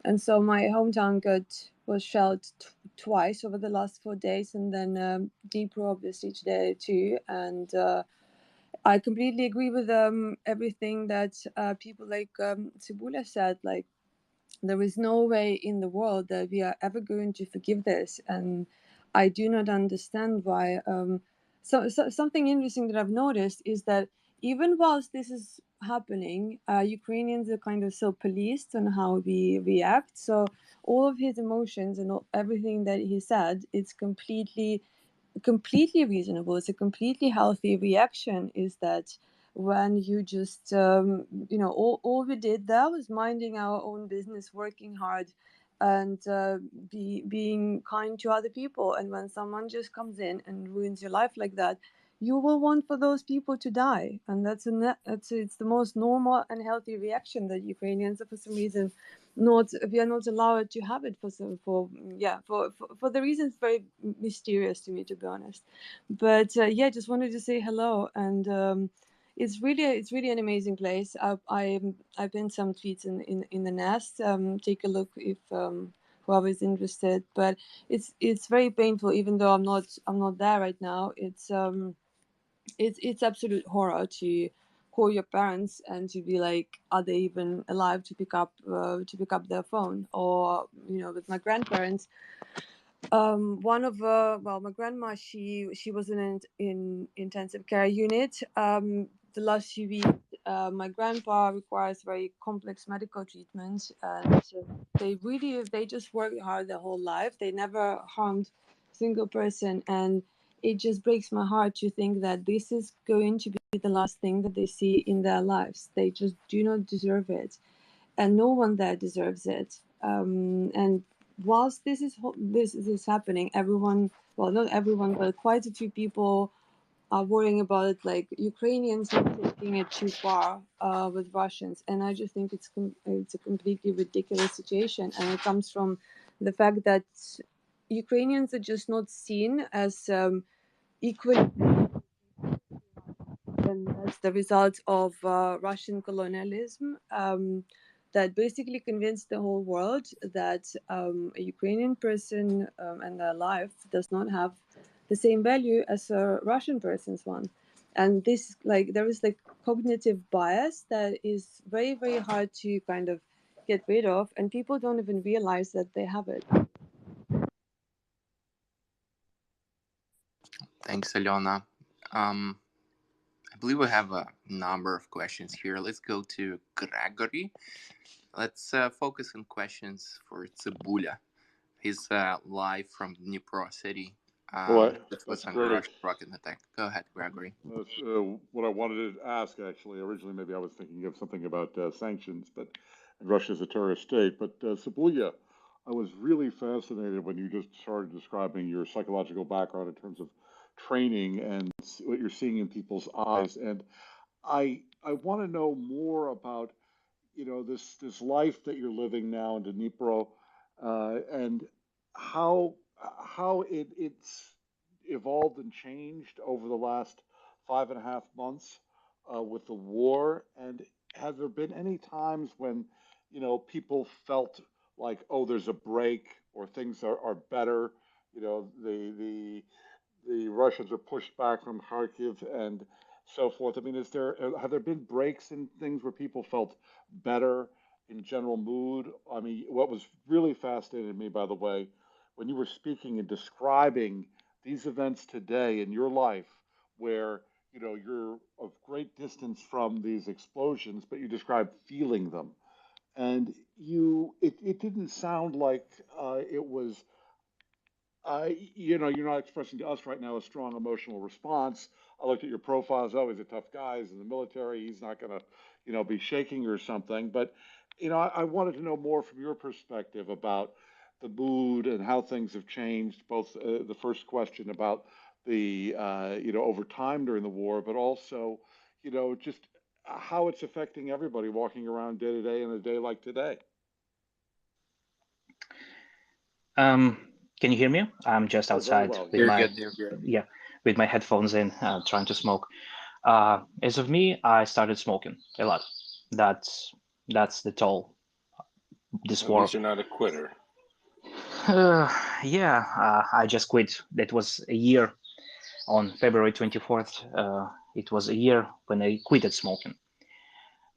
And so my hometown was shelled twice over the last 4 days, and then Dnipro obviously today too. And I completely agree with everything that people like Cibula said. Like, there is no way in the world that we are ever going to forgive this, and I do not understand why. Something interesting that I've noticed is that even whilst this is happening, Ukrainians are kind of so policed on how we react. So all of his emotions and everything that he said, it's completely reasonable. It's a completely healthy reaction. Is that when you just all we did there was minding our own business, working hard, and being kind to other people. And when someone just comes in and ruins your life like that, you will want for those people to die. And it's the most normal and healthy reaction that Ukrainians are, for some reason, not we are not allowed to have it for the reasons very mysterious to me, to be honest. But just wanted to say hello. And it's really an amazing place. I've been some tweets in the nest. Take a look if whoever is interested. But it's very painful, even though I'm not there right now. It's absolute horror to call your parents and to be like, are they even alive to pick up their phone? Or with my grandparents, my grandma, she was in an intensive care unit the last few weeks. My grandpa requires very complex medical treatment, and they just worked hard their whole life. They never harmed a single person, and it just breaks my heart to think that this is going to be the last thing that they see in their lives. They just do not deserve it, and no one there deserves it. And whilst this is happening, everyone, well, not everyone, but quite a few people are worrying about it, like Ukrainians not taking it too far with Russians. And I just think it's a completely ridiculous situation, and it comes from the fact that Ukrainians are just not seen as equal, and as the result of Russian colonialism. That basically convinced the whole world that a Ukrainian person and their life does not have the same value as a Russian person's one. And this, like, there is like cognitive bias that is very, very hard to kind of get rid of, and people don't even realize that they have it. Thanks, Alena. I believe we have a number of questions here. Let's go to Gregory. Let's focus on questions for Cibula. He's live from Dnipro city. It was under Russian rocket attack. Go ahead, Gregory. That's what I wanted to ask, actually. Originally, maybe I was thinking of something about sanctions, but Russia's a terrorist state. But Cibula, I was really fascinated when you just started describing your psychological background in terms of training and what you're seeing in people's eyes. And I want to know more about, this life that you're living now in Dnipro, and how it's evolved and changed over the last 5.5 months with the war. And have there been any times when, people felt like, oh, there's a break, or things are better? The Russians are pushed back from Kharkiv and so forth. I mean, have there been breaks in things where people felt better in general mood? I mean, what was really fascinating to me, by the way, when you were speaking and describing these events today in your life, where you're of great distance from these explosions, but you described feeling them, and it didn't sound like it was you're not expressing to us right now a strong emotional response. I looked at your profile. Oh, he's a tough guy. He's in the military. He's not going to, be shaking or something. But, I wanted to know more from your perspective about the mood and how things have changed. Both the first question about the, over time during the war, but also, just how it's affecting everybody walking around day to day in a day like today. Can you hear me? I'm just outside with my headphones in, trying to smoke. As of me, I started smoking a lot. That's the toll. this At war. least you're not a quitter. I just quit. That was a year on February 24th. It was a year when I quitted smoking.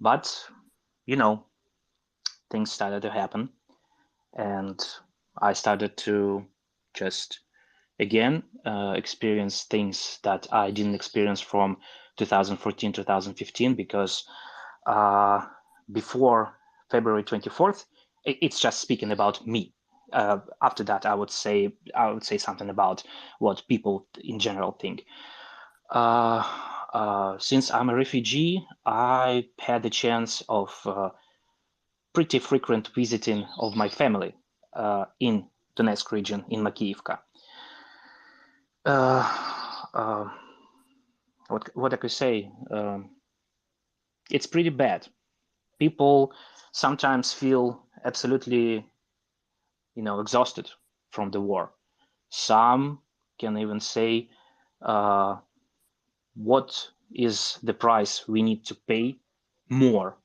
But, you know, things started to happen. And I started to just, again, experience things that I didn't experience from 2014, 2015, because before February 24th, it's just speaking about me. After that, I would say something about what people in general think. Since I'm a refugee, I had the chance of pretty frequent visiting of my family in Donetsk region, in Makiyivka. What I could say, it's pretty bad. People sometimes feel absolutely, exhausted from the war. Some can even say, what is the price we need to pay more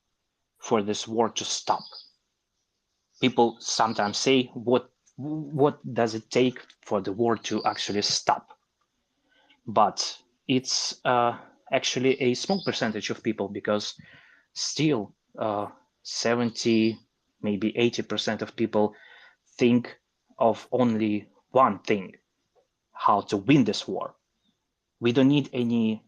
for this war to stop? People sometimes say, what does it take for the war to actually stop? But it's actually a small percentage of people, because still 70, maybe 80% of people think of only one thing: how to win this war. We don't need any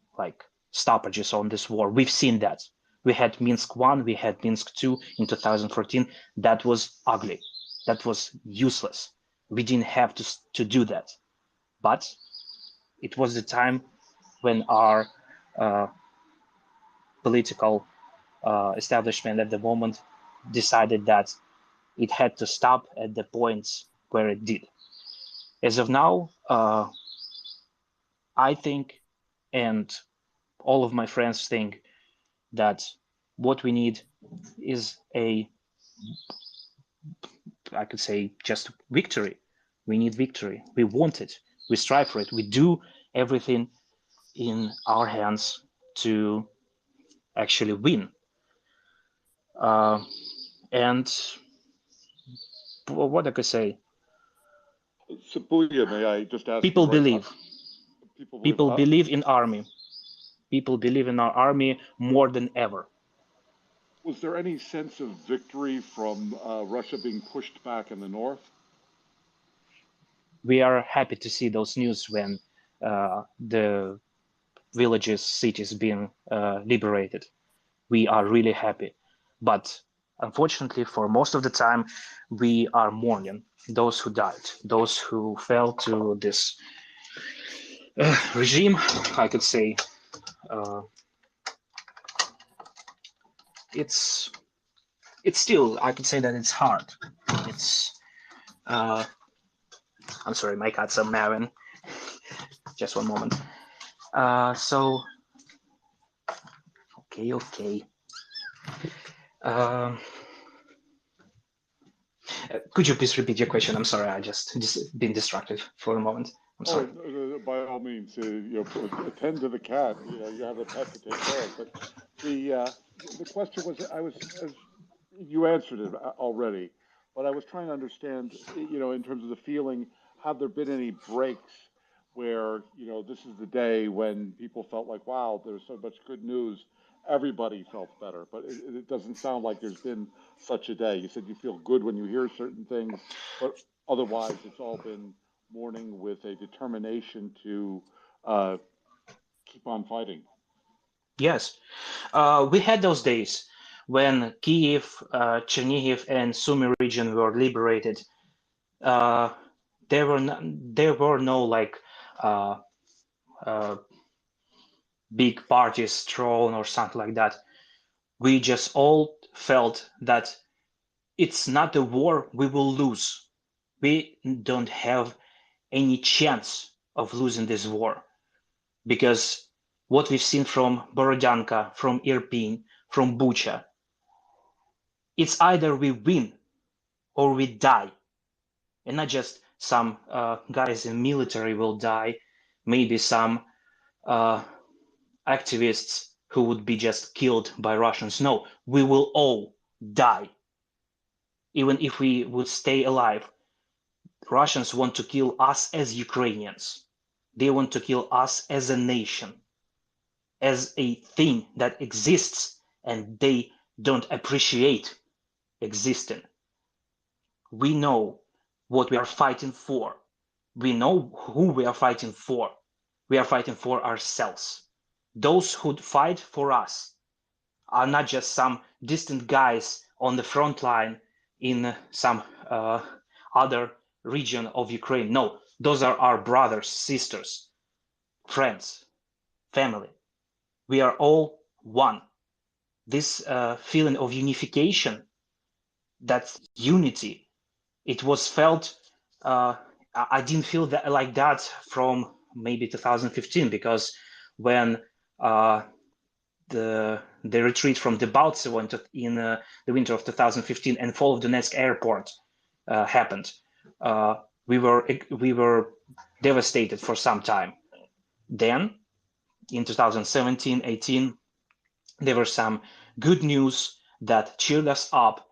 stoppages on this war. We've seen that. We had Minsk 1, we had Minsk 2 in 2014. That was ugly. That was useless. We didn't have to do that. But it was the time when our political establishment at the moment decided that it had to stop at the points where it did. As of now, I think, and all of my friends think, that what we need is I could say, just victory. We need victory. We want it. We strive for it. We do everything in our hands to actually win. And what I could say, Sabuya, may I just ask people you, right, believe. People believe in army. People believe in our army more than ever. Was there any sense of victory from Russia being pushed back in the north? We are happy to see those news when the villages, cities being liberated. We are really happy. But unfortunately, for most of the time, we are mourning those who died, those who fell to this regime, I could say. It's still, I could say that it's hard. It's I'm sorry, my cats are meowing. Just one moment. So okay. Could you please repeat your question? I'm sorry, I just been distracted for a moment. I'm sorry. By all means, attend to the cat. You have a pet to take care of. But the question was, you answered it already, but I was trying to understand, in terms of the feeling, have there been any breaks where, this is the day when people felt like, wow, there's so much good news, everybody felt better, but it doesn't sound like there's been such a day. You said you feel good when you hear certain things, but otherwise it's all been mourning with a determination to keep on fighting. Yes, we had those days when Kiev, Chernihiv, and Sumy region were liberated. There were no big parties thrown or something like that. We just all felt that it's not a war we will lose. We don't have any chance of losing this war, because what we've seen from Borodyanka, from Irpin, from Bucha, it's either we win or we die. And not just some guys in military will die, maybe some activists who would be just killed by Russians. No, we will all die. even if we would stay alive. Russians want to kill us as Ukrainians. They want to kill us as a nation, as a thing that exists and they don't appreciate existing. We know what we are fighting for. We know who we are fighting for. We are fighting for ourselves. Those who fight for us are not just some distant guys on the front line in some other region of Ukraine. No, those are our brothers, sisters, friends, family. We are all one. This feeling of unification, that unity, it was felt. I didn't feel that like that from maybe 2015, because when the retreat from Debaltsevo in the winter of 2015 and fall of Donetsk airport happened, we were devastated for some time. Then in 2017-18, there were some good news that cheered us up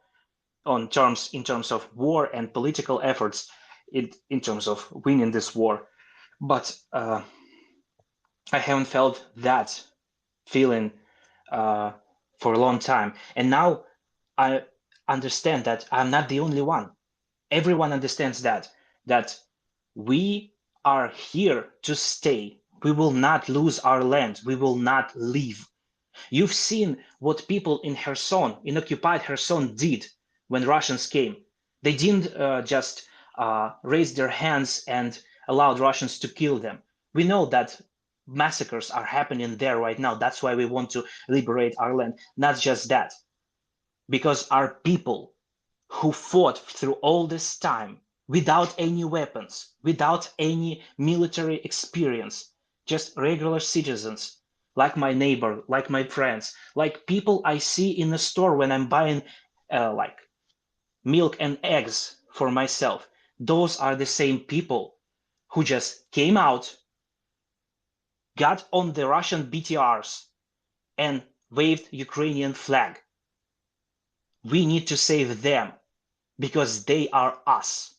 in terms of war and political efforts in terms of winning this war. But I haven't felt that feeling for a long time. And now I understand that I'm not the only one. Everyone understands that we are here to stay. We will not lose our land. We will not leave. You've seen what people in Kherson, in occupied Kherson, did when Russians came. They didn't just raise their hands and allowed Russians to kill them. We know that massacres are happening there right now. That's why we want to liberate our land. Not just that, because our people who fought through all this time without any weapons, without any military experience, just regular citizens, like my neighbor, like my friends, like people I see in the store when I'm buying like milk and eggs for myself. Those are the same people who just came out, got on the Russian BTRs and waved Ukrainian flag. We need to save them because they are us.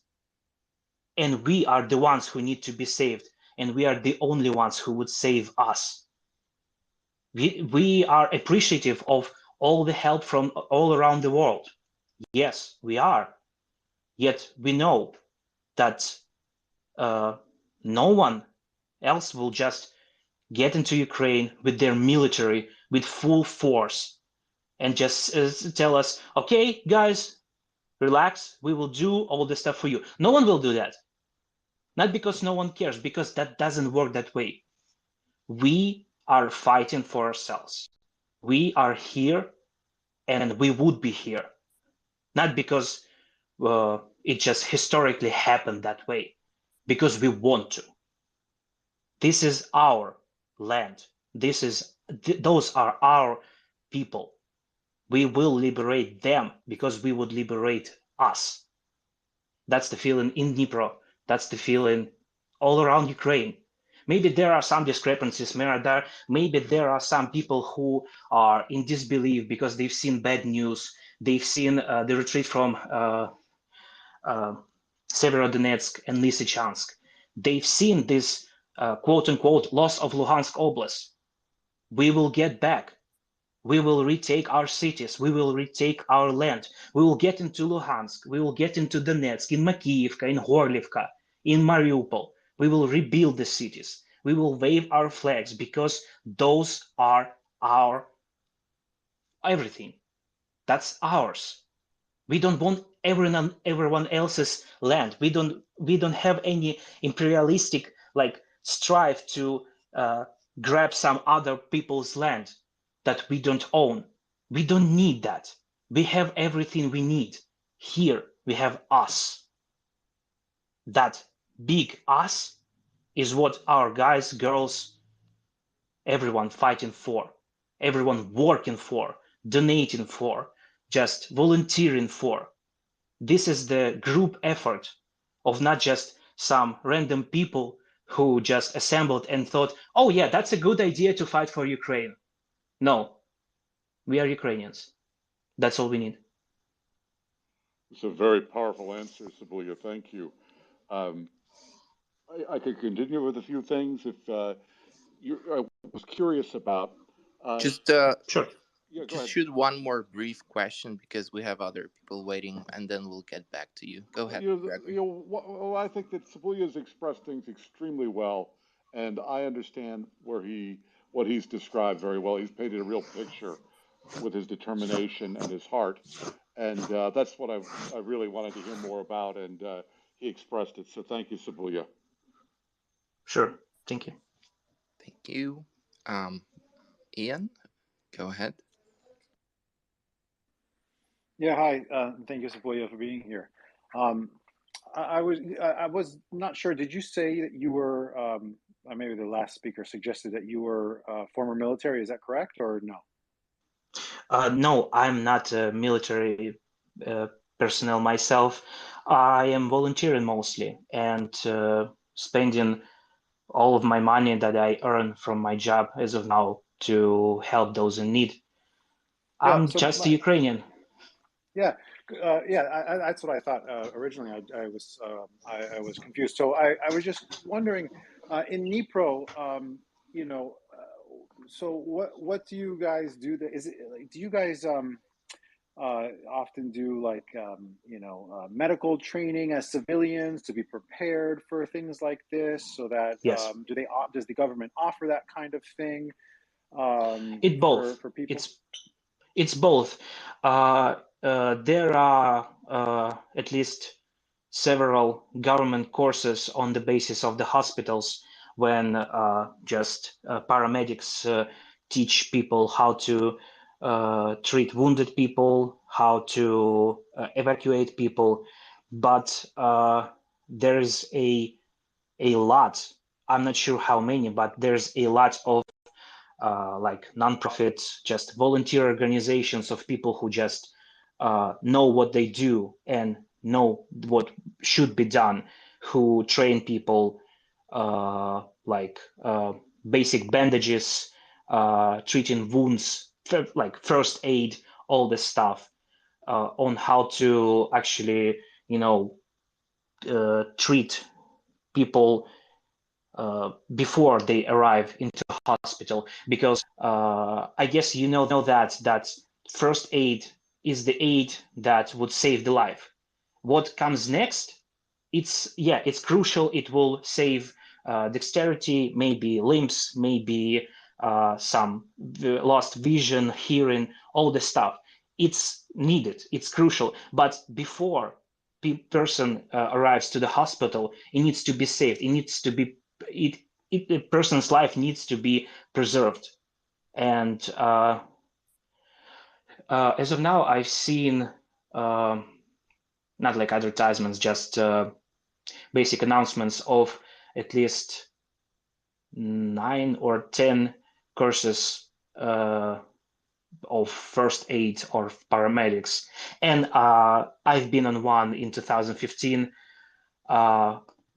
And we are the ones who need to be saved. And we are the only ones who would save us. We are appreciative of all the help from all around the world. Yes, we are. Yet we know that no one else will just get into Ukraine with their military, with full force, and just tell us, okay, guys, relax, we will do all the stuff for you. No one will do that. Not because no one cares, because that doesn't work that way. We are fighting for ourselves. We are here and we would be here. Not because it just historically happened that way, because we want to. This is our land. Those are our people. We will liberate them because we would liberate us. That's the feeling in Dnipro. That's the feeling all around Ukraine. Maybe there are some discrepancies. Maybe there are some people who are in disbelief because they've seen bad news. They've seen the retreat from Severodonetsk and Lysychansk. They've seen this quote-unquote loss of Luhansk Oblast. We will get back. We will retake our cities. We will retake our land. We will get into Luhansk. We will get into Donetsk, in Makiyivka, in Horlivka, in Mariupol. We will rebuild the cities. We will wave our flags because those are our everything. That's ours. We don't want everyone else's land. We don't have any imperialistic like strive to grab some other people's land that we don't own. We don't need that. We have everything we need. Here we have us. That big us is what our guys, girls, everyone fighting for, everyone working for, donating for, just volunteering for. This is the group effort of not just some random people who just assembled and thought, oh yeah, that's a good idea to fight for Ukraine. No, we are Ukrainians. That's all we need. It's a very powerful answer, Sibulia. Thank you. I could continue with a few things if I was curious about. Just Sure. Yeah, go just ahead. shoot one more brief question because we have other people waiting, and then we'll get back to you. Go ahead, Gregory. Well, I think that Sibulia has expressed things extremely well, and I understand what he's described very well. He's painted a real picture with his determination and his heart, and that's what I really wanted to hear more about, and he expressed it. So thank you, Sibulia. Sure. Thank you. Thank you. Ian, go ahead. Yeah, hi. Thank you, Sophia, for being here. I was not sure. Did you say that you were? Maybe the last speaker suggested that you were former military. Is that correct or no? No, I'm not a military personnel myself. I am volunteering mostly and spending all of my money that I earn from my job as of now to help those in need. Yeah, I'm just a Ukrainian. Yeah, that's what I thought originally. I was confused. So I was just wondering, in Dnipro, so what do you guys do? Do you guys often do like medical training as civilians to be prepared for things like this? So that Yes. Does the government offer that kind of thing? It both. For people. It's both. There are at least several government courses on the basis of the hospitals when paramedics teach people how to treat wounded people, how to evacuate people. But there's a lot, I'm not sure how many, but there's a lot of like non-profit, just volunteer organizations of people who just know what they do and know what should be done, who train people like basic bandages, treating wounds, like first aid, all this stuff on how to actually, treat people before they arrive into hospital, because I guess you know that first aid is the aid that would save the life. What comes next? It's crucial. It will save dexterity, maybe limbs, maybe some lost vision, hearing, all the stuff. It's needed. It's crucial. But before person arrives to the hospital, it needs to be saved. It needs to be a person's life needs to be preserved. And as of now, I've seen not like advertisements, just basic announcements of at least 9 or 10 courses of first aid or paramedics. And I've been on one in 2015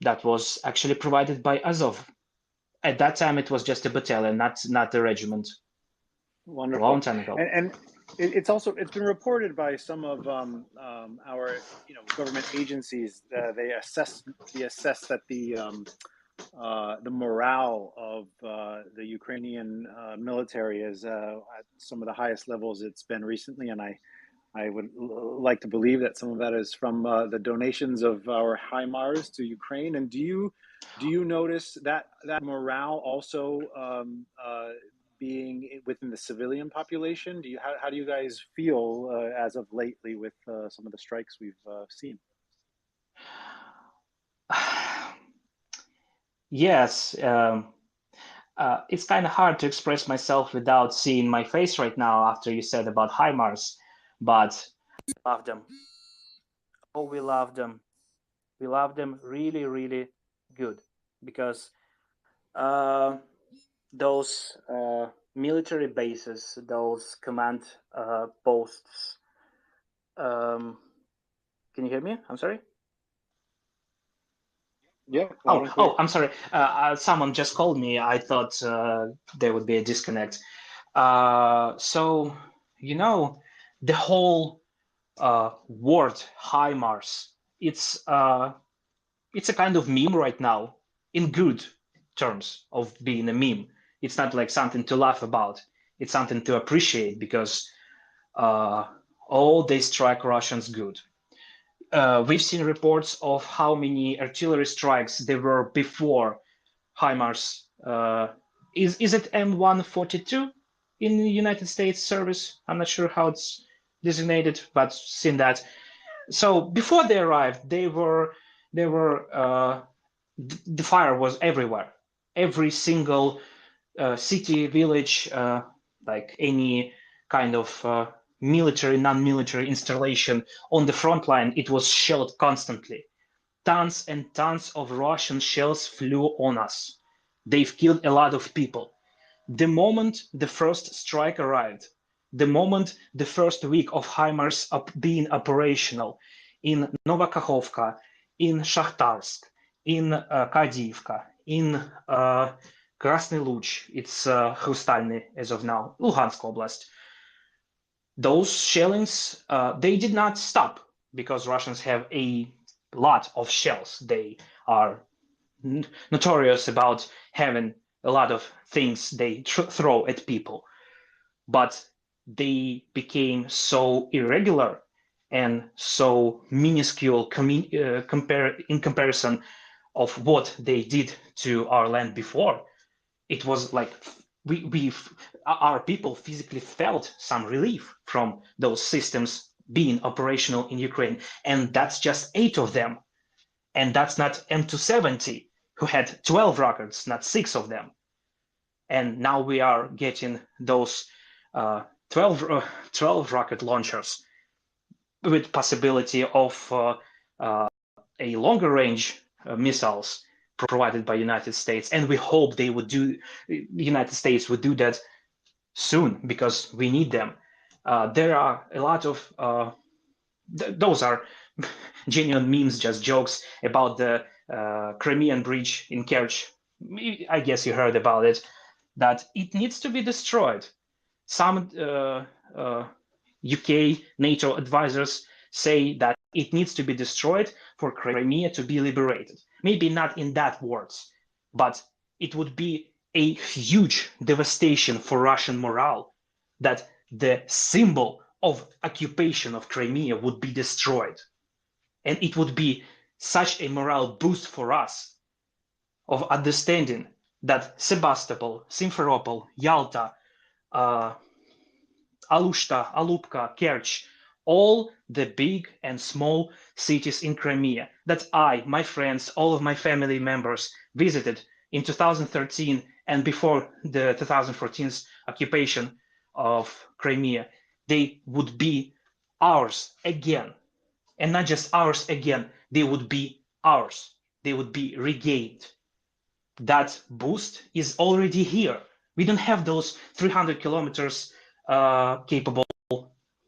that was actually provided by Azov. At that time, it was just a battalion, not a regiment. Wonderful. A long time ago. And it's been reported by some of our government agencies. They assess that the morale of the Ukrainian military is at some of the highest levels it's been recently, and I would like to believe that some of that is from the donations of our HIMARS to Ukraine. And do you notice that morale also being within the civilian population? How do you guys feel as of lately with some of the strikes we've seen? Yes, it's kind of hard to express myself without seeing my face right now after you said about HIMARS, but we love them. Oh, we love them. We love them really, really good, because those military bases, those command posts. Can you hear me? I'm sorry. Yeah. I'm sorry. Someone just called me. I thought there would be a disconnect. So the whole word HIMARS, it's a kind of meme right now, in good terms of being a meme. It's not like something to laugh about. It's something to appreciate, because all they strike Russians good. We've seen reports of how many artillery strikes there were before HIMARS. Is it M142 in the United States service? I'm not sure how it's designated, but seen that. So before they arrived, the fire was everywhere. Every single city, village, like any kind of military, non-military installation on the front line, it was shelled constantly. Tons and tons of Russian shells flew on us. They've killed a lot of people. The moment the first strike arrived, the moment the first week of HIMARS being operational in Novakhovka, in Shakhtarsk, in Kadiivka, in Krasny Luch, it's Hrustalny as of now, Luhansk Oblast, those shellings, they did not stop, because Russians have a lot of shells. They are notorious about having a lot of things they throw at people. But they became so irregular and so minuscule in comparison of what they did to our land before. It was like our people physically felt some relief from those systems being operational in Ukraine. And that's just 8 of them. And that's not M270, who had 12 rockets, not 6 of them. And now we are getting those 12 rocket launchers with possibility of a longer range missiles provided by United States. And we hope the United States would do that soon, because we need them. There are a lot of, those are genuine memes, just jokes about the Crimean bridge in Kerch. I guess you heard about it, that it needs to be destroyed. Some UK NATO advisors say that it needs to be destroyed for Crimea to be liberated. Maybe not in that words, but it would be a huge devastation for Russian morale, that the symbol of occupation of Crimea would be destroyed. And it would be such a morale boost for us of understanding that Sebastopol, Simferopol, Yalta, Alushta, Alupka, Kerch, all the big and small cities in Crimea that I, my friends, all of my family members visited in 2013 and before the 2014 occupation of Crimea, they would be ours again. And not just ours again, they would be ours. They would be regained. That boost is already here. We don't have those 300 kilometers capable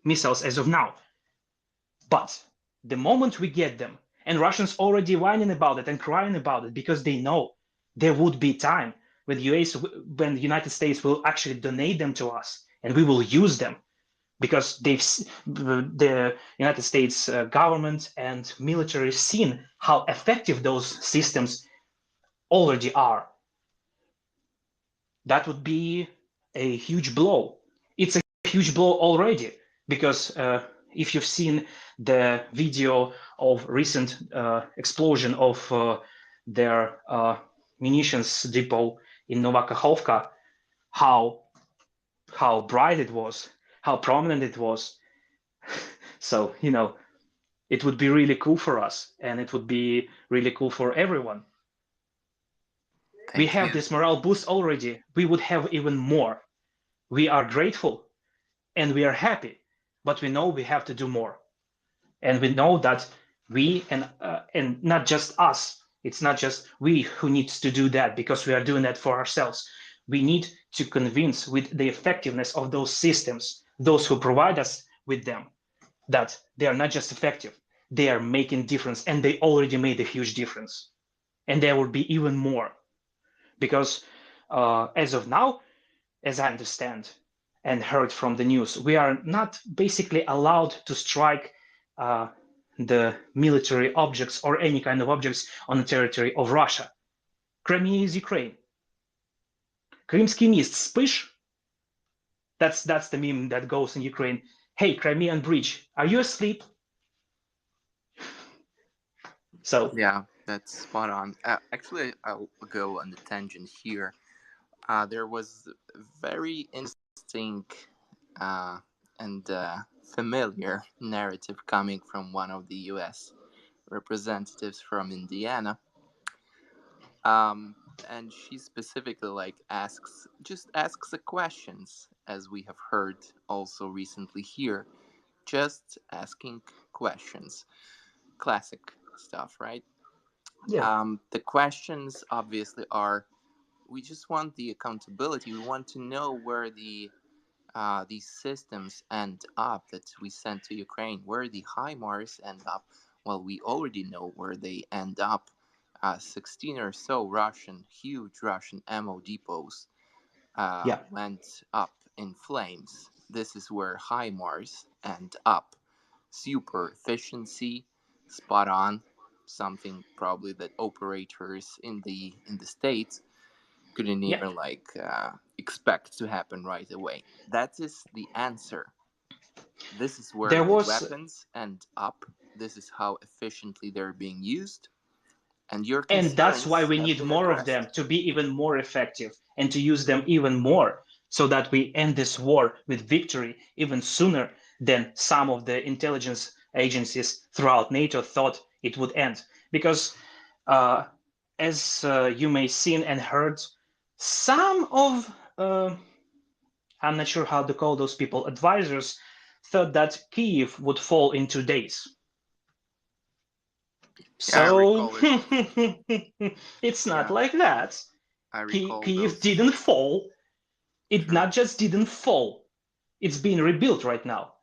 missiles as of now. But the moment we get them, and Russians already whining about it and crying about it, because they know there would be time when the United States will actually donate them to us, and we will use them, because the United States government and military seen how effective those systems already are. That would be a huge blow. It's a huge blow already, because if you've seen the video of recent explosion of their munitions depot in Novakhovka, how bright it was, how prominent it was. So, you know, it would be really cool for us, and it would be really cool for everyone. We have this morale boost already. We would have even more. We are grateful and we are happy, but we know we have to do more. And we know that we, and not just us, it's not just we who needs to do that, because we are doing that for ourselves. We need to convince with the effectiveness of those systems, those who provide us with them, that they are not just effective, they are making difference, and they already made a huge difference. And there will be even more. Because as of now, as I understand, and heard from the news, we are not basically allowed to strike the military objects or any kind of objects on the territory of Russia. Crimea is Ukraine. Кримський міст, спиш? That's the meme that goes in Ukraine. Hey, Crimean Bridge, are you asleep? So yeah, that's spot on. Actually, I'll go on the tangent here. There was a very interesting and familiar narrative coming from one of the U.S. representatives from Indiana. And she specifically asks the questions, as we have heard also recently here, just asking questions. Classic stuff, right? yeah, The questions obviously are, we just want the accountability. We want to know where these systems end up that we sent to Ukraine, where the HIMARS end up. Well, we already know where they end up. 16 or so huge Russian ammo depots went up in flames. This is where HIMARS end up. Super efficiency, spot on, something probably that operators in the States couldn't even expect to happen right away. That is the answer. This is where the weapons end up. This is how efficiently they're being used. And that's why we need more of them to be even more effective and to use them even more, so that we end this war with victory even sooner than some of the intelligence agencies throughout NATO thought it would end. Because as you may seen and heard, some of I'm not sure how to call those people, advisors, thought that Kiev would fall in 2 days. So it's not like that. Kiev didn't fall. It not just didn't fall. It's being rebuilt right now.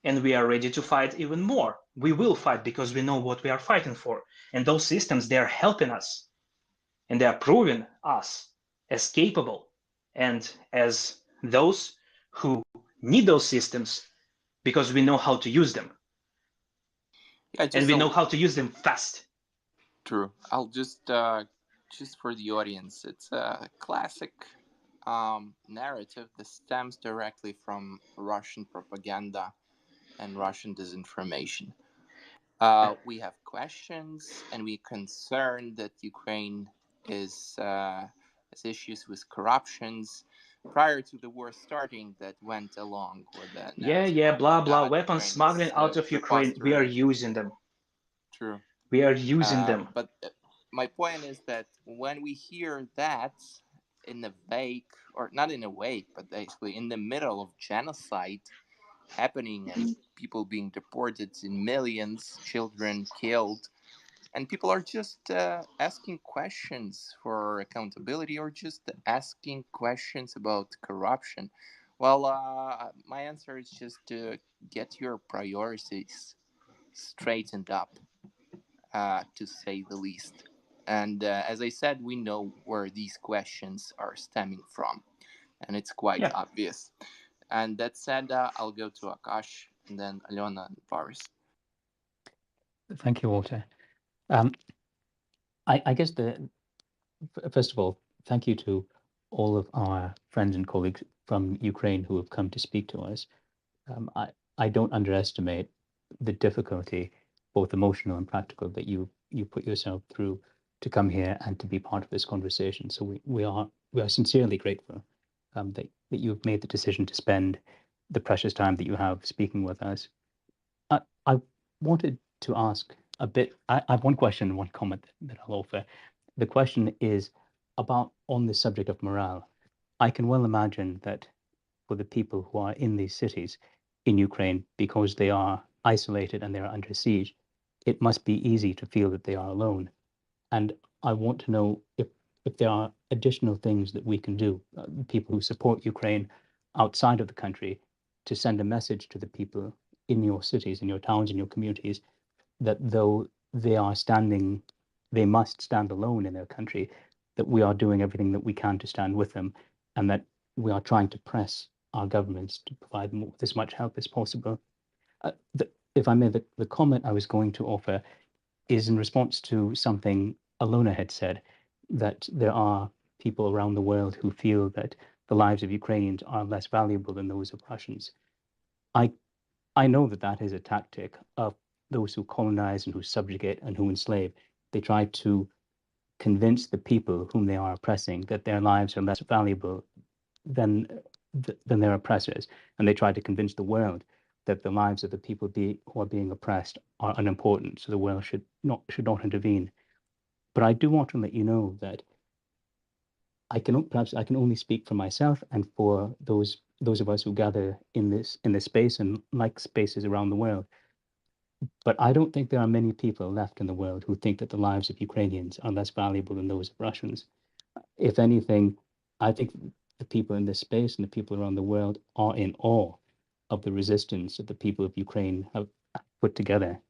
And we are ready to fight even more. We will fight because we know what we are fighting for. And those systems, they are helping us. And they are proving us as capable and as those who need those systems, because we know how to use them. And we know how to use them fast. True. I'll just for the audience, it's a classic narrative that stems directly from Russian propaganda and Russian disinformation. We have questions, and we're concerned that Ukraine has issues with corruptions prior to the war starting that went along with that. Blah, weapons smuggling out of Ukraine. We are using them. True. We are using them. But my point is that when we hear that in the wake, or not in a wake, but basically in the middle of genocide happening and people being deported in millions, children killed, and people are just asking questions for accountability or just asking questions about corruption. Well, my answer is just to get your priorities straightened up, to say the least. And as I said, we know where these questions are stemming from, and it's quite obvious. And that said, I'll go to Akash and then Alona and Boris. Thank you, Walter. I guess first of all, thank you to all of our friends and colleagues from Ukraine who have come to speak to us. I don't underestimate the difficulty, both emotional and practical, that you put yourself through to come here and to be part of this conversation. So we are sincerely grateful that you've made the decision to spend the precious time that you have speaking with us. I wanted to ask a bit. I have one question and one comment that I'll offer. The question is about on the subject of morale. I can well imagine that for the people who are in these cities in Ukraine, because they are isolated and they are under siege, it must be easy to feel that they are alone. And I want to know if there are additional things that we can do, people who support Ukraine outside of the country, to send a message to the people in your cities, in your towns, in your communities, that though they must stand alone in their country, that we are doing everything that we can to stand with them, and that we are trying to press our governments to provide as much help as possible. If I may, the comment I was going to offer is in response to something Alona had said, that there are people around the world who feel that the lives of Ukrainians are less valuable than those of Russians. I know that that is a tactic of those who colonize and who subjugate and who enslave. They try to convince the people whom they are oppressing that their lives are less valuable than their oppressors, and they try to convince the world that the lives of the people who are being oppressed are unimportant, so the world should not intervene. But I do want to let you know that I can only speak for myself and for those of us who gather in this space and like spaces around the world. But I don't think there are many people left in the world who think that the lives of Ukrainians are less valuable than those of Russians. If anything, I think the people in this space and the people around the world are in awe of the resistance that the people of Ukraine have put together.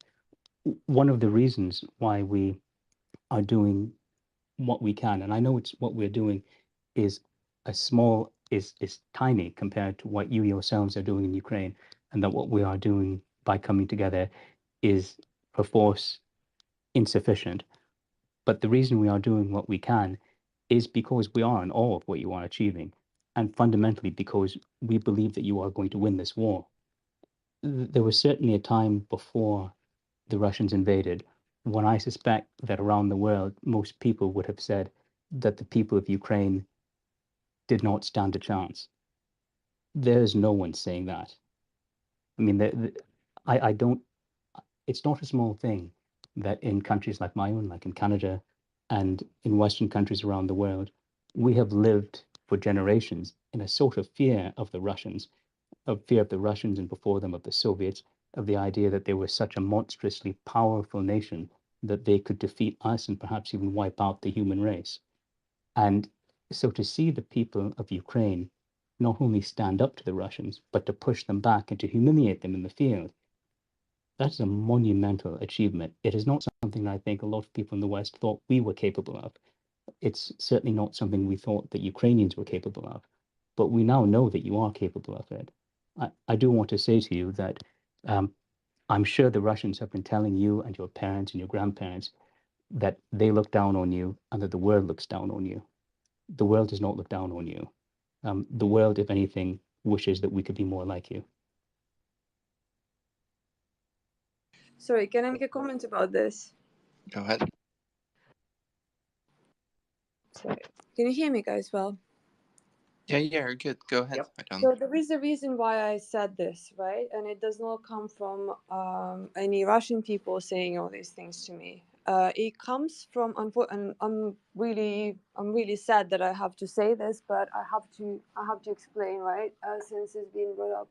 One of the reasons why we are doing what we can, and I know it's what we're doing is tiny compared to what you yourselves are doing in Ukraine, and that what we are doing by coming together is perforce insufficient. But the reason we are doing what we can is because we are in awe of what you are achieving, and fundamentally because we believe that you are going to win this war. There was certainly a time before the Russians invaded when I suspect that around the world, most people would have said that the people of Ukraine did not stand a chance. There's no one saying that. I mean, I don't, it's not a small thing that in countries like my own, like in Canada and in Western countries around the world, we have lived for generations in a sort of fear of the Russians, and before them of the Soviets, of the idea that they were such a monstrously powerful nation that they could defeat us and perhaps even wipe out the human race. And so to see the people of Ukraine not only stand up to the Russians, but to push them back and to humiliate them in the field, that's a monumental achievement. It is not something I think a lot of people in the West thought we were capable of. It's certainly not something we thought that Ukrainians were capable of, but we now know that you are capable of it. I do want to say to you that I'm sure the Russians have been telling you and your parents and your grandparents that they look down on you and that the world looks down on you. The world does not look down on you. The world, if anything, wishes that we could be more like you. Sorry, can I make a comment about this? Go ahead. Sorry. Can you hear me, guys? Well, Yeah, you're good. Go ahead. Yep. so there is a reason why I said this, right? And it does not come from any Russian people saying all these things to me. It comes from, and I'm really sad that I have to say this, but I have to explain, right? Since it's been brought up,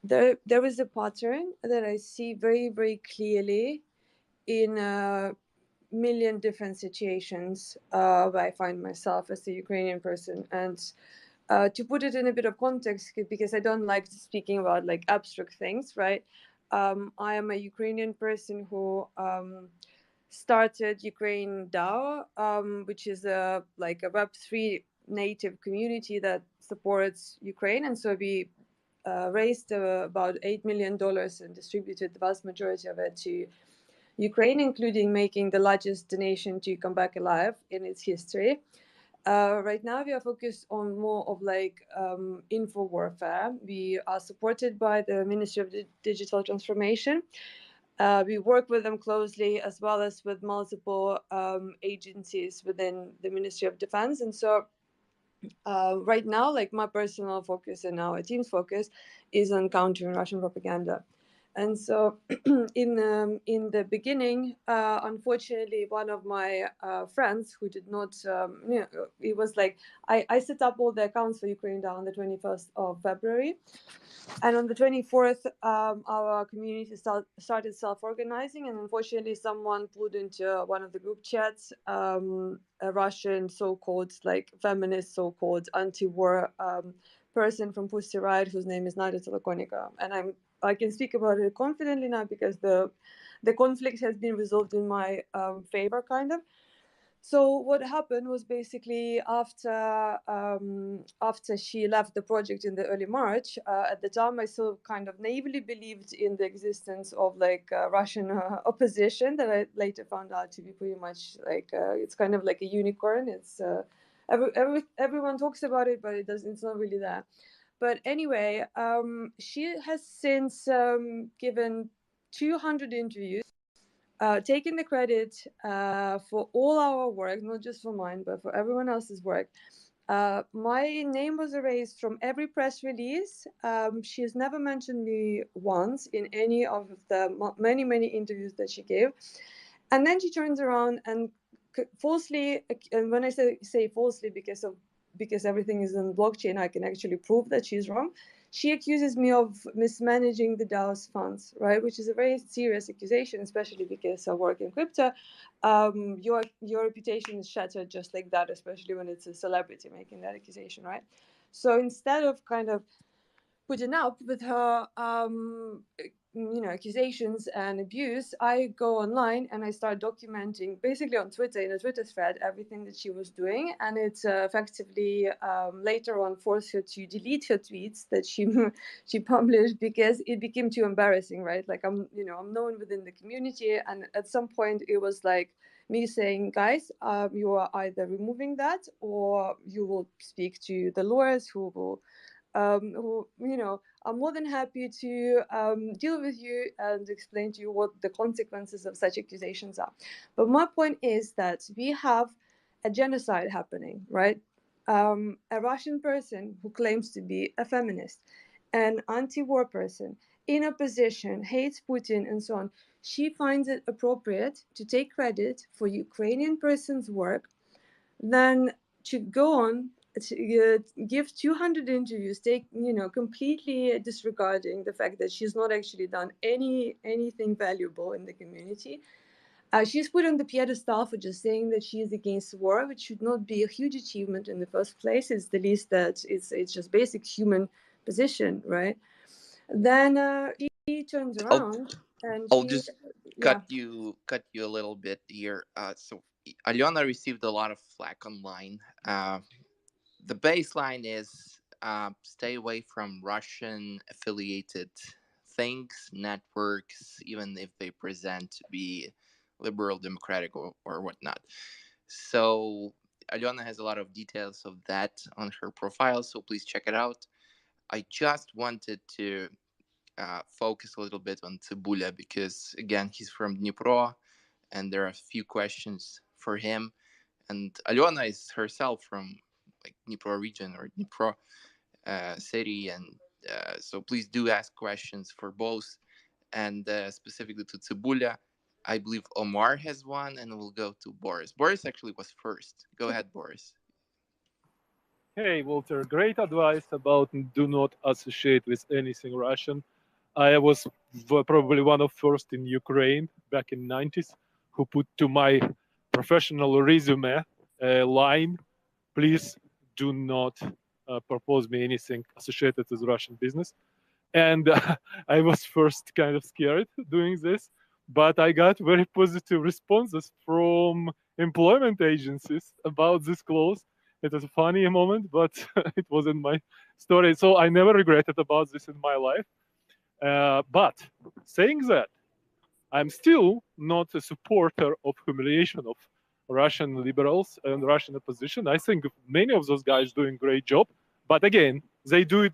there is a pattern that I see very, very clearly in a million different situations where I find myself as a Ukrainian person. And to put it in a bit of context, because I don't like speaking about like abstract things, right? I am a Ukrainian person who started Ukraine DAO, which is a Web3 native community that supports Ukraine, and so we raised about $8 million and distributed the vast majority of it to Ukraine, including making the largest donation to Come Back Alive in its history. Right now, we are focused on more of info warfare. We are supported by the Ministry of Digital Transformation. We work with them closely, as well as with multiple agencies within the Ministry of Defense. And so right now, my personal focus and our team's focus is on countering Russian propaganda. And so in the beginning, unfortunately, one of my friends who did not, it was I set up all the accounts for Ukraine DAO on the 21st of February. And on the 24th, our community started self-organizing, and unfortunately, someone put into one of the group chats a Russian so-called feminist, so-called anti-war person from Pussy Riot, whose name is Nadia Telekonika. And I can speak about it confidently now because the conflict has been resolved in my favor, kind of. So what happened was basically after she left the project in the early March, at the time I still kind of naively believed in the existence of like Russian opposition that I later found out to be pretty much like it's kind of like a unicorn. It's everyone talks about it, but it's not really there. But anyway, she has since given 200 interviews. Taking the credit for all our work, not just for mine, but for everyone else's work. My name was erased from every press release. She has never mentioned me once in any of the many, many interviews that she gave. And then she turns around and falsely, and when I say falsely because everything is in blockchain, I can actually prove that she's wrong. She accuses me of mismanaging the DAO's funds, right? Which is a very serious accusation, especially because I work in crypto. Your reputation is shattered just like that, especially when it's a celebrity making that accusation, right? So instead of kind of putting up with her accusations and abuse, I go online and I start documenting basically on Twitter, in a Twitter thread, everything that she was doing, and it effectively later on forced her to delete her tweets that she published because it became too embarrassing, right? Like I'm known within the community, and at some point it was like me saying, guys, you are either removing that or you will speak to the lawyers who will who are more than happy to deal with you and explain to you what the consequences of such accusations are. But my point is that we have a genocide happening, right? A Russian person who claims to be a feminist, an anti-war person, in opposition, hates Putin and so on. She finds it appropriate to take credit for Ukrainian person's work, then to go on to give 200 interviews, completely disregarding the fact that she's not actually done anything valuable in the community. She's put on the pedestal for just saying that she is against war, which should not be a huge achievement in the first place. It's the least that it's just basic human position, right? Then she turns around and I'll she, just yeah. cut you a little bit here. So Alyona received a lot of flack online. The baseline is stay away from Russian affiliated things, networks, even if they present to be liberal, democratic, or whatnot. So Alyona has a lot of details of that on her profile, so please check it out. I just wanted to focus a little bit on Tsebulia because, again, he's from Dnipro, and there are a few questions for him. And Alyona is herself from like Dnipro region or Dnipro city, and so please do ask questions for both, and specifically to Tsebulia. I believe Omar has one, and we'll go to Boris. Boris actually was first. Go ahead, Boris. Hey, Walter, great advice about do not associate with anything Russian. I was probably one of first in Ukraine back in 90s who put to my professional resume a line, please do not propose me anything associated with Russian business. And I was first kind of scared doing this, but I got very positive responses from employment agencies about this clause. It was a funny moment, but it wasn't my story. So I never regretted about this in my life. But saying that, I'm still not a supporter of humiliation of Russian liberals and Russian opposition. I think many of those guys doing great job. But again, they do it,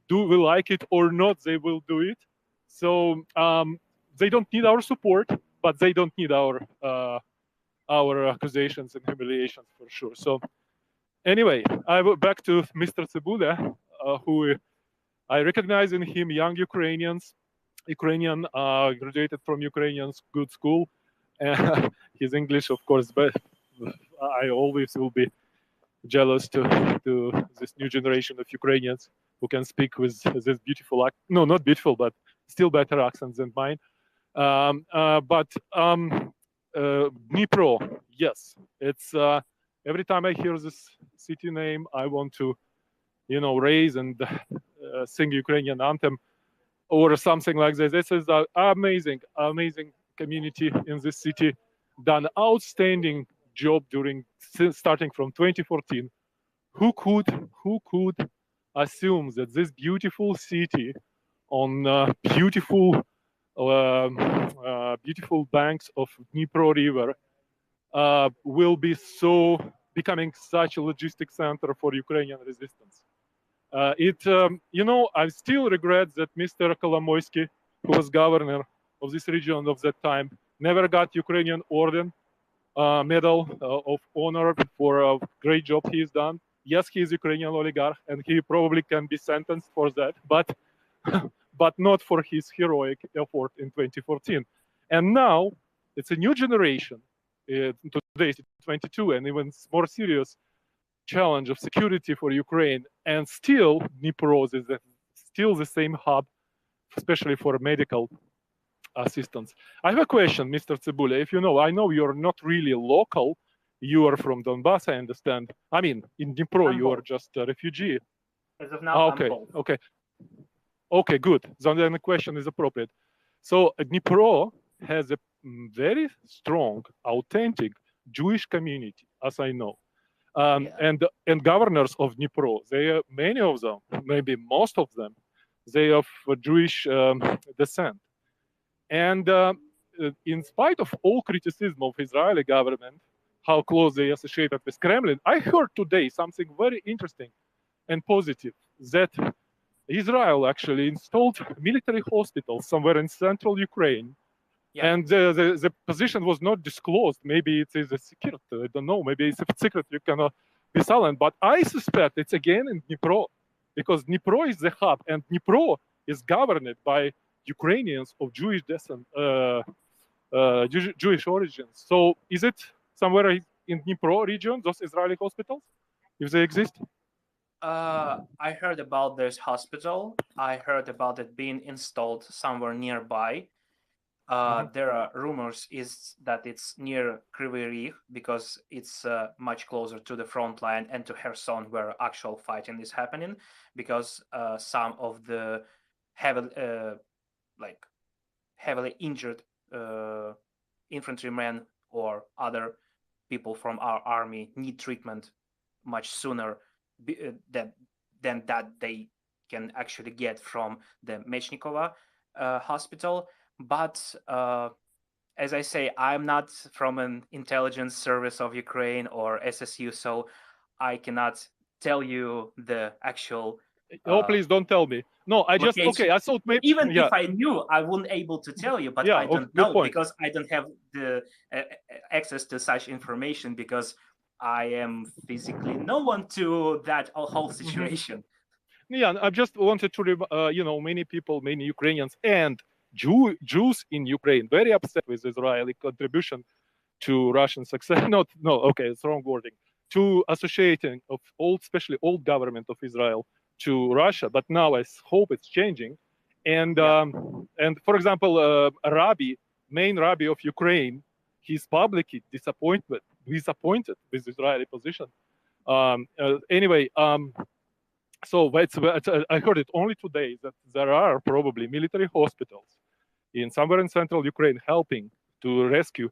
do we like it or not, they will do it. So they don't need our support, but they don't need our accusations and humiliations for sure. So anyway, I will back to Mr. Tsebulia, who I recognize in him young Ukrainian, graduated from Ukrainian good school. His English, of course, but I always will be jealous to this new generation of Ukrainians who can speak with this beautiful, no, not beautiful, but still better accents than mine. But Dnipro, yes, it's every time I hear this city name, I want to, raise and sing Ukrainian anthem or something like this. This is an amazing community in this city, done outstanding job starting from 2014. Who could assume that this beautiful city on beautiful banks of Dnipro River will be becoming such a logistic center for Ukrainian resistance? I still regret that Mr. Kolomoisky, who was governor of this region of that time, never got Ukrainian Order, Medal of Honor for a great job he's done. Yes, he is Ukrainian oligarch, and he probably can be sentenced for that, but but not for his heroic effort in 2014. And now it's a new generation. Today it's 22, and even more serious challenge of security for Ukraine, and still Dnipro is still the same hub, especially for medical assistance. I have a question, Mr. Tsibula. If you know, I know you're not really local. You are from Donbass, I understand. I mean, in Dnipro, you are just a refugee. As of now, Okay, good. So then the question is appropriate. So Dnipro has a very strong, authentic Jewish community, as I know. And governors of Dnipro, many of them, maybe most of them, they are of Jewish descent. And in spite of all criticism of Israeli government, how close they associated with Kremlin, I heard today something very interesting and positive, that Israel actually installed military hospitals somewhere in central Ukraine. Yeah. And the position was not disclosed. Maybe it is a secret. I don't know. Maybe it's a secret. You cannot be silent. But I suspect it's again in Dnipro, because Dnipro is the hub, and Dnipro is governed by Ukrainians of Jewish descent, Jewish origins. So is it somewhere in Dnipro region, those Israeli hospitals, if they exist? I heard about this hospital. I heard about it being installed somewhere nearby. There are rumors that it's near KYIV, because it's much closer to the front line and to Kherson, where actual fighting is happening, because some of the heavily injured infantrymen or other people from our army need treatment much sooner than that they can actually get from the Mechnikova hospital. But as I say, I'm not from an intelligence service of Ukraine or SSU, so I cannot tell you the actual. Oh, please don't tell me. No, I just location. I thought maybe even if I knew, I wouldn't able to tell you. But I don't know, because I don't have the access to such information, because I am physically no one to that whole situation. Yeah, I just wanted to, many people, many Ukrainians and Jews in Ukraine very upset with Israeli contribution to Russian success. It's wrong wording. To associating of especially old government of Israel to Russia. But now I hope it's changing. And for example, main rabbi of Ukraine, he's publicly disappointed with Israeli position. So I heard it only today that there are probably military hospitals somewhere in central Ukraine helping to rescue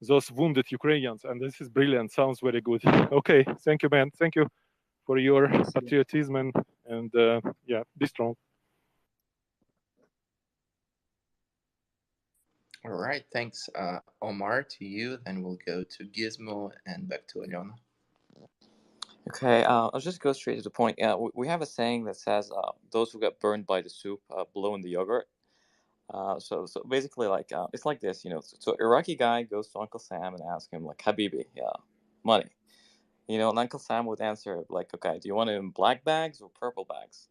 those wounded Ukrainians. And this is brilliant. Sounds very good. Okay, thank you, man. Thank you for your patriotism and be strong. All right, thanks, Omar, to you. Then we'll go to Gizmo and back to Alyona. Okay, I'll just go straight to the point. We have a saying that says, "Those who get burned by the soup blow in the yogurt." So basically, it's like this, So Iraqi guy goes to Uncle Sam and asks him, "Habibi, money." And Uncle Sam would answer "Okay, do you want it in black bags or purple bags?"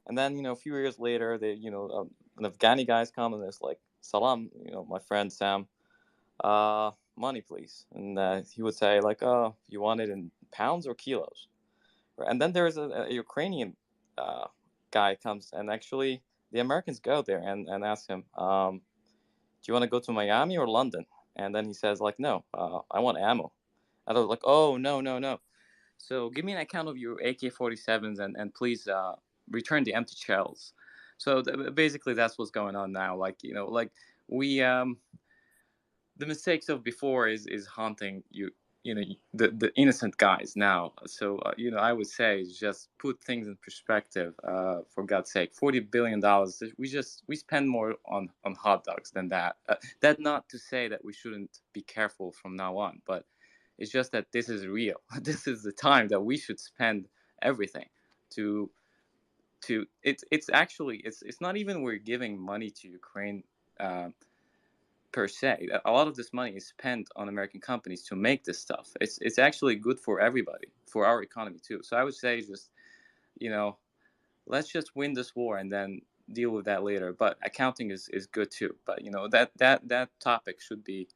And then a few years later, an Afghani guys come and it's like, "Salam, my friend Sam, money please." And he would say "Oh, you want it in pounds or kilos?" And then there's a Ukrainian guy comes, and actually the Americans go there and ask him, "Do you want to go to Miami or London?" And then he says "No, I want ammo." And I was like, "Oh, no. So give me an account of your AK-47s and please return the empty shells." So basically that's what's going on now. We the mistakes of before is haunting the innocent guys now. So I would say just put things in perspective. For God's sake, $40 billion. We spend more on hot dogs than that. That not to say that we shouldn't be careful from now on, but it's just that this is real. This is the time that we should spend everything to. It's actually it's not even we're giving money to Ukraine. Per se, a lot of this money is spent on American companies to make this stuff. It's actually good for everybody, for our economy too. So I would say just, let's just win this war and then deal with that later. But accounting is good too. But that topic should be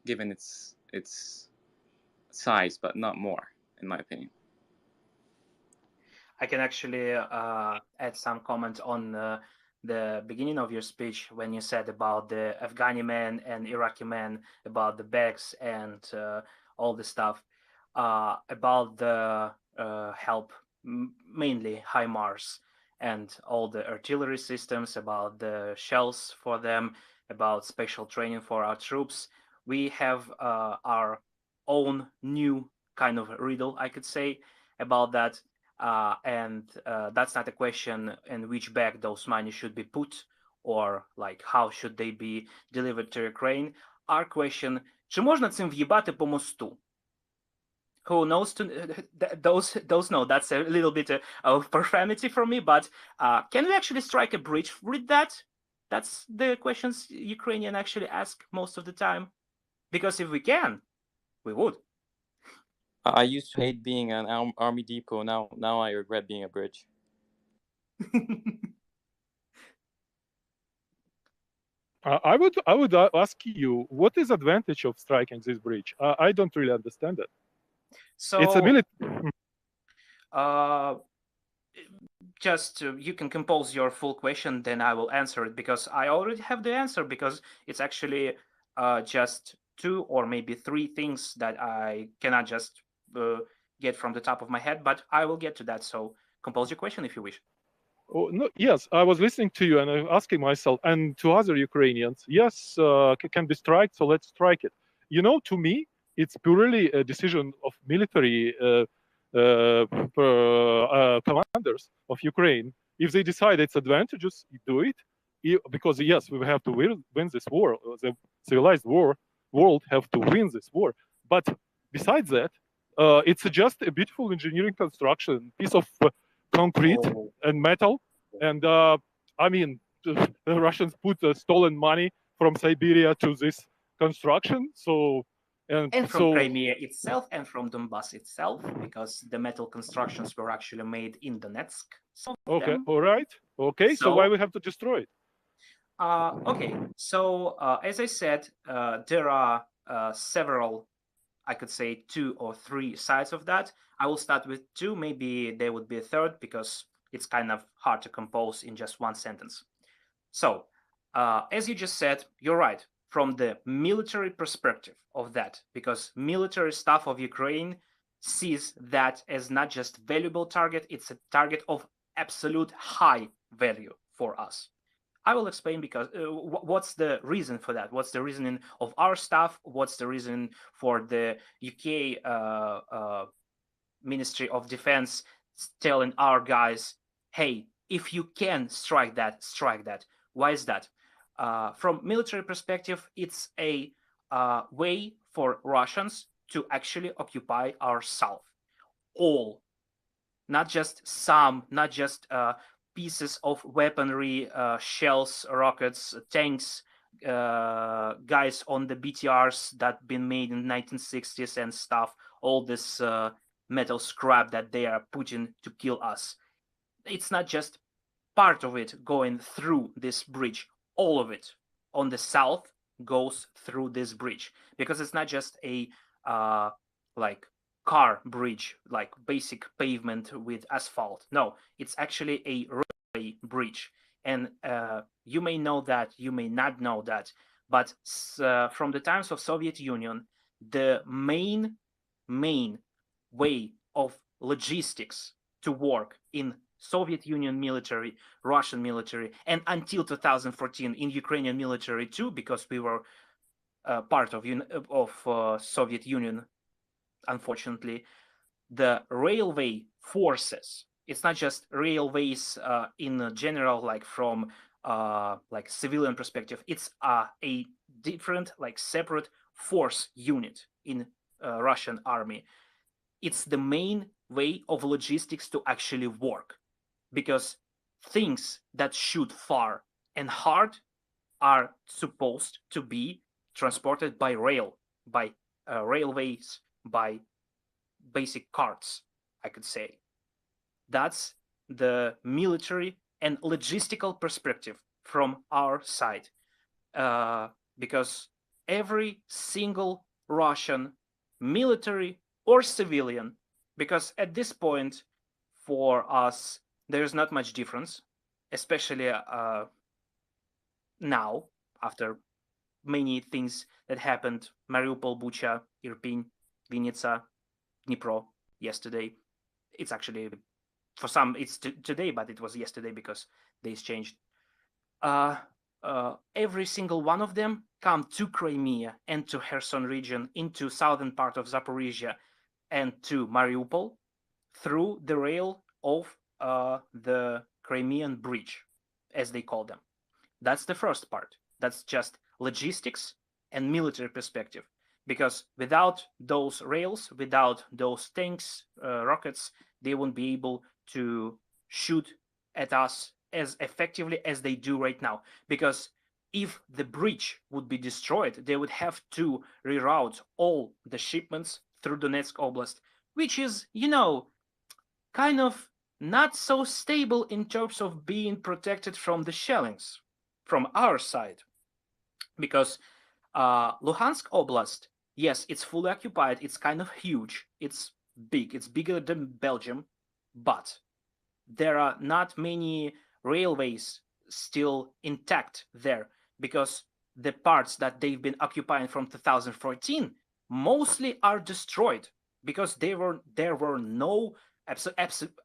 given its size, but not more, in my opinion. I can actually add some comment on the beginning of your speech when you said about the Afghani men and Iraqi men, about the bags and all the stuff, about the help, mainly HIMARS and all the artillery systems, about the shells for them, about special training for our troops. We have our own new kind of riddle, I could say, about that. And that's not a question in which bag those money should be put, or like how should they be delivered to Ukraine. Our question: чи можна цим в'їбати по мосту? Who knows? Those know that's a little bit of profanity for me, but can we actually strike a bridge with that? That's the questions Ukrainian actually ask most of the time. Because if we can, we would. I used to hate being an army depot. Now I regret being a bridge. I would ask you, what is advantage of striking this bridge? I don't really understand it. So it's a military. Just you can compose your full question, then I will answer it, because I already have the answer, because it's actually just 2 or maybe 3 things that I cannot just get from the top of my head, but I will get to that. So compose your question if you wish. Oh, no, yes, I was listening to you and I'm asking myself and to other Ukrainians, yes, can be striked, so let's strike it. To me, it's purely a decision of military commanders of Ukraine. If they decide it's advantageous, do it. Because yes, we have to win this war. The civilized world have to win this war. But besides that, it's just a beautiful engineering construction, piece of concrete and metal. And I mean, the Russians put stolen money from Siberia to this construction. And from Crimea itself and from Donbass itself, because the metal constructions were actually made in Donetsk. Okay, all right. Okay, so why we have to destroy it? Okay, so as I said, there are several, I could say 2 or 3 sides of that. I will start with 2, maybe there would be a third, because it's kind of hard to compose in just one sentence. So, as you just said, you're right, from the military perspective of that, because military staff of Ukraine sees that as not just valuable target, it's a target of absolute high value for us. I will explain because what's the reason for that? What's the reasoning of our staff? What's the reason for the UK Ministry of Defense telling our guys, hey, if you can strike that, strike that. Why is that? From military perspective, it's a way for Russians to actually occupy our south. All, not just some, not just pieces of weaponry, shells, rockets, tanks, guys on the BTRs that been made in the 1960s and stuff, all this metal scrap that they are putting to kill us. It's not just part of it going through this bridge. All of it on the south goes through this bridge, because it's not just a like car bridge, like basic pavement with asphalt. No, it's actually a railway bridge. And you may know that, you may not know that, but from the times of Soviet Union, the main way of logistics to work in Soviet Union military, Russian military, and until 2014 in Ukrainian military too, because we were part of Soviet Union, unfortunately, the railway forces. It's not just railways in general, like from like civilian perspective. It's a different, like separate force unit in Russian army. It's the main way of logistics to actually work, because things that shoot far and hard are supposed to be transported by rail, by railways, by basic carts, I could say. That's the military and logistical perspective from our side, because every single Russian military or civilian, because at this point for us there's not much difference, especially now after many things that happened: Mariupol, Bucha, Irpin, Vinnytsia, Dnipro yesterday. It's actually, for some it's today, but it was yesterday because days changed. Every single one of them come to Crimea and to Kherson region, into southern part of Zaporizhia and to Mariupol through the rail of the Crimean Bridge, as they call them. That's the first part. That's just logistics and military perspective. Because without those rails, without those tanks, rockets, they won't be able to shoot at us as effectively as they do right now. Because if the bridge would be destroyed, they would have to reroute all the shipments through Donetsk Oblast, which is, you know, kind of not so stable in terms of being protected from the shellings from our side. Because Luhansk Oblast, yes, it's fully occupied, it's kind of huge, it's big, it's bigger than Belgium, but there are not many railways still intact there, because the parts that they've been occupying from 2014 mostly are destroyed, because there were no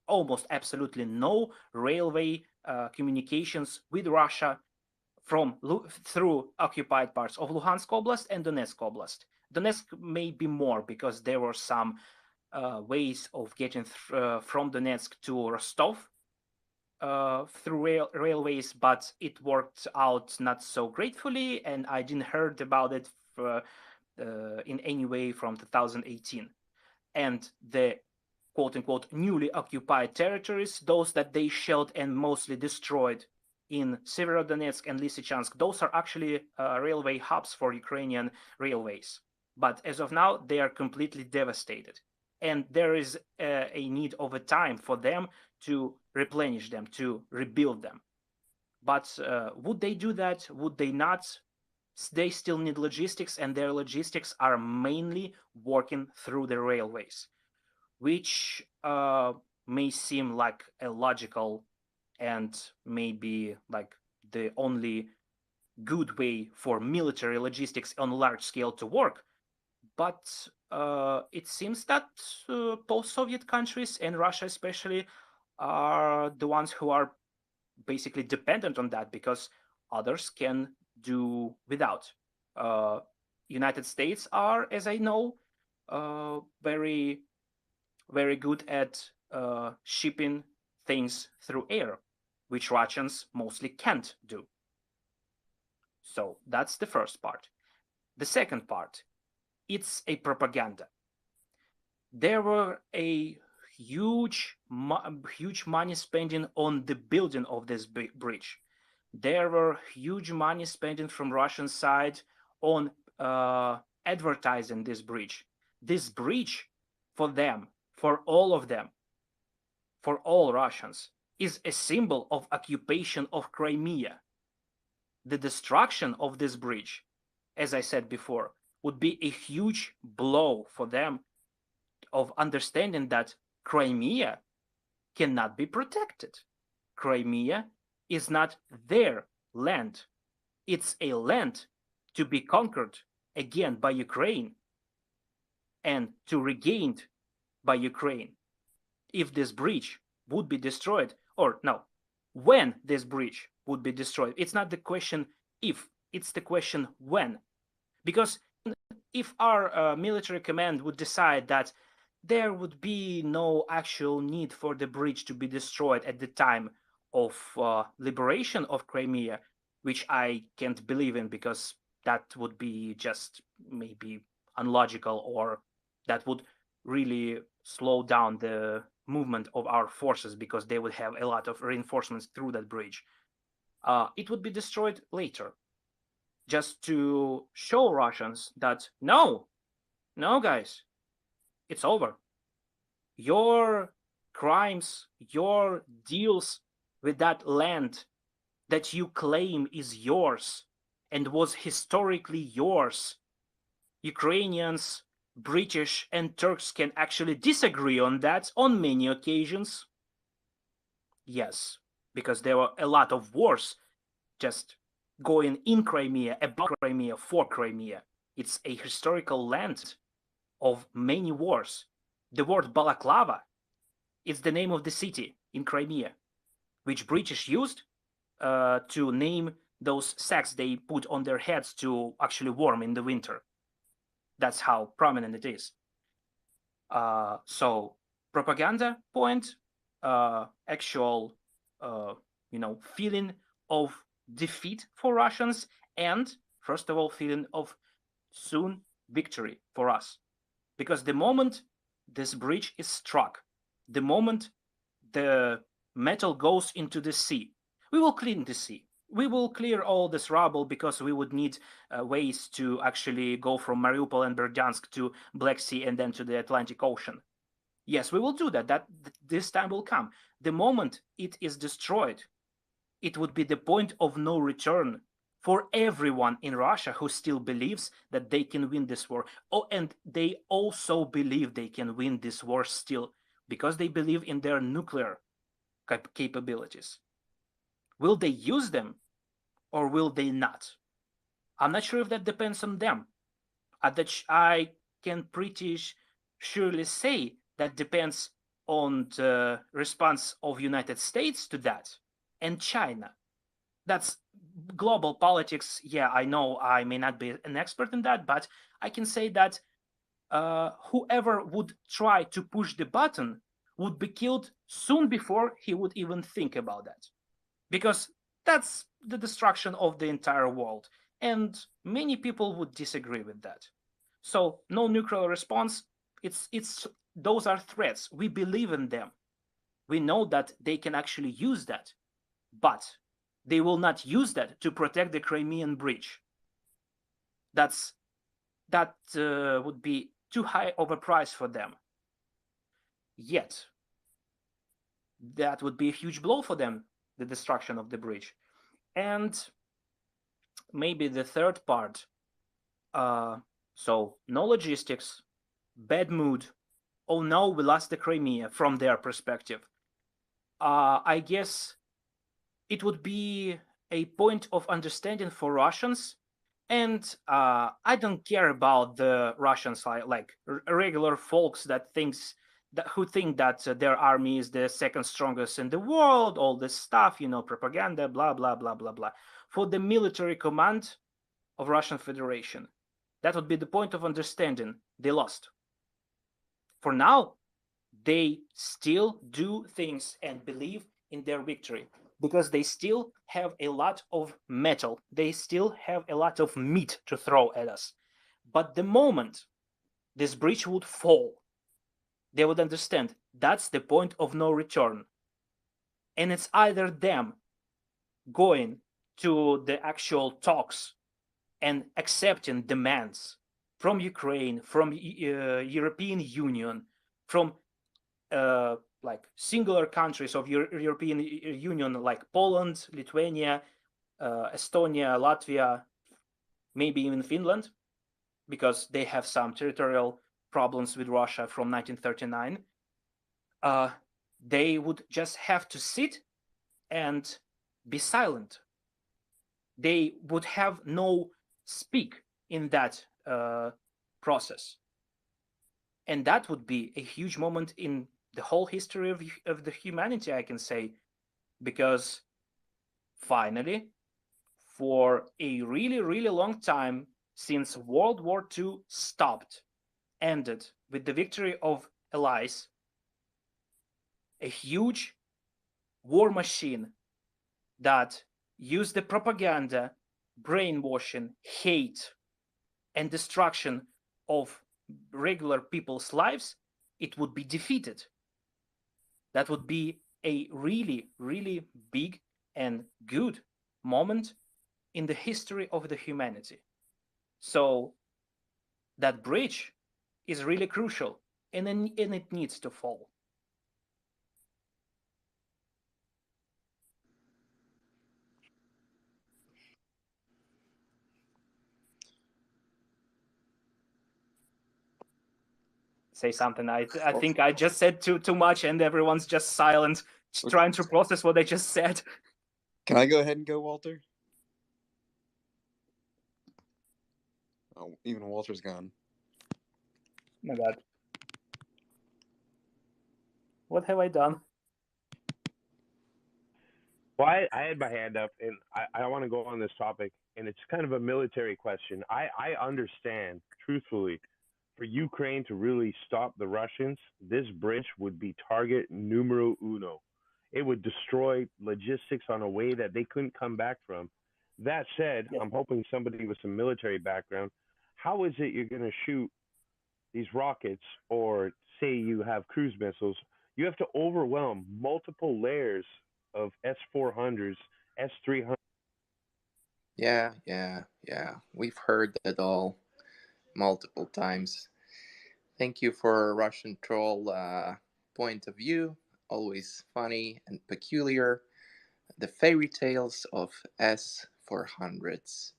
almost absolutely no railway communications with Russia through occupied parts of Luhansk Oblast and Donetsk Oblast. Donetsk may be more, because there were some ways of getting from Donetsk to Rostov through railways, but it worked out not so gratefully, and I didn't heard about it in any way from 2018. And the quote-unquote newly occupied territories, those that they shelled and mostly destroyed in Severodonetsk and Lysychansk, those are actually railway hubs for Ukrainian railways. But as of now, they are completely devastated. And there is a need over time for them to replenish them, to rebuild them. But would they do that? Would they not? They still need logistics, and their logistics are mainly working through the railways, which may seem like a logical and maybe like the only good way for military logistics on a large scale to work. But it seems that post-Soviet countries, and Russia especially, are the ones who are basically dependent on that, because others can do without. United States are, as I know, very, very good at shipping things through air, which Russians mostly can't do. So that's the first part. The second part, it's a propaganda. There were a huge money spending on the building of this bridge. There were huge money spending from Russian side on advertising this bridge. This bridge, for them, for all of them, for all Russians, is a symbol of occupation of Crimea. The destruction of this bridge, as I said before, would be a huge blow for them of understanding that Crimea cannot be protected. Crimea is not their land. It's a land to be conquered again by Ukraine and to regained by Ukraine. If this bridge would be destroyed, or no, when this bridge would be destroyed, it's not the question if, it's the question when. Because if our military command would decide that there would be no actual need for the bridge to be destroyed at the time of liberation of Crimea, which I can't believe in, because that would be just maybe unlogical, or that would really slow down the movement of our forces, because they would have a lot of reinforcements through that bridge. It would be destroyed later, just to show Russians that no, guys, it's over. Your crimes, your deals with that land that you claim is yours and was historically yours, Ukrainians, British, and Turks can actually disagree on that on many occasions. Yes, because there were a lot of wars just going in Crimea, about Crimea, for Crimea. It's a historical land of many wars. The word Balaklava is the name of the city in Crimea, which British used to name those sacks they put on their heads to actually warm in the winter. That's how prominent it is. So propaganda point, actual, feeling of defeat for Russians, and first of all, feeling of soon victory for us. Because the moment this bridge is struck, the moment the metal goes into the sea, we will clean the sea. We will clear all this rubble, because we would need ways to actually go from Mariupol and Berdyansk to Black Sea and then to the Atlantic Ocean. Yes, we will do that. This time will come. The moment it is destroyed, it would be the point of no return for everyone in Russia who still believes that they can win this war. Oh, and they also believe they can win this war still, because they believe in their nuclear capabilities. Will they use them or will they not? I'm not sure if that depends on them. I can pretty surely say that depends on the response of United States to that, and China. That's global politics. Yeah, I know I may not be an expert in that, but I can say that whoever would try to push the button would be killed soon before he would even think about that. Because that's the destruction of the entire world. And many people would disagree with that. So no nuclear response, those are threats. We believe in them. We know that they can actually use that, but they will not use that to protect the Crimean bridge. That would be too high of a price for them. Yet, that would be a huge blow for them, the destruction of the bridge. And maybe the third part, so no logistics, bad mood, oh no, we lost the Crimea from their perspective. I guess it would be a point of understanding for Russians. And I don't care about the Russians, like regular folks who think that their army is the second strongest in the world, all this stuff, propaganda, blah, blah, blah, blah, blah. For the military command of Russian Federation, that would be the point of understanding. They lost. For now, they still do things and believe in their victory, because they still have a lot of metal. They still have a lot of meat to throw at us. But the moment this bridge would fall, they would understand that's the point of no return. And it's either them going to the actual talks and accepting demands from Ukraine, from European Union, from like singular countries of European Union, like Poland, Lithuania, Estonia, Latvia, maybe even Finland, because they have some territorial problems with Russia from 1939. They would just have to sit and be silent. They would have no speak in that process. And that would be a huge moment in the whole history of the humanity, I can say, because finally, for a really, really long time, since World War II stopped, ended with the victory of Allies, a huge war machine that used the propaganda, brainwashing, hate, and destruction of regular people's lives, it would be defeated. That would be a really, really big and good moment in the history of the humanity. So that bridge is really crucial, and it needs to fall. Say something. I think I just said too much, and everyone's just silent, trying to process what I just said. Can I go ahead and go, Walter? Oh, even Walter's gone. My God. What have I done? Well, I had my hand up, and I want to go on this topic, and it's kind of a military question. I understand, truthfully, for Ukraine to really stop the Russians, this bridge would be target numero uno. It would destroy logistics on a way that they couldn't come back from. That said, Yeah. I'm hoping somebody with some military background, how is it you're going to shoot these rockets, or say you have cruise missiles? You have to overwhelm multiple layers of S-400s, S-300s. Yeah. We've heard that all multiple times. Thank you for Russian troll point of view. Always funny and peculiar. The fairy tales of S-400s,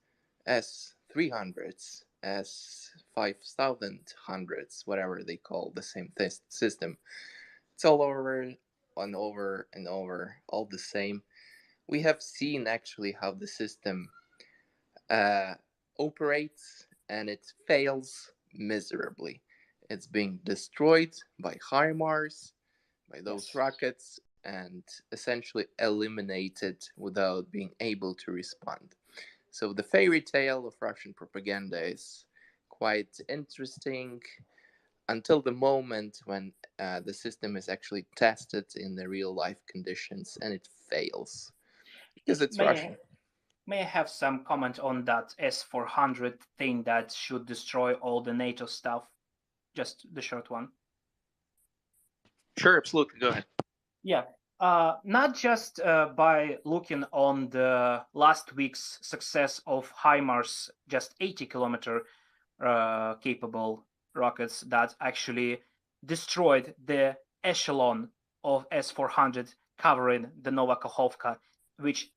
S-300s, S-5000s, whatever they call the same system. It's all over and over and over, all the same. We have seen actually how the system operates, and it fails miserably. It's being destroyed by HIMARS, by those rockets, and essentially eliminated without being able to respond. So the fairy tale of Russian propaganda is quite interesting until the moment when the system is actually tested in the real life conditions and it fails. Because it's Russian. May I have some comment on that S-400 thing that should destroy all the NATO stuff? Just the short one. Sure, absolutely. Go ahead. Yeah. Not just by looking on the last week's success of HIMARS, just 80-kilometer capable rockets that actually destroyed the echelon of S-400 covering the Nova Kakhovka, which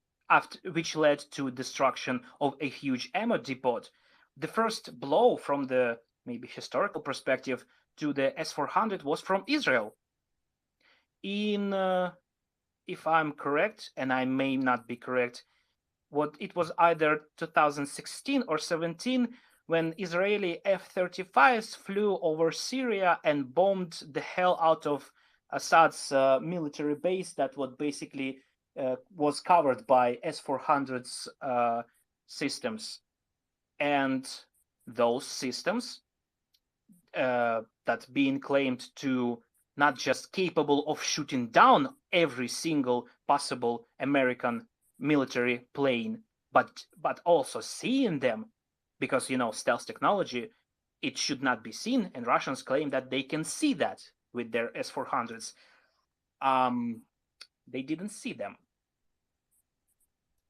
led to destruction of a huge ammo depot. The first blow from the maybe historical perspective to the S-400 was from Israel. In if I'm correct, and I may not be correct, it was either 2016 or 17 when Israeli F-35s flew over Syria and bombed the hell out of Assad's military base that was basically was covered by S-400's systems. And those systems that being claimed to not just capable of shooting down every single possible American military plane, but also seeing them, because stealth technology, it should not be seen, and Russians claim that they can see that with their S-400s. They didn't see them,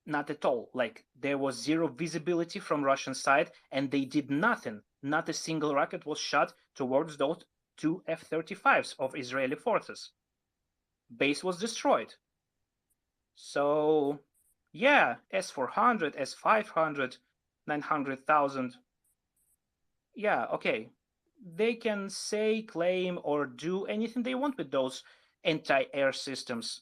not at all. Like, there was zero visibility from Russian side, and they did nothing. Not a single rocket was shot towards those two F-35s of Israeli forces. Base was destroyed. So, yeah, S-400, S-500, 900,000. Yeah, okay. They can say, claim, or do anything they want with those anti-air systems.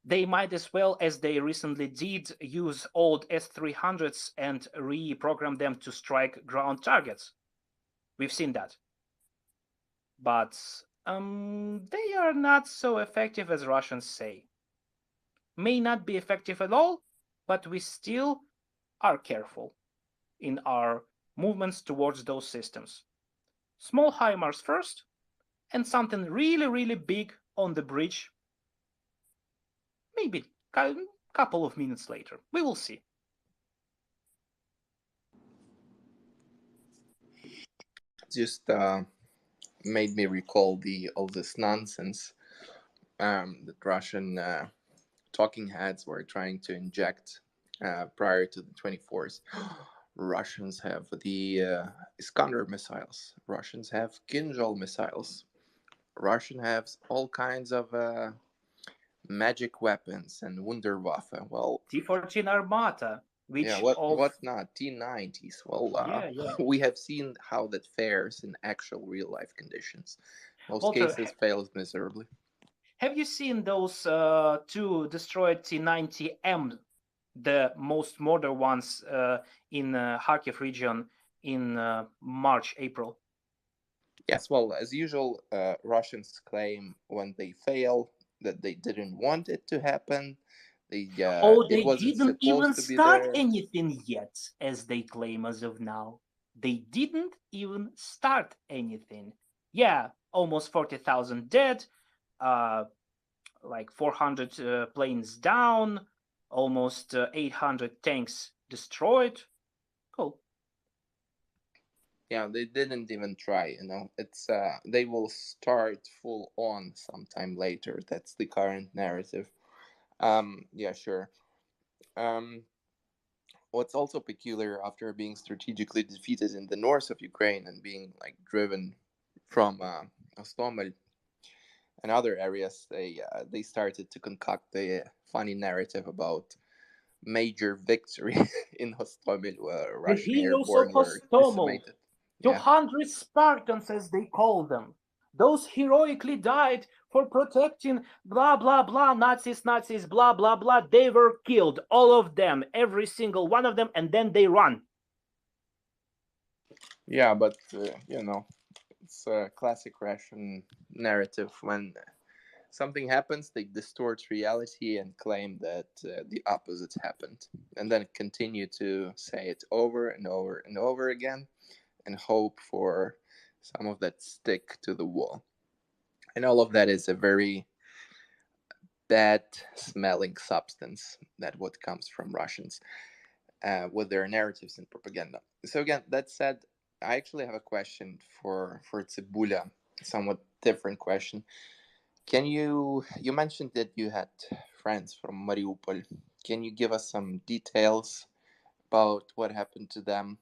They might as well, as they recently did, use old S-300s and reprogram them to strike ground targets. We've seen that. But they are not so effective as Russians say. May not be effective at all, but we still are careful in our movements towards those systems. Small HIMARS first, and something really, really big on the bridge, maybe a couple of minutes later. We will see. Just made me recall all this nonsense that Russian talking heads were trying to inject prior to the 24th. Russians have the Iskander missiles. Russians have Kinjal missiles. Russian have all kinds of magic weapons and Wunderwaffe. Well, T-14 Armata, which yeah, what not? T-90s. Well, we have seen how that fares in actual real life conditions. Most Walter, cases fails miserably. Have you seen those two destroyed T-90M, the most modern ones in Kharkiv region in March, April? Yes, well, as usual, Russians claim when they fail that they didn't want it to happen. They it wasn't didn't supposed even to be start there. anything yet, as they claim as of now. They didn't even start anything. Yeah, almost 40,000 dead, like 400 planes down, almost 800 tanks destroyed. Cool. Yeah, they didn't even try, It's they will start full on sometime later. That's the current narrative. Yeah, sure. What's also peculiar, after being strategically defeated in the north of Ukraine and being driven from Ostomel and other areas, they started to concoct the funny narrative about major victory in Hostomel, where The Russian heroes of airborne were Hostomel, decimated. 200 Spartans, as they call them. Those heroically died for protecting blah, blah, blah, Nazis, blah, blah, blah. They were killed, all of them, every single one of them, and then they run. Yeah, but, it's a classic Russian narrative. When something happens, they distort reality and claim that the opposite happened, and then continue to say it over and over and over again and hope for some of that stick to the wall. And all of that is a very bad smelling substance, that what comes from Russians with their narratives and propaganda. So again, that said, I actually have a question for Tsibulia, somewhat different question. Can you mentioned that you had friends from Mariupol. Can you give us some details about what happened to them,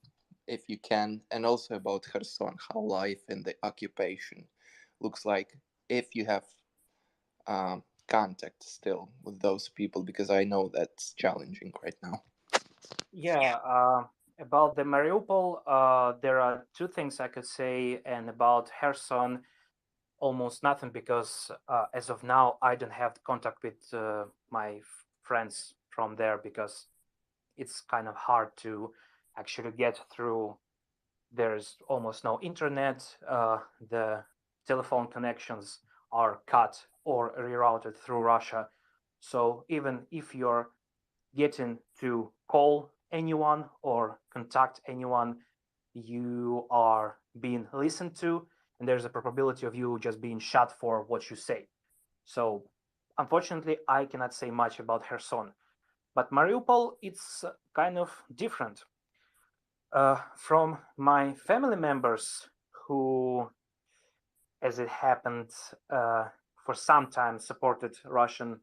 if you can, and also about Kherson, how life in the occupation looks like, if you have contact still with those people, because I know that's challenging right now. Yeah, about the Mariupol, there are two things I could say, and about Kherson, almost nothing, because as of now, I don't have contact with my friends from there, because it's kind of hard to actually get through. There's almost no internet. The telephone connections are cut or rerouted through Russia. So even if you're getting to call anyone or contact anyone, you are being listened to, and there's a probability of you just being shot for what you say. So unfortunately, I cannot say much about Kherson. But Mariupol, it's kind of different. From my family members who, as it happened, for some time supported Russian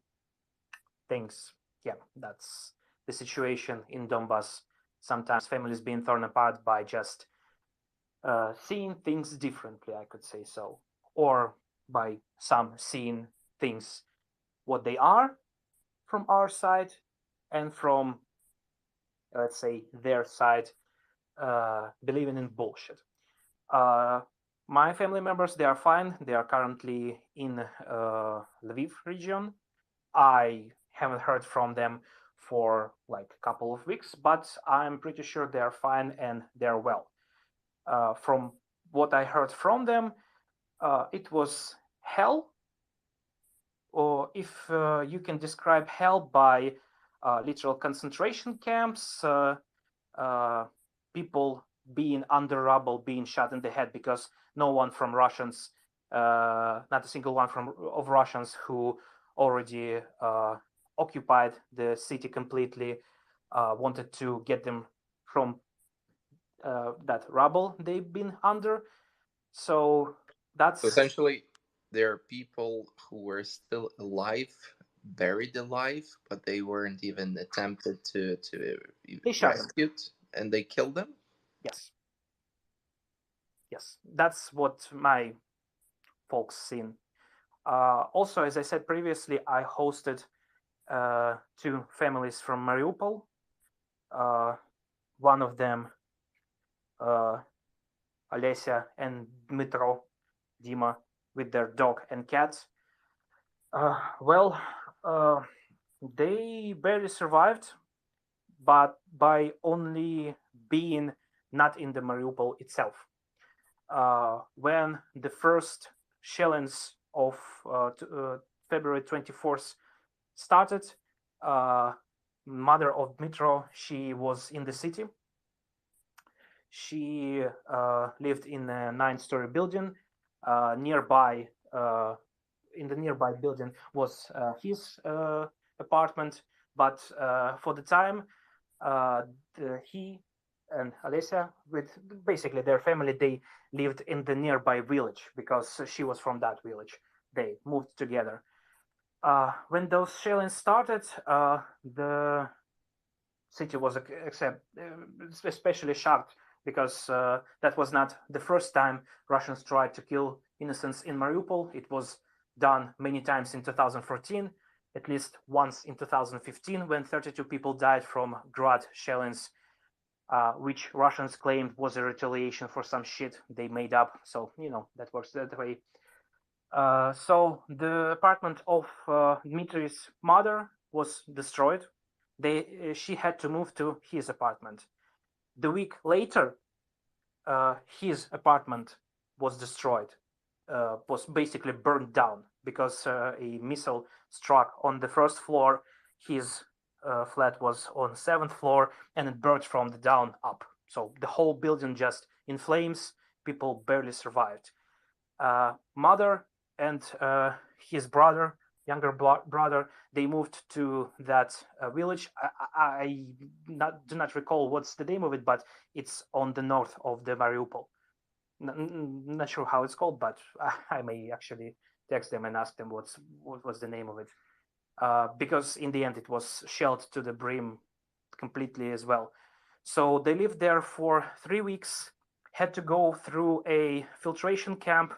things. Yeah, that's the situation in Donbass. Sometimes families being torn apart by just seeing things differently, I could say so, or by some seeing things what they are from our side, and from, let's say, their side, believing in bullshit. My family members, they are fine. They are currently in Lviv region. I haven't heard from them for like a couple of weeks, but I'm pretty sure they are fine and they're well. From what I heard from them, it was hell, or if you can describe hell by literal concentration camps, people being under rubble, being shot in the head, because no one from Russians, not a single one of Russians who already occupied the city completely, wanted to get them from that rubble they've been under. So that's So essentially, there are people who were still alive, buried alive, but they weren't even attempted to They shot them. rescued, and they killed them. Yes. Yes, that's what my folks seen. Also, as I said previously, I hosted 2 families from Mariupol. One of them, Olesa and Dmytro, Dima, with their dog and cat. They barely survived, but by only being not in the Mariupol itself. When the first shellings of February 24th started, mother of Dmytro, she was in the city. She lived in a 9-story building. Nearby, in the nearby building was his apartment, but for the time, he and Olesa, with basically their family, they lived in the nearby village because she was from that village. They moved together. When those shellings started, the city was especially shocked, because that was not the first time Russians tried to kill innocents in Mariupol. It was done many times in 2014, at least once in 2015, when 32 people died from Grad shellings, which Russians claimed was a retaliation for some shit they made up. So, that works that way. So the apartment of Dmitri's mother was destroyed. She had to move to his apartment. The week later, his apartment was destroyed, was basically burned down, because a missile struck on the first floor. His flat was on 7th floor, and it burned from the down up. So the whole building just in flames. People barely survived. Mother and his brother, younger brother, they moved to that village. I do not recall what's the name of it, but it's on the north of the Mariupol. Not sure how it's called, but I may actually text them and ask them what was the name of it, because in the end it was shelled to the brim completely as well. So they lived there for 3 weeks, had to go through a filtration camp.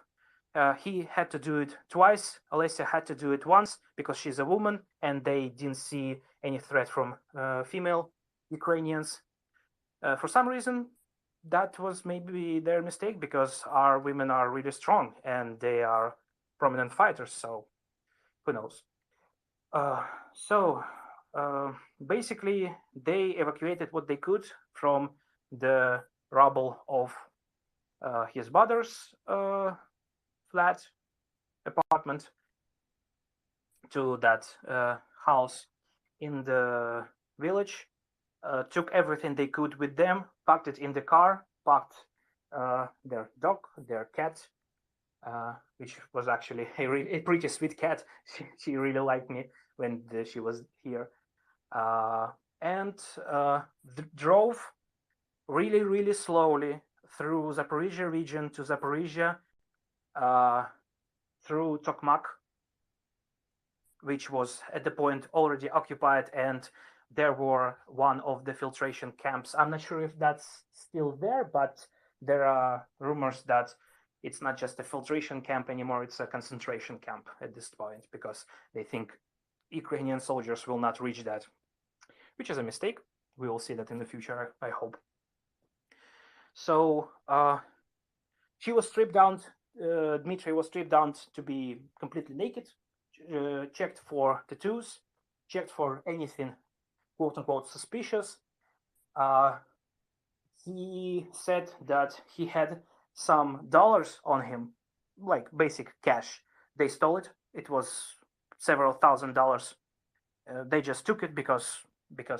He had to do it twice. Olesa had to do it once because she's a woman, and they didn't see any threat from female Ukrainians. For some reason, that was maybe their mistake, because our women are really strong and they are prominent fighters. So who knows? Basically, they evacuated what they could from the rubble of his mother's flat apartment to that house in the village, took everything they could with them, packed it in the car, packed their dog, their cat, which was actually a pretty sweet cat. She really liked me when she was here, and drove really, really slowly through Zaporizhia region to Zaporizhia, through Tokmak, which was at the point already occupied, and there were one of the filtration camps. I'm not sure if that's still there, but there are rumors that it's not just a filtration camp anymore, it's a concentration camp at this point, because they think Ukrainian soldiers will not reach that, which is a mistake. We will see that in the future, I hope. So she was stripped down. Dmitry was stripped down to be completely naked, checked for tattoos, checked for anything quote unquote suspicious. He said that he had some dollars on him, like basic cash. They stole it. It was several $1,000s. They just took it because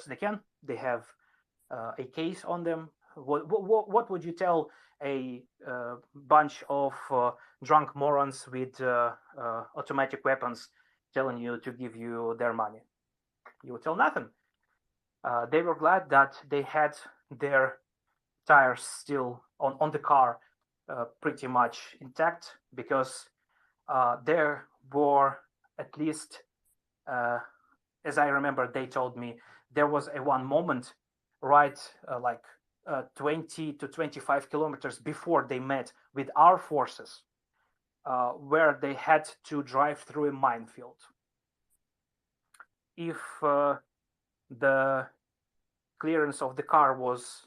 they can. They have a case on them what would you tell a bunch of drunk morons with automatic weapons telling you to give you their money? You would tell nothing. They were glad that they had their tires still on the car pretty much intact, because there were at least, as I remember, they told me there was a one moment right like 20 to 25 kilometers before they met with our forces, where they had to drive through a minefield. If the clearance of the car was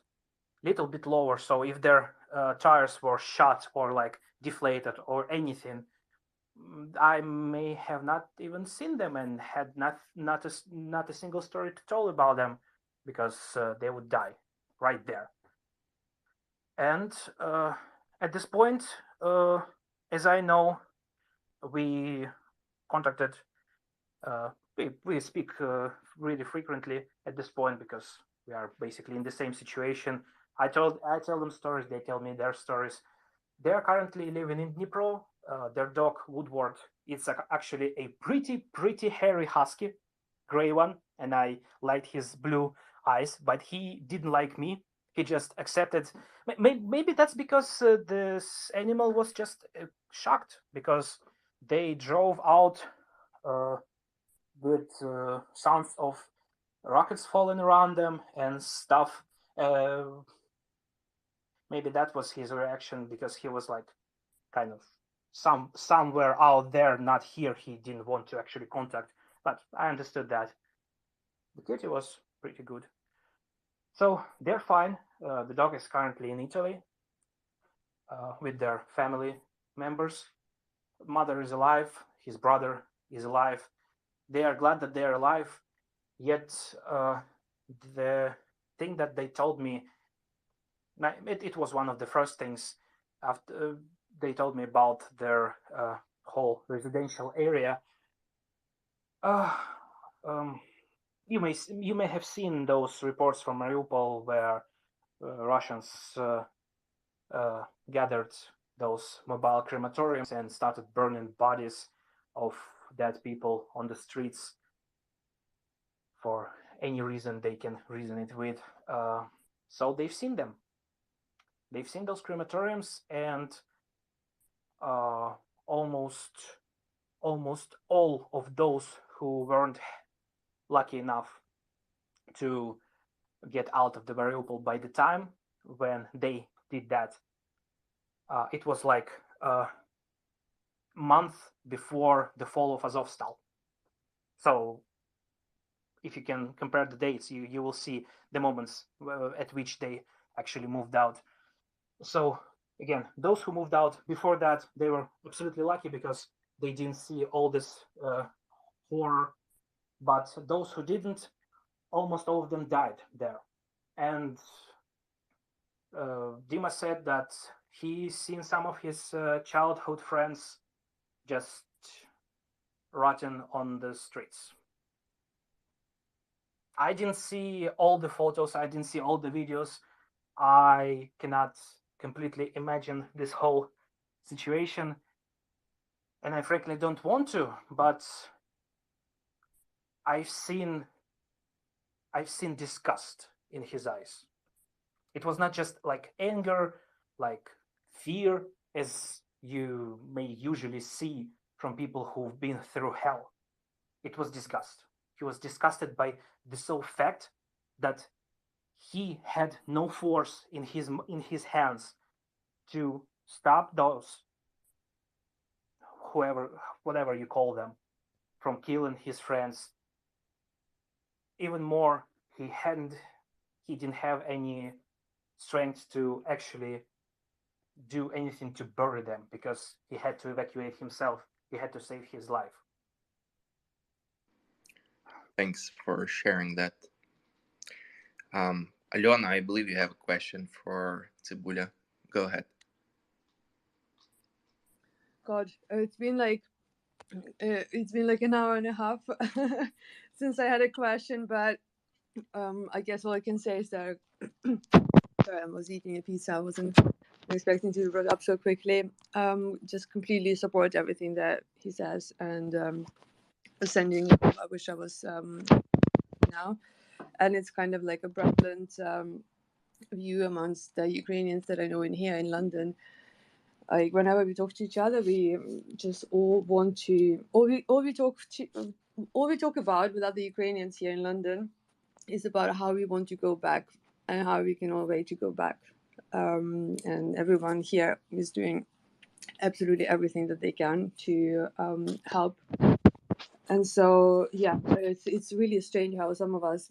a little bit lower, so if their tires were shot or like deflated or anything, I may have not even seen them and had not a single story to tell about them, because they would die right there. And at this point, as I know, we contacted. We speak really frequently at this point, because we are basically in the same situation. I tell them stories, they tell me their stories. They are currently living in Dnipro. Their dog Woodward, it's actually a pretty hairy husky, gray one, and I liked his blue eyes, but he didn't like me. He just accepted. Maybe that's because this animal was just shocked, because they drove out with sounds of rockets falling around them and stuff. Maybe that was his reaction, because he was like kind of somewhere out there, not here. He didn't want to actually contact, but I understood that. The kitty was pretty good. So they're fine. The dog is currently in Italy with their family members. Mother is alive. His brother is alive. They are glad that they're alive. Yet the thing that they told me, it was one of the first things after they told me about their whole residential area. You may have seen those reports from Mariupol where Russians gathered those mobile crematoriums and started burning bodies of dead people on the streets for any reason they can reason it with. So they've seen them. They've seen those crematoriums, and almost all of those who weren't lucky enough to get out of the Mariupol by the time when they did that, it was like a month before the fall of Azovstal. So if you can compare the dates, you will see the moments at which they actually moved out. So again, those who moved out before that, they were absolutely lucky, because they didn't see all this horror. But those who didn't, almost all of them died there. And Dima said that he's seen some of his childhood friends just rotting on the streets. I didn't see all the photos, I didn't see all the videos. I cannot completely imagine this whole situation, and I frankly don't want to, but I've seen disgust in his eyes. It was not just like anger, like fear, as you may usually see from people who've been through hell. It was disgust. He was disgusted by the sole fact that he had no force in his hands to stop those, whatever you call them, from killing his friends. Even more, he didn't have any strength to actually do anything to bury them, because he had to evacuate himself. He had to save his life. Thanks for sharing that. Alyona, I believe you have a question for Tsibulia. Go ahead. God, it's been like an hour and a half since I had a question, but I guess all I can say is that Sorry, I was eating a pizza. I wasn't expecting to be brought up so quickly. Just completely support everything that he says, and sending. I wish I was now, and it's kind of like a prevalent view amongst the Ukrainians that I know in here in London. Like whenever we talk to each other, we just all want to. All we talk about with other Ukrainians here in London is about how we want to go back and how we can all wait to go back. And everyone here is doing absolutely everything that they can to help. And so, yeah, it's really strange how some of us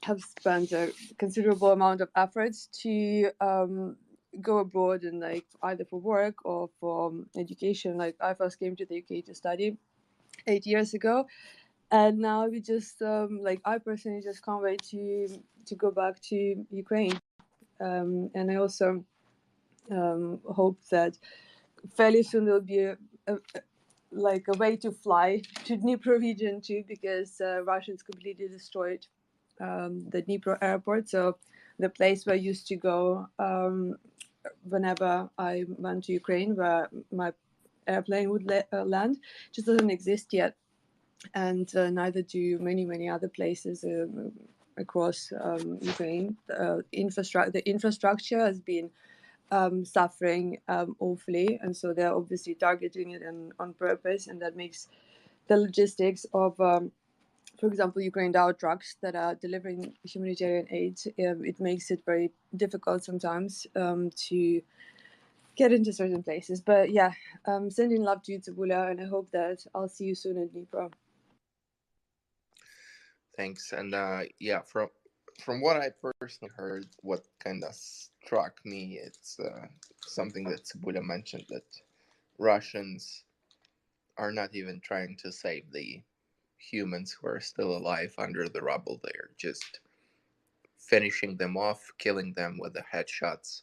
have spent a considerable amount of efforts to go abroad and like either for work or for education. Like I first came to the UK to study 8 years ago, and now we just like I personally just can't wait to go back to Ukraine. And I also hope that fairly soon there'll be like a way to fly to Dnipro region too, because Russians completely destroyed the Dnipro airport. So the place where I used to go whenever I went to Ukraine, where my airplane would land, just doesn't exist yet. And neither do many other places across Ukraine. The infrastructure has been suffering awfully, and so they're obviously targeting it on purpose, and that makes the logistics of, for example, Ukraine DAO trucks that are delivering humanitarian aid, it makes it very difficult sometimes to get into certain places. But yeah, sending love to you, Tabula, and I hope that I'll see you soon in Dnipro. Thanks. And yeah, from what I personally heard, what kind of struck me, it's something that Tabula mentioned, that Russians are not even trying to save the humans who are still alive under the rubble. They're just finishing them off, killing them with the headshots.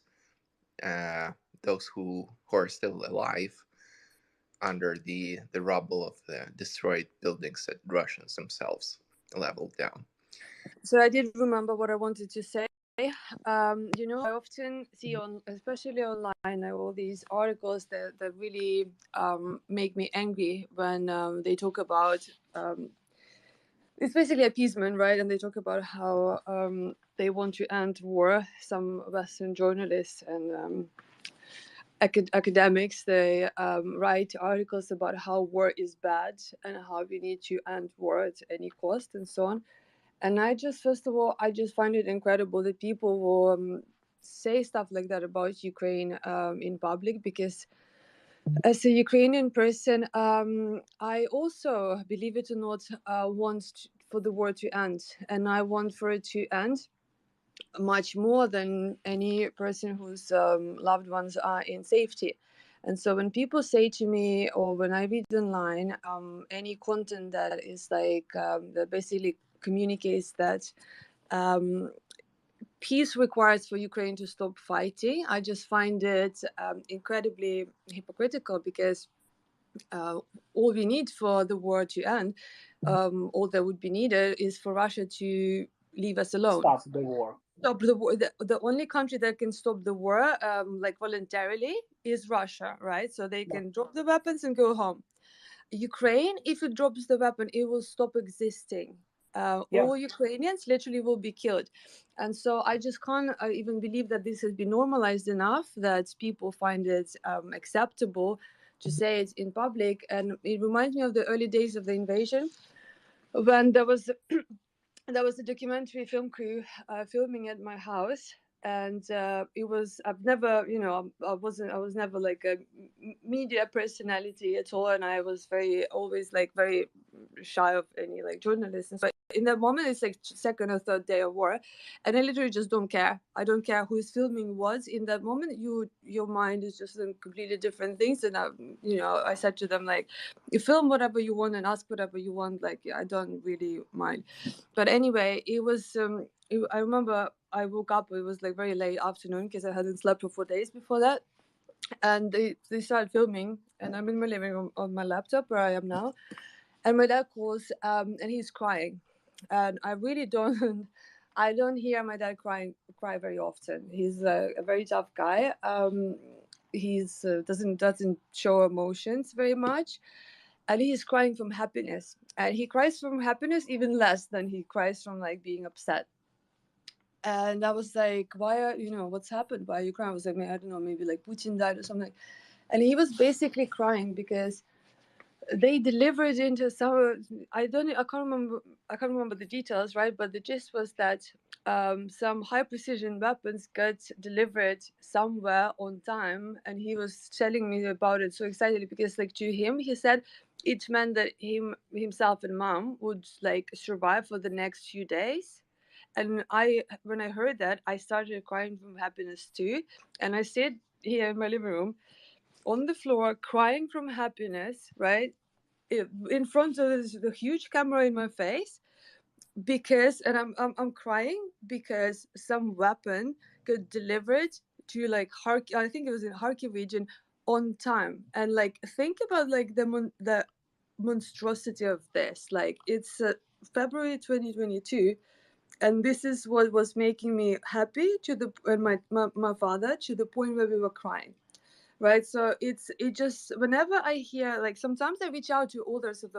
Those who are still alive under the rubble of the destroyed buildings that Russians themselves leveled down. So I did remember what I wanted to say. You know, I often see especially online, all these articles that really make me angry when they talk about it's basically appeasement, right? And they talk about how they want to end war. Some Western journalists and academics, they write articles about how war is bad and how we need to end war at any cost and so on. And I just, first of all, I just find it incredible that people will say stuff like that about Ukraine in public, because as a Ukrainian person, I also, believe it or not, want for the war to end. And I want for it to end much more than any person whose loved ones are in safety. And so when people say to me, or when I read online, any content that is like, that basically communicates that peace requires for Ukraine to stop fighting, I just find it incredibly hypocritical, because all we need for the war to end, all that would be needed is for Russia to leave us alone. Stop the war. Stop the war. The only country that can stop the war, like voluntarily, is Russia, right? So they can drop the weapons and go home. Ukraine, if it drops the weapon, it will stop existing. All Ukrainians literally will be killed. And so I just can't even believe that this has been normalized enough that people find it acceptable to say it in public. And it reminds me of the early days of the invasion, when there was a documentary film crew filming at my house. And it was, I've never, I was never like a media personality at all, and I was always very shy of any like journalists. But in that moment, it's like second or third day of war, and I literally just don't care. I don't care who's filming what. In that moment, your mind is just on completely different things. And I said to them, like, you film whatever you want and ask whatever you want. Like, I don't really mind. But anyway, it was. I remember I woke up. It was like very late afternoon, because I hadn't slept for 4 days before that. And they started filming, and I'm in my living room on my laptop where I am now. And my dad calls, and he's crying. And I really don't I don't hear my dad cry very often. He's a very tough guy. He's doesn't show emotions very much, and he's crying from happiness. And he cries from happiness even less than he cries from like being upset. And I was like, why are what's happened? Why are you crying? I was like, I don't know, maybe like Putin died or something. And he was basically crying because they delivered into some, I can't remember the details, right? But the gist was that some high precision weapons got delivered somewhere on time, and he was telling me about it so excitedly because, like, to him, he said it meant that himself and mom would like survive for the next few days. And when I heard that, I started crying from happiness too, and I stayed here in my living room on the floor crying from happiness, right, in front of the huge camera in my face, because, and I'm crying because some weapon got delivered to like Kharkiv, I think it was in Kharkiv region, on time. And like, think about like the monstrosity of this. Like, it's February 2022, and this is what was making me happy to the, and my father, to the point where we were crying, right? So it just, whenever I hear, like, sometimes I reach out to authors of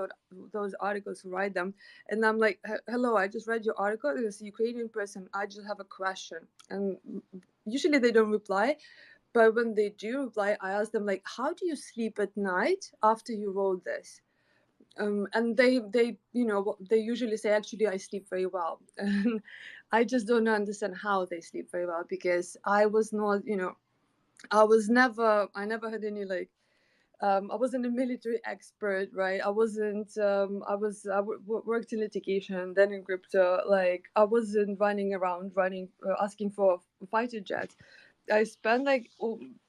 those articles who write them, and I'm like, hello, I just read your article, it's a Ukrainian person, I just have a question. And usually they don't reply, but when they do reply, I ask them, like, how do you sleep at night after you wrote this? And they usually say, actually, I sleep very well. And I just don't understand how they sleep very well, because I was not, I never had any like, I wasn't a military expert, right? I wasn't, worked in litigation, then in crypto. Like, I wasn't running around, asking for fighter jets. I spent like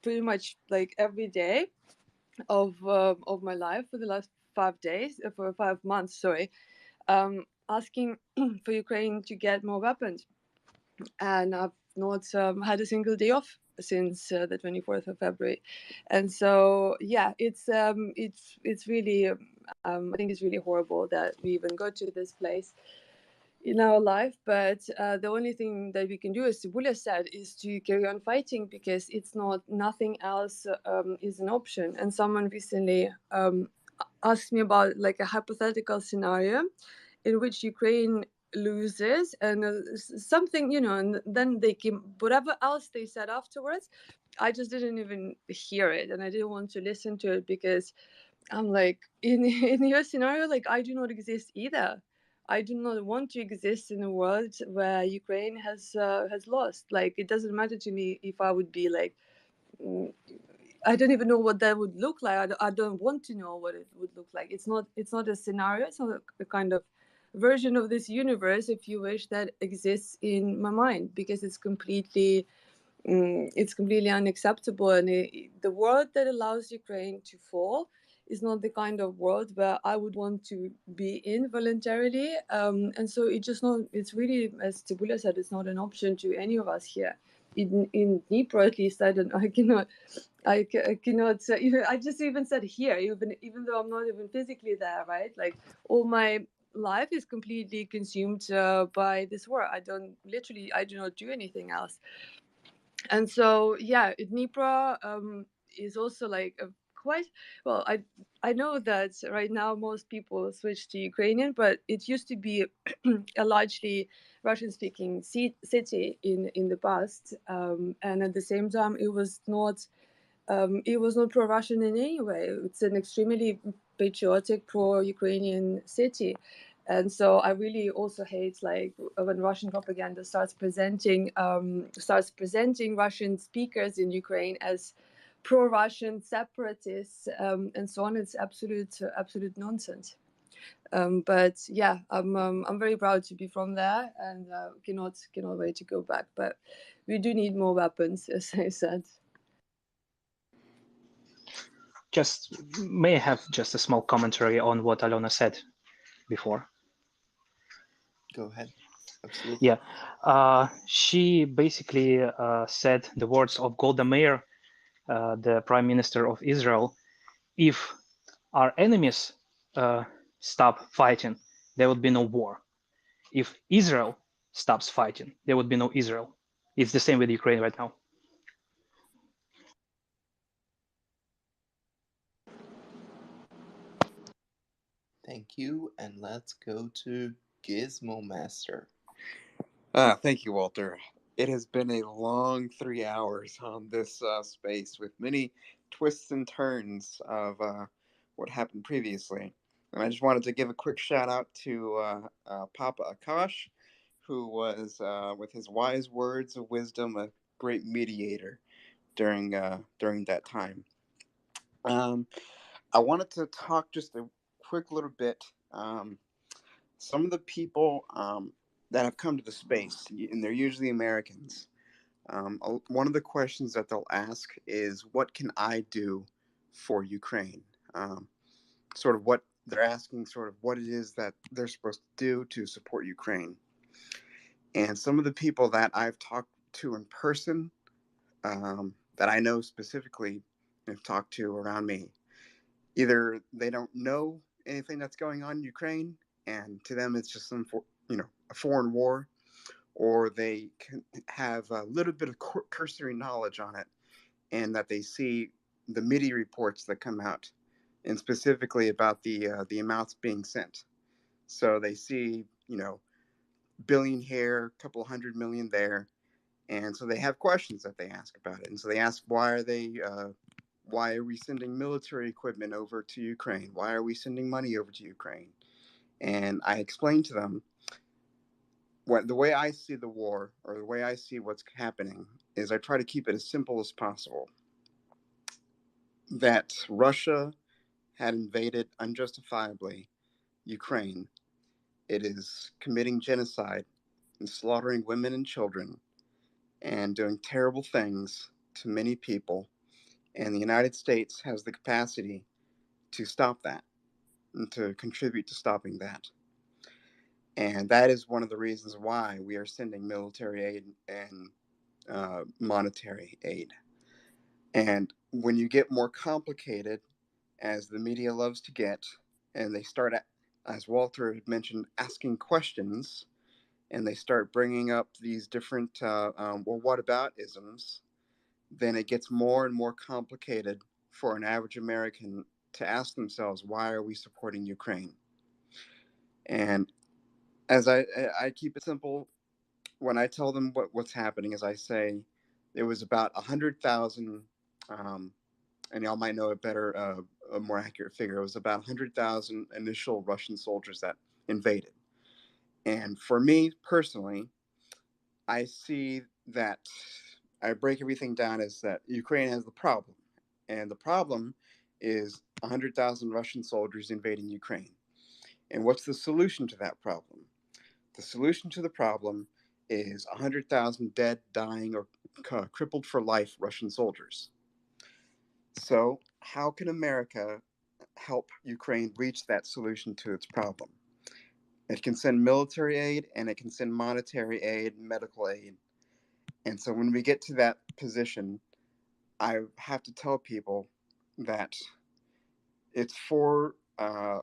pretty much like every day of my life for the last 5 days, for 5 months, sorry, asking for Ukraine to get more weapons. And I've not had a single day off since the 24th of February. And so, yeah, it's really, I think it's really horrible that we even go to this place in our life. But the only thing that we can do, as Sibulia said, is to carry on fighting, because it's nothing else is an option. And someone recently asked me about like a hypothetical scenario in which Ukraine loses and something, and then they can, whatever else they said afterwards, I just didn't even hear it, and I didn't want to listen to it, because I'm like, in your scenario, like, I do not exist either. I do not want to exist in a world where Ukraine has lost. Like, it doesn't matter to me if I would be like, I don't even know what that would look like. I don't want to know what it would look like. It's not a scenario. It's not a kind of version of this universe, if you wish, that exists in my mind, because it's completely unacceptable. And the world that allows Ukraine to fall is not the kind of world where I would want to be in voluntarily. And so it's really, as Tibulia said, it's not an option to any of us here. In Dnipro, at least, I cannot even, I just even said here, even though I'm not even physically there, right? Like, all my life is completely consumed by this war. I do not do anything else. And so, yeah, Dnipro is also like a quite, well, I know that right now most people switch to Ukrainian, but it used to be a largely Russian-speaking city in the past, and at the same time, it was not pro-Russian in any way. It's an extremely patriotic, pro-Ukrainian city. And so I really also hate, like, when Russian propaganda starts presenting Russian speakers in Ukraine as pro-Russian separatists, and so on. It's absolute nonsense. But yeah, I'm very proud to be from there, and cannot wait to go back. But we do need more weapons, as I said. Just may I have just a small commentary on what Alona said before? Go ahead. Absolutely. Yeah, she basically said the words of Golda Meir, the Prime Minister of Israel: if our enemies stop fighting, there would be no war. If Israel stops fighting, there would be no Israel. It's the same with Ukraine right now. Thank you, and let's go to Gizmo Master. Thank you, Walter. It has been a long 3 hours on this space with many twists and turns of what happened previously. And I just wanted to give a quick shout out to Papa Akash, who was, with his wise words of wisdom, a great mediator during that time. I wanted to talk just a quick little bit. Some of the people that have come to the space, and they're usually Americans, one of the questions that they'll ask is, what can I do for Ukraine? Sort of what they're asking, sort of what it is that they're supposed to do to support Ukraine. And some of the people that I've talked to in person, that I know specifically have talked to around me, either they don't know anything that's going on in Ukraine, and to them it's just a foreign war, or they can have a little bit of cursory knowledge on it, and that they see the media reports that come out, and specifically about the amounts being sent. So they see, billion here, a couple hundred million there, and so they have questions that they ask about it, and so they ask, why are we sending military equipment over to Ukraine? Why are we sending money over to Ukraine? And I explained to them, the way I see the war, or the way I see what's happening, is I try to keep it as simple as possible. That Russia had invaded unjustifiably Ukraine. It is committing genocide and slaughtering women and children and doing terrible things to many people. And the United States has the capacity to stop that and to contribute to stopping that. And that is one of the reasons why we are sending military aid and monetary aid. And when you get more complicated, as the media loves to get, and they start, as Walter had mentioned, asking questions, and they start bringing up these different, what about isms, then it gets more and more complicated for an average American to ask themselves, why are we supporting Ukraine? And as I keep it simple, when I tell them what's happening, as I say, there was about 100,000, and y'all might know a better, a more accurate figure. It was about 100,000 initial Russian soldiers that invaded. And for me personally, I see that I break everything down as that Ukraine has the problem. And the problem is 100,000 Russian soldiers invading Ukraine. And what's the solution to that problem? The solution to the problem is 100,000 dead, dying, or crippled for life Russian soldiers. So how can America help Ukraine reach that solution to its problem? It can send military aid, and it can send monetary aid, medical aid. And so when we get to that position, I have to tell people that it's for a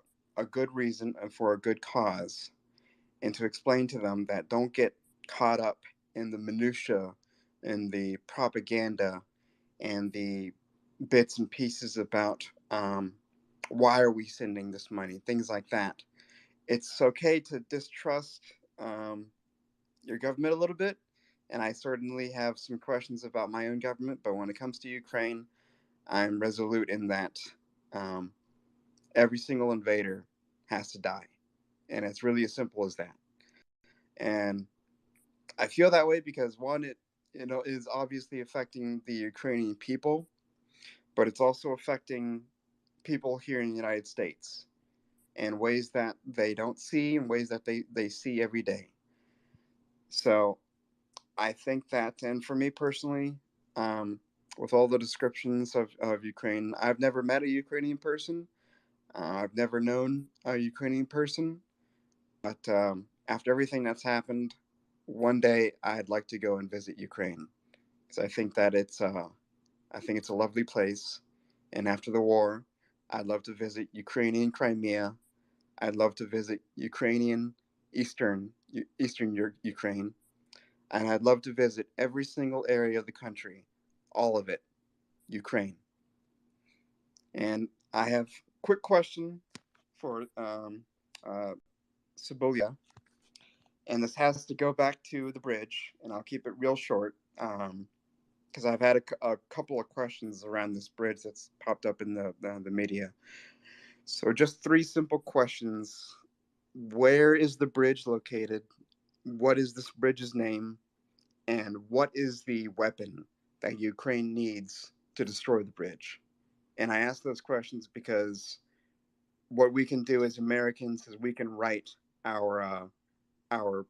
good reason and for a good cause, and to explain to them that don't get caught up in the minutia and the propaganda and the bits and pieces about why are we sending this money, things like that. It's okay to distrust your government a little bit, and I certainly have some questions about my own government, but when it comes to Ukraine, I'm resolute in that every single invader has to die, and it's really as simple as that. And I feel that way because, one, it is obviously affecting the Ukrainian people, but it's also affecting people here in the United States in ways that they don't see, in ways that they see every day. So I think that, and for me personally, with all the descriptions of Ukraine, I've never met a Ukrainian person. I've never known a Ukrainian person. But after everything that's happened, one day I'd like to go and visit Ukraine, because I think that it's a lovely place. And after the war, I'd love to visit Ukrainian Crimea. I'd love to visit Ukrainian Eastern Eastern Ukraine, and I'd love to visit every single area of the country, all of it, Ukraine. And I have a quick question for Sibulia, and this has to go back to the bridge, and I'll keep it real short because I've had a couple of questions around this bridge that's popped up in the media. So just three simple questions. Where is the bridge located? What is this bridge's name? And what is the weapon that Ukraine needs to destroy the bridge? And I ask those questions because what we can do as Americans is we can write our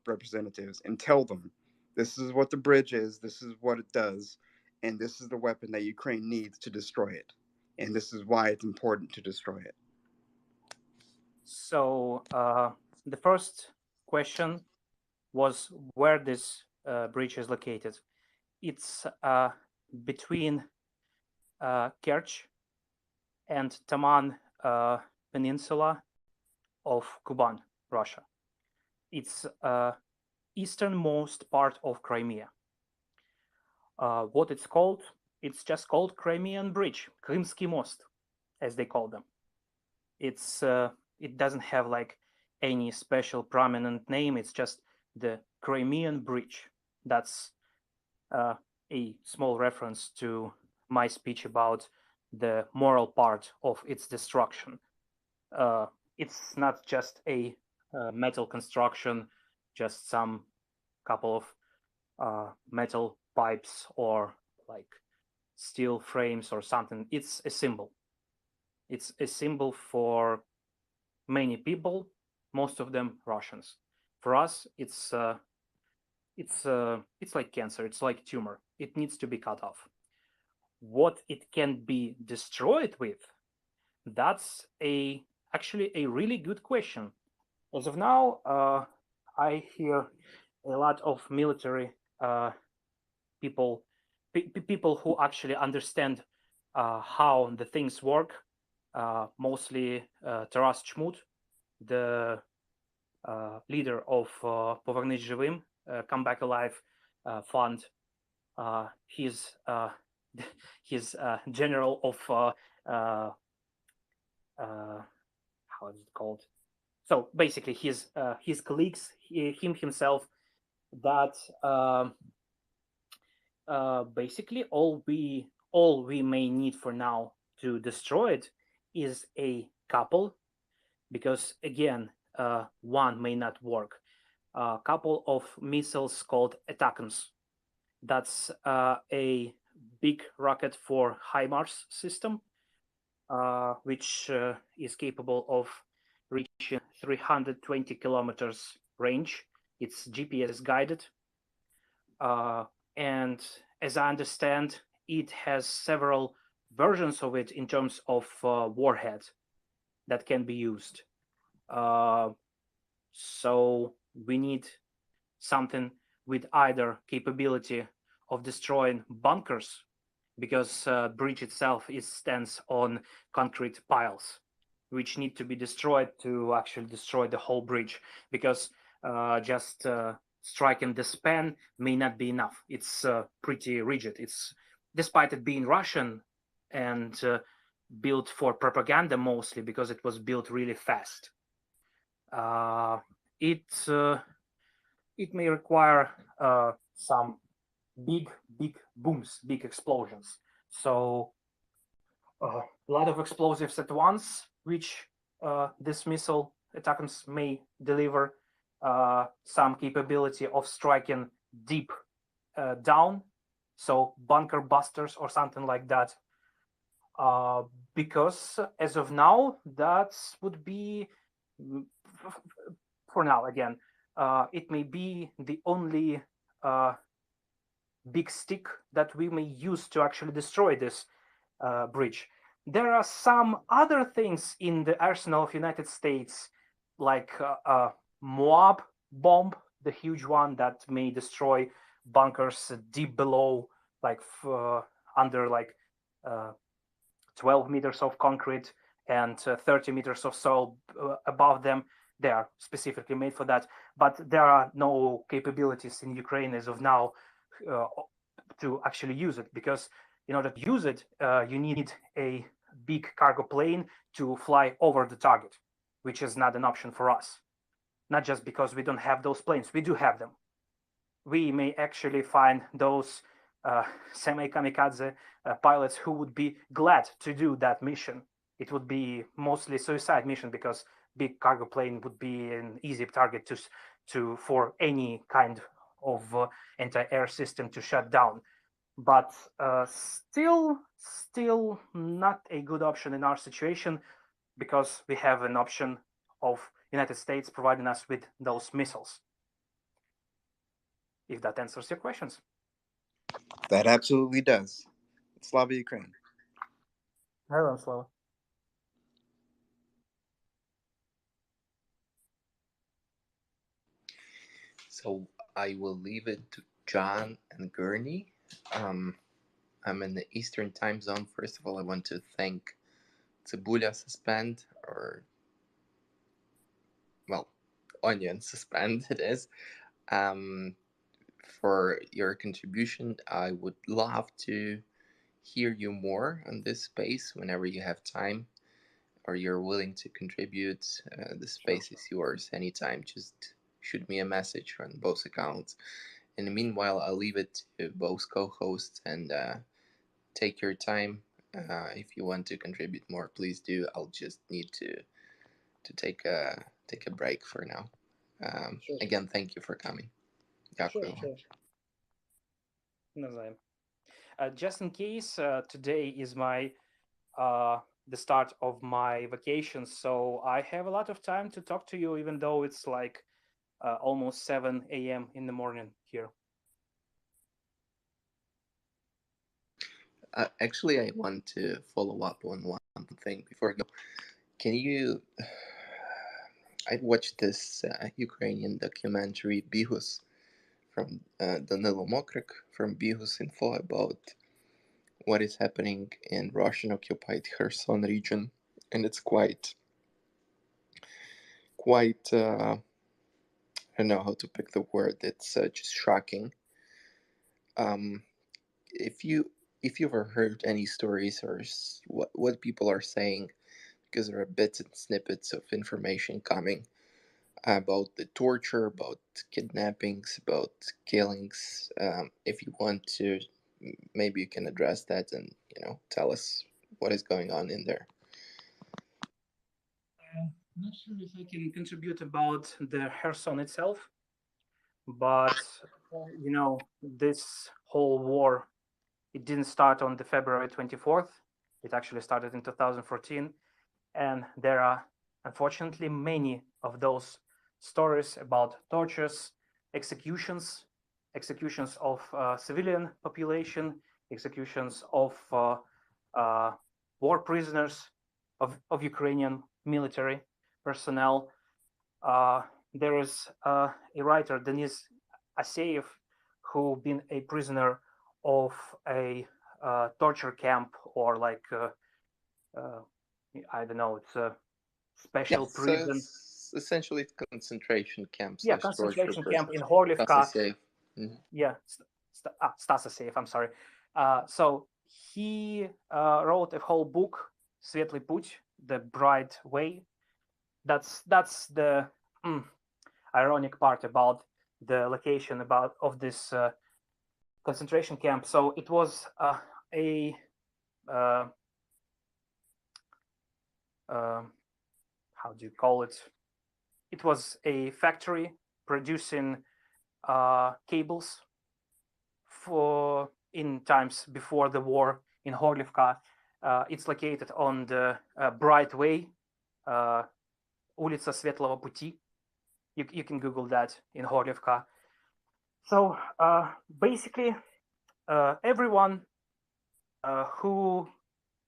representatives and tell them this is what the bridge is, this is what it does, and this is the weapon that Ukraine needs to destroy it. And this is why it's important to destroy it. So the first question was where this bridge is located. It's between Kerch and Taman Peninsula of Kuban, Russia. It's easternmost part of Crimea. What it's called? It's just called Crimean Bridge, Krymsky Most, as they call them. It's it doesn't have like any special prominent name. It's just the Crimean Bridge. That's a small reference to my speech about the moral part of its destruction. It's not just a metal construction, just some couple of metal pipes or like steel frames or something. It's a symbol. It's a symbol for many people, most of them Russians. For us, it's like cancer. It's like tumor. It needs to be cut off. What it can be destroyed with? That's actually a really good question. As of now, I hear a lot of military people who actually understand how the things work. Mostly Taras Chmut, the leader of Povernись Живым, Come Back Alive fund. He's general of how is it called? So basically, his colleagues, him himself, that basically all we may need for now to destroy it is a couple, because again, one may not work. A couple of missiles called LIVECAMS. That's a big rocket for HIMARS system, which is capable of reaching 320 kilometers range. It's GPS guided. And as I understand, it has several versions of it in terms of warhead that can be used. So we need something with either capability of destroying bunkers, because bridge itself stands on concrete piles, which need to be destroyed to actually destroy the whole bridge, because just striking the span may not be enough. It's pretty rigid. It's, despite it being Russian and built for propaganda mostly, because it was built really fast. It may require some big booms, big explosions. So a lot of explosives at once, which this missile attacks may deliver. Some capability of striking deep down, so bunker busters or something like that. Because as of now, that would be, for now again, it may be the only big stick that we may use to actually destroy this bridge. There are some other things in the arsenal of United States, like Moab bomb, the huge one that may destroy bunkers deep below, like under like 12 meters of concrete and 30 meters of soil above them. They are specifically made for that, but there are no capabilities in Ukraine as of now to actually use it, because in order to use it, you need a big cargo plane to fly over the target, which is not an option for us. Not just because we don't have those planes, we do have them. We may actually find those semi-kamikaze pilots who would be glad to do that mission. It would be mostly suicide mission, because big cargo plane would be an easy target for any kind of anti-air system to shut down. But still not a good option in our situation, because we have an option of United States providing us with those missiles. If that answers your questions. That absolutely does. Slava Ukraini. Hello, Slava. So I will leave it to John and Gurney. I'm in the Eastern time zone. First of all, I want to thank Cebula Suspend, or, well, Onion Suspend it is, for your contribution. I would love to hear you more on this space whenever you have time or you're willing to contribute. The space is yours anytime. Just shoot me a message on both accounts. In the meanwhile, I'll leave it to both co-hosts, and take your time. If you want to contribute more, please do. I'll just need to take a break for now. Again, thank you for coming. Дякую. Just in case, today is my the start of my vacation, so I have a lot of time to talk to you, even though it's like almost 7 a.m. in the morning here. Actually, I want to follow up on one thing before I go. Can you... I watched this Ukrainian documentary, Bihus, from Danilo Mokrik from Bihus Info, about what is happening in Russian-occupied Kherson region, and it's quite I don't know how to pick the word. It's just shocking. If you've ever heard any stories or what people are saying, because there are bits and snippets of information coming about the torture, about kidnappings, about killings. If you want to, maybe you can address that and tell us what is going on in there. I'm not sure if I can contribute about the Kherson itself, but this whole war, it didn't start on the February 24th. It actually started in 2014, and there are unfortunately many of those stories about tortures, executions of civilian population, executions of war prisoners, of Ukrainian military personnel. There is a writer, Denis Aseyev, who been a prisoner of a torture camp, or like I don't know, it's a special prison. So it's essentially concentration camps. Yeah, concentration camp in Horlivka. Yeah, Stas Aseyev, I'm sorry. So he wrote a whole book, Светлый путь, the bright way. That's the ironic part about the location of this concentration camp. So it was a how do you call it? It was a factory producing cables in times before the war in Horlivka. It's located on the Bright Way, улица Светлого пути. You can Google that in Horlivka. So basically, everyone who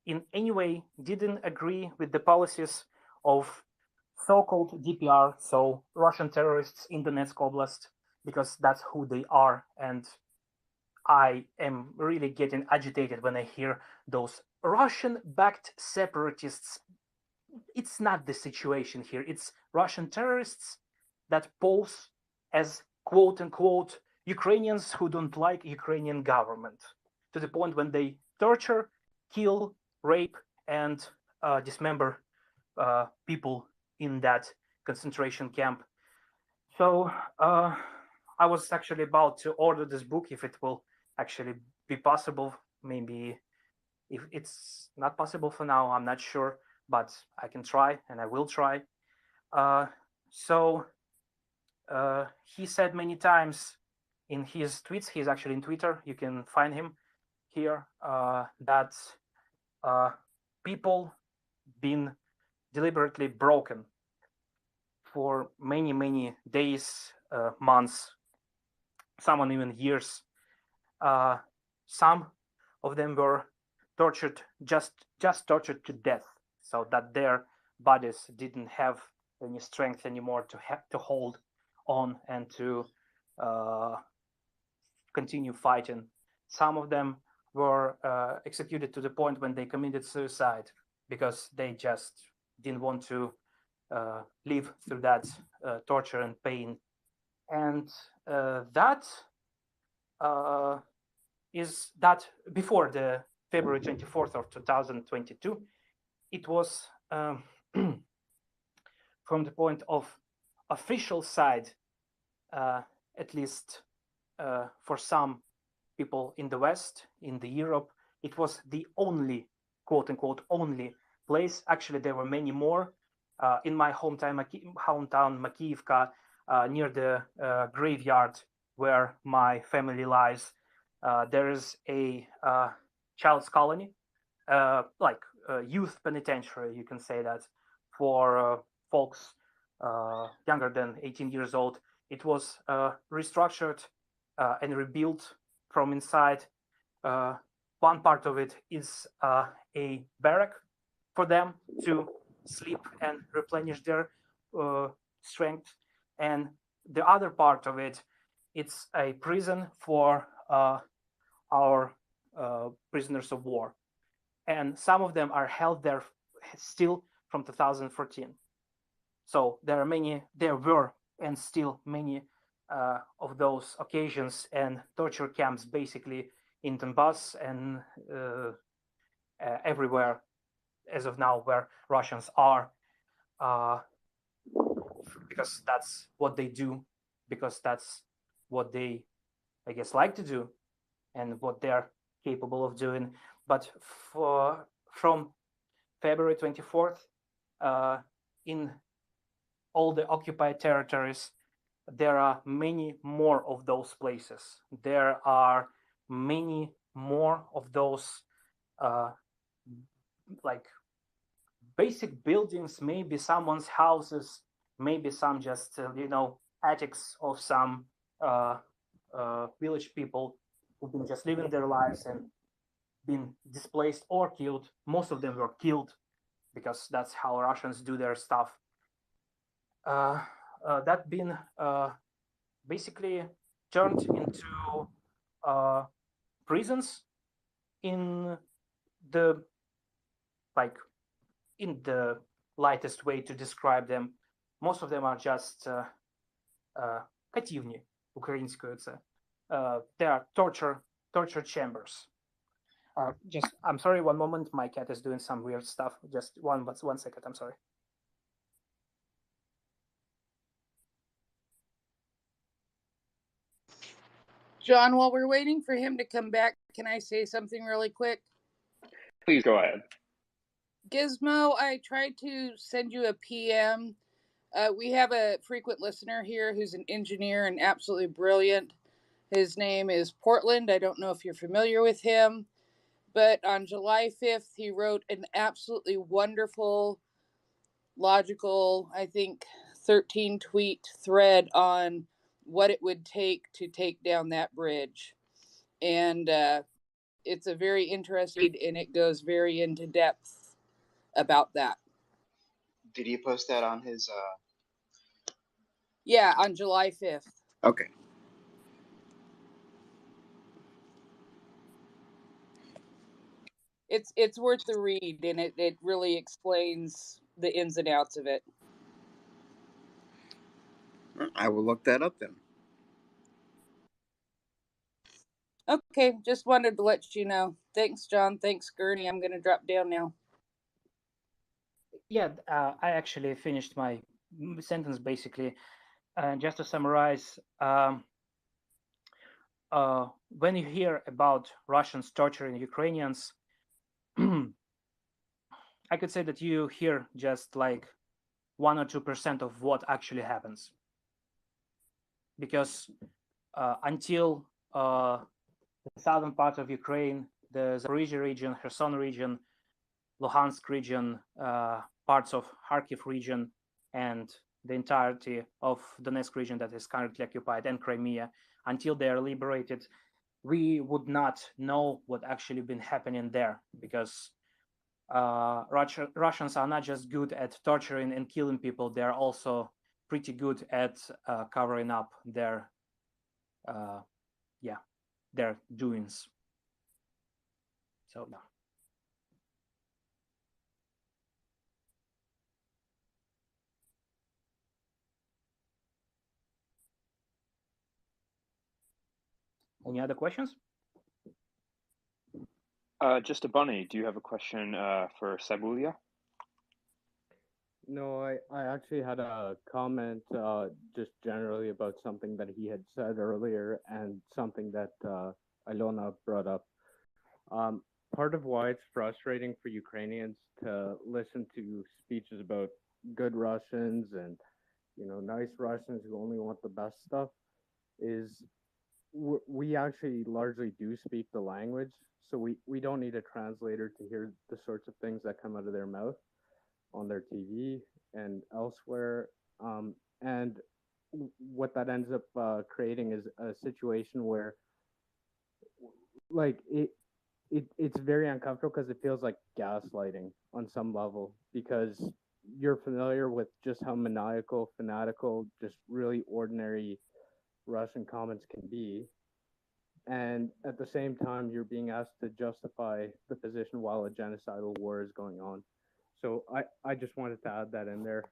in any way didn't agree with the policies of so-called DPR, so Russian terrorists in Donetsk Oblast, because that's who they are. And I am really getting agitated when I hear those Russian-backed separatists it's not the situation here. It's Russian terrorists that pose as quote unquote Ukrainians who don't like Ukrainian government, to the point when they torture, kill, rape, and dismember people in that concentration camp. So I was actually about to order this book if it will actually be possible. Maybe if it's not possible for now, I'm not sure, but I can try and I will try. So he said many times in his tweets, he's actually in Twitter, you can find him here, that people been deliberately broken for many, many days, months, some even years. Some of them were tortured, just tortured to death, so that their bodies didn't have any strength anymore to hold on and to continue fighting. Some of them were executed to the point when they committed suicide because they just didn't want to live through that torture and pain. And that is that before the February 24th of 2022, it was from the point of official side, at least for some people in the West, in the Europe, it was the only, quote unquote, only place. Actually, there were many more. In my hometown Makiyivka, near the graveyard where my family lies, there is a child's colony, like youth penitentiary, you can say that, for folks younger than 18 years old. It was restructured and rebuilt from inside. One part of it is a barrack for them to sleep and replenish their strength, and the other part of it, it's a prison for our prisoners of war, and some of them are held there still from 2014. So there were and still many of those occasions and torture camps, basically in Donbass and everywhere as of now where Russians are, because that's what they do, because that's what they, I guess, like to do and what they're capable of doing. But from February 24th, in all the occupied territories, there are many more of those places. There are many more of those like basic buildings, maybe someone's houses, maybe some just attics of some village people who've been just living their lives and been displaced or killed. Most of them were killed because that's how Russians do their stuff. That been basically turned into prisons in the lightest way to describe them. Most of them are just катівні, українською це. They are torture chambers. I'm sorry, one moment, my cat is doing some weird stuff. Just one second, I'm sorry. John, while we're waiting for him to come back, can I say something really quick? Please go ahead. Gizmo, I tried to send you a PM. We have a frequent listener here who's an engineer and absolutely brilliant. His name is Portland. I don't know if you're familiar with him, but on July 5th, he wrote an absolutely wonderful, logical, I think, 13-tweet thread on what it would take to take down that bridge. And it's a very interesting, and it goes very into depth about that. Did he post that on his... Yeah, on July 5th. Okay. It's worth the read, and it really explains the ins and outs of it. I will look that up then. Okay, just wanted to let you know. Thanks, John. Thanks, Gurney. I'm going to drop down now. Yeah, I actually finished my sentence basically. Just to summarize, when you hear about Russians torturing Ukrainians, I could say that you hear just like 1 or 2% of what actually happens. Because until the southern part of Ukraine, the Zaporizhia region, Kherson region, Luhansk region, parts of Kharkiv region, and the entirety of Donetsk region that is currently occupied, and Crimea, until they are liberated, we would not know what actually been happening there, because Russians are not just good at torturing and killing people, they are also pretty good at covering up their their doings. So yeah. Any other questions? Just a bunny. Do you have a question for Sabulia? No, I actually had a comment just generally about something that he had said earlier and something that Ilona brought up. Part of why it's frustrating for Ukrainians to listen to speeches about good Russians and, you know, nice Russians who only want the best stuff is we actually largely do speak the language, so we don't need a translator to hear the sorts of things that come out of their mouth on their TV and elsewhere. And what that ends up creating is a situation where, like, it's very uncomfortable because it feels like gaslighting on some level, because you're familiar with just how maniacal, fanatical, just really ordinary Russian comments can be. And at the same time, you're being asked to justify the position while a genocidal war is going on. So I just wanted to add that in there.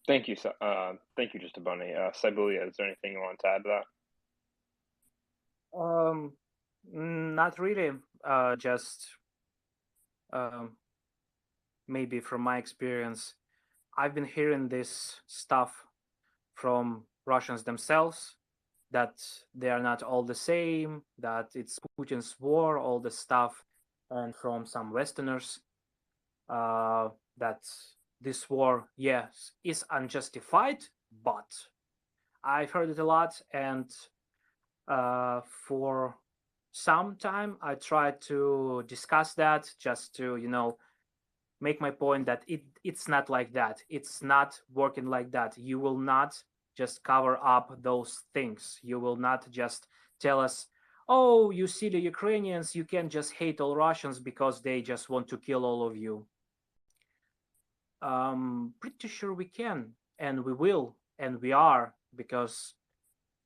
Thank you. Thank you, Just a Bunny. Sabulia, is there anything you want to add to that? Not really. Just maybe from my experience, I've been hearing this stuff from Russians themselves, that they are not all the same, that it's Putin's war, all the stuff, and from some Westerners that this war, yes, is unjustified, but I've heard it a lot, and for some time I tried to discuss that, just to, you know, make my point that it's not like that. It's not working like that. You will not just cover up those things. You will not just tell us, oh, you see the Ukrainians, you can't just hate all Russians because they just want to kill all of you. Pretty sure we can, and we will, and we are, because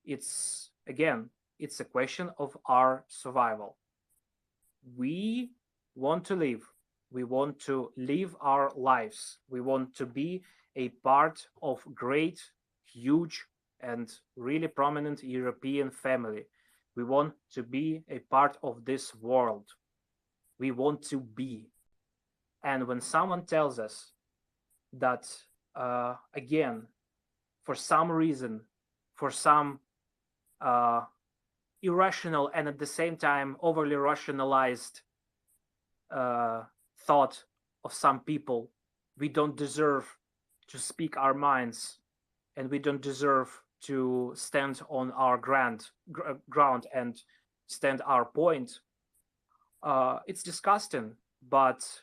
it's, again, it's a question of our survival. We want to live. We want to live our lives. We want to be a part of great, huge, and really prominent European family. We want to be a part of this world. We want to be. And when someone tells us that, again, for some reason, for some irrational and at the same time overly rationalized thought of some people, we don't deserve to speak our minds, and we don't deserve to stand on our ground and stand our point. It's disgusting, but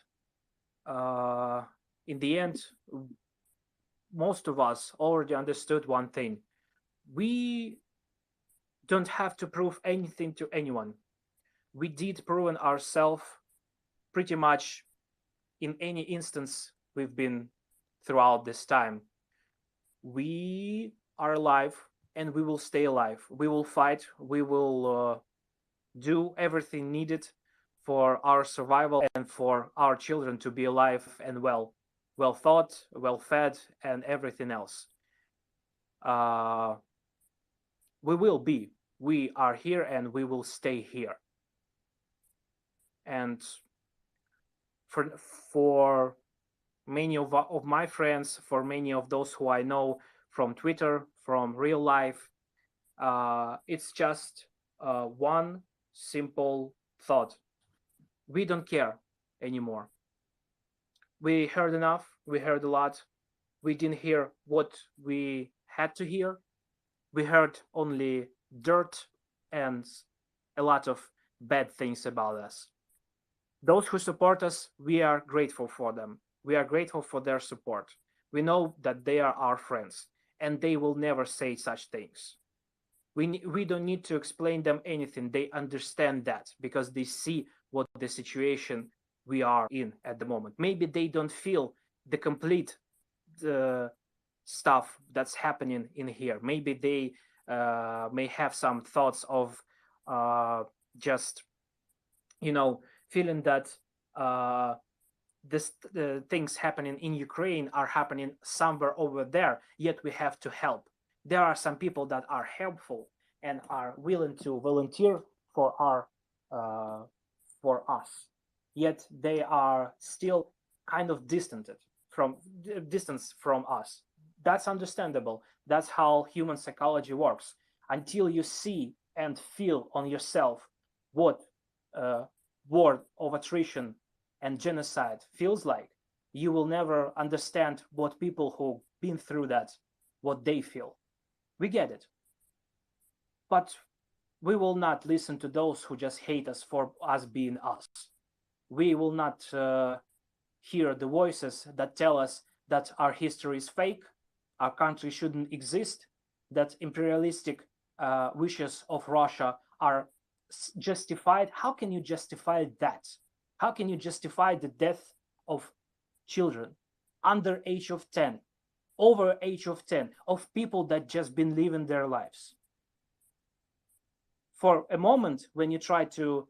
in the end, most of us already understood one thing. We don't have to prove anything to anyone. We did prove ourselves pretty much in any instance we've been throughout this time. We are alive, and we will stay alive. We will fight. We will do everything needed for our survival and for our children to be alive and well thought, well fed, and everything else. We are here and we will stay here. And for many of my friends, for many of those who I know from Twitter, from real life, it's just one simple thought. We don't care anymore. We heard enough. We heard a lot. We didn't hear what we had to hear. We heard only dirt and a lot of bad things about us. Those who support us, we are grateful for them. We are grateful for their support. We know that they are our friends, and they will never say such things. We don't need to explain them anything. They understand that because they see what the situation we are in at the moment. Maybe they don't feel the complete stuff that's happening in here. Maybe they may have some thoughts of just, feeling that things happening in Ukraine are happening somewhere over there, yet we have to help. There are some people that are helpful and are willing to volunteer for us, yet they are still kind of distant from us. That's understandable. That's how human psychology works. Until you see and feel on yourself what war of attrition and genocide feels like, you will never understand what people who've been through that, what they feel. We get it. But we will not listen to those who just hate us for us being us. We will not hear the voices that tell us that our history is fake, our country shouldn't exist, that imperialistic wishes of Russia are justified. How can you justify that? How can you justify the death of children under age of 10, over age of 10, of people that just been living their lives? For a moment, when you try to,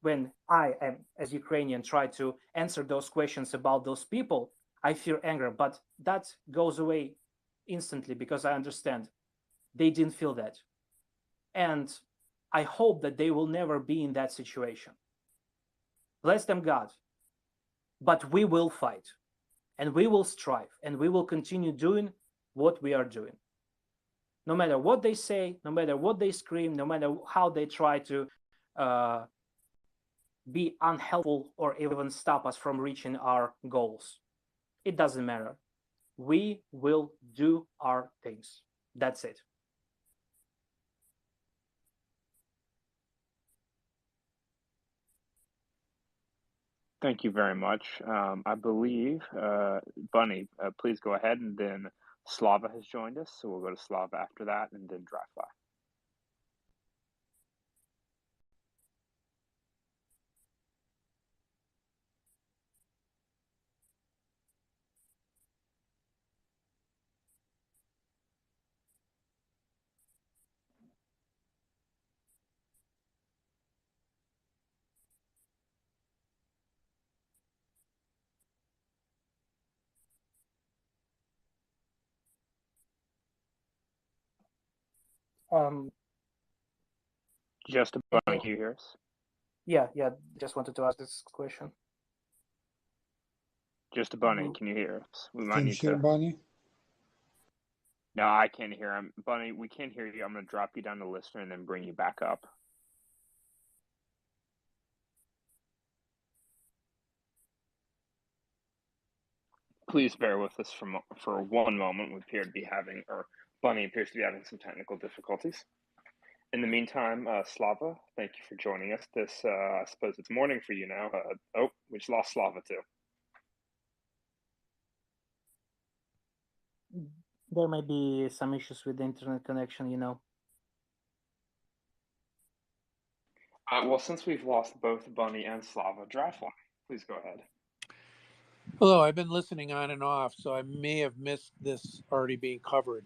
when I am, as Ukrainian, try to answer those questions about those people, I feel anger, but that goes away instantly because I understand they didn't feel that. And I hope that they will never be in that situation. Bless them, God. But we will fight, and we will strive, and we will continue doing what we are doing. No matter what they say, no matter what they scream, no matter how they try to be unhelpful or even stop us from reaching our goals. It doesn't matter. We will do our things. That's it. Thank you very much. I believe, Bunny, please go ahead, and then Slava has joined us, so we'll go to Slava after that, and then Dryfly. Just a Bunny, can you hear us? Yeah, just wanted to ask this question. Just a Bunny, can you hear us? We might Can you need hear to. Bunny? No, I can't hear him. Bunny, we can't hear you. I'm going to drop you down to listener and then bring you back up. Please bear with us for one moment. We appear to be having, or Bunny appears to be having some technical difficulties. In the meantime, Slava, thank you for joining us. This, I suppose it's morning for you now. Oh, we just lost Slava too. There may be some issues with the internet connection, Well, since we've lost both Bunny and Slava, Dryfly, please go ahead. Hello, I've been listening on and off, so I may have missed this already being covered.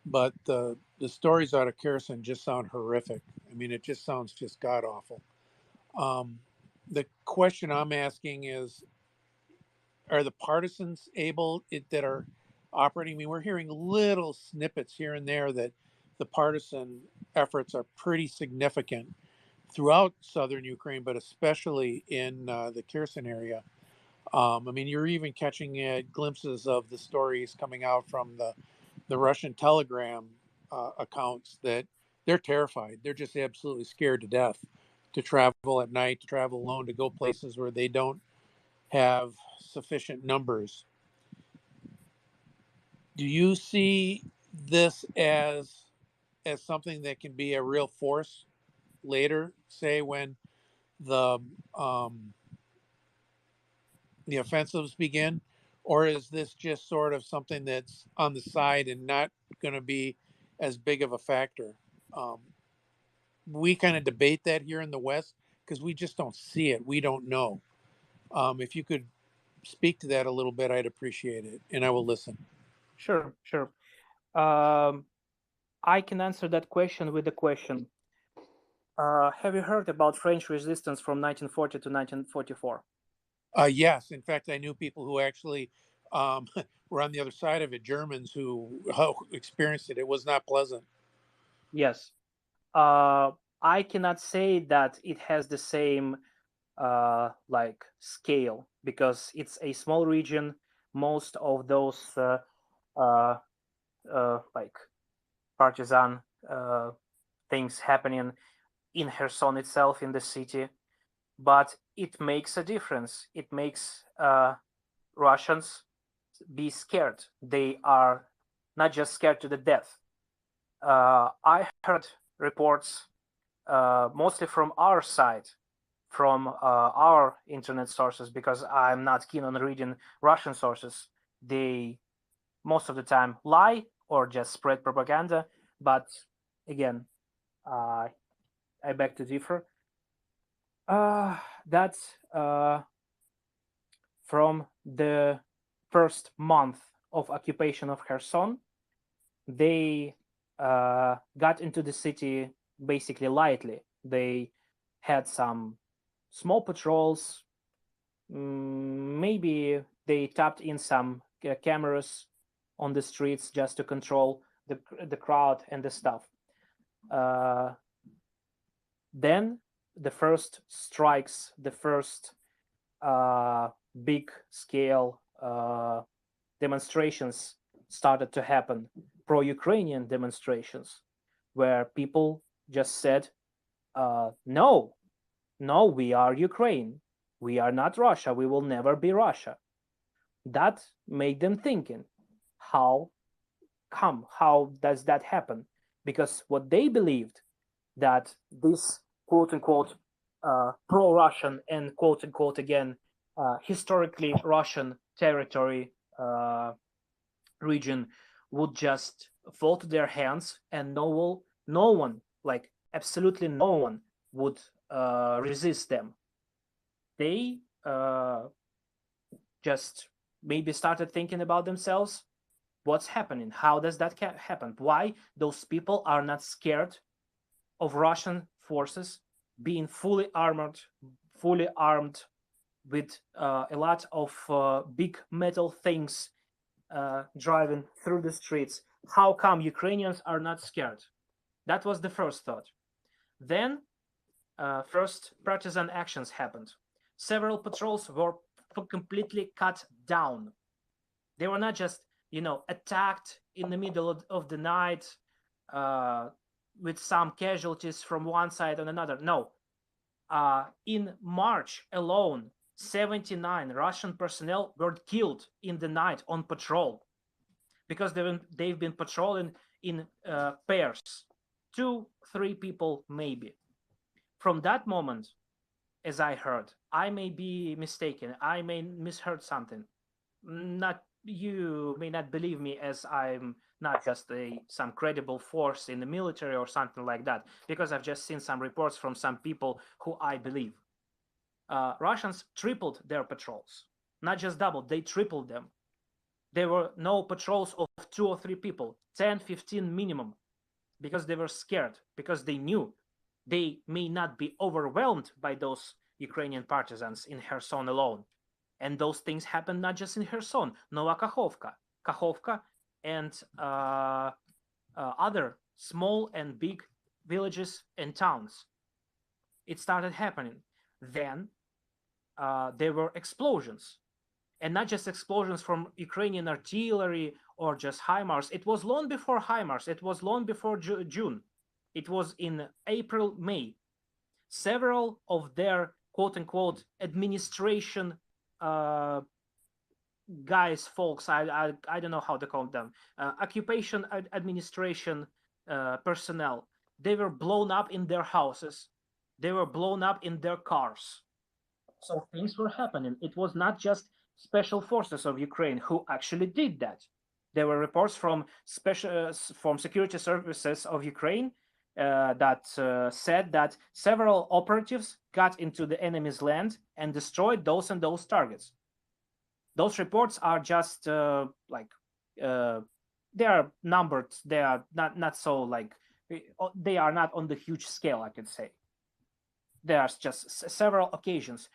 but the stories out of Kherson just sound horrific. I mean, it just sounds just god awful. The question I'm asking is, are the partisans able that are operating? I mean, we're hearing little snippets here and there that the partisan efforts are pretty significant throughout southern Ukraine, but especially in the Kherson area. I mean, you're even catching glimpses of the stories coming out from the Russian Telegram accounts that they're terrified. They're just absolutely scared to death to travel at night, to travel alone, to go places where they don't have sufficient numbers. Do you see this as something that can be a real force later, say when the offensives begin, or is this just sort of something that's on the side and not going to be as big of a factor? We kind of debate that here in the West because we just don't see it. We don't know. If you could speak to that a little bit, I'd appreciate it, and I will listen. Sure, sure. I can answer that question with a question. Have you heard about French resistance from 1940 to 1944? Yes. In fact, I knew people who actually were on the other side of it, Germans who experienced it. It was not pleasant. Yes. I cannot say that it has the same like scale because it's a small region. Most of those like partisan things happening in Kherson itself, in the city, but it makes a difference. It makes Russians be scared. They are not just scared to the death. I heard reports mostly from our side, from our internet sources, because I'm not keen on reading Russian sources. They most of the time lie or just spread propaganda. But again, I beg to differ. That's from the first month of occupation of Kherson, they got into the city basically lightly. They had some small patrols. Maybe they tapped in some cameras on the streets just to control the crowd and the stuff. Then the first strikes, the first big scale demonstrations started to happen, pro-Ukrainian demonstrations, where people just said, no, we are Ukraine. We are not Russia. We will never be Russia. That made them thinking, how does that happen? Because what they believed, that this quote-unquote pro-Russian and quote-unquote again historically Russian territory region would just fall to their hands, and no one, like absolutely no one, would resist them. They just maybe started thinking about themselves. What's happening? How does that happen? Why those people are not scared of Russian forces being fully armed with a lot of big metal things driving through the streets? How come Ukrainians are not scared? That was the first thought. Then first partisan actions happened. Several patrols were completely cut down. They were not just, attacked in the middle of the night with some casualties from one side and another. No. In March alone, 79 Russian personnel were killed in the night on patrol because they've been patrolling in pairs, 2-3 people maybe. From that moment, as I heard, I may be mistaken, I may misheard something. You may not believe me, as I'm not just some credible force in the military or something like that, because I've just seen some reports from some people who I believe. Russians tripled their patrols, not just doubled, they tripled them. There were no patrols of 2 or 3 people, 10, 15 minimum, because they were scared, because they knew they may not be overwhelmed by those Ukrainian partisans in Kherson alone. And those things happened not just in Kherson, Nova Kakhovka, and other small and big villages and towns. It started happening. Then there were explosions, and not just explosions from Ukrainian artillery or just HIMARS. It was long before HIMARS. It was long before June. It was in April, May. Several of their quote-unquote administration guys, folks, I don't know how to call them, occupation administration personnel, they were blown up in their houses. They were blown up in their cars. So things were happening. It was not just special forces of Ukraine who actually did that. There were reports from security services of Ukraine that said that several operatives got into the enemy's land and destroyed those and those targets. Those reports are just they are numbered. They are not so like, they are not on the huge scale, I could say. There's just several occasions.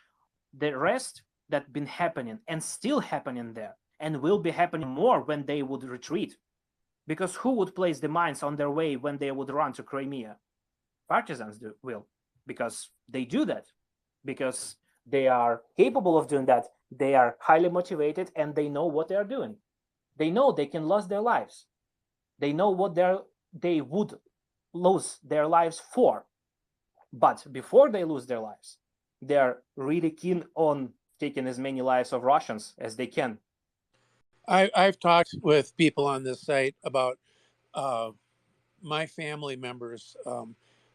The rest that been happening and still happening there, and will be happening more when they would retreat. Because who would place the mines on their way when they would run to Crimea? Partisans will, because they do that, because they are capable of doing that. They are highly motivated and they know what they are doing. They know they can lose their lives. They know what they would lose their lives for. But before they lose their lives, they're really keen on taking as many lives of Russians as they can. I've talked with people on this site about my family members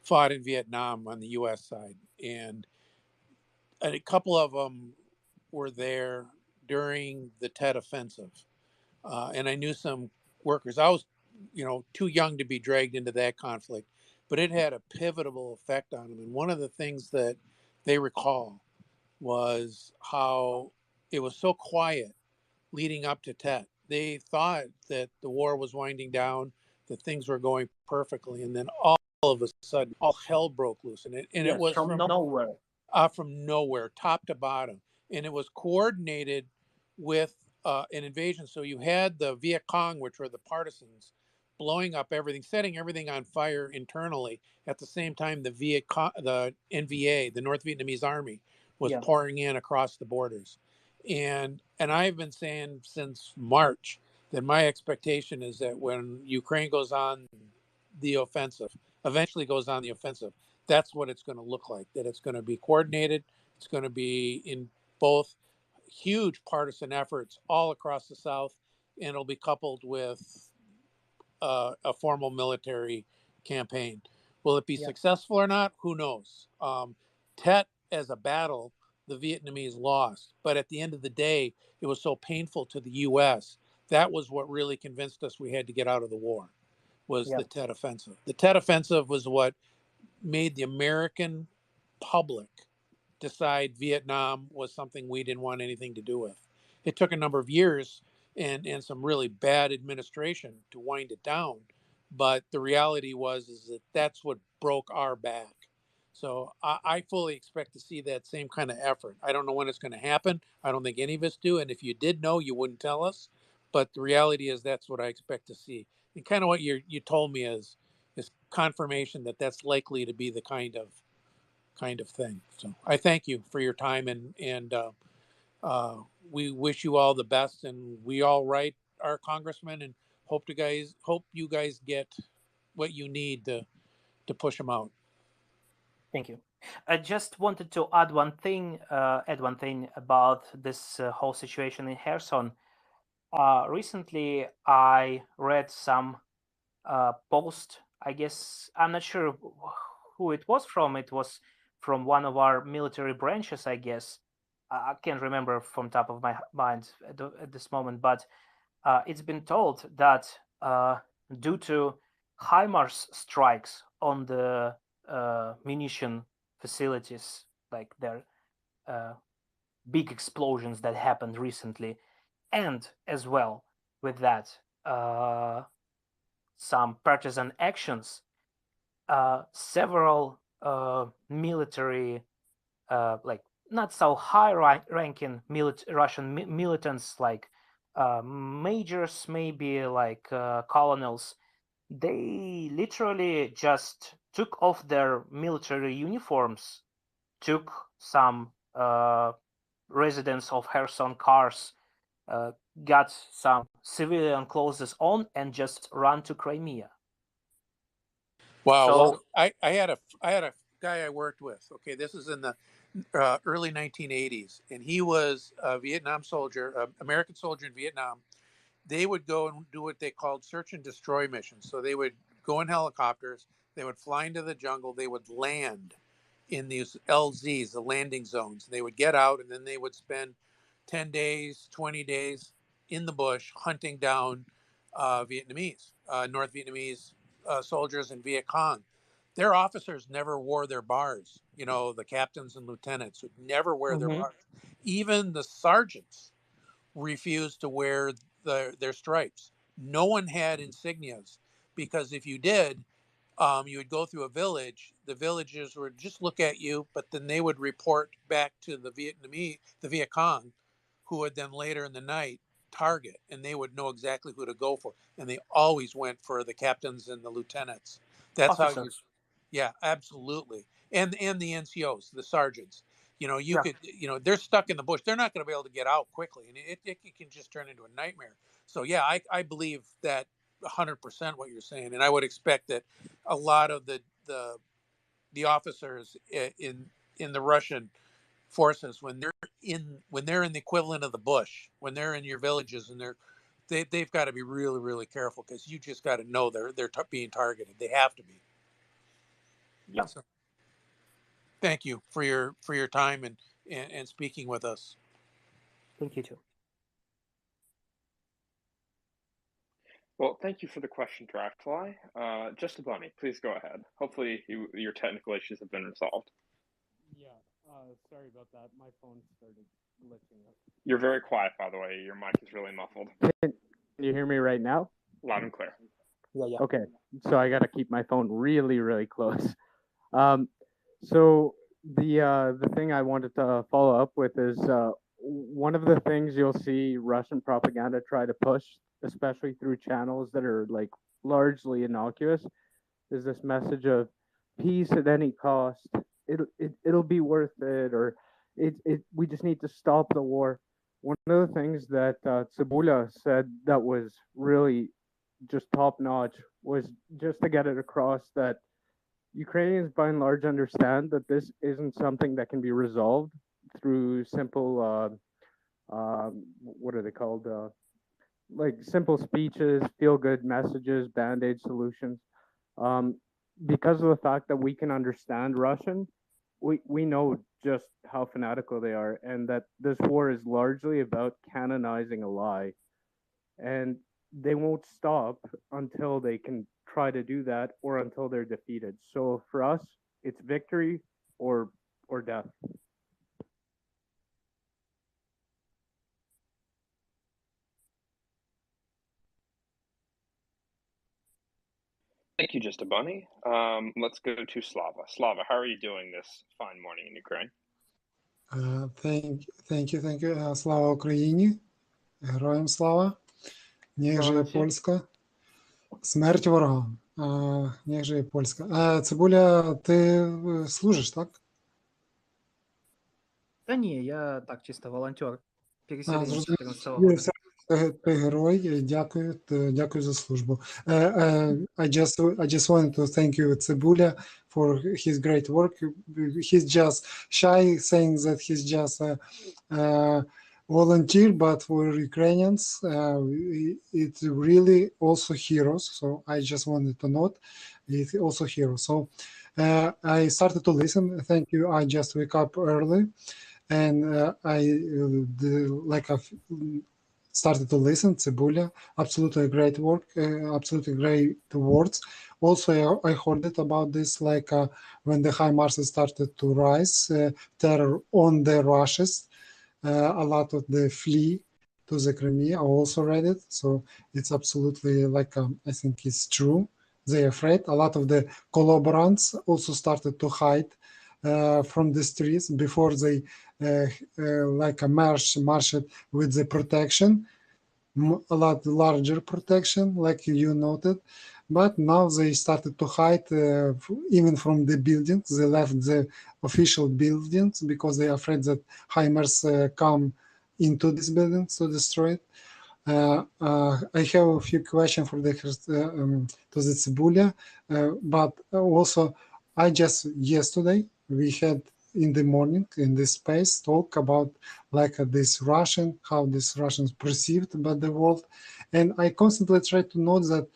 fought in Vietnam on the U.S. side, and a couple of them were there during the Tet Offensive, and I knew some workers. I was, too young to be dragged into that conflict, but it had a pivotal effect on them. And one of the things that they recall was how it was so quiet leading up to Tet. They thought that the war was winding down, that things were going perfectly, and then all of a sudden, all hell broke loose. And it was from nowhere. From nowhere, top to bottom. And it was coordinated with an invasion. So you had the Viet Cong, which were the partisans, blowing up everything, setting everything on fire internally. At the same time, the NVA, the North Vietnamese Army, was pouring in across the borders. And I've been saying since March that my expectation is that when Ukraine goes on the offensive, eventually goes on the offensive, that's what it's going to look like, that it's going to be coordinated. It's going to be in both huge partisan efforts all across the South, and it'll be coupled with a formal military campaign. Will it be successful or not? Who knows? Tet as a battle, the Vietnamese lost. But at the end of the day, it was so painful to the U.S. That was what really convinced us we had to get out of the war, was the Tet Offensive. The Tet Offensive was what made the American public decide Vietnam was something we didn't want anything to do with. It took a number of years and some really bad administration to wind it down. But the reality is that that's what broke our back. So I fully expect to see that same kind of effort. I don't know when it's going to happen. I don't think any of us do. And if you did know, you wouldn't tell us. But the reality is that's what I expect to see. And kind of what you told me is confirmation that that's likely to be the kind of thing. So I thank you for your time, and we wish you all the best, and we all write our congressman and hope you guys get what you need to push them out. Thank you. I just wanted to add one thing about this whole situation in Kherson. Recently, I read some post. I guess I'm not sure who it was from. It was from one of our military branches, I guess. I can't remember from top of my mind at this moment, but it's been told that due to HIMARS strikes on the munition facilities, like their big explosions that happened recently, and as well with that, some partisan actions, several military, like not so high-ranking Russian militants, like majors, maybe like colonels, they literally just took off their military uniforms, took some residents of Kherson cars, got some civilian clothes on, and just ran to Crimea. Wow. So, Well, I had a guy I worked with. Okay, this is in the early 1980s, and he was a Vietnam soldier, American soldier in Vietnam. They would go and do what they called search and destroy missions. So they would go in helicopters, they would fly into the jungle, they would land in these LZs, the landing zones. They would get out, and then they would spend 10 days, 20 days in the bush hunting down Vietnamese, North Vietnamese soldiers and Viet Cong. Their officers never wore their bars. You know, the captains and lieutenants would never wear their bars. Even the sergeants refused to wear their stripes. No one had insignias, because if you did, you would go through a village. The villagers would just look at you, but then they would report back to the Viet Cong, who would then later in the night target, and they would know exactly who to go for. And they always went for the captains and the lieutenants. That's officers. how you, yeah, absolutely. And the NCOs, the sergeants. You know, you could, you know, they're stuck in the bush. They're not going to be able to get out quickly, and it can just turn into a nightmare. So yeah, I believe that 100% what you're saying, and I would expect that a lot of the officers in the Russian forces, when they're in the equivalent of the bush, when they're in your villages, and they've got to be really, really careful, because you just got to know they're being targeted. They have to be. Yeah. So, thank you for your time and speaking with us. Thank you too. Well, thank you for the question, Draftfly. Just a bunny, please go ahead. Hopefully your technical issues have been resolved. Yeah, sorry about that. My phone started glitching up. You're very quiet, by the way. Your mic is really muffled. Can you hear me right now? Loud and clear. Yeah. Okay, so I got to keep my phone really, really close. So the thing I wanted to follow up with is one of the things you'll see Russian propaganda try to push, especially through channels that are like largely innocuous, is this message of peace at any cost. It'll be worth it, or we just need to stop the war. One of the things that Tsibula said that was really just top notch was just to get it across that Ukrainians by and large understand that this isn't something that can be resolved through simple what are they called, like simple speeches, feel good messages, band-aid solutions. Because of the fact that we can understand Russian, we know just how fanatical they are, and that this war is largely about canonizing a lie, and they won't stop until they can try to do that, or until they're defeated. So for us, it's victory or death. Thank you, Just a Bunny. Let's go to Slava. Slava, how are you doing this fine morning in Ukraine? Thank you. Слава Україні. Героям слава. Niech żyje Польська. Смерть ворогам. Niech żyje Польська. Цибуля, ти служиш, так? Та ні, я так чисто волонтер. Переселенець з 14-го року. року. Ти герой, дякую за службу. I just wanted to thank you, Цибуля, for his great work. He's just shy, saying that he's just a volunteer, but for Ukrainians, it's really also heroes. So I just wanted to note it's also heroes. So I started to listen. Thank you. I just wake up early, and started to listen. Цибуля, absolutely great work, absolutely great words. Also, I heard it about this, like when the HIMARS started to rise, terror on the Russians, a lot of the flee to the Crimea. I also read it, so it's absolutely like I think it's true. They're afraid. A lot of the collaborants also started to hide from the streets before they like a marched with the protection, a lot larger protection, like you noted. But now they started to hide even from the buildings. They left the official buildings because they are afraid that HIMARS come into these buildings to destroy it. I have a few questions for the to the Tsibulia, but also I just yesterday we had in the morning in this space talk about like this Russian, how this Russians perceived by the world, and I constantly try to note that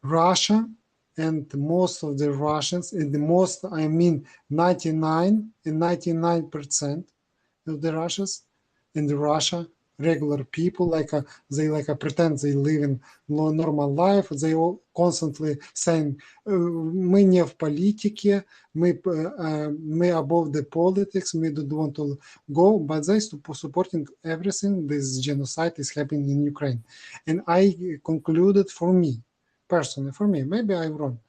Russia and most of the Russians, and the most I mean 99% of the Russians in the Russia, regular people, like they pretend they live in normal life. They all constantly saying, "Мы не в политике, мы above the politics, we don't want to go," but they supporting everything. This genocide is happening in Ukraine, and I concluded for me, personally, for me, maybe I'm wrong.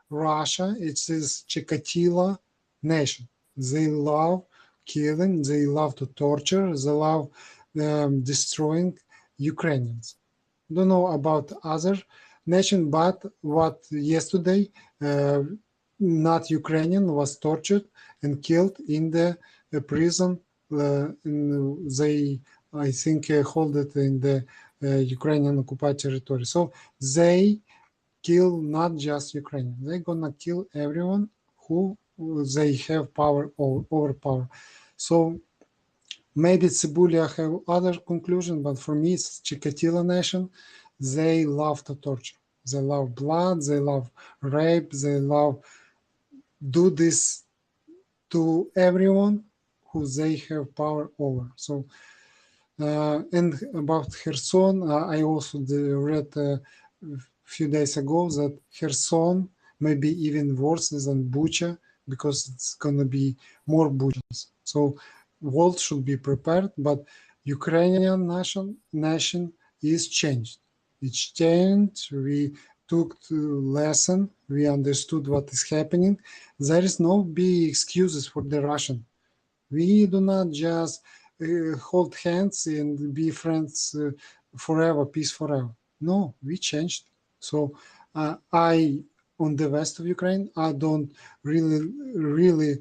Russia, it's this Chikatilo nation. They love killing, they love to torture, they love destroying Ukrainians. Don't know about other nation, but what yesterday not Ukrainian was tortured and killed in the prison. They, I think, hold it in the Ukrainian occupied territory. So they kill not just Ukrainians. They're gonna kill everyone who they have power or overpower. So maybe Tsibulia have other conclusion, but for me it's Chikatilo nation. They love to torture. They love blood. They love rape. They love do this to everyone who they have power over. So and about Kherson, I also read few days ago that Kherson may be even worse than Bucha because it's going to be more Buchas. So world should be prepared, but Ukrainian nation is changed. It's changed. We took the lesson. We understood what is happening. There is no big excuses for the Russian. We do not just hold hands and be friends forever, peace forever. No, we changed. So I, on the west of Ukraine, I don't really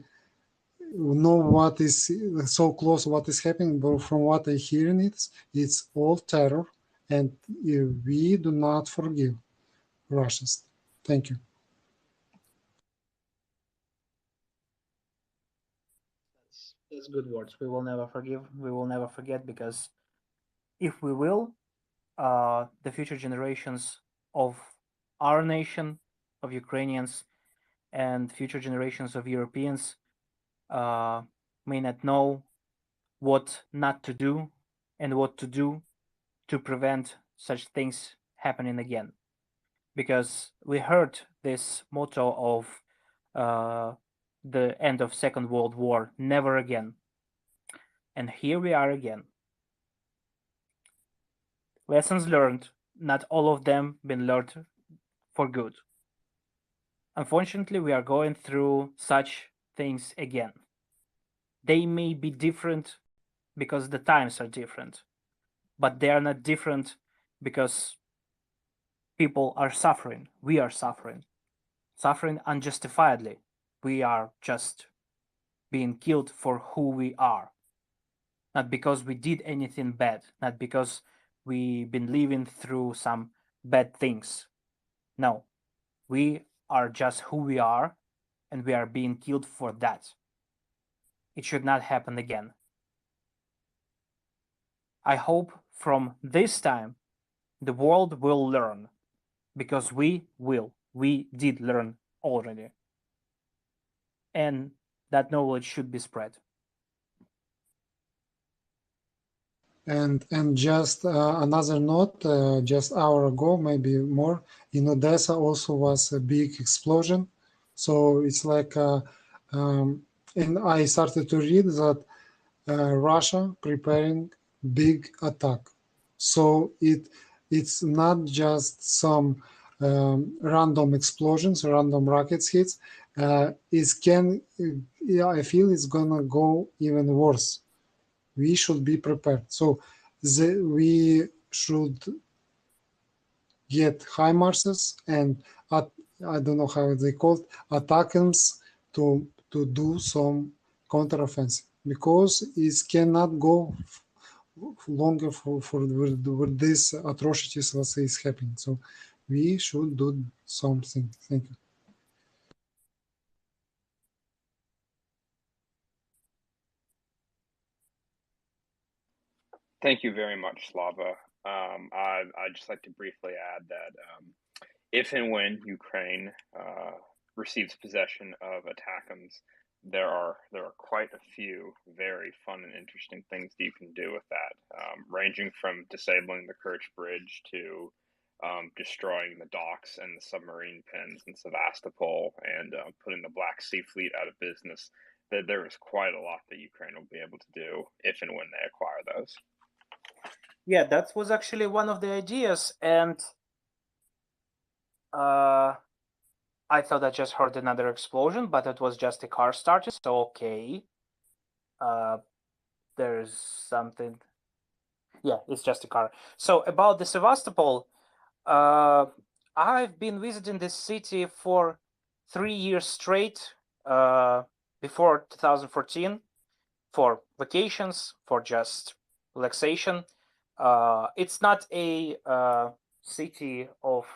know what is so close, what is happening, but from what I hear in it, it's all terror, and we do not forgive Russians. Thank you. That's good words. We will never forgive. We will never forget, because if we will, the future generations of our nation, of Ukrainians, and future generations of Europeans may not know what not to do and what to do to prevent such things happening again. Because we heard this motto of the end of Second World War, never again. And here we are again. Lessons learned, not all of them been learned for good. Unfortunately, we are going through such things again. They may be different because the times are different, but they are not different because people are suffering. We are suffering unjustifiedly. We are just being killed for who we are, not because we did anything bad, not because we've been living through some bad things. No, we are just who we are, and we are being killed for that. It should not happen again. I hope from this time the world will learn, because we did learn already, and that knowledge should be spread. And just another note, just hour ago, maybe more, in Odessa also was a big explosion. So it's like, and I started to read that Russia preparing big attack. So it's not just some random explosions, random rockets hits. Yeah, I feel it's gonna go even worse. We should be prepared. So we should get HIMARSs and I don't know how they called ATACMS to do some counteroffensive, because it cannot go longer for with these atrocities, let's say, is happening. So we should do something. Thank you. Thank you very much, Slava. I'd just like to briefly add that if and when Ukraine receives possession of ATACMS, there are quite a few very fun and interesting things that you can do with that, ranging from disabling the Kerch Bridge to destroying the docks and the submarine pens in Sevastopol and putting the Black Sea Fleet out of business. There is quite a lot that Ukraine will be able to do if and when they acquire those. Yeah, that was actually one of the ideas, and I thought I just heard another explosion, but it was just a car starting. So okay, there's something. Yeah, it's just a car. So about the Sevastopol, I've been visiting this city for 3 years straight, before 2014, for vacations, for just relaxation. It's not a city of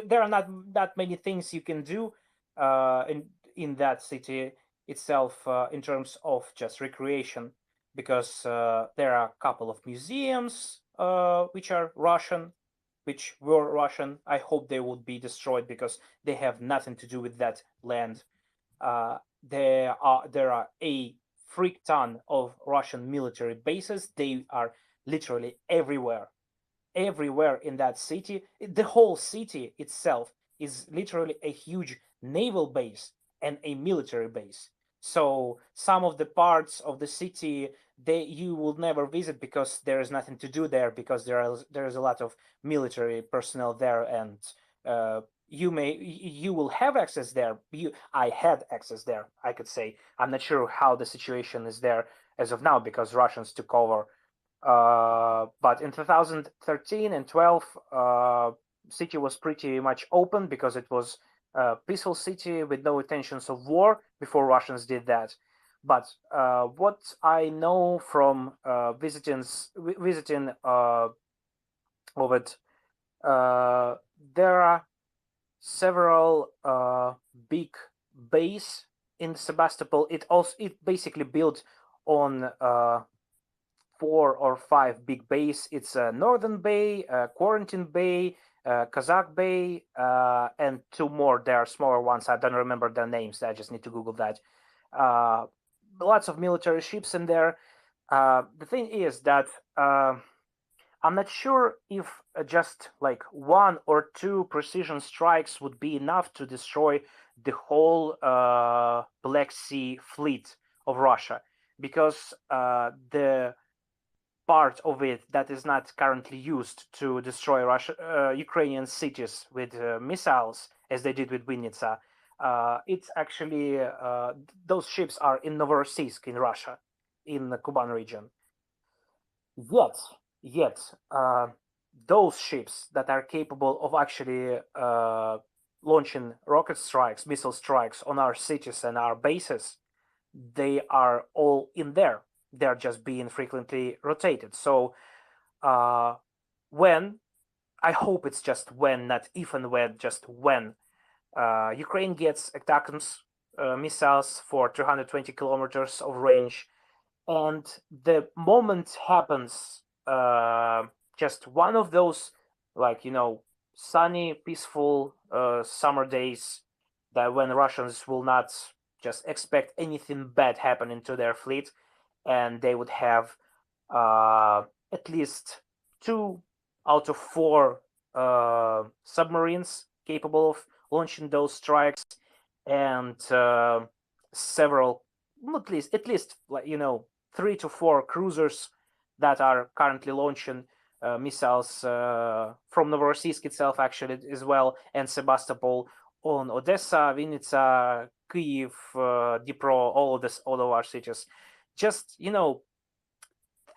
there are not that many things you can do in that city itself in terms of just recreation, because there are a couple of museums which are Russian, which were Russian. I hope they would be destroyed because they have nothing to do with that land. There are a freak ton of Russian military bases. They are literally everywhere in that city. The whole city itself is literally a huge naval base and a military base. So some of the parts of the city you will never visit because there is nothing to do there, because there is a lot of military personnel there, and you will have access there. I had access there, I could say. I'm not sure how the situation is there as of now because Russians took over. But in 2013 and 12, city was pretty much open because it was a peaceful city with no intentions of war before Russians did that. But what I know from visiting of it, there are several big bases in Sebastopol. It basically built on 4 or 5 big bays. It's a Northern Bay, Quarantine Bay, Kazakh Bay, and 2 more. There are smaller ones. I don't remember their names. I just need to Google that. Lots of military ships in there. The thing is that I'm not sure if just like 1 or 2 precision strikes would be enough to destroy the whole Black Sea fleet of Russia, because the part of it that is not currently used to destroy Ukrainian cities with missiles, as they did with Vinnytsia, it's actually those ships are in Novorossiysk in Russia, in the Kuban region. Yet, those ships that are capable of actually launching rocket strikes, missile strikes on our cities and our bases, they are all in there. They're just being frequently rotated. So when, I hope it's just when, not if and when, just when Ukraine gets ATACMS missiles for 220 kilometers of range, and the moment happens, just one of those, like, sunny, peaceful summer days, that when Russians will not just expect anything bad happening to their fleet, and they would have at least 2 out of 4 submarines capable of launching those strikes, and several, at least like 3 to 4 cruisers that are currently launching missiles from Novorossiysk itself, actually, as well, and Sebastopol, on Odessa, Vinnytsia, Kyiv, Dnipro, all of our cities. Just,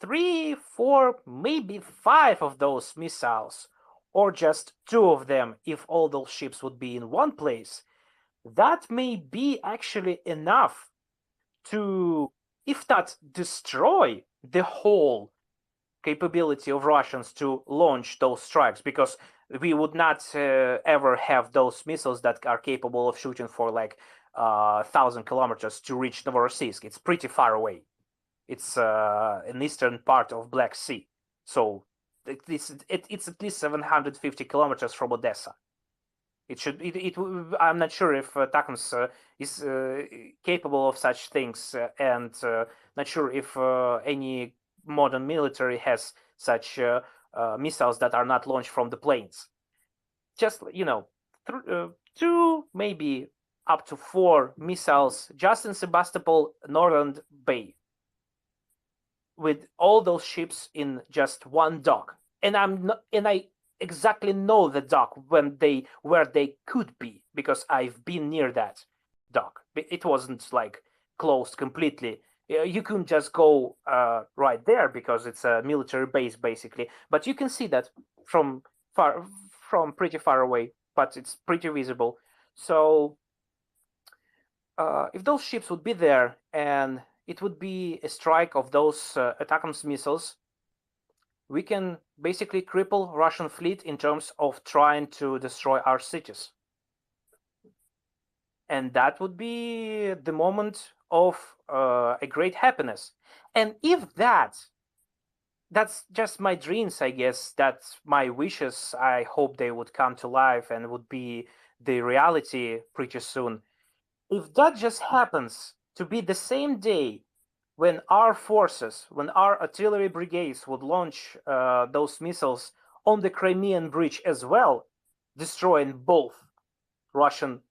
3, 4, maybe 5 of those missiles, or just 2 of them, if all those ships would be in one place, that may be actually enough to, if not destroy the whole capability of Russians to launch those strikes, because we would not ever have those missiles that are capable of shooting for like 1,000 kilometers to reach Novorossiysk. It's pretty far away. It's an eastern part of Black Sea, so it's at least 750 kilometers from Odessa. I'm not sure if ATACMS is capable of such things, and not sure if any modern military has such missiles that are not launched from the planes. Just 2, maybe up to 4 missiles just in Sebastopol northern bay, with all those ships in just one dock, and I exactly know the dock where they could be, because I've been near that dock. It wasn't like closed completely. You couldn't just go right there because it's a military base basically, but you can see that from pretty far away, but it's pretty visible. So if those ships would be there and it would be a strike of those ATACMS missiles, we can basically cripple Russian fleet in terms of trying to destroy our cities. And that would be the moment of a great happiness. And if that's just my dreams, I guess, that's my wishes, I hope they would come to life and would be the reality pretty soon. If that just happens to be the same day when our forces, when our artillery brigades would launch those missiles on the Crimean Bridge as well, destroying both Russian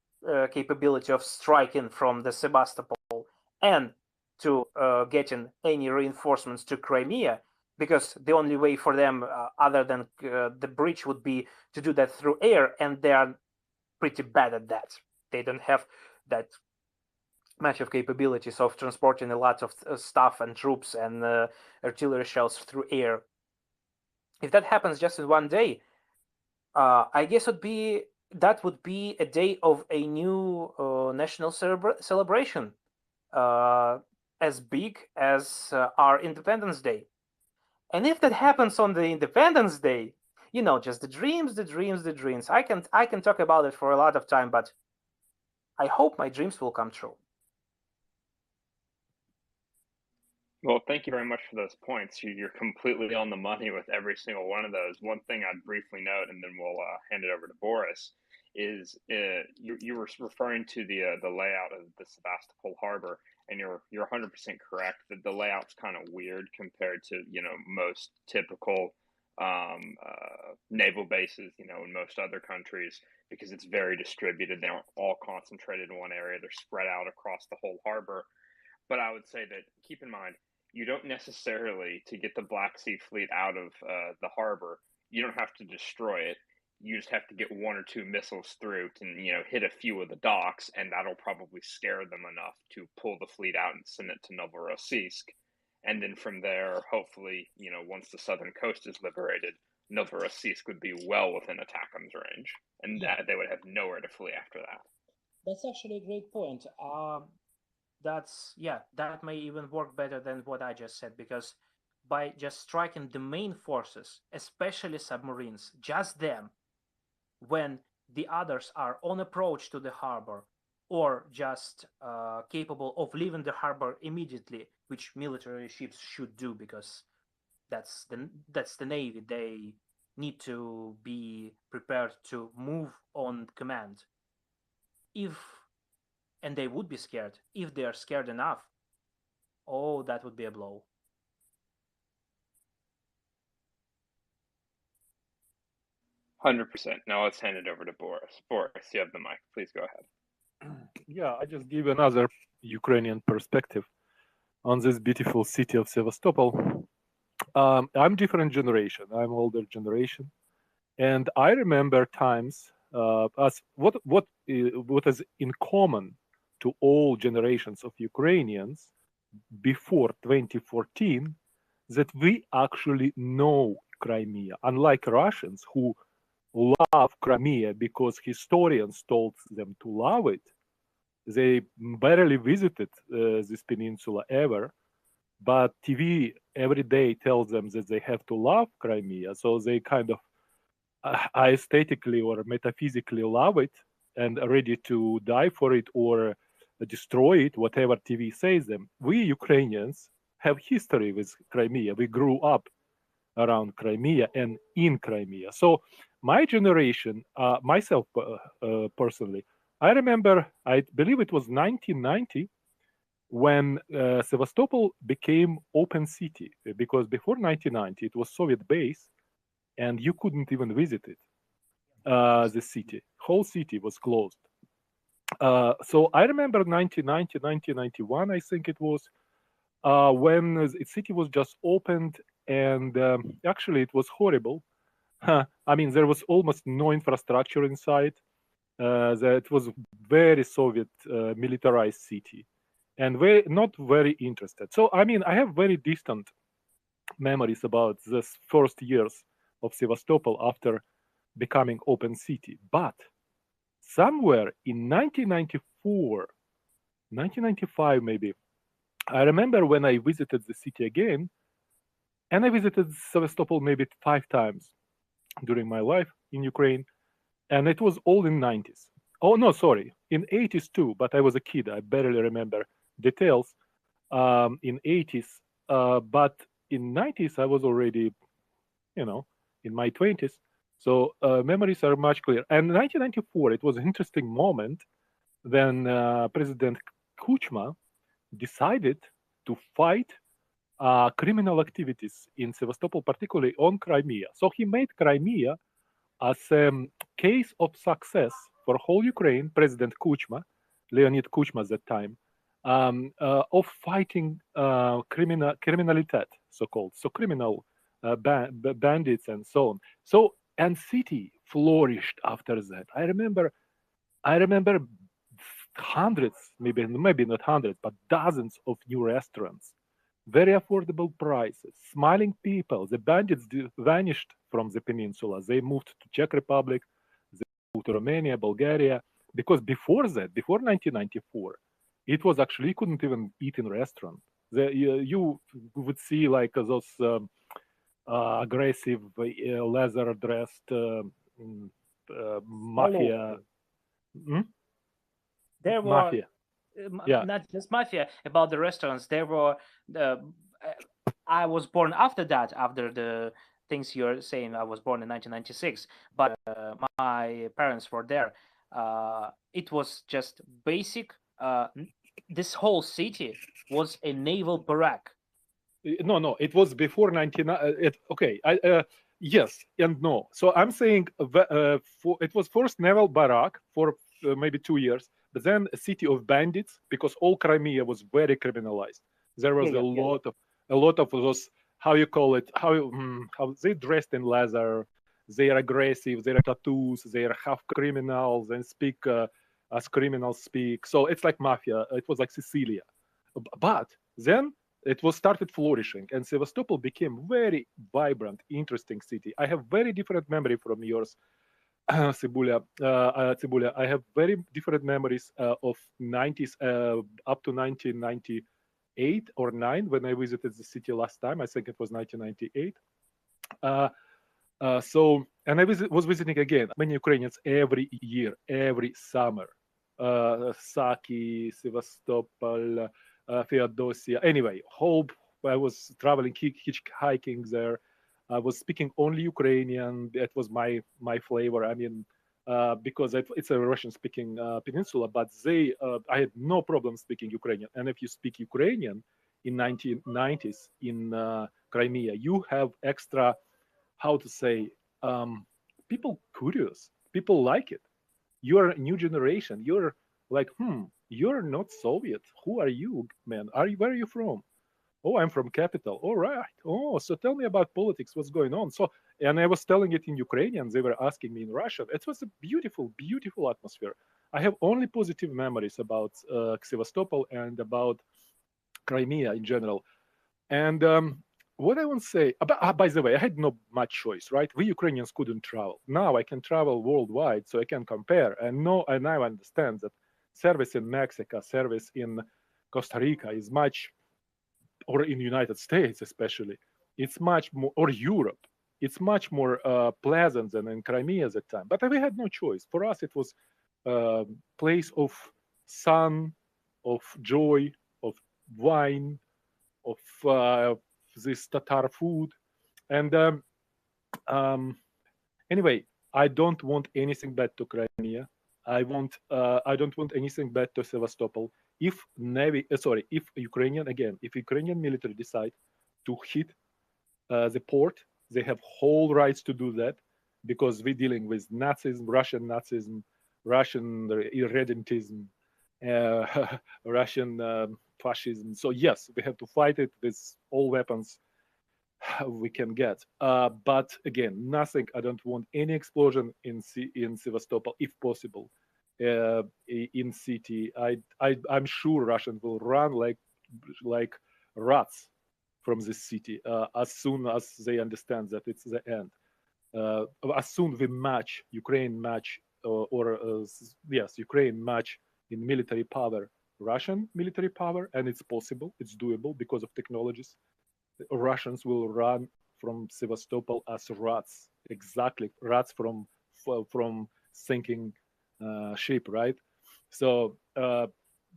capability of striking from the Sebastopol and to getting any reinforcements to Crimea, because the only way for them other than the bridge would be to do that through air, and they are pretty bad at that. They don't have that much of capabilities of transporting a lot of stuff and troops and artillery shells through air. If that happens just in one day, I guess that would be a day of a new national celebration, as big as our Independence Day. And if that happens on the Independence Day, just the dreams. I can talk about it for a lot of time, but I hope my dreams will come true. Well, thank you very much for those points. You're completely on the money with every single one of those. One thing I'd briefly note, and then we'll hand it over to Boris, is you were referring to the layout of the Sebastopol harbor, and you're 100% correct that the layout's kind of weird compared to most typical naval bases in most other countries, because it's very distributed. They aren't all concentrated in one area. They're spread out across the whole harbor. But I would say that keep in mind, you don't necessarily, to get the Black Sea Fleet out of the harbor, you don't have to destroy it. You just have to get 1 or 2 missiles through to hit a few of the docks, and that'll probably scare them enough to pull the fleet out and send it to Novorossiysk. And then from there, hopefully, once the southern coast is liberated, Novorossiysk would be well within ATACMS range, and that they would have nowhere to flee after that. That's actually a great point. That may even work better than what I just said, because by just striking the main forces, especially submarines, just them, when the others are on approach to the harbor or just capable of leaving the harbor immediately, which military ships should do, because that's the Navy. They need to be prepared to move on command. And they would be scared. If they are scared enough, that would be a blow. $100%. Now let's hand it over to Boris. Boris, you have the mic. Please go ahead. Yeah, I just give another Ukrainian perspective on this beautiful city of Sevastopol. I'm different generation. I'm older generation, and I remember times as what is in common to all generations of Ukrainians before 2014, that we actually know Crimea, unlike Russians who love Crimea because historians told them to love it. They barely visited this peninsula ever, but TV every day tells them that they have to love Crimea, so they kind of aesthetically or metaphysically love it and are ready to die for it or destroy it, whatever TV says them. We Ukrainians have history with Crimea. We grew up around Crimea and in Crimea. So my generation, myself personally, I remember, I believe it was 1990 when Sevastopol became open city, because before 1990 it was Soviet base and you couldn't even visit it, the city. Whole city was closed. So I remember 1990, 1991, I think it was, when the city was just opened, and actually it was horrible. I mean, there was almost no infrastructure inside. That was very Soviet militarized city, and not very interested. So I mean, I have very distant memories about this first years of Sevastopol after becoming open city. But somewhere in 1994, 1995 maybe, I remember when I visited the city again, and I visited Sevastopol maybe 5 times during my life in Ukraine, and it was all in 90s. Oh no, sorry, in 80s too, but I was a kid. I barely remember details in 80s, but in 90s I was already, you know, in my 20s. So memories are much clearer. And 1994, it was an interesting moment when President Kuchma decided to fight criminal activities in Sevastopol, particularly on Crimea. So he made Crimea as a case of success for whole Ukraine, President Kuchma, Leonid Kuchma at that time, of fighting criminalitet, so-called, so criminal bandits and so on. So, and city flourished after that. I remember hundreds, maybe not hundreds, but dozens of new restaurants, very affordable prices, smiling people. The bandits vanished from the peninsula. They moved to Czech Republic, they moved to Romania, Bulgaria, because before that, before 1994, it was actually, you couldn't even eat in restaurant. You would see like those aggressive leather-dressed mafia. There were Mafia. Yeah. not just mafia about the restaurants. There were I was born after that, after the things you're saying. I was born in 1996, but my parents were there. It was just basic. This whole city was a naval barrack. No, it was before 19. Okay, yes and no. So I'm saying it was first naval barrack for maybe 2 years, but then a city of bandits, because all Crimea was very criminalized. There was a lot of those, how you call it, how they dressed in leather, they are aggressive, they are tattoos, they are half criminals and speak as criminals speak. So it's like mafia. It was like Sicilia, but then it was started flourishing, and Sevastopol became very vibrant, interesting city. I have very different memory from yours, Tsibulia. I have very different memories of 90s up to 1998 or 9 when I visited the city last time. I think it was 1998. So, and I was visiting again many Ukrainians every year, every summer. Saki, Sevastopol, Feodosia. Anyway, I was traveling, hitchhiking there. I was speaking only Ukrainian. That was my flavor. I mean, because it's a Russian-speaking peninsula, but I had no problem speaking Ukrainian. And if you speak Ukrainian in 1990s in Crimea, you have extra, how to say, people curious. People like it. You're a new generation. You're like, you're not Soviet. Who are you, man? Where are you from? Oh, I'm from capital. All right. Oh, so tell me about politics. What's going on? So, and I was telling it in Ukrainian. They were asking me in Russian. It was a beautiful, beautiful atmosphere. I have only positive memories about Sevastopol and about Crimea in general. And what I want to say, by the way, I had no much choice, right? We Ukrainians couldn't travel. Now I can travel worldwide, so I can compare. And now I understand that service in Mexico, service in Costa Rica is much, or in the United States especially, it's much more, or Europe, it's much more pleasant than in Crimea at the time. But we had no choice. For us, it was a place of sun, of joy, of wine, of this Tatar food. And anyway, I don't want anything bad to Crimea. I don't want anything bad to Sevastopol. If if Ukrainian military decide to hit the port, they have whole rights to do that, because we're dealing with Nazism, Russian irredentism, Russian fascism. So yes, we have to fight it with all weapons we can get. But again, nothing. I don't want any explosion in Sevastopol, if possible. In city, I'm sure Russians will run like rats from this city as soon as they understand that it's the end. As soon we match Ukraine match Ukraine match in military power, Russian military power, and it's possible, it's doable because of technologies. Russians will run from Sevastopol as rats, exactly rats from sinking ship, right? So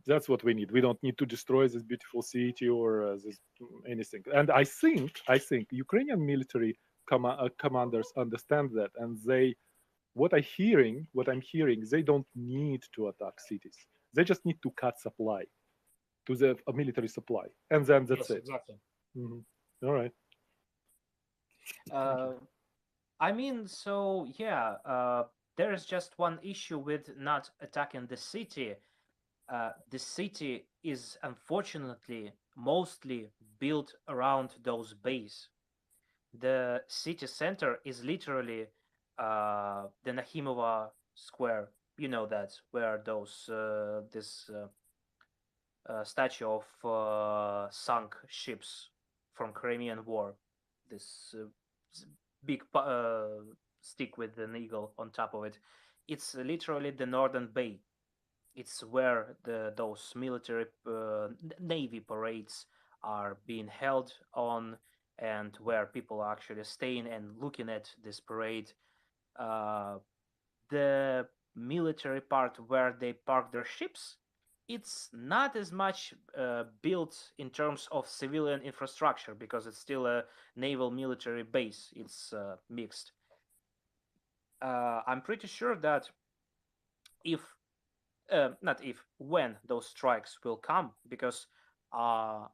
that's what we need. We don't need to destroy this beautiful city or anything. And I think Ukrainian military commanders understand that, and what I'm hearing, they don't need to attack cities. They just need to cut supply to the military supply, and then that's it. Exactly. Mm-hmm. All right. I mean, so yeah, there is just one issue with not attacking the city. The city is unfortunately mostly built around those bays. The city center is literally the Nahimova Square. You know that, where those this statue of sunk ships from Crimean War, this big stick with an eagle on top of it. It's literally the Northern Bay. It's where those military navy parades are being held on, and where people are actually staying and looking at this parade. The military part where they park their ships, it's not as much built in terms of civilian infrastructure, because it's still a naval military base. It's mixed. I'm pretty sure that when those strikes will come, because our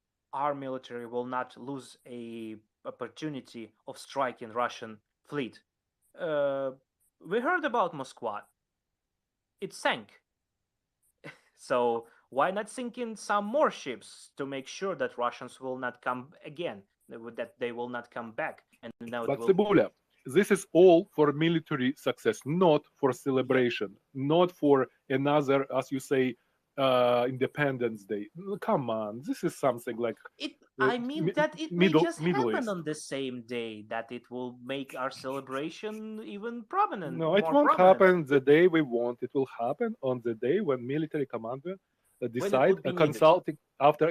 military will not lose a opportunity of striking Russian fleet. We heard about Moscow. It sank. So why not sink in some more ships to make sure that Russians will not come again, that they will not come back? And now but Cebulia, this is all for military success, not for celebration, not for another, as you say, Independence Day. Come on, this is something like it. I mean that it may just happen on the same day, that it will make our celebration even prominent. No, it won't happen the day we want. It will happen on the day when military commander decide consulting after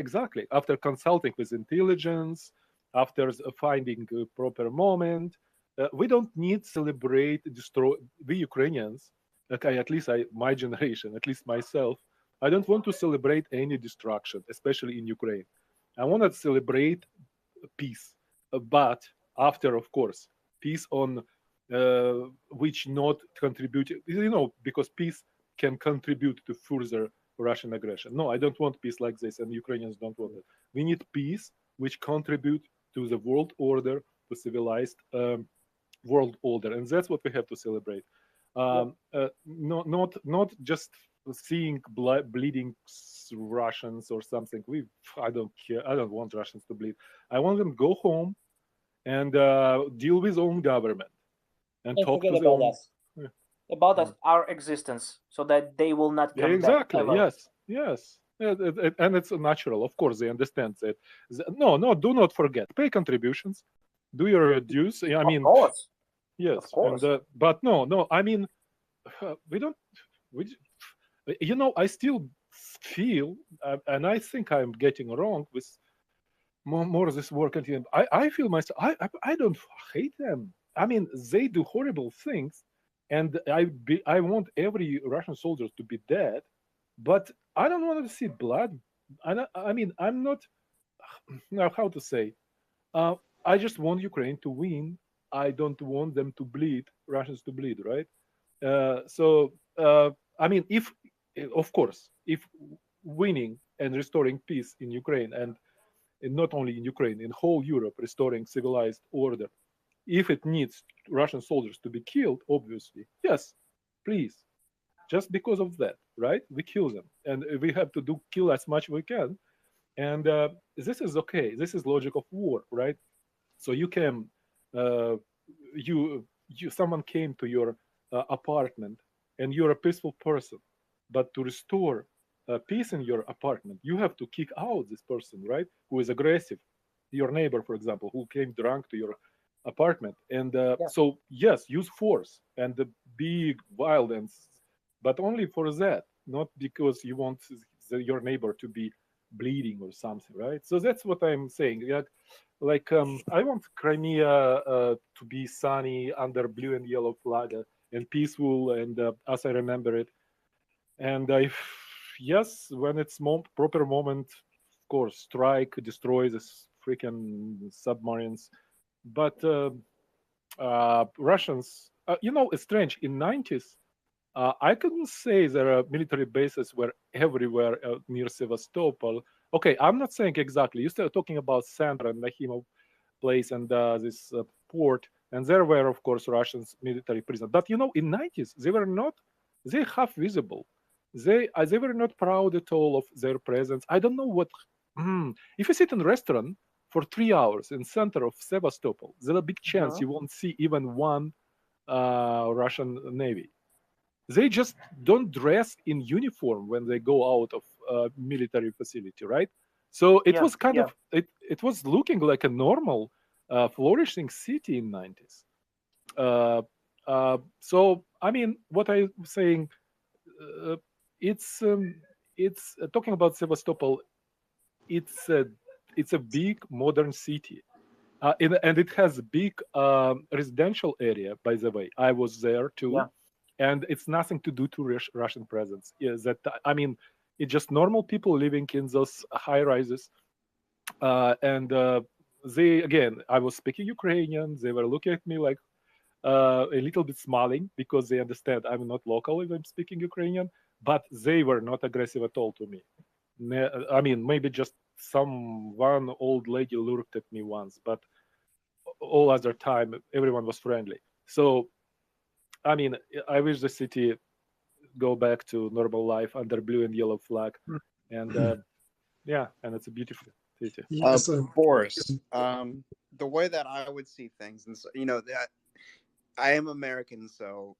consulting with intelligence, after finding a proper moment. We don't need celebrate, destroy. We Ukrainians, okay, at least my generation, at least myself, I don't want to celebrate any destruction, especially in Ukraine. I want to celebrate peace, but after, of course, peace on which not contribute, because peace can contribute to further Russian aggression. No, I don't want peace like this, and Ukrainians don't want it. We need peace which contribute to the world order, to civilized world order, and that's what we have to celebrate. Not just seeing bleeding Russians or something. I don't care. I don't want Russians to bleed. I want them to go home and deal with own government and Don't talk forget to about them. us. About us, our existence, so that they will not come Exactly. back. Ever. Yes. And it's natural. Of course, they understand that. No, do not forget. Pay contributions. Do your dues. I mean, of course. Yes. Of course. And, but no. I mean, I still feel, and I think I'm getting wrong with more of this war continuing. I feel myself. I don't hate them. I mean, they do horrible things, and I want every Russian soldier to be dead, but I don't want to see blood. I mean, I'm not. Now, how to say? I just want Ukraine to win. I don't want them to bleed. Russians to bleed, right? I mean, of course, if winning and restoring peace in Ukraine, and not only in Ukraine, in whole Europe, restoring civilized order, if it needs Russian soldiers to be killed, obviously, yes, please, just because of that, right? We kill them, and we have to kill as much as we can, and this is okay. This is logic of war, right? So you can, someone came to your apartment, and you're a peaceful person, but to restore peace in your apartment, you have to kick out this person, right? Who is aggressive, your neighbor, for example, who came drunk to your apartment, and so yes, use force and the big violence, but only for that, not because you want your neighbor to be bleeding or something, right? So that's what I'm saying. Yeah, like I want Crimea to be sunny under blue and yellow flag and peaceful, and as I remember it. And yes, when it's proper moment, of course, strike, destroy this freaking submarines. But Russians, it's strange. In 90s, I couldn't say there are military bases were everywhere near Sevastopol. Okay, I'm not saying exactly. You started talking about Sandra and Nahimov place and this port, and there were, of course, Russians military prisoners. But in 90s, they half visible. They were not proud at all of their presence. I don't know what. If you sit in a restaurant for 3 hours in center of Sevastopol, there's a big chance you won't see even one Russian Navy. They just don't dress in uniform when they go out of military facility, right? So it was kind of it was looking like a normal, flourishing city in 90s. So I mean, what I'm saying, it's talking about Sevastopol. It's a big modern city, and it has a big residential area. By the way, I was there too, and it's nothing to do to Russian presence. I mean, it's just normal people living in those high rises, and they again. I was speaking Ukrainian. They were looking at me like a little bit smiling because they understand I'm not local if I'm speaking Ukrainian, but they were not aggressive at all to me. I mean, maybe just one old lady looked at me once, but all other time everyone was friendly. So, I mean, I wish the city go back to normal life under blue and yellow flag, and and it's a beautiful city. Yes, Boris, the way that I would see things, and so, that I am American, so,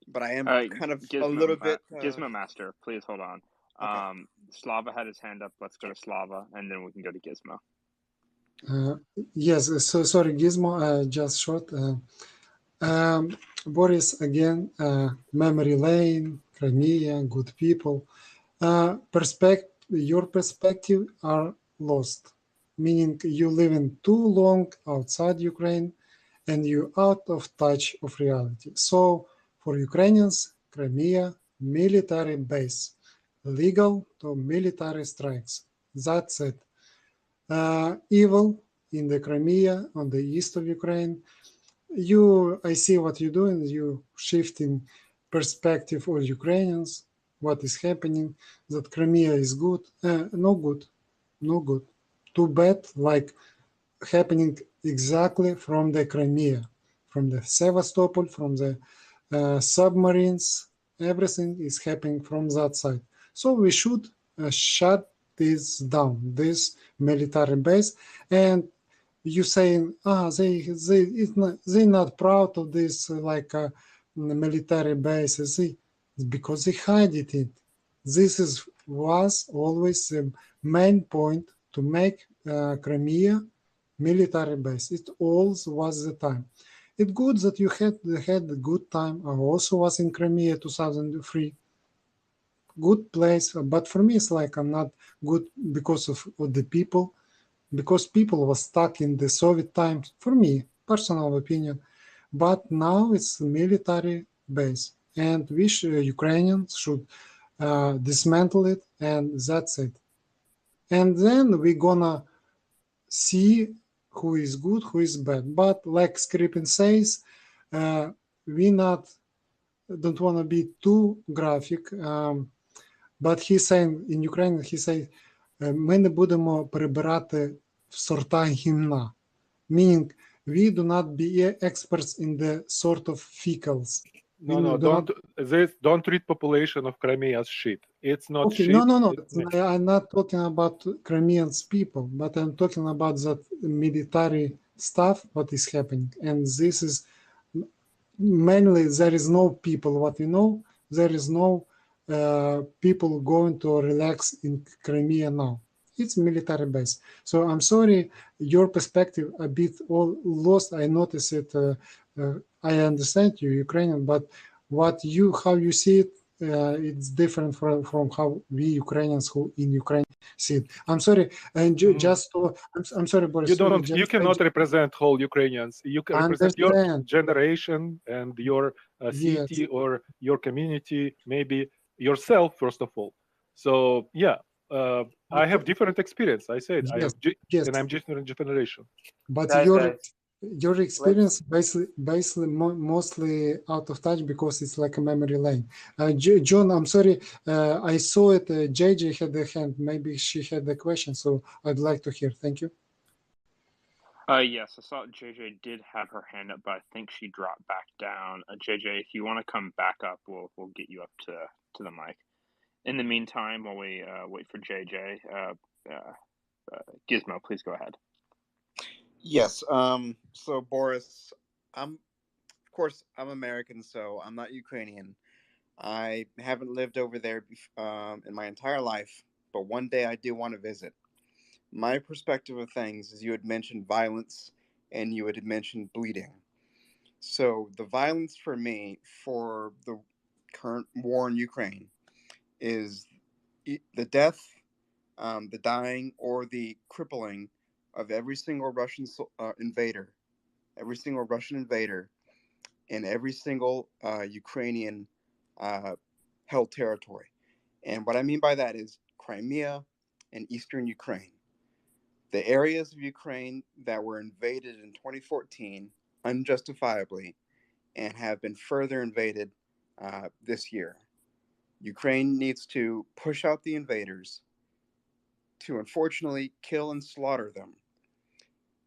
but I am kind of Gizmo, a little bit. Gizmo Master, please hold on. Okay. Slava had his hand up. Let's go to Slava, and then we can go to Gizmo. Yes, so sorry, Gizmo, just short. Boris, again, memory lane, Crimea, good people. Your perspective are lost, meaning you living too long outside Ukraine and you out of touch of reality. So for Ukrainians, Crimea, military base, legal to military strikes. That's it. Evil in the Crimea, on the east of Ukraine. I see what you're doing. You shifting perspective of Ukrainians, what is happening, that Crimea is good. No good. Too bad, like happening exactly from the Crimea, from the Sevastopol, from the submarines, everything is happening from that side. So we should shut this down, this military base. And you saying, they're not proud of this military bases, because they hide it. This was always the main point to make Crimea military base. It always was the time. It's good that you had a good time. I also was in Crimea 2003. Good place, but for me it's like I'm not good because of the people, because people were stuck in the Soviet times. For me, personal opinion. But now it's a military base, and we Ukrainians should dismantle it, and that's it. And then we're gonna see who is good, who is bad. But like Skripin says, we don't want to be too graphic. But he's saying in Ukraine, he says, ми не будемо прибирати в сорта гімна. Meaning, we do not be experts in the sort of fecals. Don't treat population of Crimea as shit. It's not okay, shit. No. I'm not talking about Crimeans people, but I'm talking about that military stuff, what is happening. And this is mainly, there is no people, what we know, there is no people going to relax in Crimea now. It's military base. So I'm sorry, your perspective a bit all lost. I notice it. I understand you, Ukrainian, but how you see it, it's different from how we Ukrainians who in Ukraine see it. I'm sorry, and I'm sorry, Boris. You cannot represent whole Ukrainians. You can represent your generation and your city or your community, maybe yourself first of all. So yeah. I have different experience. I said and I'm different generation. But your experience basically mostly out of touch because it's like a memory lane. John, I'm sorry, I saw it. JJ had the hand. Maybe she had the question, so I'd like to hear. Thank you. Yes, I saw JJ did have her hand up, but I think she dropped back down. JJ, if you want to come back up, we'll get you up to the mic. In the meantime, while we wait for JJ, Gizmo, please go ahead. Yes. So Boris, of course I'm American, so I'm not Ukrainian. I haven't lived over there in my entire life, but one day I do want to visit. My perspective of things is you had mentioned violence and you had mentioned bleeding. So the violence for me for the current war in Ukraine is the death, the dying, or the crippling of every single Russian invader, in every single Ukrainian held territory. And what I mean by that is Crimea and eastern Ukraine. The areas of Ukraine that were invaded in 2014 unjustifiably and have been further invaded this year. Ukraine needs to push out the invaders, to unfortunately kill and slaughter them,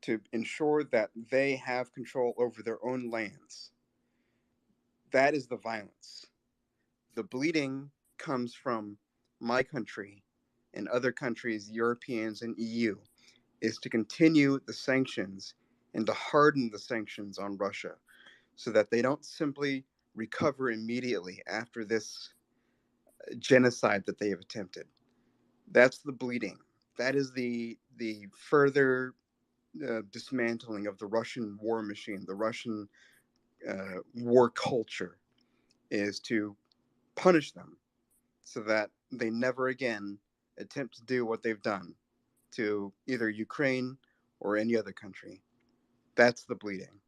to ensure that they have control over their own lands. That is the violence. The bleeding comes from my country and other countries, Europeans and EU, is to continue the sanctions and to harden the sanctions on Russia so that they don't simply recover immediately after this genocide that they have attempted. That's the bleeding. That is the further dismantling of the Russian war machine, the Russian war culture, is to punish them so that they never again attempt to do what they've done to either Ukraine or any other country. That's the bleeding.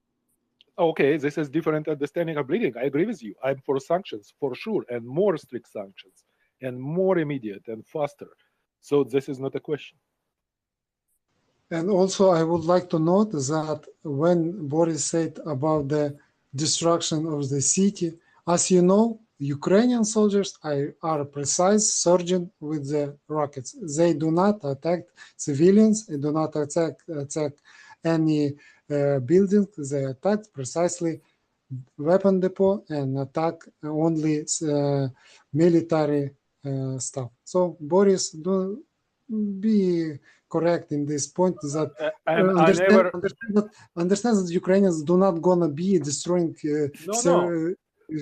Okay, this is different understanding of bleeding. I agree with you. I'm for sanctions, for sure, and more strict sanctions, and more immediate and faster. So this is not a question. And also, I would like to note that when Boris said about the destruction of the city, as you know, Ukrainian soldiers are precise surgeon with the rockets. They do not attack civilians. They do not attack any buildings. They attack precisely weapon depot and attack only military stuff. So Boris, do be correct in this point that and I never understand that Ukrainians do not gonna be destroying no.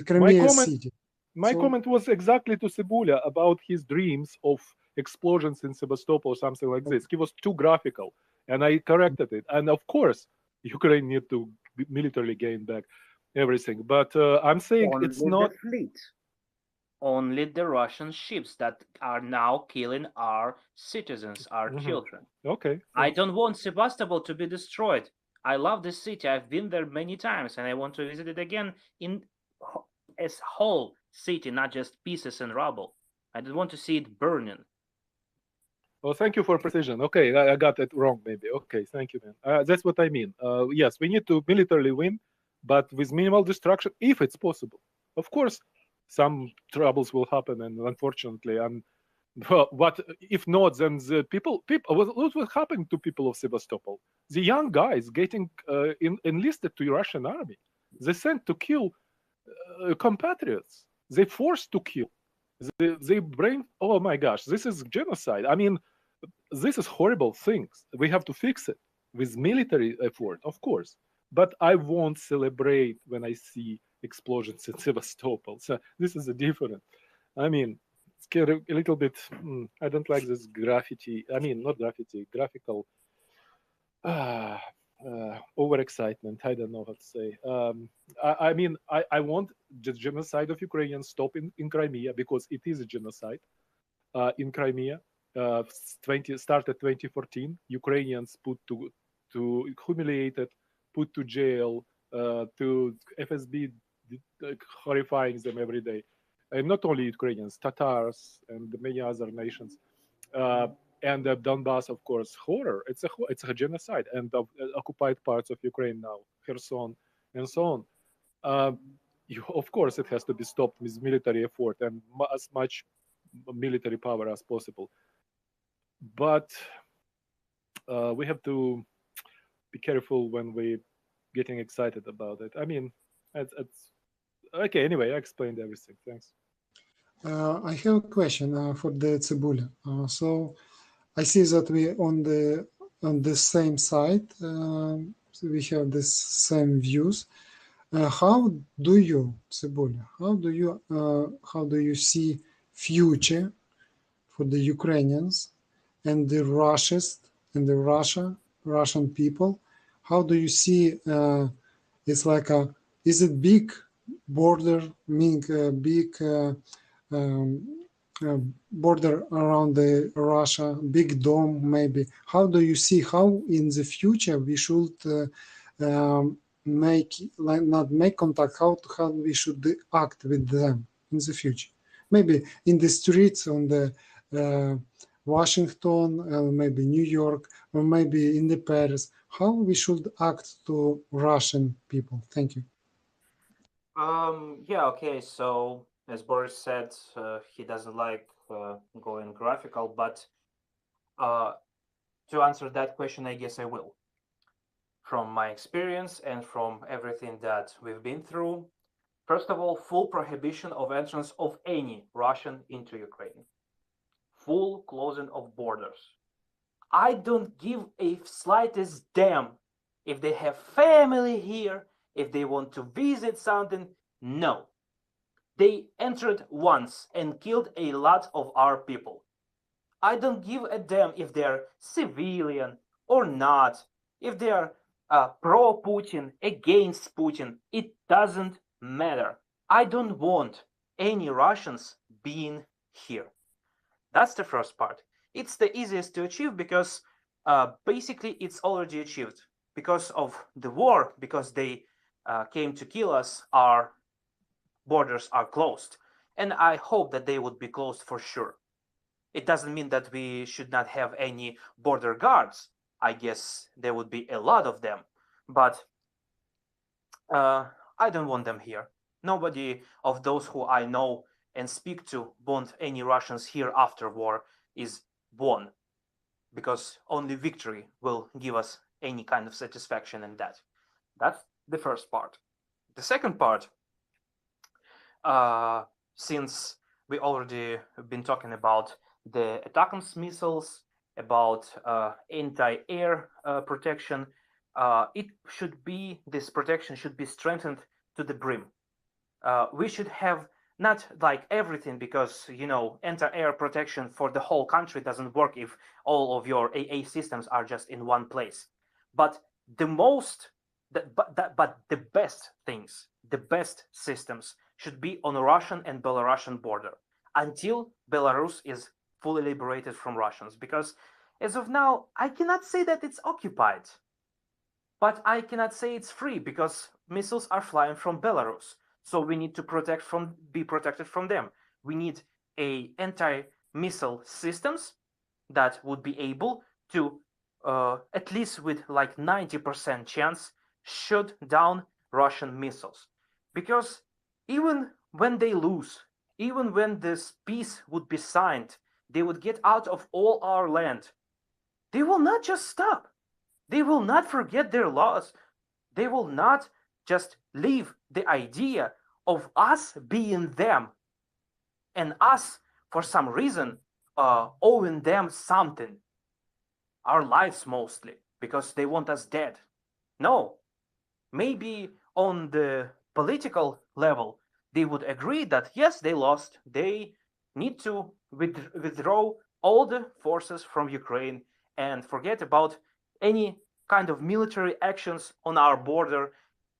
Crimea city. My comment was exactly to Cebulia about his dreams of explosions in Sevastopol or something like this. He was too graphical, and I corrected it. And of course, Ukraine need to militarily gain back everything. But I'm saying only it's not the fleet. Only the Russian ships that are now killing our citizens, our children. Okay. I don't want Sevastopol to be destroyed. I love this city. I've been there many times, and I want to visit it again in as whole city, not just pieces and rubble. I don't want to see it burning. Well, thank you for precision. Okay, I got it wrong, maybe. Okay, thank you, man. That's what I mean. Yes, we need to militarily win, but with minimal destruction, if it's possible. Of course, some troubles will happen, and unfortunately, what if not? Then the people. What will happen to people of Sevastopol? The young guys getting enlisted to the Russian army. They sent to kill compatriots. They forced to kill. They bring. Oh my gosh, this is genocide. I mean, this is horrible things. We have to fix it with military effort, of course. But I won't celebrate when I see explosions in Sevastopol. So this is a different. I mean, it's a little bit. I don't like this graffiti. I mean, not graffiti, graphical. Overexcitement. I don't know what to say. I mean, I want the genocide of Ukrainians stop in Crimea, because it is a genocide in Crimea. Started 2014. Ukrainians put to humiliated, put to jail, to FSB horrifying them every day, and not only Ukrainians, Tatars and many other nations. And Donbass, of course, horror. It's a genocide, and occupied parts of Ukraine now, Kherson, and so on. Of course, it has to be stopped with military effort and as much military power as possible. But we have to be careful when we're getting excited about it. I mean, it's okay. Anyway, I explained everything. Thanks. I have a question for the Cebulia. So I see that we on the same side. So we have the same views. How do you, Cebulia? How do you see future for the Ukrainians and the Russian people? How do you see? It's like is it big border, meaning big border around the Russia, big dome maybe? How do you see how in the future we should not make contact? How we should act with them in the future? Maybe in the streets on the Washington, maybe New York, or maybe in the Paris. How we should act to Russian people? Thank you. Yeah, okay. So as Boris said, he doesn't like going graphical, but to answer that question, I guess I will. From my experience and from everything that we've been through, first of all, full prohibition of entrance of any Russian into Ukraine. Full closing of borders. I don't give a slightest damn if they have family here, if they want to visit something. No. They entered once and killed a lot of our people. I don't give a damn if they're civilian or not, if they're pro-Putin, against Putin. It doesn't matter. I don't want any Russians being here. That's the first part. It's the easiest to achieve because basically it's already achieved. Because of the war, because they came to kill us, our borders are closed. And I hope that they would be closed for sure. It doesn't mean that we should not have any border guards. I guess there would be a lot of them. But I don't want them here. Nobody of those who I know and speak to want any Russians here after war is won, because only victory will give us any kind of satisfaction in that. That's the first part. The second part, since we already been talking about the ATACMS missiles, about anti-air protection, this protection should be strengthened to the brim. We should have not like everything, because anti-air protection for the whole country doesn't work if all of your AA systems are just in one place. But the best things, the best systems should be on the Russian and Belarusian border until Belarus is fully liberated from Russians. Because as of now, I cannot say that it's occupied, but I cannot say it's free, because missiles are flying from Belarus. So we need to be protected from them. We need a anti-missile systems that would be able to, at least with like 90% chance, shoot down Russian missiles. Because even when they lose, even when this peace would be signed, they would get out of all our land. They will not just stop. They will not forget their laws. They will not just leave the idea of us being them and us, for some reason, owing them something. Our lives mostly, because they want us dead. No. Maybe on the political level, they would agree that, yes, they lost. They need to withdraw all the forces from Ukraine and forget about any kind of military actions on our border,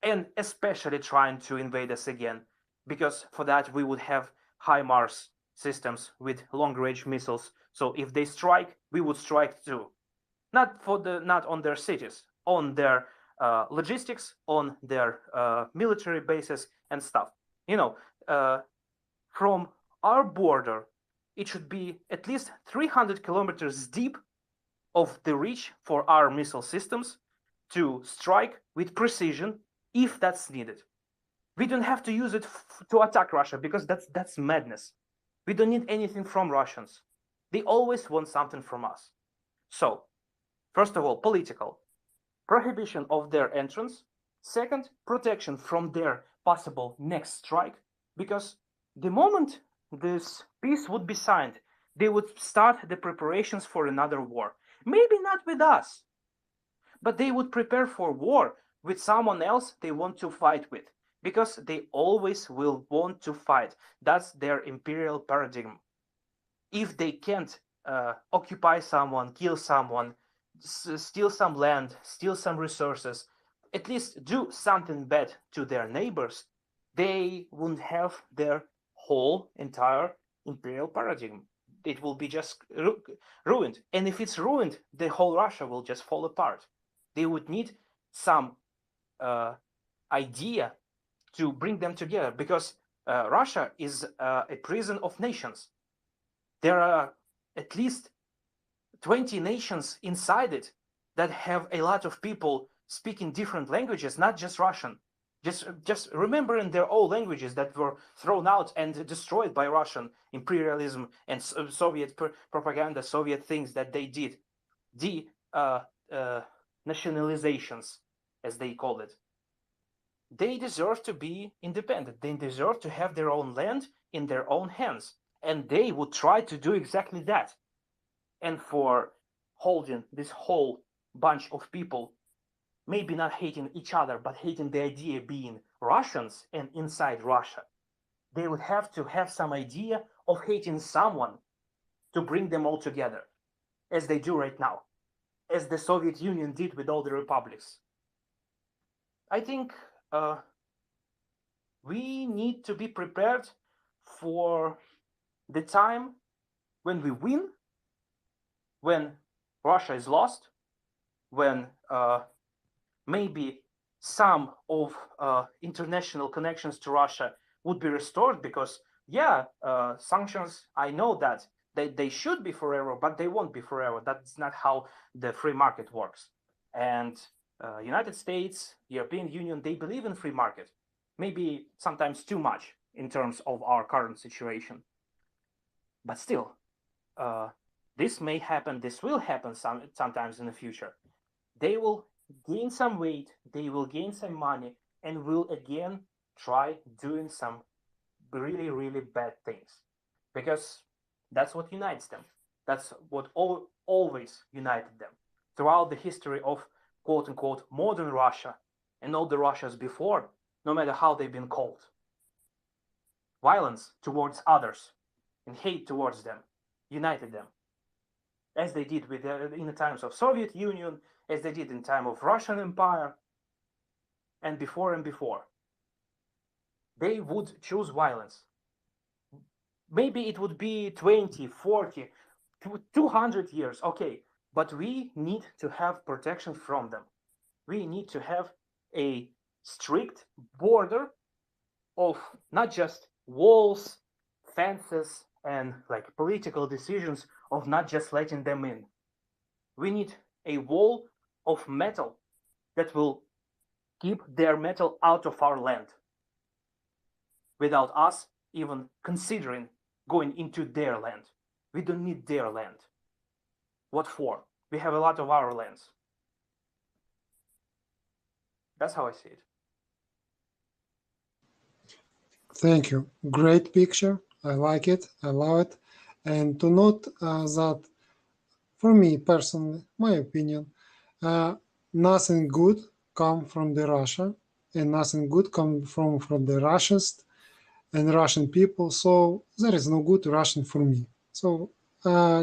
and especially trying to invade us again, because for that we would have HIMARS systems with long-range missiles. So if they strike, we would strike too. Not on their cities, on their logistics, on their military bases and stuff. From our border, it should be at least 300 kilometers deep of the reach for our missile systems to strike with precision if that's needed. We don't have to use it to attack Russia, because that's madness. We don't need anything from Russians. They always want something from us. So, first of all, political. Prohibition of their entrance. Second, protection from their possible next strike, because the moment this peace would be signed, they would start the preparations for another war. Maybe not with us, but they would prepare for war with someone else they want to fight with, because they always will want to fight. That's their imperial paradigm. If they can't occupy someone, kill someone, steal some land, steal some resources, at least do something bad to their neighbors, they won't have their whole entire imperial paradigm. It will be just ruined. And if it's ruined, the whole Russia will just fall apart. They would need some idea to bring them together, because Russia is a prison of nations. There are at least 20 nations inside it that have a lot of people speaking different languages, not just Russian. Just remembering their old languages that were thrown out and destroyed by Russian imperialism and Soviet propaganda, Soviet things that they did. The nationalizations, as they call it. They deserve to be independent. They deserve to have their own land in their own hands. And they would try to do exactly that. And for holding this whole bunch of people, maybe not hating each other, but hating the idea of being Russians and inside Russia, they would have to have some idea of hating someone to bring them all together, as they do right now, as the Soviet Union did with all the republics. I think we need to be prepared for the time when we win, when Russia is lost, when maybe some of international connections to Russia would be restored, because sanctions, I know that they should be forever, but they won't be forever. That's not how the free market works. And United States, European Union, they believe in free market, maybe sometimes too much in terms of our current situation. But still, this may happen, this will happen sometimes in the future. They will gain some weight, they will gain some money, and will again try doing some really, really bad things, because that's what unites them. That's what always united them throughout the history of quote unquote modern Russia and all the Russias before, no matter how they've been called. Violence towards others and hate towards them united them, as they did with in the times of Soviet Union, as they did in time of Russian Empire, and before and before. They would choose violence. Maybe it would be 20, 40, 200 years, okay, but we need to have protection from them. We need to have a strict border of not just walls, fences, and like political decisions of not just letting them in. We need a wall of metal that will keep their metal out of our land without us even considering going into their land. We don't need their land. What for? We have a lot of our lands. That's how I see it. Thank you. Great picture. I like it. I love it. And to note that, for me personally, my opinion, nothing good come from the Russia, and nothing good come from the Russians and Russian people. So there is no good Russian for me. So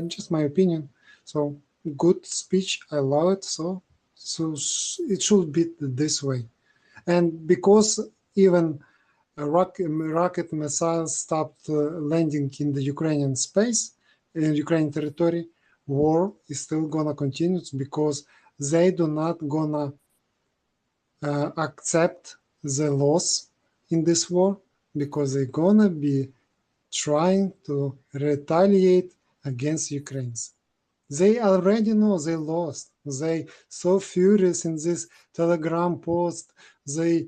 just my opinion. So good speech. I love it. So it should be this way. And because even rocket missiles stopped landing in the Ukrainian space, in Ukrainian territory, war is still gonna continue because they do not gonna accept the loss in this war, because they're gonna be trying to retaliate against Ukrainians. They already know they lost. They so furious in this Telegram post. They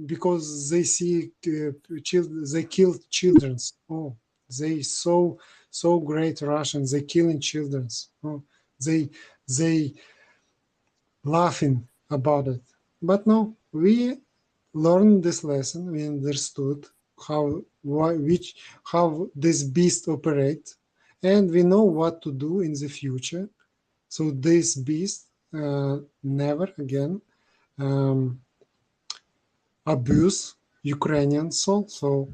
because they see they killed children. Oh, they so great Russians. They killing children. Oh, they laughing about it. But no, we learned this lesson. We understood how this beast operates, and we know what to do in the future. So this beast never again abuse Ukrainian soul. So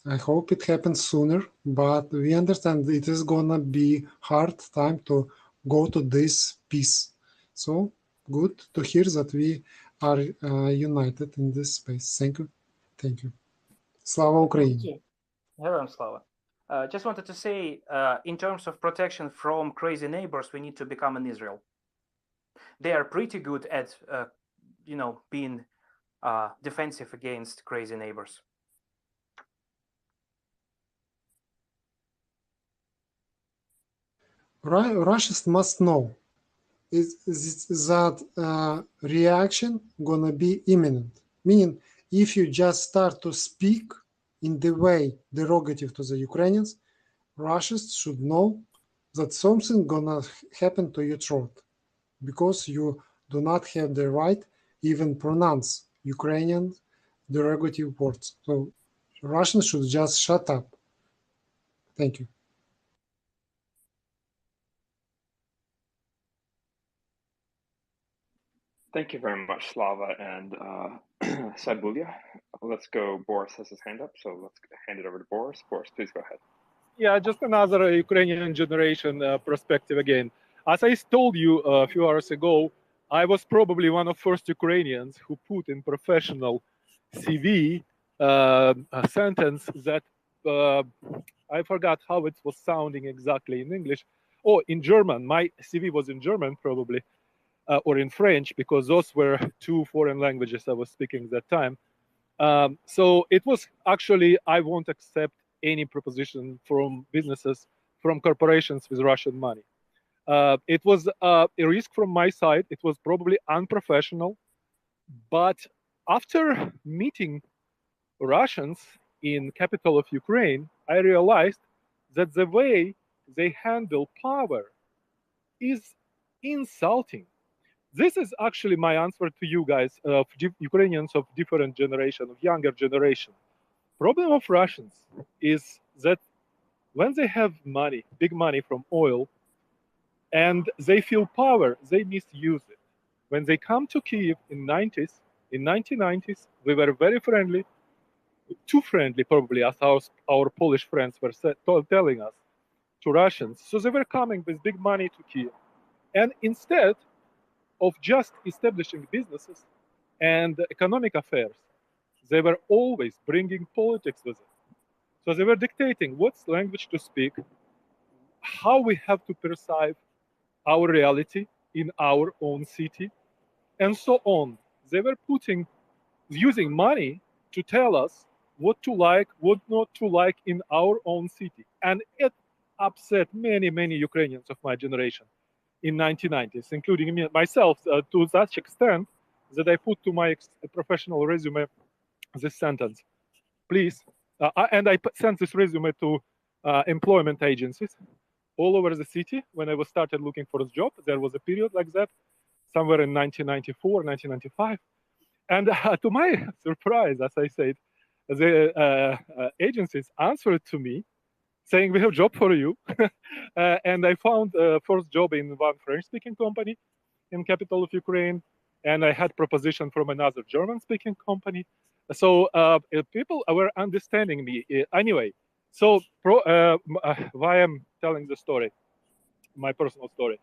I hope it happens sooner, but we understand it is gonna be hard time to go to this peace. So good to hear that we are united in this space. Thank you. Thank you. Slava Ukraini. Hello, Slava. Just wanted to say, in terms of protection from crazy neighbors, we need to become an Israel. They are pretty good at, being defensive against crazy neighbors. Russians must know that reaction gonna be imminent. Meaning, if you just start to speak in the way derogative to the Ukrainians, Russians should know that something gonna happen to your throat, because you do not have the right even pronounce Ukrainian derogative words. So Russians should just shut up. Thank you. Thank you very much, Slava and Sabulia. Let's go. Boris has his hand up, so let's hand it over to Boris. Boris, please go ahead. Yeah, just another Ukrainian generation perspective again. As I told you a few hours ago, I was probably one of the first Ukrainians who put in professional CV a sentence that I forgot how it was sounding exactly in English. Oh, in German. My CV was in German probably, or in French, because those were two foreign languages I was speaking at that time. So it was actually, I won't accept any proposition from businesses, from corporations with Russian money. It was a risk from my side. It was probably unprofessional. But after meeting Russians in capital of Ukraine, I realized that the way they handle power is insulting. This is actually my answer to you guys, Ukrainians of different generation, of younger generation. Problem of Russians is that when they have money, big money from oil, and they feel power, they misuse it. When they come to Kiev in 1990s, we were very friendly, too friendly probably, as our Polish friends were telling us, to Russians. So they were coming with big money to Kiev. And instead of just establishing businesses and economic affairs, they were always bringing politics with it. So they were dictating what language to speak, how we have to perceive our reality in our own city, and so on. They were using money to tell us what to like, what not to like in our own city. And it upset many, many Ukrainians of my generation in 1990s, including me, myself, to such extent that I put to my professional resume this sentence, please. And I sent this resume to employment agencies all over the city. When I was started looking for a job, there was a period like that, somewhere in 1994, 1995. And to my surprise, as I said, the agencies answered to me saying, we have a job for you. And I found first job in one French-speaking company in capital of Ukraine. And I had proposition from another German-speaking company. So people were understanding me. Anyway, so why I'm telling the story, my personal story,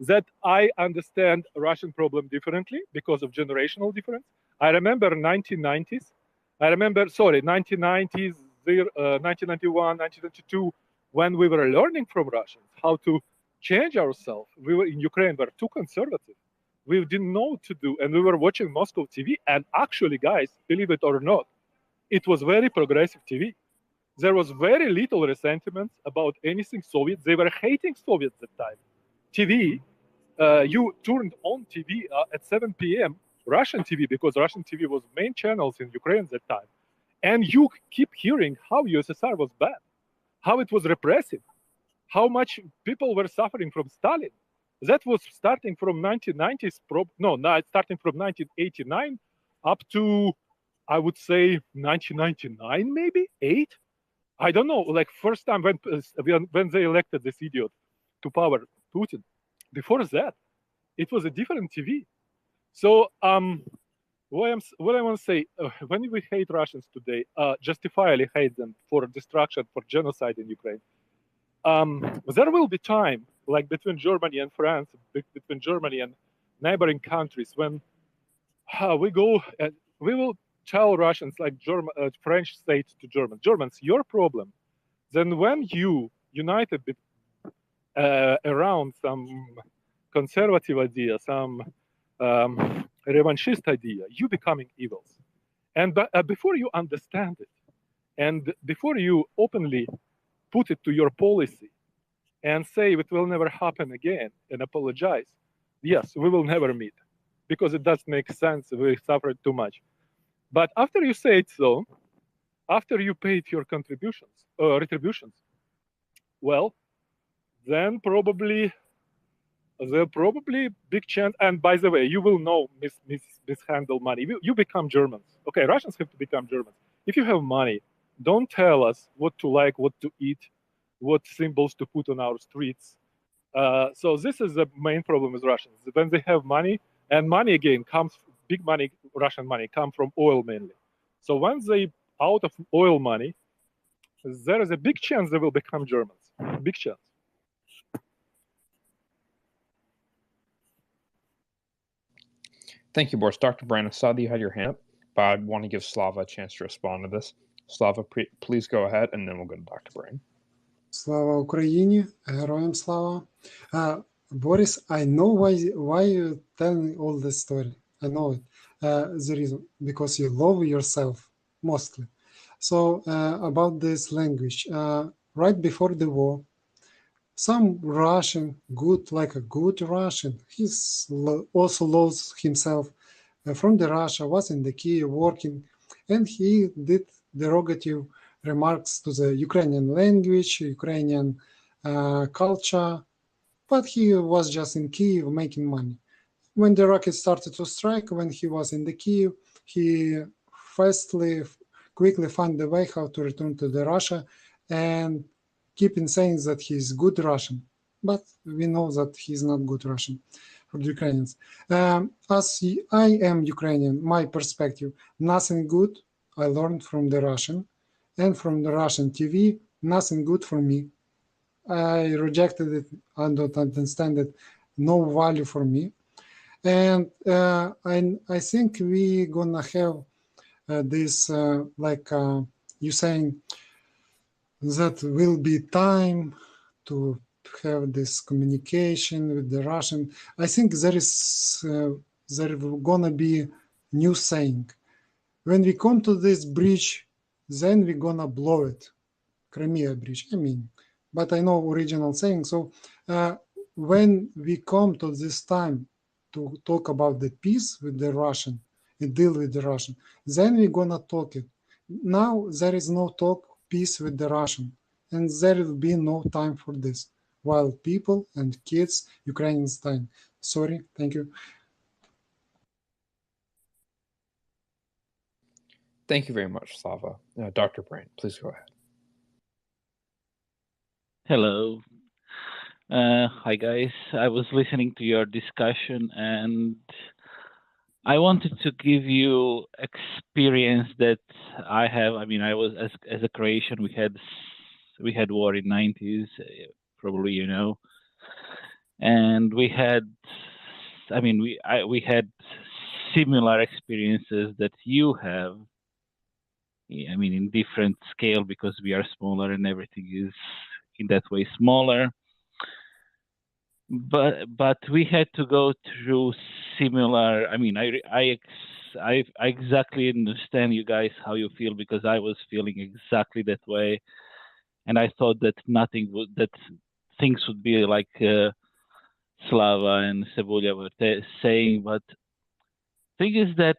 that I understand Russian problem differently because of generational difference. I remember 1990s. I remember, 1990s, 1991, 1992, when we were learning from Russians how to change ourselves. We were in Ukraine, were too conservative. We didn't know what to do, and we were watching Moscow TV. And actually, guys, believe it or not, it was very progressive TV. There was very little resentment about anything Soviet. They were hating Soviets at the time. TV, you turned on TV at 7 p.m., Russian TV, because Russian TV was main channels in Ukraine at that time. And you keep hearing how USSR was bad, how it was repressive, how much people were suffering from Stalin. That was starting from 1990s, starting from 1989 up to, I would say, 1999, maybe 8. I don't know. Like first time when they elected this idiot to power, Putin. Before that, it was a different TV. So what I want to say, when we hate Russians today, justifiably hate them for destruction, for genocide in Ukraine, there will be time, like between Germany and France, between Germany and neighboring countries, when we go and we will tell Russians, like French state to Germans, your problem. Then when you united around some conservative idea, some revanchist idea, you becoming evils. And before you understand it, and before you openly put it to your policy and say it will never happen again and apologize, yes, we will never meet because it does make sense. We suffered too much. But after you say it so, after you paid your retributions, well, then probably big chance. And by the way, you will know mishandle money. You become Germans. Okay, Russians have to become Germans. If you have money, don't tell us what to like, what to eat, what symbols to put on our streets. So this is the main problem with Russians. When they have money, and money again comes, big money, Russian money, come from oil mainly. So once they out of oil money, there is a big chance they will become Germans. Big chance. Thank you, Boris. Dr. Brand, I saw that you had your hand up, but I want to give Slava a chance to respond to this. Slava, please go ahead, and then we'll go to Dr. Brand. Slava Ukraini, героям слава. Boris, I know why you telling all this story. I know it. The reason, because you love yourself, mostly. So about this language, right before the war, some Russian, like a good Russian, he's also loves himself from the Russia, was in the Kiev working, and he did derogative remarks to the Ukrainian language, Ukrainian culture, but he was just in Kiev making money. when the rockets started to strike, when he was in the Kiev, he quickly found the way how to return to the Russia, and keeping saying that he's good Russian, but we know that he's not good Russian for the Ukrainians. As I am Ukrainian, my perspective, nothing good I learned from the Russian, and from the Russian TV, nothing good for me. I rejected it, I don't understand it, no value for me. And I think we gonna have this, like you saying, that will be time to have this communication with the Russian. I think there gonna be new saying. When we come to this bridge, then we're gonna blow it. Crimea bridge, I mean, but I know original saying. So when we come to this time to talk about the peace with the Russian and deal with the Russian, then we're gonna talk it. Now there is no talk peace with the Russian, and there will be no time for this, while people and kids, Ukrainians dying. Sorry, thank you. Thank you very much, Slava. Dr. Brain, please go ahead. Hello. Hi, guys. I was listening to your discussion, and I wanted to give you experience that I have. I mean, I was as a Croatian. We had war in 90s, probably you know, and we had. I mean, we had similar experiences that you have. I mean, in different scale because we are smaller and everything is in that way smaller. But we had to go through similar. I mean, I exactly understand you guys how you feel because I was feeling exactly that way, and I thought that that things would be like Slava and Cebulia were saying. But thing is that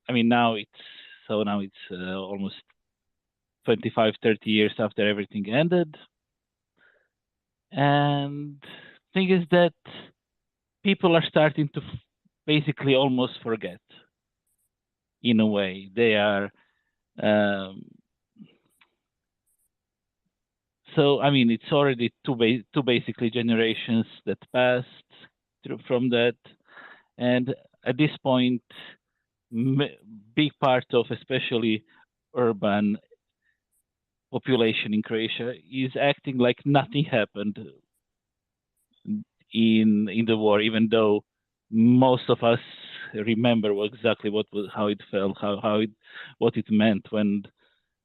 I mean now it's almost 25, 30 years after everything ended, and thing is that people are starting to basically almost forget. In a way, they are. So I mean, it's already two basically generations that passed from that, and at this point, big part of especially urban population in Croatia is acting like nothing happened in the war, even though most of us remember exactly how it felt, what it meant when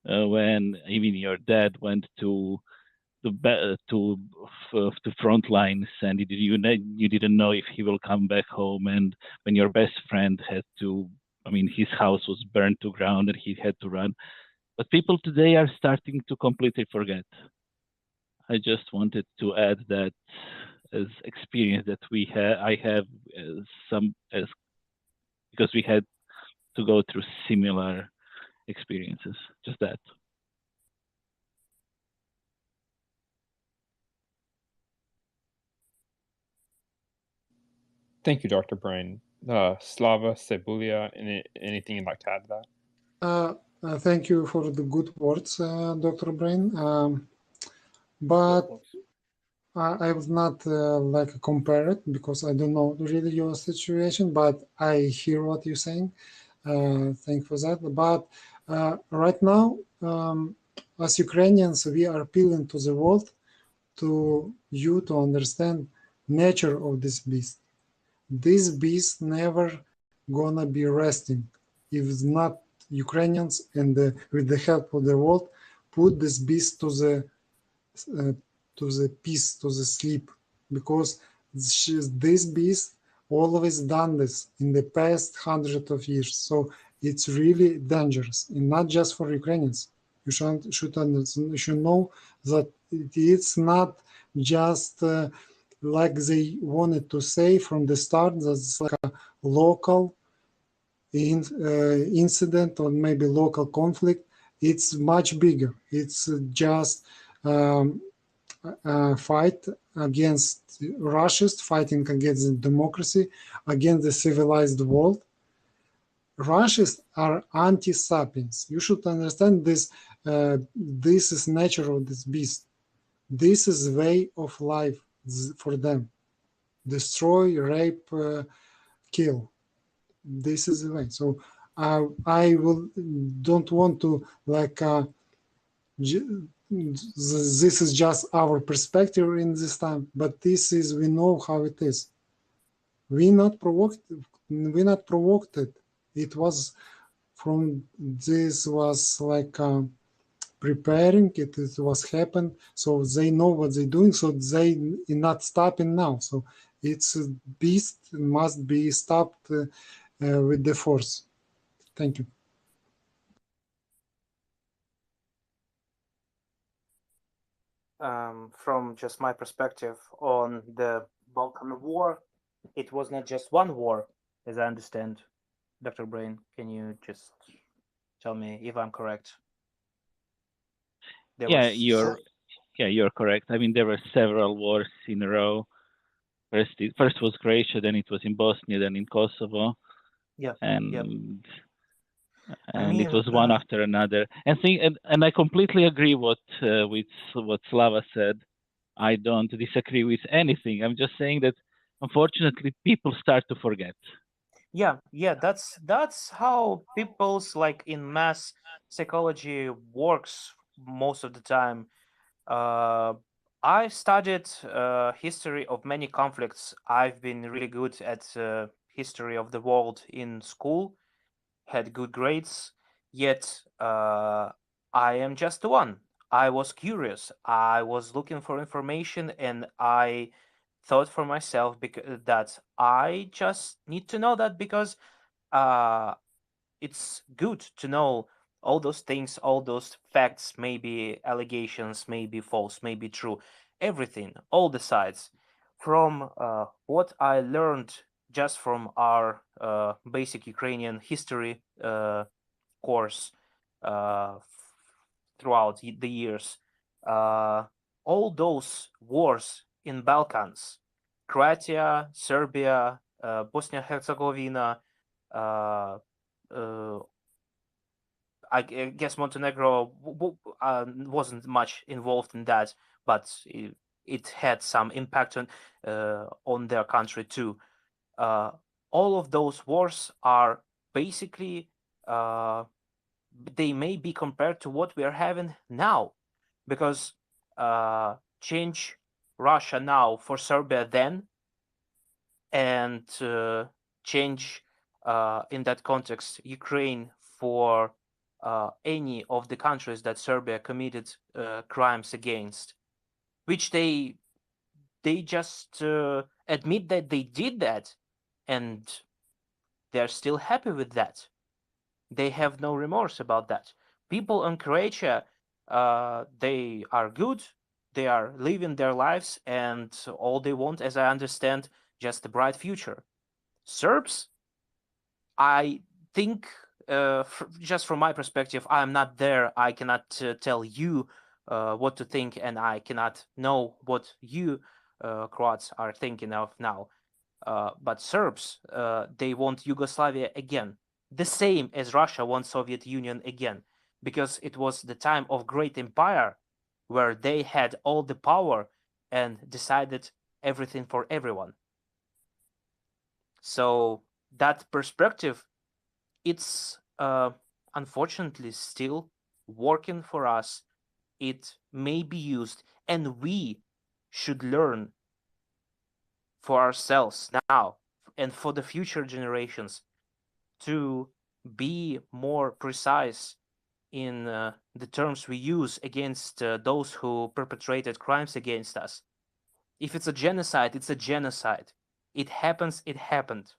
even your dad went to front lines and you didn't know if he will come back home, and when your best friend had to, I mean, his house was burned to ground and he had to run. But people today are starting to completely forget. I just wanted to add that as experience that I have because we had to go through similar experiences. Just that. Thank you, Dr. Brain. Slava, Cebulia, anything you'd like to add to that? Thank you for the good words, Dr. Brain. But I would not like compare it because I don't know really your situation, but I hear what you're saying. Thank you for that. But right now, as Ukrainians, we are appealing to the world to understand nature of this beast. This beast never gonna be resting if it's not Ukrainians and with the help of the world put this beast to the peace, to the sleep, because this beast always done this in the past hundreds of years. So it's really dangerous, and not just for Ukrainians. You should know that it's not just like they wanted to say from the start, that it's like a local incident or maybe local conflict. It's much bigger. It's just fight against Russians, fighting against democracy, against the civilized world. Russians are anti-sapiens. You should understand this. This is nature of this beast. This is way of life for them. Destroy, rape, kill. This is the way. So I don't want to like. This is just our perspective in this time, but this is, we know how it is. We not provoked it. It was from this was like preparing it was happened, so they know what they're doing, so they not stopping now. So it's a beast, must be stopped with the force. Thank you. From just my perspective on the Balkan War, it was not just one war, as I understand. Dr. Brain, can you just tell me if I'm correct? You're correct. I mean, there were several wars in a row. First was Croatia, then it was in Bosnia, then in Kosovo. And it was one after another. And I completely agree with what Slava said. I don't disagree with anything. I'm just saying that unfortunately people start to forget. Yeah, that's how people's like in mass psychology works most of the time. I studied history of many conflicts. I've been really good at history of the world in school, had good grades, yet I am just one. I was curious. I was looking for information, and I thought for myself that I just need to know that because it's good to know all those things, all those facts, maybe allegations, maybe false, maybe true, everything, all the sides. From what I learned just from our basic Ukrainian history course throughout the years, all those wars in Balkans, Croatia, Serbia, Bosnia-Herzegovina, I guess Montenegro wasn't much involved in that, but it had some impact on their country too. All of those wars are basically they may be compared to what we are having now, because change Russia now for Serbia then, and change in that context Ukraine for any of the countries that Serbia committed crimes against, which they just admit that they did that, and they're still happy with that. They have no remorse about that. People in Croatia, they are good. They are living their lives, and all they want, as I understand, just a bright future. Serbs, I think, just from my perspective, I'm not there. I cannot tell you what to think, and I cannot know what you Croats are thinking of now. But Serbs, they want Yugoslavia again, the same as Russia wants Soviet Union again, because it was the time of great empire where they had all the power and decided everything for everyone. So that perspective, it's unfortunately still working for us. It may be used, and we should learn for ourselves now and for the future generations to be more precise in the terms we use against those who perpetrated crimes against us. If it's a genocide, it's a genocide. It happens, it happened.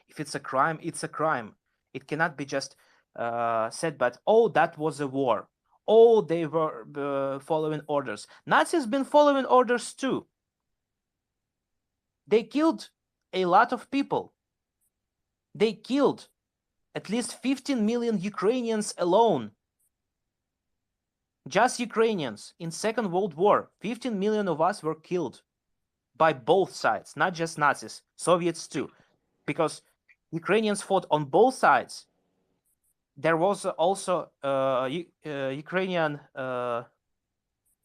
If it's a crime, it's a crime. It cannot be just said, but, oh, that was a war. Oh, they were following orders. Nazis been following orders too. They killed a lot of people. They killed at least 15 million Ukrainians alone. Just Ukrainians in Second World War, 15 million of us were killed by both sides, not just Nazis, Soviets too, because Ukrainians fought on both sides. There was also Ukrainian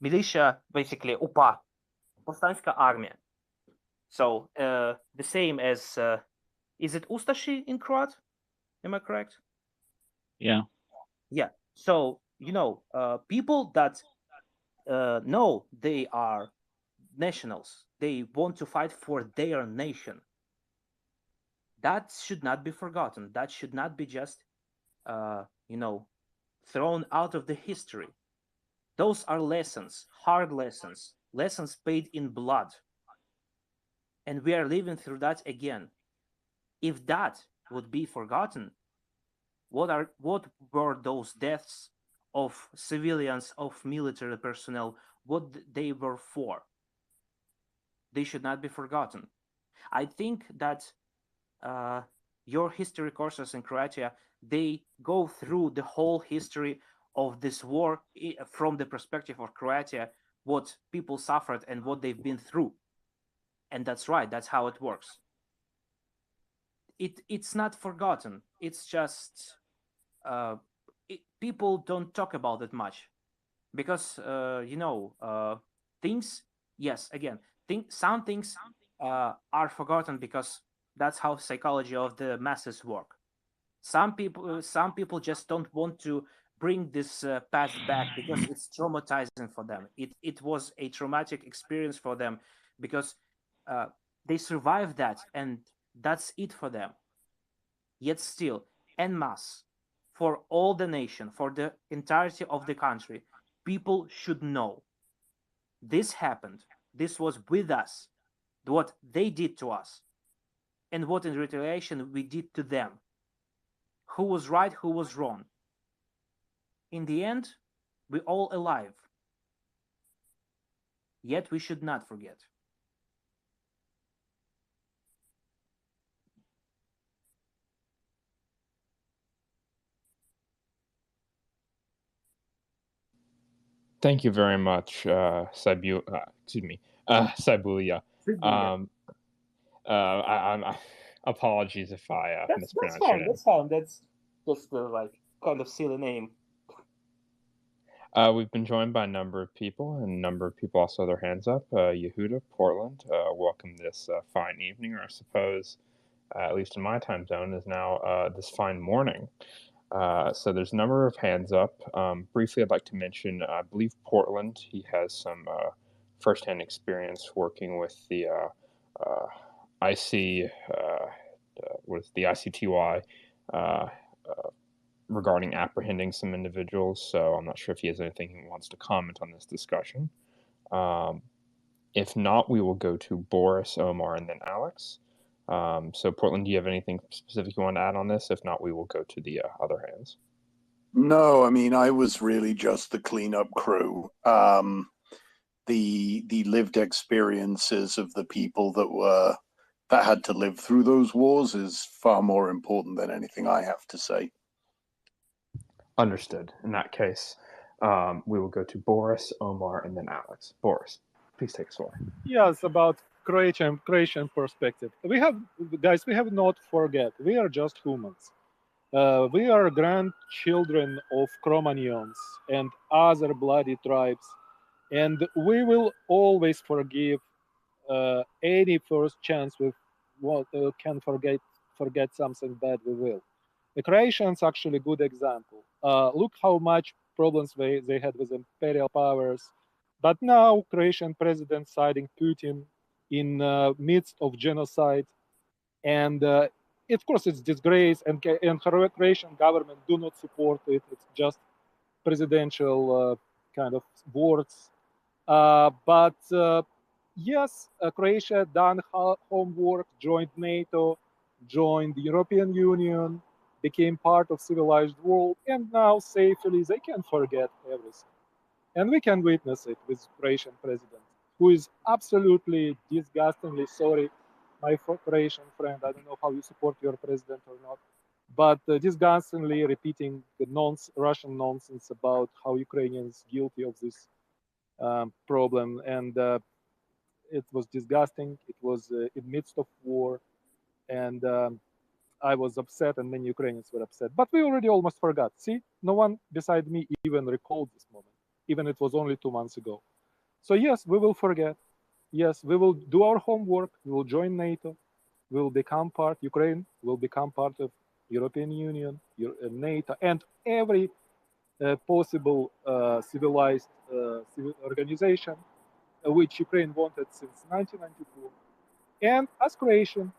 militia, basically UPA, Повстанська армія. So the same as, is it Ustashi in Croat? Am I correct? Yeah. Yeah. So, people that know they are nationals, they want to fight for their nation. That should not be forgotten. That should not be just, thrown out of the history. Those are lessons, hard lessons, lessons paid in blood. And we are living through that again. If that would be forgotten, what were those deaths of civilians, of military personnel, what they were for? They should not be forgotten. I think that your history courses in Croatia, they go through the whole history of this war from the perspective of Croatia, what people suffered and what they've been through. And that's right, that's how it works. It's not forgotten. It's just people don't talk about it much because things. Yes, again, some things are forgotten because that's how psychology of the masses work. Some people just don't want to bring this past back because it's traumatizing for them. It was a traumatic experience for them because they survived that, and that's it for them. Yet still, en masse, for all the nation, for the entirety of the country, people should know this happened. This was with us, what they did to us, and what in retaliation we did to them. Who was right, who was wrong. In the end, we're all alive. Yet we should not forget. Thank you very much, Saibulia. Apologies if I mispronounced your name. That's fine. That's just like kind of silly name. We've been joined by a number of people, and a number of people also their hands up. Yehuda, Portland, welcome this fine evening, or I suppose, at least in my time zone, is now this fine morning. So there's a number of hands up. Briefly, I'd like to mention, I believe Portland, he has some firsthand experience working with the ICTY regarding apprehending some individuals. So I'm not sure if he has anything he wants to comment on this discussion. If not, we will go to Boris, Omar, and then Alex. So Portland, do you have anything specific you want to add on this? If not, we will go to the other hands. No, I mean, I was really just the cleanup crew. The lived experiences of the people that had to live through those wars is far more important than anything I have to say. Understood. In that case, we will go to Boris, Omar, and then Alex. Boris, please take us away. Yes, about Croatian perspective. We have not forget. We are just humans. We are grandchildren of Cro-Magnons and other bloody tribes, and we will always forgive any first chance we can forget something bad. We will. The Croatians actually a good example. Look how much problems they had with imperial powers, but now Croatian president siding Putin in midst of genocide, and of course it's disgrace, and Croatian government do not support it. It's just presidential kind of words. But yes, Croatia done homework, joined NATO, joined the European Union, became part of civilized world, and now safely they can forget everything. And we can witness it with Croatian president, who is absolutely disgustingly sorry. My Croatian friend, I don't know how you support your president or not, but disgustingly repeating the Russian nonsense about how Ukrainians guilty of this problem, and it was disgusting. It was in midst of war, and I was upset, and many Ukrainians were upset. But we already almost forgot. See, no one beside me even recalled this moment, even it was only 2 months ago. So yes, we will forget. Yes, we will do our homework. We will join NATO. We will become part. Ukraine will become part of European Union, NATO, and every possible civilized civil organization which Ukraine wanted since 1994. And as Croatian,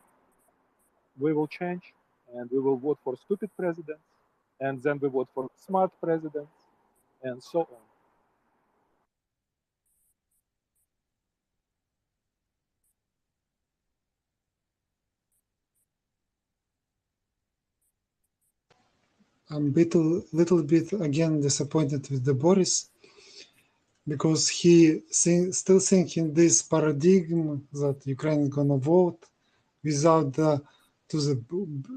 we will change, and we will vote for stupid presidents, and then we vote for smart presidents, and so on. I'm little bit again disappointed with the Boris, because he still thinking this paradigm that Ukraine is gonna vote without the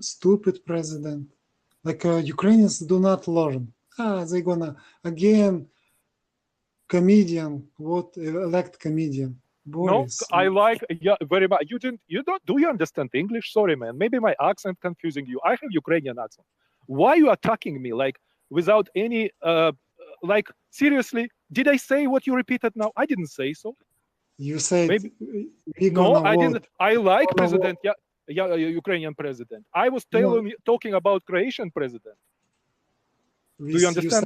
stupid president. Like Ukrainians do not learn. They're gonna again elect comedian. Boris. No, I like very much. You don't. Do you understand English? Sorry, man. Maybe my accent confusing you. I have Ukrainian accent. Why you attacking me like without any like seriously? Did I say what you repeated now? I didn't say so. You said maybe. No, I didn't. I like president. Ukrainian president. I was talking about Croatian president. Do you understand?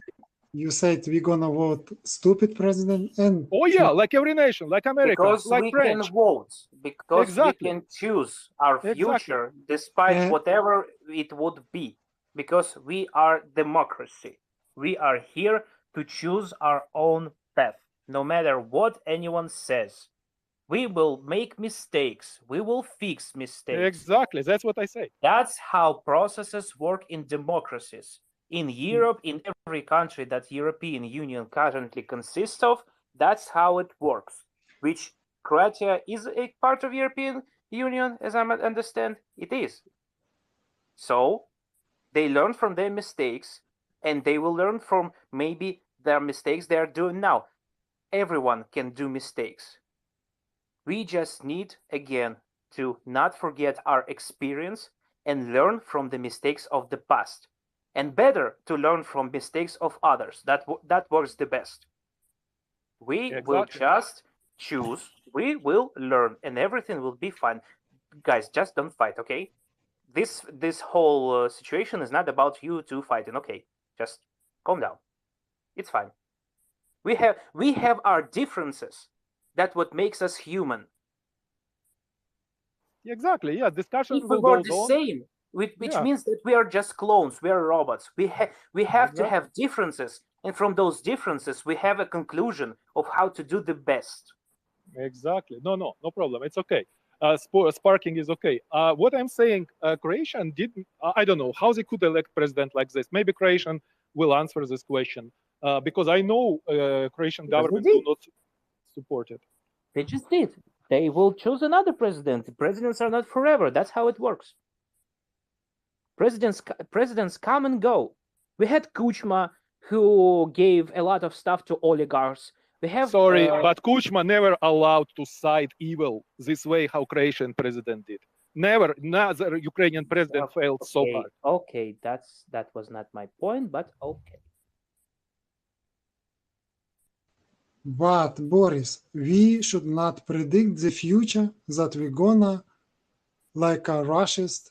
You said we're gonna vote stupid president, and like every nation, like America, because like we French. can vote, because we can choose our future despite whatever it would be, because we are democracy. We are here to choose our own path, no matter what anyone says. We will make mistakes. We will fix mistakes. Exactly, that's what I say. That's how processes work in democracies. In Europe, in every country that European Union currently consists of, that's how it works. Which Croatia is a part of European Union, as I understand, it is. So they learn from their mistakes, and they will learn from maybe their mistakes they are doing now. Everyone can do mistakes. We just need, again, to not forget our experience and learn from the mistakes of the past. And better to learn from mistakes of others. That works the best. We will just choose, we will learn, and everything will be fine. Guys, just don't fight, okay? This whole situation is not about you two fighting, okay? Just calm down. It's fine. We have our differences. That's what makes us human. Exactly, yeah, discussion if we will were go the on. Same, which means that we are just clones, we are robots. We have to have differences, and from those differences we have a conclusion of how to do the best. Exactly. No problem. It's okay. Sparking is okay. What I'm saying, Croatian didn't. I don't know how they could elect president like this. Maybe Croatian will answer this question because I know Croatian government do not support it. They just did. They will choose another president. The presidents are not forever. That's how it works. Presidents come and go. We had Kuchma, who gave a lot of stuff to oligarchs. We have but Kuchma never allowed to cite evil this way how Croatian president did. Never. Neither Ukrainian president failed so hard. Okay, that was not my point, but okay. But Boris, we should not predict the future that we're gonna, like a Russians,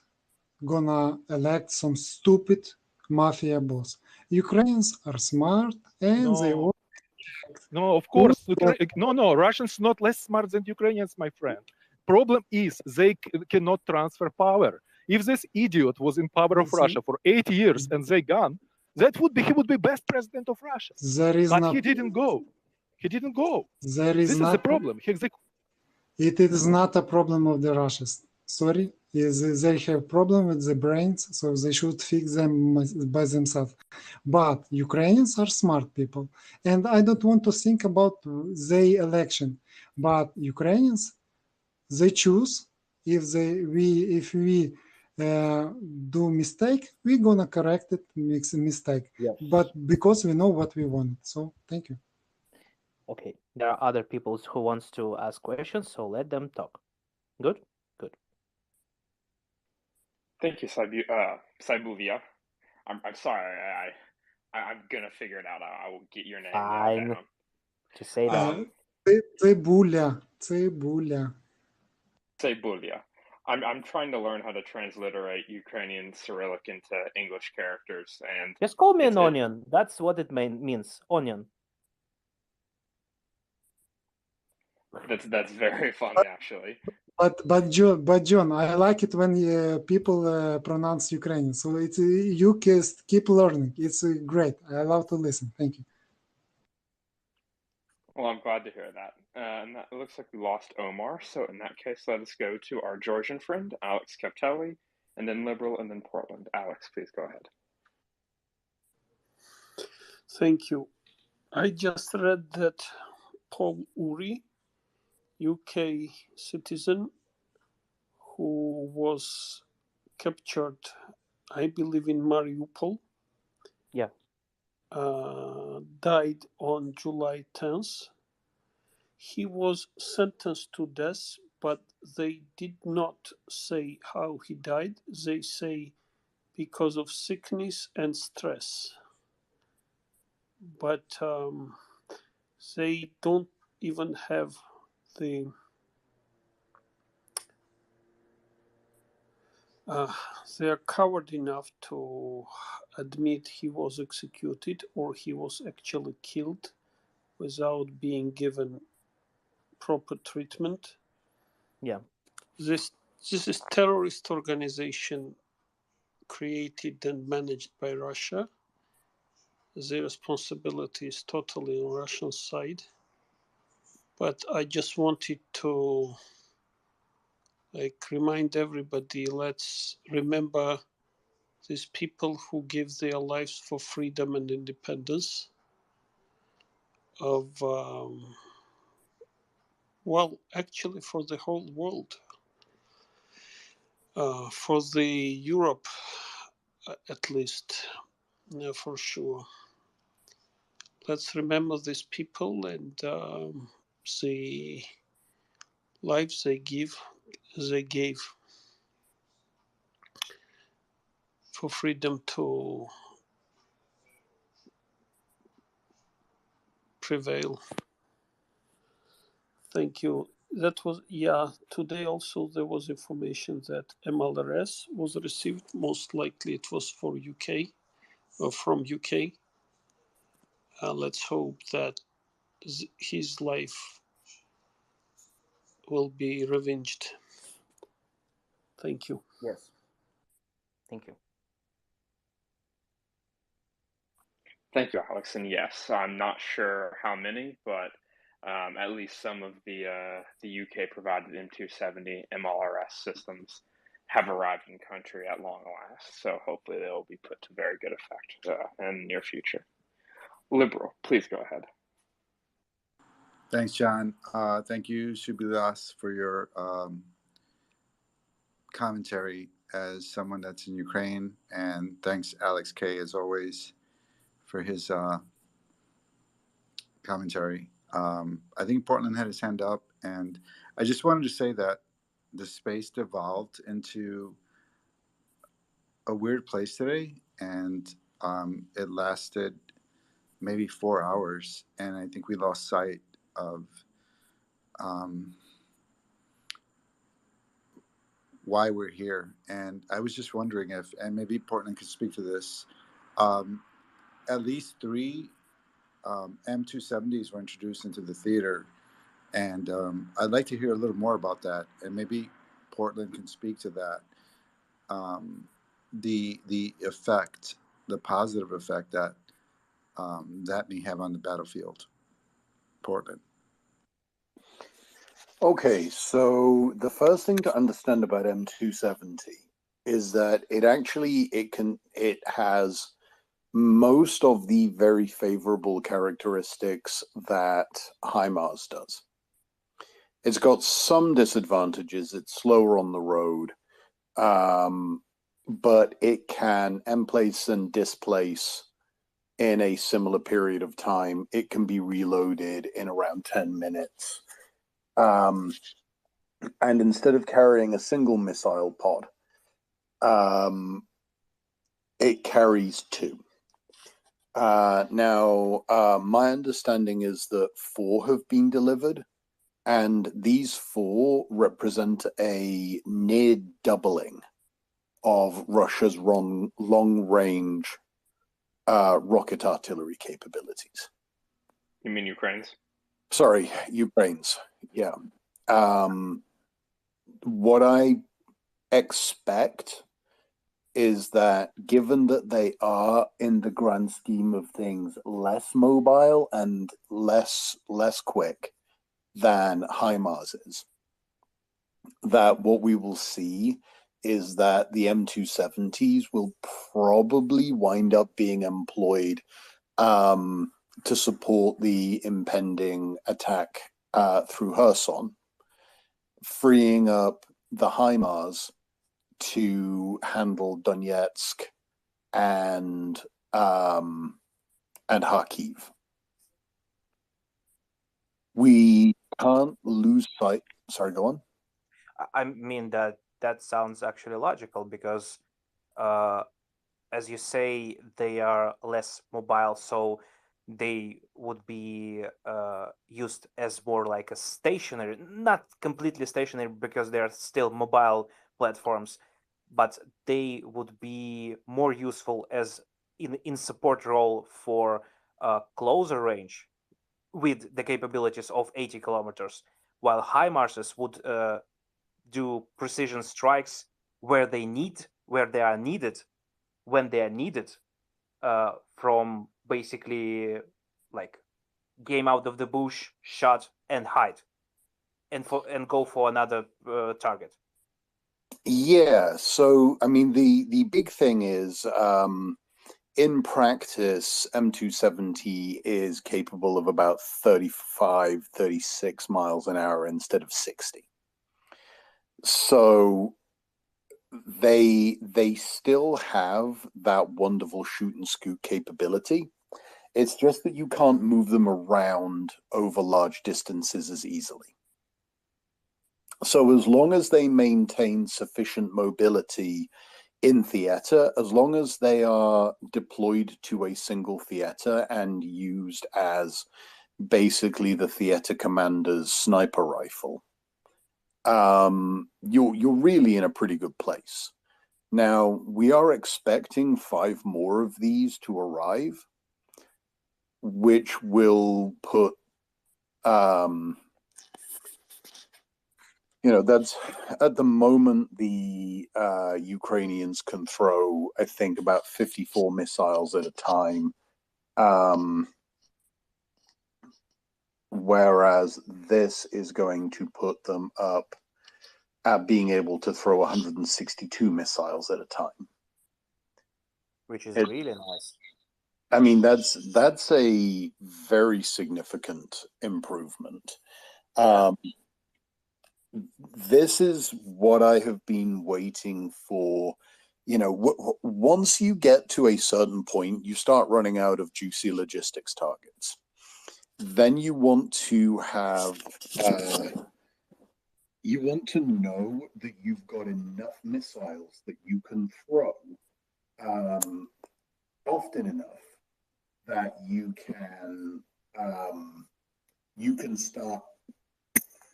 gonna elect some stupid mafia boss. Ukrainians are smart, and they all. No, of course. No. Russians not less smart than Ukrainians, my friend. Problem is they cannot transfer power. If this idiot was in power of Russia for 8 years and they gone, he would be best president of Russia. But he didn't go. He didn't go. This is the problem. It is not a problem of the Russians. Sorry, they have problem with the brains, so they should fix them by themselves. But Ukrainians are smart people, and I don't want to think about the election. But Ukrainians, they choose if we do mistake, we're gonna correct it, makes a mistake. Yes. But because we know what we want. So thank you. Okay, there are other people who wants to ask questions, so let them talk. Good? Good. Thank you, Saibuvia. I'm sorry. I'm gonna figure it out. I will get your name Fine. down. Just say that. Цибуля. Цибуля. Saibuvia. I'm trying to learn how to transliterate Ukrainian Cyrillic into English characters, and Just call me an onion. That's what it means. Onion. That's very funny, actually. But John, I like it when people pronounce Ukrainian. So it's you can keep learning. It's great. I love to listen. Thank you. Well, I'm glad to hear that. And it looks like we lost Omar. So in that case, let us go to our Georgian friend, Alex Captelli, and then Liberal, and then Portland. Alex, please go ahead. Thank you. I just read that Paul Uri, UK citizen, who was captured, I believe, in Mariupol, yeah, died on July 10th. He was sentenced to death, but they did not say how he died. They say because of sickness and stress. But they don't even have the they are coward enough to admit he was executed or he was actually killed without being given proper treatment. Yeah. This is terrorist organization created and managed by Russia. The responsibility is totally on Russian side. But I just wanted to remind everybody, let's remember these people who give their lives for freedom and independence of, well, actually for the whole world, for the Europe at least, for sure. Let's remember these people and the lives they gave for freedom to prevail. Thank you. That was, yeah, today also there was information that MLRS was received. Most likely it was for UK, or from UK. Let's hope that his life will be revenged. Thank you. Yes. Thank you. Thank you, Alex. And yes, I'm not sure how many, but at least some of the UK provided M270 MLRS systems have arrived in country at long last. So hopefully they will be put to very good effect in the near future. Liberal, please go ahead. Thanks, John. Thank you, Shubilas, for your commentary as someone that's in Ukraine. And thanks, Alex K, as always, for his commentary. I think Portland had his hand up, and I just wanted to say that the space devolved into a weird place today, and it lasted maybe 4 hours, and I think we lost sight of why we're here. And I was just wondering if, and maybe Portland could speak to this, at least 3 M270s were introduced into the theater, and I'd like to hear a little more about that, and maybe Portland can speak to that. The effect, the positive effect that that may have on the battlefield. Portland. Okay, so the first thing to understand about M270 is that it has most of the very favorable characteristics that HIMARS does. It's got some disadvantages. It's slower on the road. but it can emplace and displace in a similar period of time. It can be reloaded in around 10 minutes. And instead of carrying a single missile pod, it carries two. Now, my understanding is that 4 have been delivered, and these 4 represent a near doubling of Russia's long-range rocket artillery capabilities. You mean Ukraine's? Sorry, Ukraine's. Yeah. What I expect is that, given that they are, in the grand scheme of things, less mobile and less quick than HIMARS is, that what we will see is that the M270s will probably wind up being employed to support the impending attack through Kherson, freeing up the HIMARS to handle Donetsk and Kharkiv. We can't lose sight. Sorry, go on. I mean, that sounds actually logical, because as you say, they are less mobile, so they would be used as more like a stationary, not completely stationary, because they are still mobile platforms, but they would be more useful as in support role for closer range with the capabilities of 80 kilometers, while HIMARSes would do precision strikes where they are needed, when they are needed, from basically like game out of the bush, shot and hide, and go for another target. Yeah, so I mean, the big thing is, in practice, M270 is capable of about 35, 36 miles an hour instead of 60. So they still have that wonderful shoot and scoot capability. It's just that you can't move them around over large distances as easily. So as long as they maintain sufficient mobility in theater, as long as they are deployed to a single theater and used as basically the theater commander's sniper rifle, you're really in a pretty good place. Now, we are expecting 5 more of these to arrive, which will put that's at the moment the Ukrainians can throw, I think, about 54 missiles at a time, whereas this is going to put them up at being able to throw 162 missiles at a time, which is really nice. I mean, that's a very significant improvement. This is what I have been waiting for. Once you get to a certain point, you start running out of juicy logistics targets. Then you want to have, you want to know that you've got enough missiles that you can throw often enough that you can start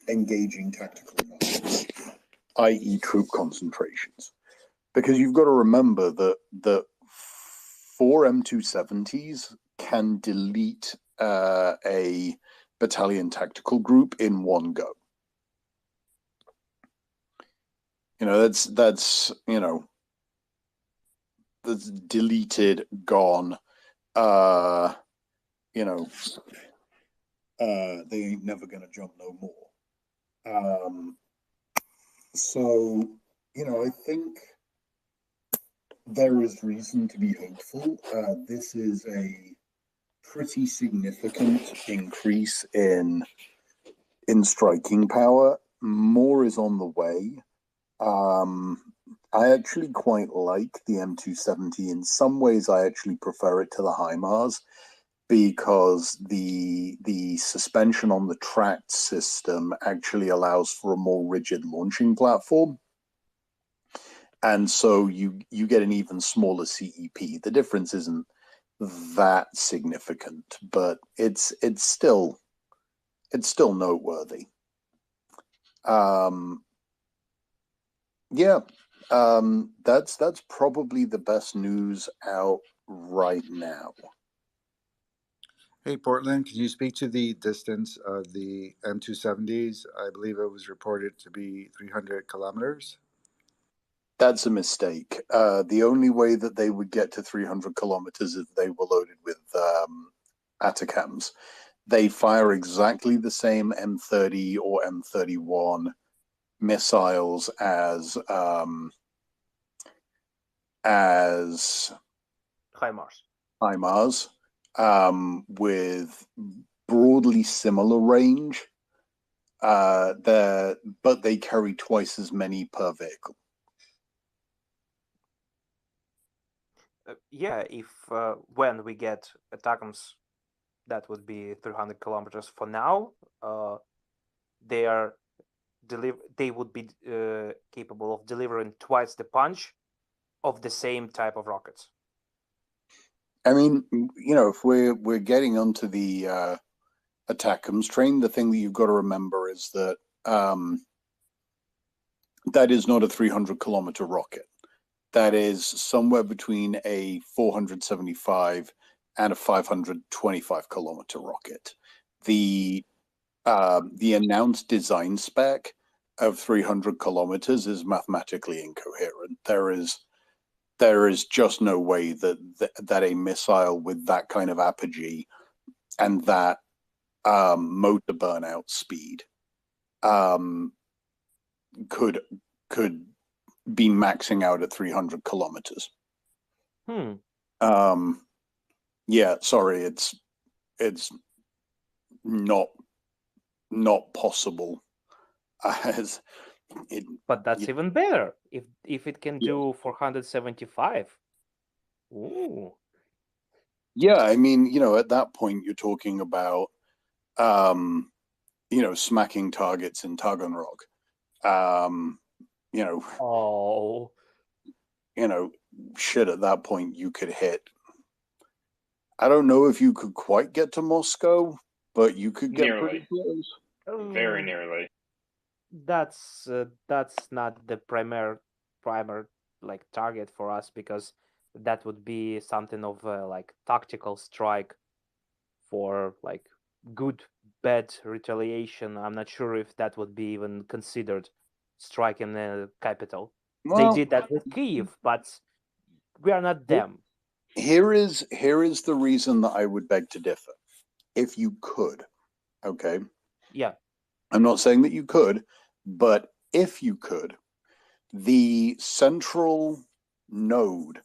engaging tactical advantage, i.e. troop concentrations. Because you've got to remember that 4 M270s can delete a battalion tactical group in one go. That's deleted, gone. They ain't never gonna jump no more. So I think there is reason to be hopeful. This is a pretty significant increase in striking power. More is on the way. I actually quite like the M270. In some ways, I actually prefer it to the HIMARS because the suspension on the tracked system actually allows for a more rigid launching platform. And so you get an even smaller CEP. The difference isn't that significant, but it's still noteworthy. Yeah, that's probably the best news out right now. Hey, Portland, can you speak to the distance of the M270s? I believe it was reported to be 300 kilometers. That's a mistake. The only way that they would get to 300 kilometers is if they were loaded with ATACMS. They fire exactly the same M30 or M31 missiles as HIMARS, with broadly similar range. But they carry twice as many per vehicle. Yeah, if when we get ATACMS, that would be 300 kilometers. For now, they would be capable of delivering twice the punch of the same type of rockets. I mean, you know, if we're getting onto the ATACMS train, the thing that you've got to remember is that that is not a 300 kilometer rocket. That is somewhere between a 475 and a 525 kilometer rocket. The announced design spec of 300 kilometers is mathematically incoherent. There is just no way that a missile with that kind of apogee and that motor burnout speed could be maxing out at 300 kilometers. Yeah, sorry, it's not possible. But that's even better if it can do 475. Ooh. Yeah, I mean, you know, at that point you're talking about you know, smacking targets in Taganrog. You know, shit, at that point you could hit. I don't know if you could quite get to Moscow, but you could get pretty close. Very nearly. That's not the primer like target for us, because that would be something of like tactical strike for like good bad retaliation. I'm not sure if that would be even considered striking the capital. Well, they did that with Kiev, but we are not them. Here is the reason that I would beg to differ. If you could, okay? Yeah. I'm not saying that you could, but if you could, the central node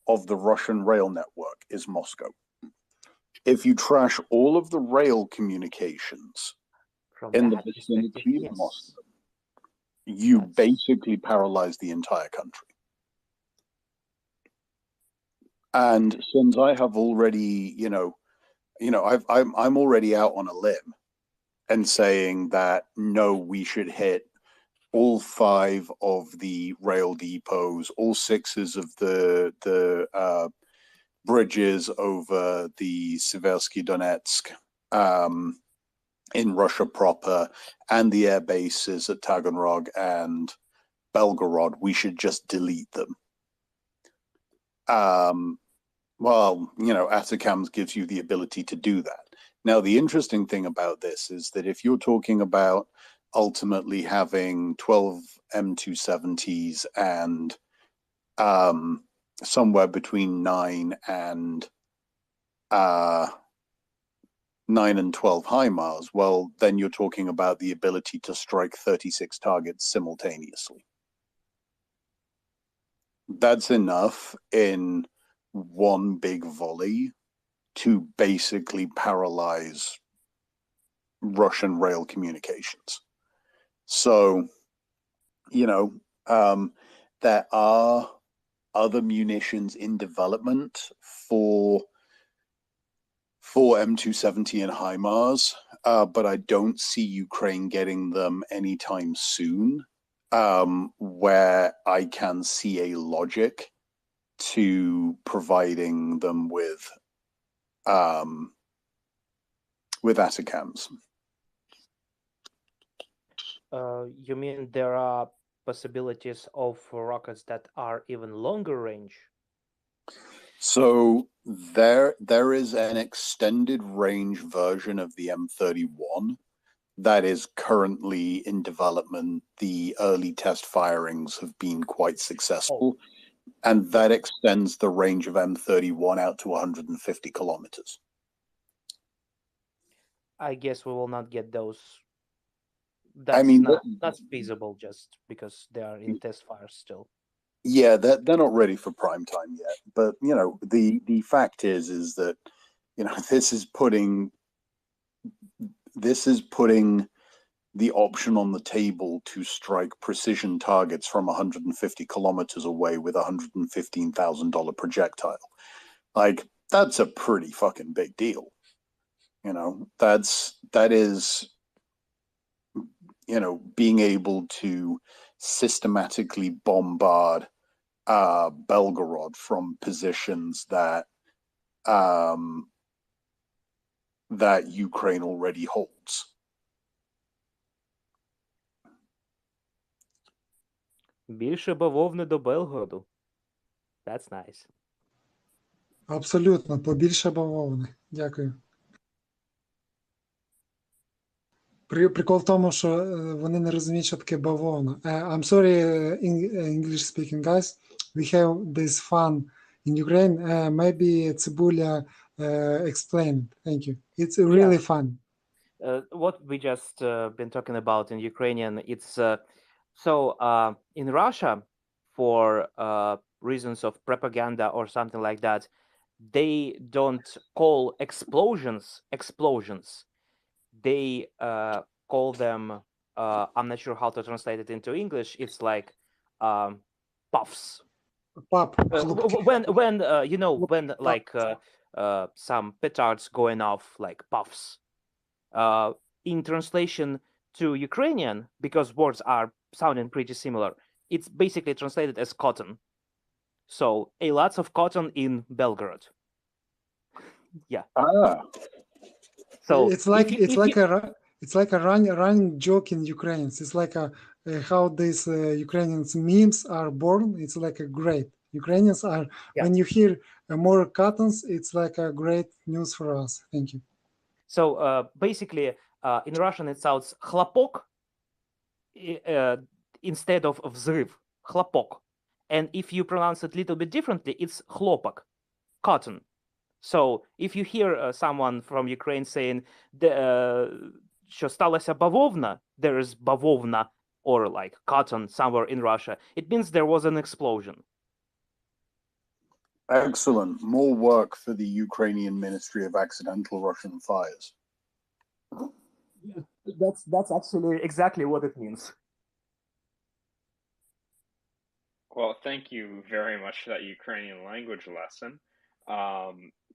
of the Russian rail network is Moscow. If you trash all of the rail communications in the vicinity of Moscow, you basically paralyze the entire country. And since I have already, I'm already out on a limb and saying that no, we should hit all 5 of the rail depots, all 6 of the bridges over the severodonetsk in Russia proper, and the air bases at Taganrog and Belgorod. We should just delete them. Well, you know, ATACMS gives you the ability to do that. Now, the interesting thing about this is that if you're talking about ultimately having 12 M270s and somewhere between 9 and 12 HIMARS, well, then you're talking about the ability to strike 36 targets simultaneously. That's enough in one big volley to basically paralyze Russian rail communications. So, you know, There are other munitions in development for M270 and HIMARS, but I don't see Ukraine getting them anytime soon, where I can see a logic to providing them with ATACMS. You mean there are possibilities of rockets that are even longer range? So there is an extended range version of the M31 that is currently in development. The early test firings have been quite successful, and that extends the range of M31 out to 150 kilometers. I guess we will not get those. That's not feasible just because they are in test fires still. Yeah, they're not ready for prime time yet. But you know, the fact is that, you know, this is putting the option on the table to strike precision targets from 150 kilometers away with a $115,000 projectile. Like, that's a pretty fucking big deal. You know, that is, you know, being able to systematically bombard Belgorod from positions that that Ukraine already holds. Більше бавовни до Белгороду. That's nice. Абсолютно, побільше бавовни. Дякую. Прикол в тому, що вони не розуміють, що таке бавовна. I'm sorry, English speaking guys. We have this fun in Ukraine. Maybe Tsibulia explain. Thank you. It's really fun. What we just been talking about in Ukrainian, it's in Russia, for reasons of propaganda or something like that, they don't call explosions. They call them, I'm not sure how to translate it into English. It's like puffs. Pop. When you know, when like some petards going off like puffs. In translation to Ukrainian, because words are sounding pretty similar, it's basically translated as cotton. So a lots of cotton in Belgorod. Yeah. So it's like a running joke in Ukraine. It's like how these Ukrainians memes are born. It's like a great. Ukrainians are, when you hear more cottons, it's like a great news for us. Thank you. So basically, in Russian it sounds хлопок instead of взрыв, хлопок. And if you pronounce it a little bit differently, it's хлопок, cotton. So if you hear someone from Ukraine saying що сталася бавовна, there is бавовна or like cotton somewhere in Russia, it means there was an explosion. Excellent. More work for the Ukrainian Ministry of Accidental Russian Fires. Yeah, that's actually exactly what it means. Well, thank you very much for that Ukrainian language lesson.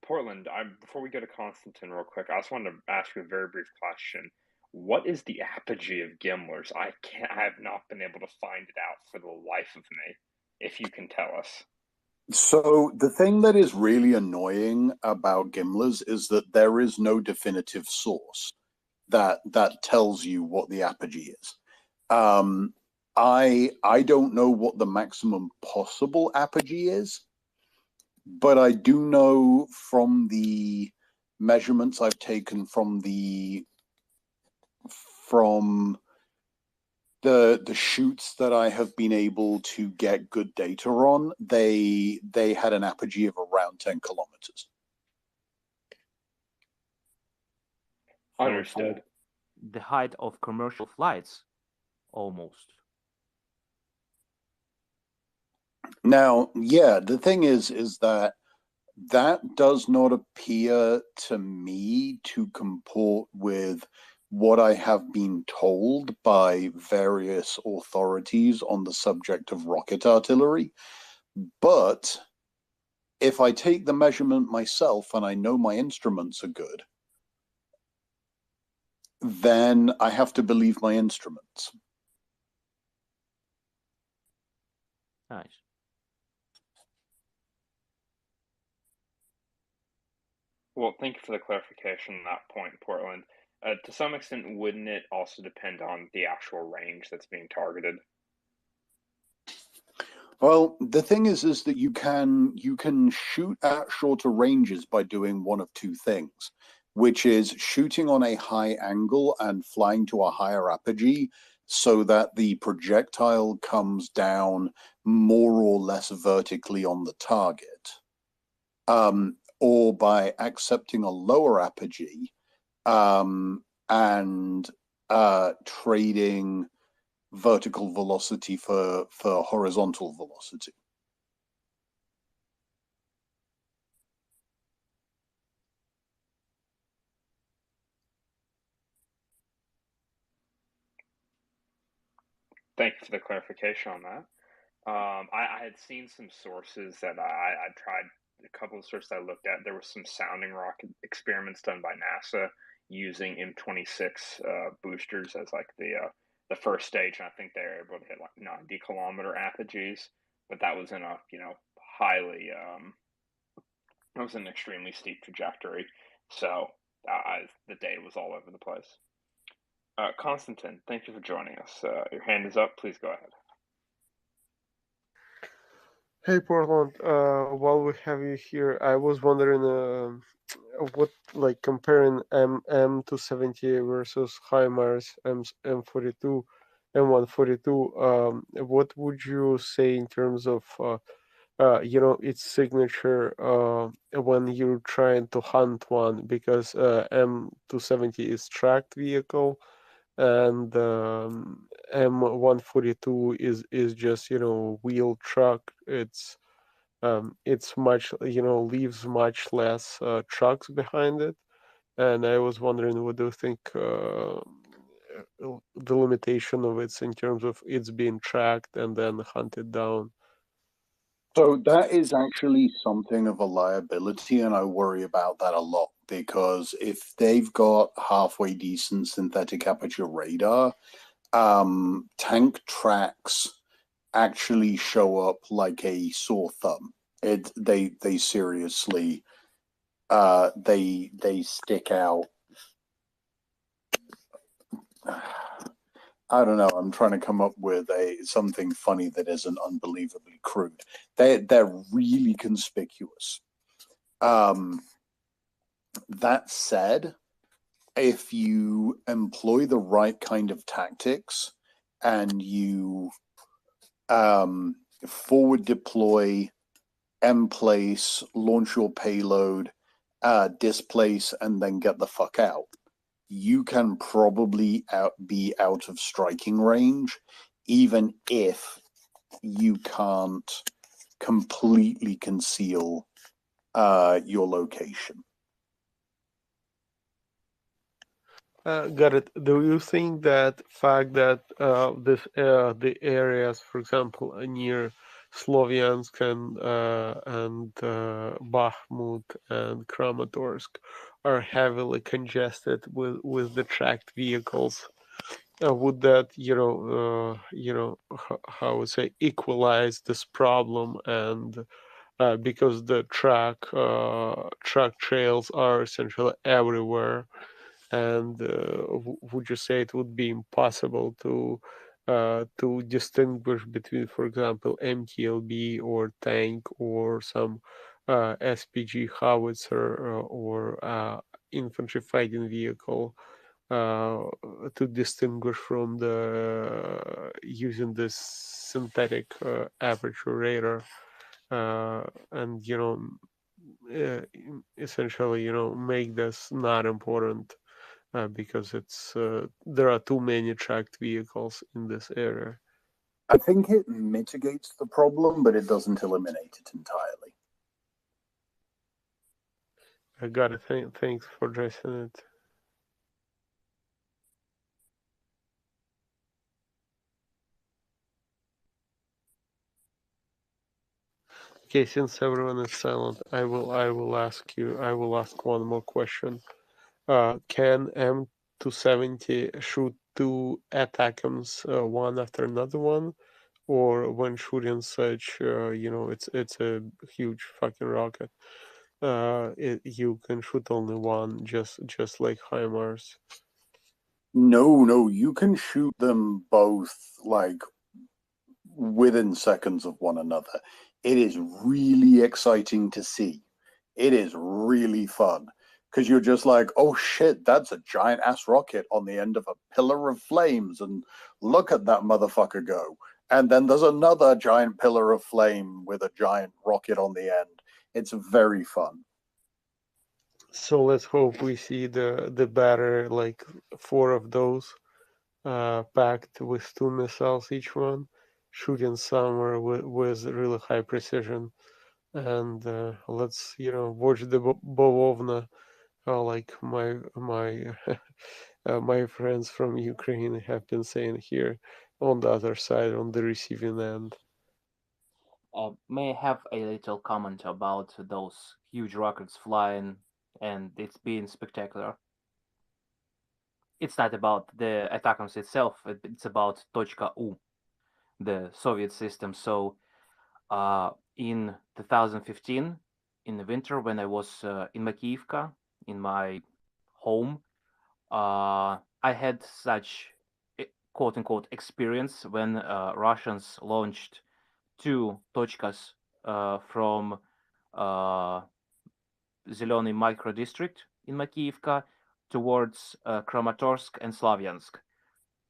Portland, before we go to Konstantin real quick, I just wanted to ask you a very brief question. What is the apogee of Gimlers? I have not been able to find it out for the life of me. If you can tell us. So the thing that is really annoying about Gimlers is that there is no definitive source that tells you what the apogee is. I don't know what the maximum possible apogee is, but I do know from the measurements I've taken from the shoots that I have been able to get good data on, they had an apogee of around 10 kilometers. Understood. The height of commercial flights, almost. Now, yeah, the thing is that does not appear to me to comport with what I have been told by various authorities on the subject of rocket artillery. But if I take the measurement myself and I know my instruments are good, then I have to believe my instruments. Nice. Well, thank you for the clarification on that point, Portland. To some extent, wouldn't it also depend on the actual range that's being targeted? Well, the thing is that you can shoot at shorter ranges by doing one of two things, which is shooting on a high angle and flying to a higher apogee so that the projectile comes down more or less vertically on the target, or by accepting a lower apogee and trading vertical velocity for horizontal velocity. Thank you for the clarification on that. I had seen some sources that I tried, a couple of sources I looked at. There were some sounding rocket experiments done by NASA using M26 boosters as like the first stage, and I think they were able to hit like 90-kilometer apogees, but that was in a highly it was an extremely steep trajectory, so the data was all over the place. Konstantin, thank you for joining us. Your hand is up. Please go ahead. Hey, Portland. While we have you here, I was wondering what, like, comparing M270 versus HIMARS M42, M142. What would you say in terms of its signature when you're trying to hunt one? Because M270 is tracked vehicle, and M142 is just wheel truck. It's much leaves much less trucks behind it, and I was wondering, what do you think the limitation of it's in terms of it's being tracked and then hunted down? So that is actually something of a liability, and I worry about that a lot, because if they've got halfway decent synthetic aperture radar, tank tracks actually show up like a sore thumb. They seriously they stick out. I don't know. I'm trying to come up with something funny that isn't unbelievably crude. They're really conspicuous. That said, if you employ the right kind of tactics and you forward deploy, emplace, launch your payload, displace, and then get the fuck out, you can probably be out of striking range, even if you can't completely conceal your location. Got it. Do you think that fact that the areas, for example, near Sloviansk and Bakhmut and Kramatorsk are heavily congested with the tracked vehicles? Would that how would say equalize this problem? And because the truck trails are essentially everywhere, and would you say it would be impossible to distinguish between, for example, MTLB or tank or some SPG howitzer or infantry fighting vehicle to distinguish from the using this synthetic aperture radar, and essentially make this not important because it's there are too many tracked vehicles in this area? I think it mitigates the problem, but it doesn't eliminate it entirely. I got it. Thanks for addressing it. Okay, since everyone is silent, I will ask one more question. Can M270 shoot two ATACMS one after another one, or when shooting such, it's a huge fucking rocket. You can shoot only one, just like HIMARS. No, you can shoot them both like within seconds of one another. It is really exciting to see. It is really fun because you're just like, oh shit, that's a giant ass rocket on the end of a pillar of flames, and look at that motherfucker go. And then there's another giant pillar of flame with a giant rocket on the end. It's very fun. So let's hope we see the better, like 4 of those packed with 2 missiles each one, shooting somewhere with really high precision. And let's watch the Bovovna, like my my friends from Ukraine have been saying here, on the other side, on the receiving end. May I have a little comment about those huge rockets flying and it's being spectacular? It's not about the ATACMS itself, it's about Точка U, the Soviet system. So in 2015, in the winter, when I was in Makiyivka, in my home, I had such quote-unquote experience when Russians launched 2 точкас from Zelený micro district in Makiyivka towards Kramatorsk and Slovyansk.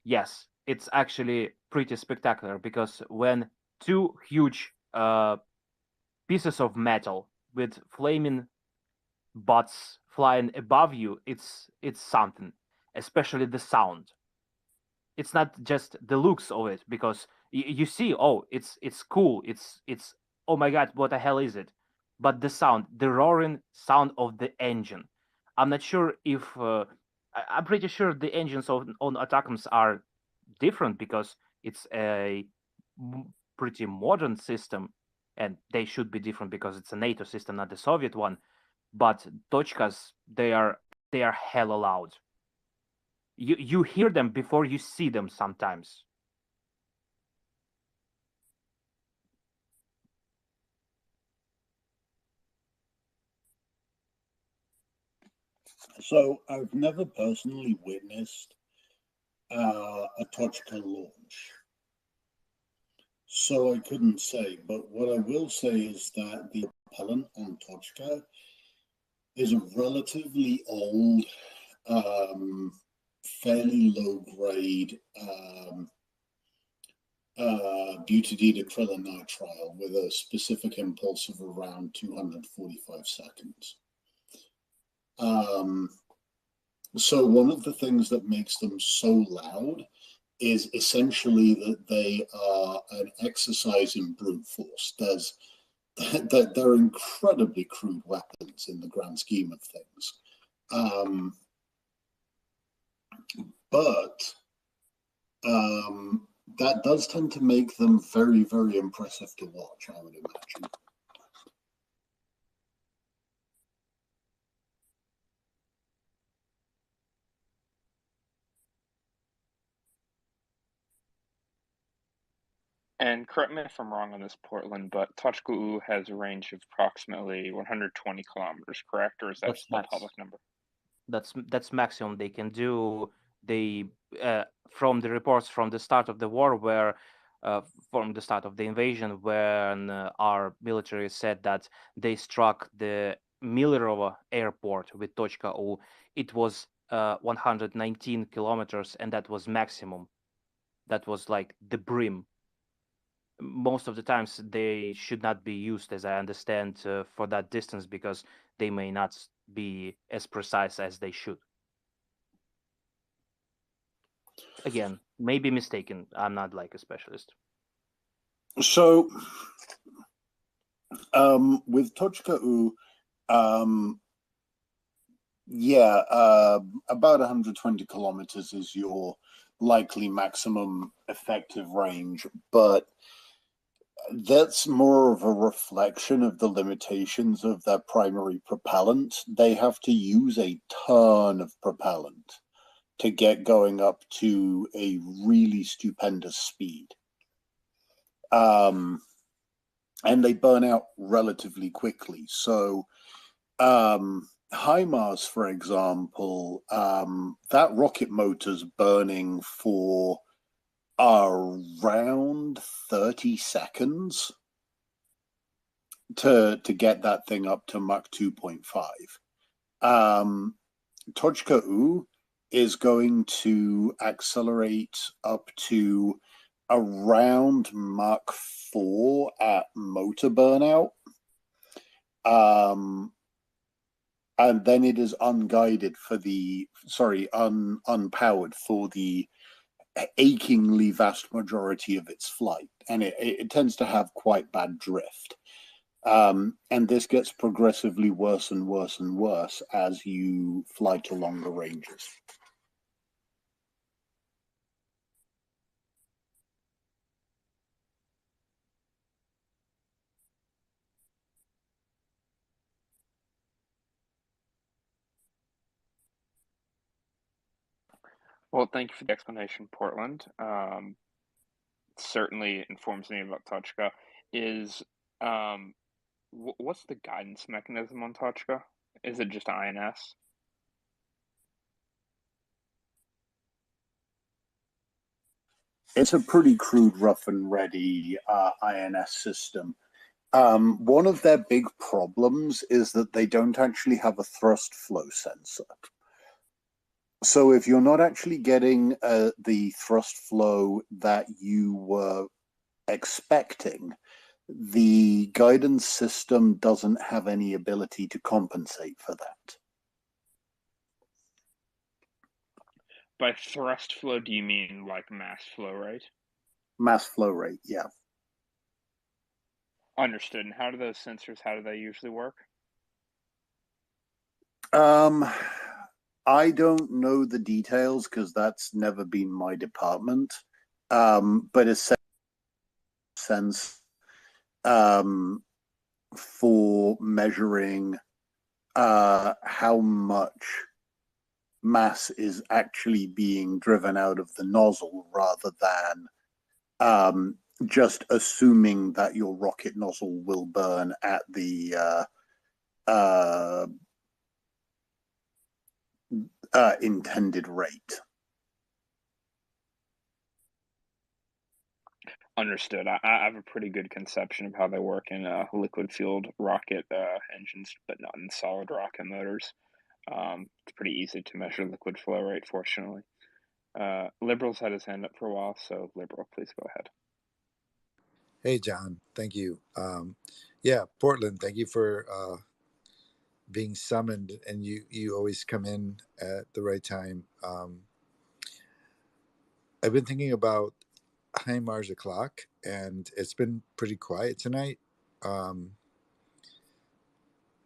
Yes, it's actually pretty spectacular because when 2 huge pieces of metal with flaming butts flying above you, it's something, especially the sound. It's not just the looks of it, because you see, oh, it's cool, it's oh my god, what the hell is it? But the sound, the roaring sound of the engine. I'm not sure if I'm pretty sure the engines on ATACMS are different because it's a pretty modern system, and they should be different because it's a NATO system, not the Soviet one. But точкас, they are hella loud. You hear them before you see them sometimes. So I've never personally witnessed a Tochka launch, so I couldn't say. But what I will say is that the propellant on Tochka is a relatively old, fairly low-grade butadiene-acrylonitrile with a specific impulse of around 245 seconds. So one of the things that makes them so loud is essentially that they are an exercise in brute force. They're incredibly crude weapons in the grand scheme of things. But that does tend to make them very, very impressive to watch, I would imagine. And correct me if I'm wrong on this, Portland, but Точка U has a range of approximately 120 kilometers, correct? Or is that That's still a max. public number? That's maximum they can do. They from the reports from the start of the war, where from the start of the invasion, when our military said that they struck the Milerovo airport with Точка U, it was 119 kilometers, and that was maximum. That was like the brim. Most of the times they should not be used, as I understand, for that distance, because they may not be as precise as they should. Again, maybe mistaken. I'm not like a specialist. So with Точка U, about 120 kilometers is your likely maximum effective range, but That's more of a reflection of the limitations of their primary propellant. They have to use a ton of propellant to get going up to a really stupendous speed. And they burn out relatively quickly. So HIMARS, for example, that rocket motor's burning for around 30 seconds to get that thing up to Mach 2.5. Tochka U is going to accelerate up to around Mach 4 at motor burnout. And then it is unguided for the, unpowered for the achingly vast majority of its flight. And it tends to have quite bad drift. And this gets progressively worse and worse and worse as you fly to longer ranges. Well, thank you for the explanation, Portland. Certainly informs me about Tochka. What's the guidance mechanism on Tochka? Is it just INS? It's a pretty crude, rough and ready INS system. One of their big problems is that they don't actually have a thrust flow sensor. So if you're not actually getting the thrust flow that you were expecting, the guidance system doesn't have any ability to compensate for that. By thrust flow, do you mean like mass flow rate? Mass flow rate, yeah. Understood. And how do those sensors, how do they usually work? I don't know the details because that's never been my department. But it's sense for measuring how much mass is actually being driven out of the nozzle rather than just assuming that your rocket nozzle will burn at the intended rate. Understood. I have a pretty good conception of how they work in liquid-fueled rocket engines, but not in solid rocket motors. It's pretty easy to measure liquid flow rate, fortunately. Liberal's had his hand up for a while, so Liberal, please go ahead. Hey, John. Thank you. Yeah, Portland, thank you for being summoned, and you always come in at the right time. I've been thinking about HIMARS o'clock, and it's been pretty quiet tonight. Do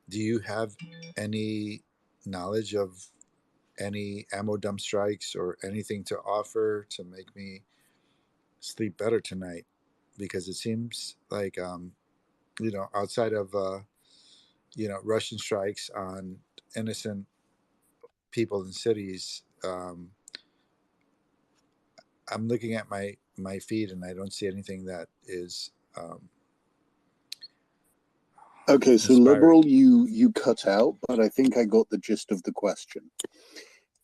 you have any knowledge of any ammo dump strikes or anything to offer to make me sleep better tonight? Because it seems like, outside of, Russian strikes on innocent people in cities, I'm looking at my feed and I don't see anything that is Okay, so inspiring. Liberal, you cut out, but I think I got the gist of the question.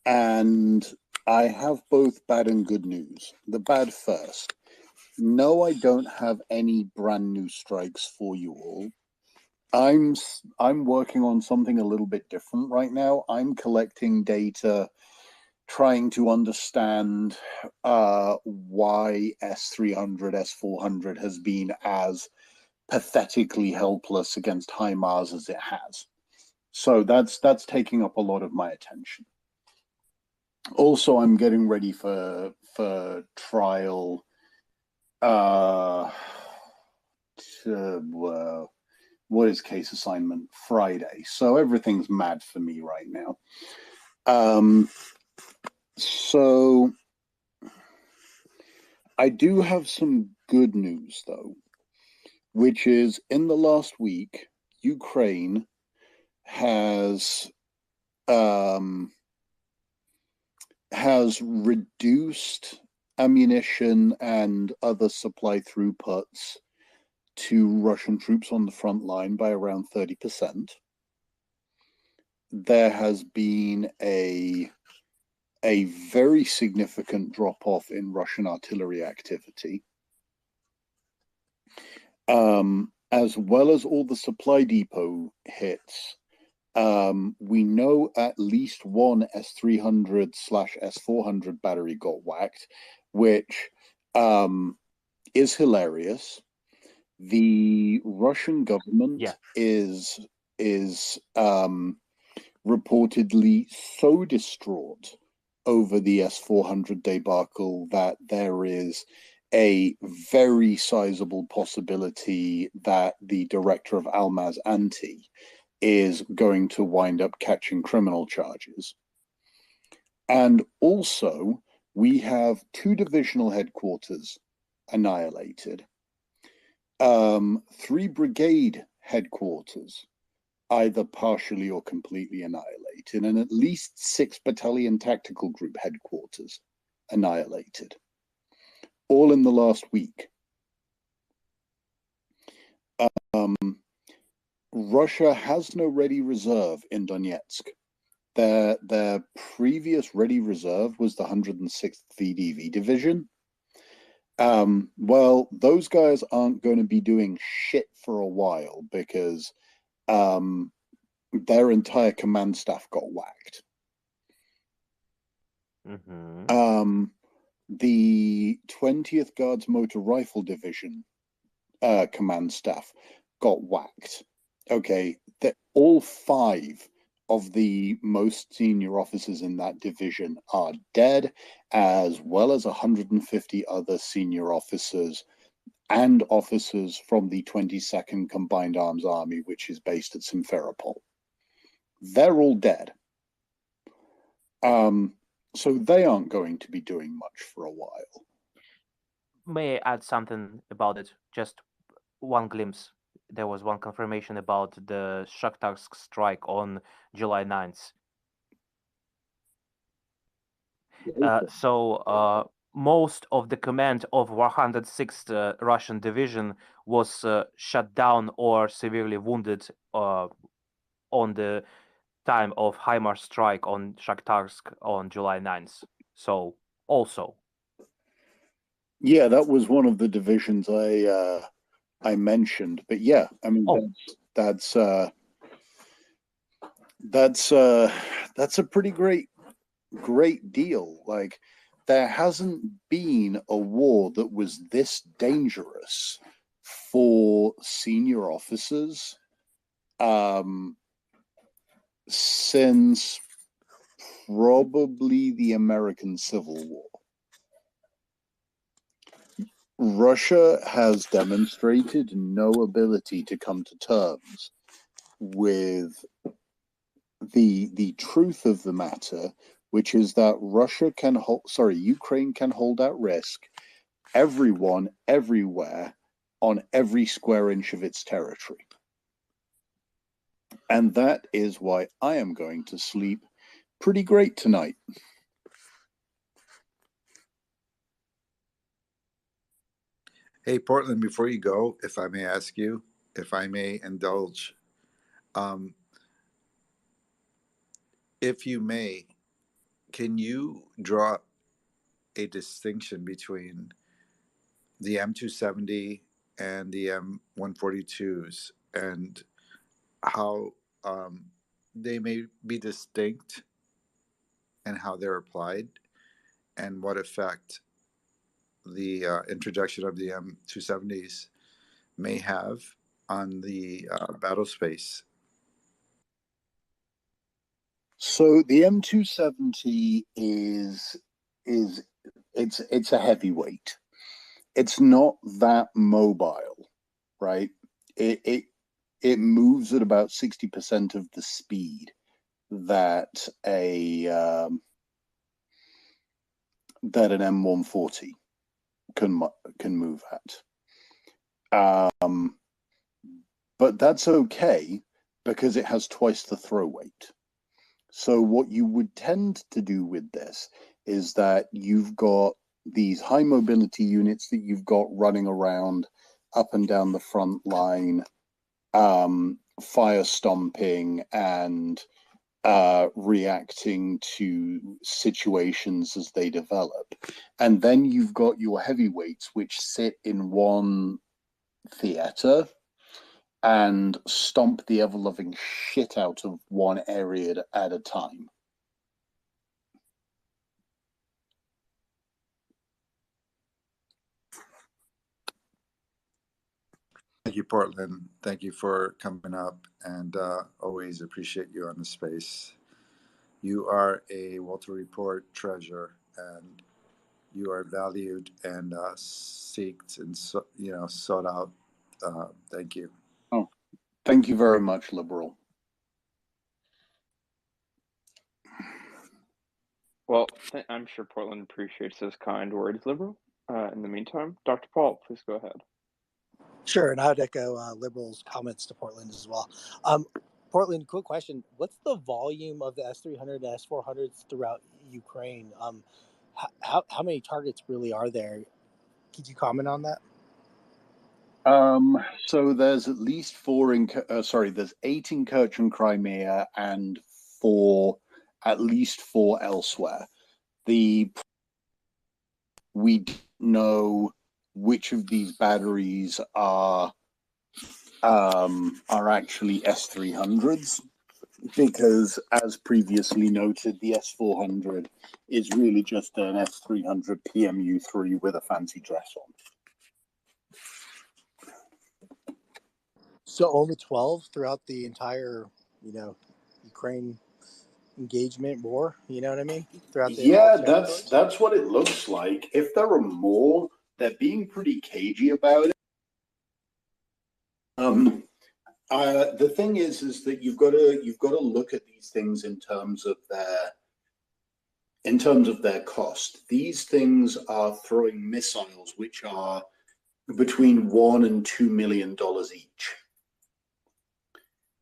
And I have both bad and good news. The bad first. No, I don't have any brand new strikes for you all. I'm working on something a little bit different right now. I'm collecting data, trying to understand why S300, S400 has been as pathetically helpless against HIMARS as it has. So that's taking up a lot of my attention. Also, I'm getting ready for trial. What is case assignment? Friday. So everything's mad for me right now. So I do have some good news though. which is in the last week, Ukraine has reduced ammunition and other supply throughputs to Russian troops on the front line by around 30%. There has been a very significant drop-off in Russian artillery activity, as well as all the supply depot hits. We know at least one S300/S400 battery got whacked, which is hilarious. The Russian government is reportedly so distraught over the S400 debacle that there is a very sizable possibility that the director of Almaz Anti is going to wind up catching criminal charges. And also, we have 2 divisional headquarters annihilated, 3 brigade headquarters either partially or completely annihilated, and at least 6 battalion tactical group headquarters annihilated, all in the last week. Russia has no ready reserve in Donetsk. Their previous ready reserve was the 106th VDV Division. Well, those guys aren't going to be doing shit for a while because their entire command staff got whacked. The 20th Guards Motor Rifle Division command staff got whacked. Okay, all 5 of the most senior officers in that division are dead, as well as 150 other senior officers and officers from the 22nd Combined Arms Army, which is based at Simferopol. They're all dead. So they aren't going to be doing much for a while. May I add something about it? Just one glimpse. There was one confirmation about the Shakhtarsk strike on July 9th. Most of the command of 106th Russian division was shut down or severely wounded on the time of HIMARS strike on Shakhtarsk on July 9th. So also. Yeah, that was one of the divisions I mentioned, but yeah, I mean that's a pretty great deal. Like, there hasn't been a war that was this dangerous for senior officers since probably the American Civil War. Russia has demonstrated no ability to come to terms with the truth of the matter, which is that Ukraine can hold at risk everyone, everywhere, on every square inch of its territory. And that is why I am going to sleep pretty great tonight. Hey, Portland, before you go, if I may ask you, if I may indulge, if you may, can you draw a distinction between the M270 and the M142s and how they may be distinct and how they're applied, and what effect the introduction of the M270s may have on the battle space? So the M270 it's a heavyweight. It's not that mobile, right? It moves at about 60% of the speed that an M140 can move at. but that's okay because it has twice the throw weight. So what you would tend to do with this is that you've got these high mobility units that you've got running around up and down the front line, fire stomping and reacting to situations as they develop. And then you've got your heavyweights, which sit in one theater and stomp the ever-loving shit out of one area at a time. Thank you, Portland. Thank you for coming up, and always appreciate you on the space. You are a Walter Report treasure, and you are valued and seeked and sought out. Thank you. Oh, thank you very much, Liberal. Well, I'm sure Portland appreciates those kind words, Liberal. In the meantime, Dr. Paul, please go ahead. Sure, and I would echo Liberal's comments to Portland as well. Portland, quick question. What's the volume of the S-300 and S-400s throughout Ukraine? How many targets really are there? Could you comment on that? So there's at least there's 8 in Kherson, Crimea, and at least 4 elsewhere. We don't know which of these batteries are actually S-300s, because as previously noted, the S-400 is really just an S-300 PMU-3 with a fancy dress on. So only 12 throughout the entire, Ukraine engagement war. You know what I mean? Throughout the that's what it looks like. If there are more, they're being pretty cagey about it. The thing is that you've got to look at these things in terms of their cost. These things are throwing missiles which are between $1 and $2 million each.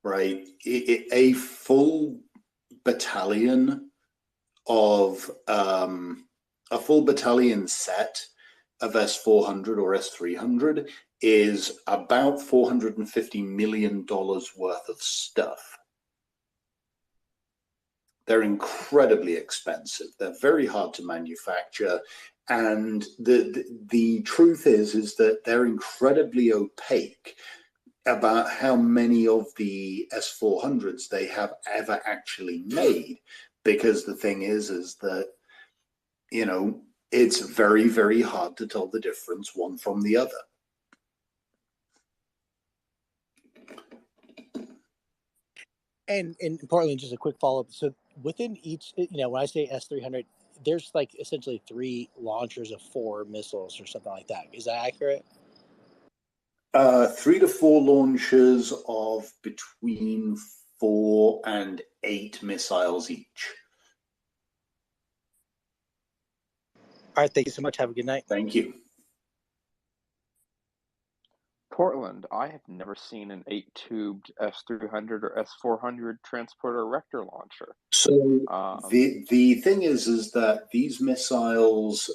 Right, a full battalion set of S-400 or S-300 is about $450 million worth of stuff. They're incredibly expensive. They're very hard to manufacture, and the truth is that they're incredibly opaque about how many of the S-400s they have ever actually made, because the thing is that, it's very, very hard to tell the difference one from the other. And in Portland, just a quick follow-up. So within each, when I say S-300, there's like essentially 3 launchers of 4 missiles or something like that. Is that accurate? 3 to 4 launches of between 4 and 8 missiles each. All right, thank you so much. Have a good night. Thank you. Portland, I have never seen an 8-tubed S-300 or S-400 transporter erector launcher. So the thing is that these missiles.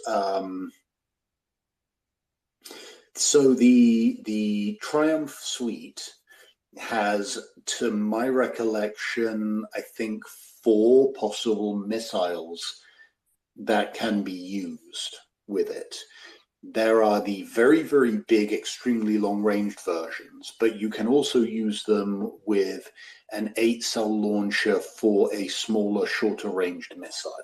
So the Triumph suite has, to my recollection, I think 4 possible missiles that can be used with it. There are the very, very big, extremely long-ranged versions, but you can also use them with an 8-cell launcher for a smaller, shorter-ranged missile.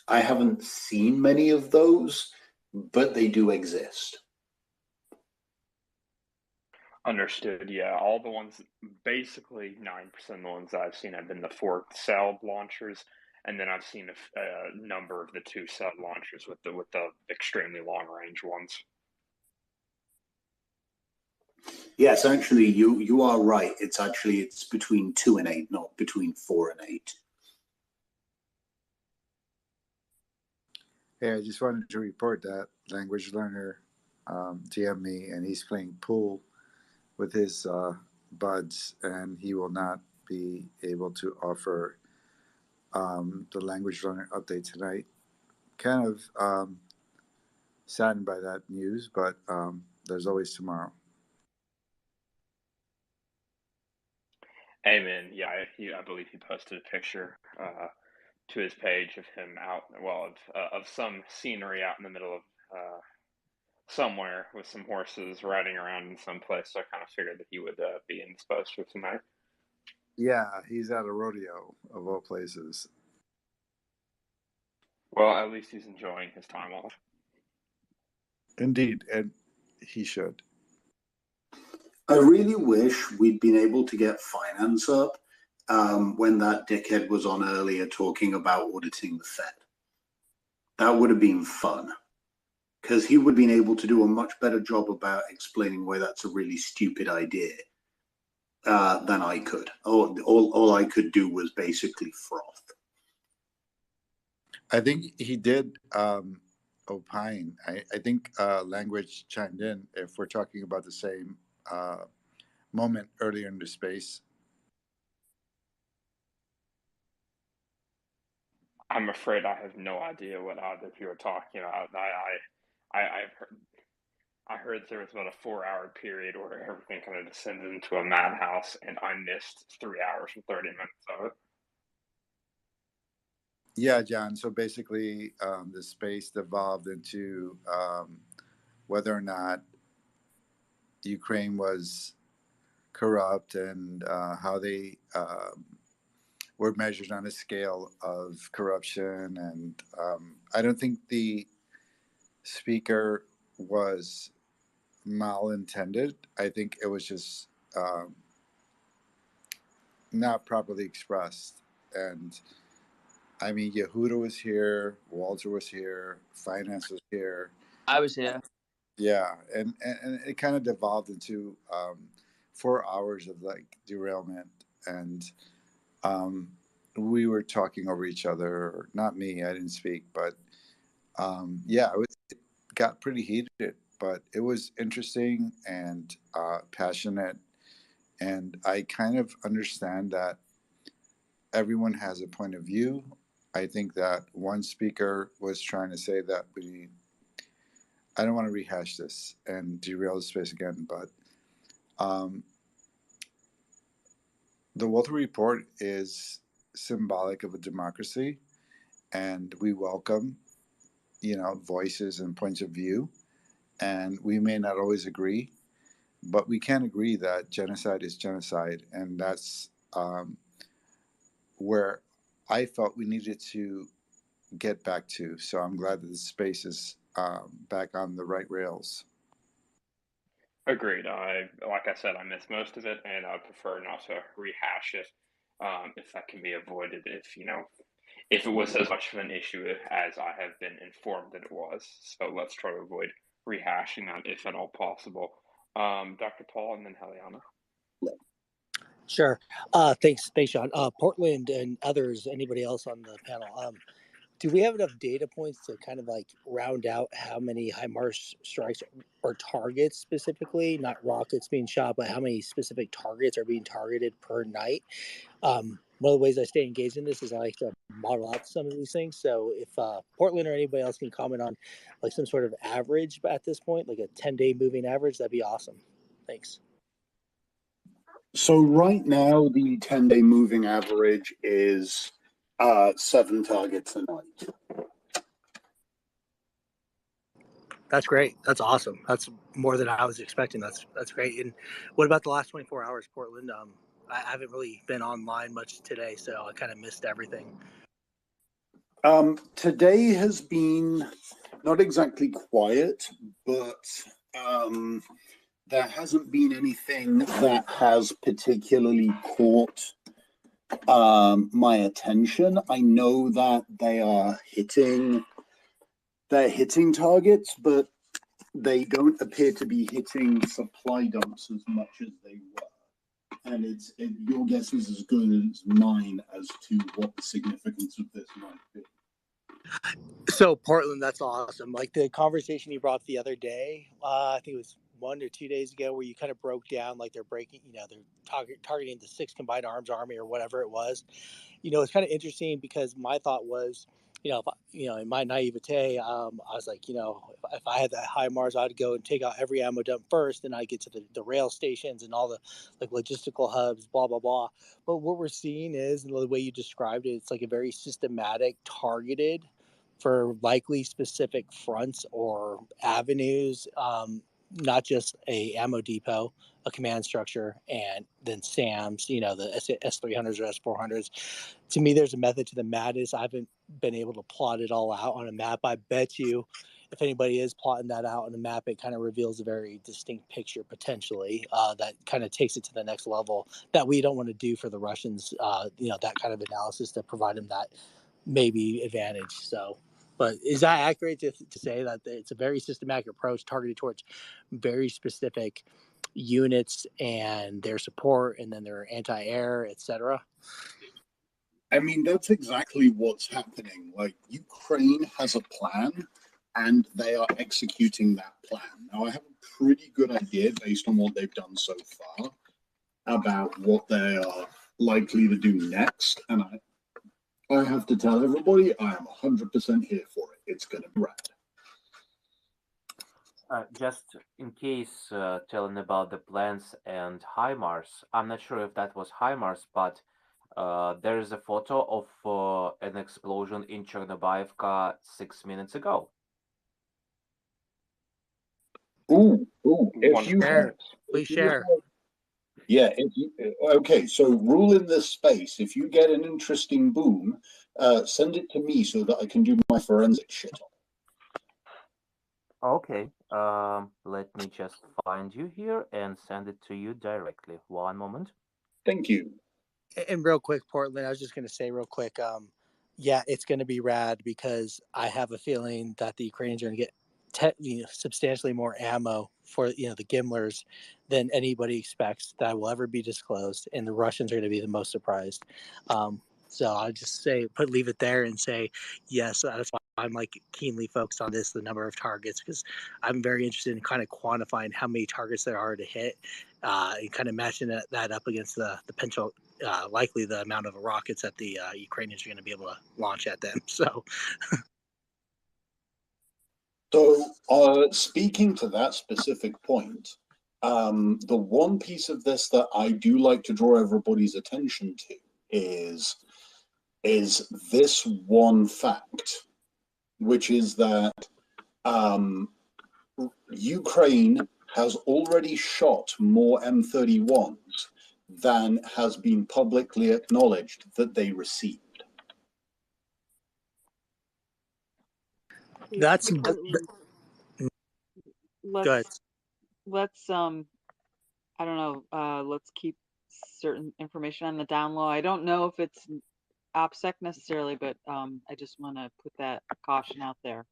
I haven't seen many of those, but they do exist. Understood. Yeah, all the ones, basically 9% of the ones I've seen have been the 4-cell launchers, and then I've seen a number of the 2-cell launchers with the extremely long range ones. Yes, actually, you are right. It's between 2 and 8, not between 4 and 8. Hey, I just wanted to report that language learner DM'd me, and he's playing pool with his buds, and he will not be able to offer the language learner update tonight. Kind of saddened by that news, but there's always tomorrow. Amen. Yeah, I believe he posted a picture to his page of him out, well, of some scenery out in the middle of somewhere with some horses riding around in some place. So I kind of figured that he would be indisposed for tonight. Yeah, he's at a rodeo of all places. Well, at least he's enjoying his time off. Indeed, and he should. I really wish we'd been able to get finance up when that dickhead was on earlier talking about auditing the Fed. That would have been fun, because he would have been able to do a much better job about explaining why that's a really stupid idea than I could. All I could do was basically froth. I think he did opine. I think language chimed in, if we're talking about the same moment earlier in the space. I'm afraid I have no idea what either of you are talking about. I heard there was about a 4-hour period where everything kind of descended into a madhouse, and I missed 3 hours and 30 minutes of it. Yeah, John. So basically, the space devolved into whether or not Ukraine was corrupt and how they were measured on a scale of corruption. And I don't think the speaker was malintended. I think it was just not properly expressed. And I mean, Yehuda was here, Walter was here, Finance was here. I was here. Yeah, and it kind of devolved into 4 hours of like derailment, and we were talking over each other. Or not me, I didn't speak, but yeah, it got pretty heated. But it was interesting and passionate, and I kind of understand that everyone has a point of view. I think that one speaker was trying to say that I don't want to rehash this and derail the space again, but the Walter Report is symbolic of a democracy, and we welcome, voices and points of view, and we may not always agree, but we can agree that genocide is genocide, and that's where I felt we needed to get back to. So I'm glad that the space is back on the right rails. Agreed. Like I said, I missed most of it, and I prefer not to rehash it if that can be avoided. If it was as much of an issue as I have been informed that it was. So let's try to avoid rehashing that if at all possible. Dr. Paul, and then Heliana. Sure. Thanks, Sean. Portland and others, anybody else on the panel, do we have enough data points to kind of like round out how many HIMARS strikes or targets specifically, not rockets being shot, but how many specific targets are being targeted per night? One of the ways I stay engaged in this is I like to model out some of these things. So if Portland or anybody else can comment on like some sort of average at this point, like a 10-day moving average, that'd be awesome. Thanks. So right now, the 10-day moving average is 7 targets a night. That's great. That's awesome. That's more than I was expecting. That's great. And what about the last 24 hours, Portland? I haven't really been online much today, so I kind of missed everything. Today has been not exactly quiet, but there hasn't been anything that has particularly caught my attention. I know that they are hitting targets, but they don't appear to be hitting supply dumps as much as they were. And your guess is as good as mine as to what the significance of this might be. So Portland, that's awesome. Like the conversation you brought up the other day, I think it was 1 or 2 days ago, where you kind of broke down like they're breaking, they're targeting the 6th Combined Arms Army or whatever it was. It's kind of interesting because my thought was, in my naivete, I was like, if I had that HIMARS, I'd go and take out every ammo dump first, and I'd get to the rail stations and all the like logistical hubs, blah, blah, blah. But what we're seeing is, and the way you described it, it's like a very systematic, targeted for likely specific fronts or avenues, not just a ammo depot, a command structure, and then SAMs, the S300s or S400s. To me, there's a method to the madness. I haven't been able to plot it all out on a map. I bet you if anybody is plotting that out on a map, it kind of reveals a very distinct picture potentially that kind of takes it to the next level that we don't want to do for the Russians, that kind of analysis to provide them that maybe advantage. So, but is that accurate to say that it's a very systematic approach targeted towards very specific units and their support and then their anti-air, etc.? I mean, that's exactly what's happening. Like, Ukraine has a plan and they are executing that plan. Now, I have a pretty good idea based on what they've done so far about what they are likely to do next. And I have to tell everybody I am 100% here for it. It's going to be rad. Just in case, telling about the plans and HIMARS, I'm not sure if that was HIMARS, but there is a photo of an explosion in Chernobyevka 6 minutes ago. Ooh, if you have, please share. Yeah, okay, so rule in this space, if you get an interesting boom, send it to me so that I can do my forensic shit on. Okay, let me just find you here and send it to you directly. One moment. Thank you. And real quick, Portland, I was just going to say real quick, yeah, it's going to be rad because I have a feeling that the Ukrainians are going to get substantially more ammo for the Gimlers than anybody expects that will ever be disclosed, and the Russians are going to be the most surprised. So I'll just leave it there and say yes. That's why I'm like keenly focused on this, the number of targets, because I'm very interested in kind of quantifying how many targets there are to hit, and kind of matching that up against the potential. Likely the amount of rockets that the Ukrainians are going to be able to launch at them. So speaking to that specific point, the one piece of this that I do like to draw everybody's attention to is this one fact, which is that Ukraine has already shot more M31s than has been publicly acknowledged that they received. that's let's I don't know, let's keep certain information on the down low. I don't know if it's OPSEC necessarily, but I just want to put that caution out there.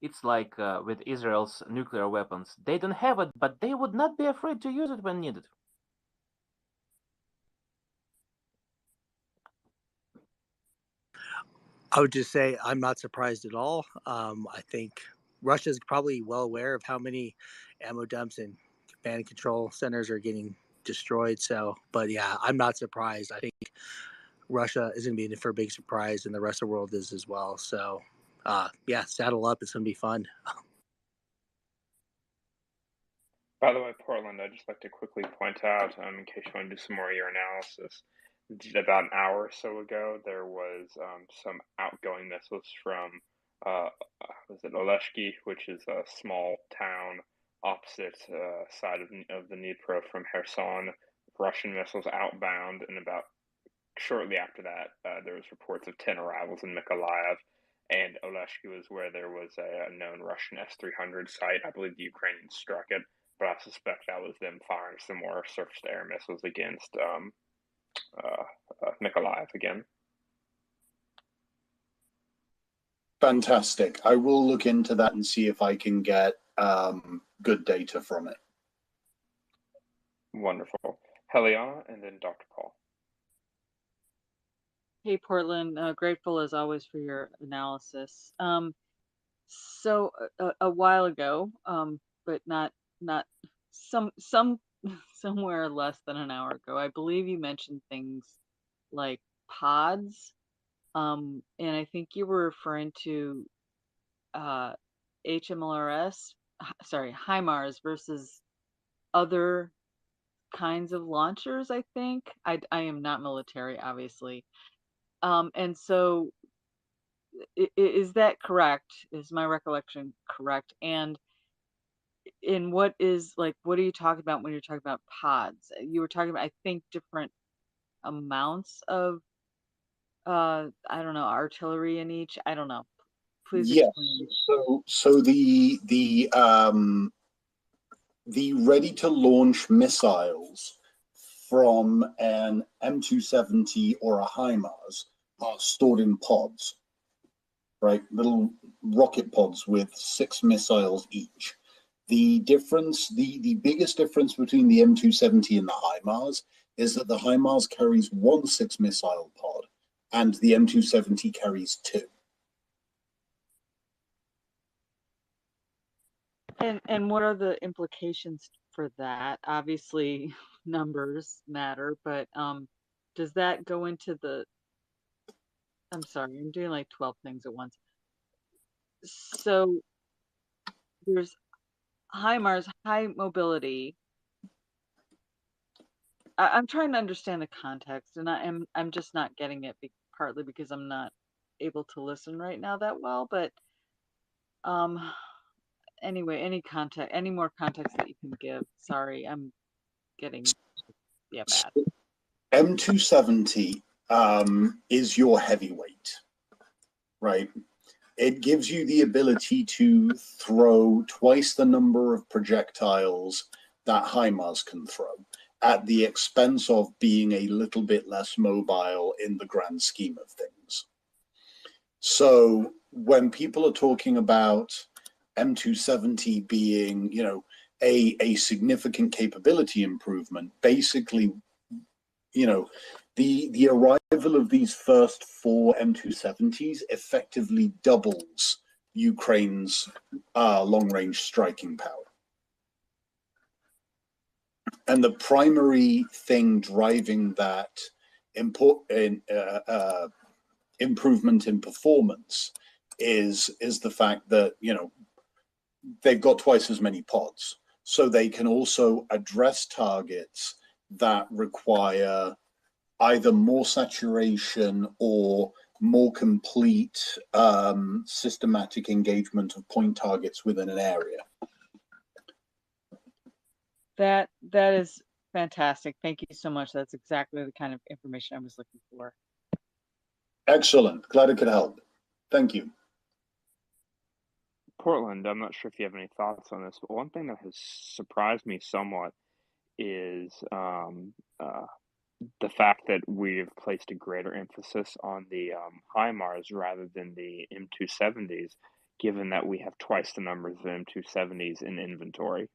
It's like with Israel's nuclear weapons. They don't have it, but they would not be afraid to use it when needed. I would just say I'm not surprised at all. I think Russia's probably well aware of how many ammo dumps and command and control centers are getting destroyed. So, but yeah, I'm not surprised. I think Russia is going to be in for a big surprise, and the rest of the world is as well. So, yeah, saddle up. It's going to be fun. By the way, Portland, I'd just like to quickly point out, in case you want to do some more of your analysis, about an hour or so ago, there was some outgoing missiles from, was it Oleshki, which is a small town opposite side of the Dnipro from Kherson. Russian missiles outbound, and about shortly after that, there was reports of 10 arrivals in Mykolaiv, and Oleshki was where there was a known Russian S-300 site. I believe the Ukrainians struck it, but I suspect that was them firing some more surface-to-air missiles against Mykolaiv again. Fantastic. I will look into that and see if I can get good data from it. Wonderful. Helia, and then Dr. Paul. Hey, Portland, grateful as always for your analysis. So a while ago, but not some somewhere less than an hour ago, I believe you mentioned things like pods, and I think you were referring to HMLRS, sorry, HIMARS versus other kinds of launchers. I think I am not military, obviously, and so is that correct? Is my recollection correct? And in what is like, what are you talking about when you're talking about pods? You were talking about, I think, different amounts of I don't know, artillery in each. I don't know. Please Yes. explain. So the ready to launch missiles from an M270 or a HIMARS are stored in pods, right? Little rocket pods with 6 missiles each. The difference, the biggest difference between the M270 and the HIMARS is that the HIMARS carries 1 6 missile pod and the M270 carries 2. And what are the implications for that? Obviously, numbers matter, but does that go into the? I'm sorry, I'm doing like 12 things at once. So there's HIMARS, high mobility. I'm trying to understand the context, and I'm just not getting it, partly because I'm not able to listen right now that well. But anyway, any more context that you can give? Sorry, I'm getting bad. M270 is your heavyweight, right? It gives you the ability to throw twice the number of projectiles that HIMARS can throw, at the expense of being a little bit less mobile in the grand scheme of things. So when people are talking about M270 being, you know, a significant capability improvement, basically, you know, the arrival of these first 4 M270s effectively doubles Ukraine's long-range striking power. And the primary thing driving that improvement in performance is the fact that, you know, they've got twice as many pods, so they can also address targets that require either more saturation or more complete systematic engagement of point targets within an area. That is fantastic. Thank you so much. That's exactly the kind of information I was looking for. Excellent. Glad I could help. Thank you. Portland, I'm not sure if you have any thoughts on this, but one thing that has surprised me somewhat is the fact that we've placed a greater emphasis on the HIMARS rather than the M270s, given that we have twice the numbers of M270s in inventory.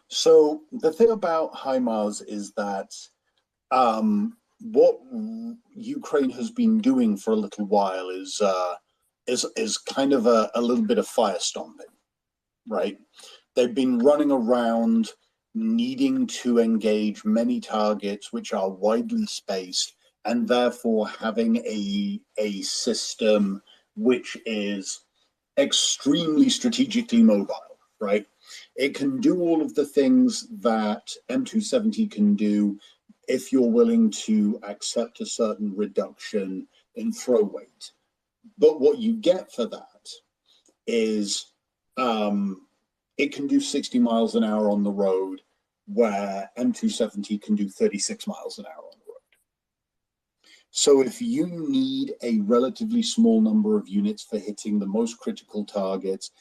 So the thing about HIMARS is that what Ukraine has been doing for a little while is kind of a little bit of fire stomping, right? They've been running around needing to engage many targets which are widely spaced, and therefore having a system which is extremely strategically mobile, right? It can do all of the things that M270 can do if you're willing to accept a certain reduction in throw weight. But what you get for that is it can do 60 miles an hour on the road, where M270 can do 36 miles an hour on the road. So if you need a relatively small number of units for hitting the most critical targets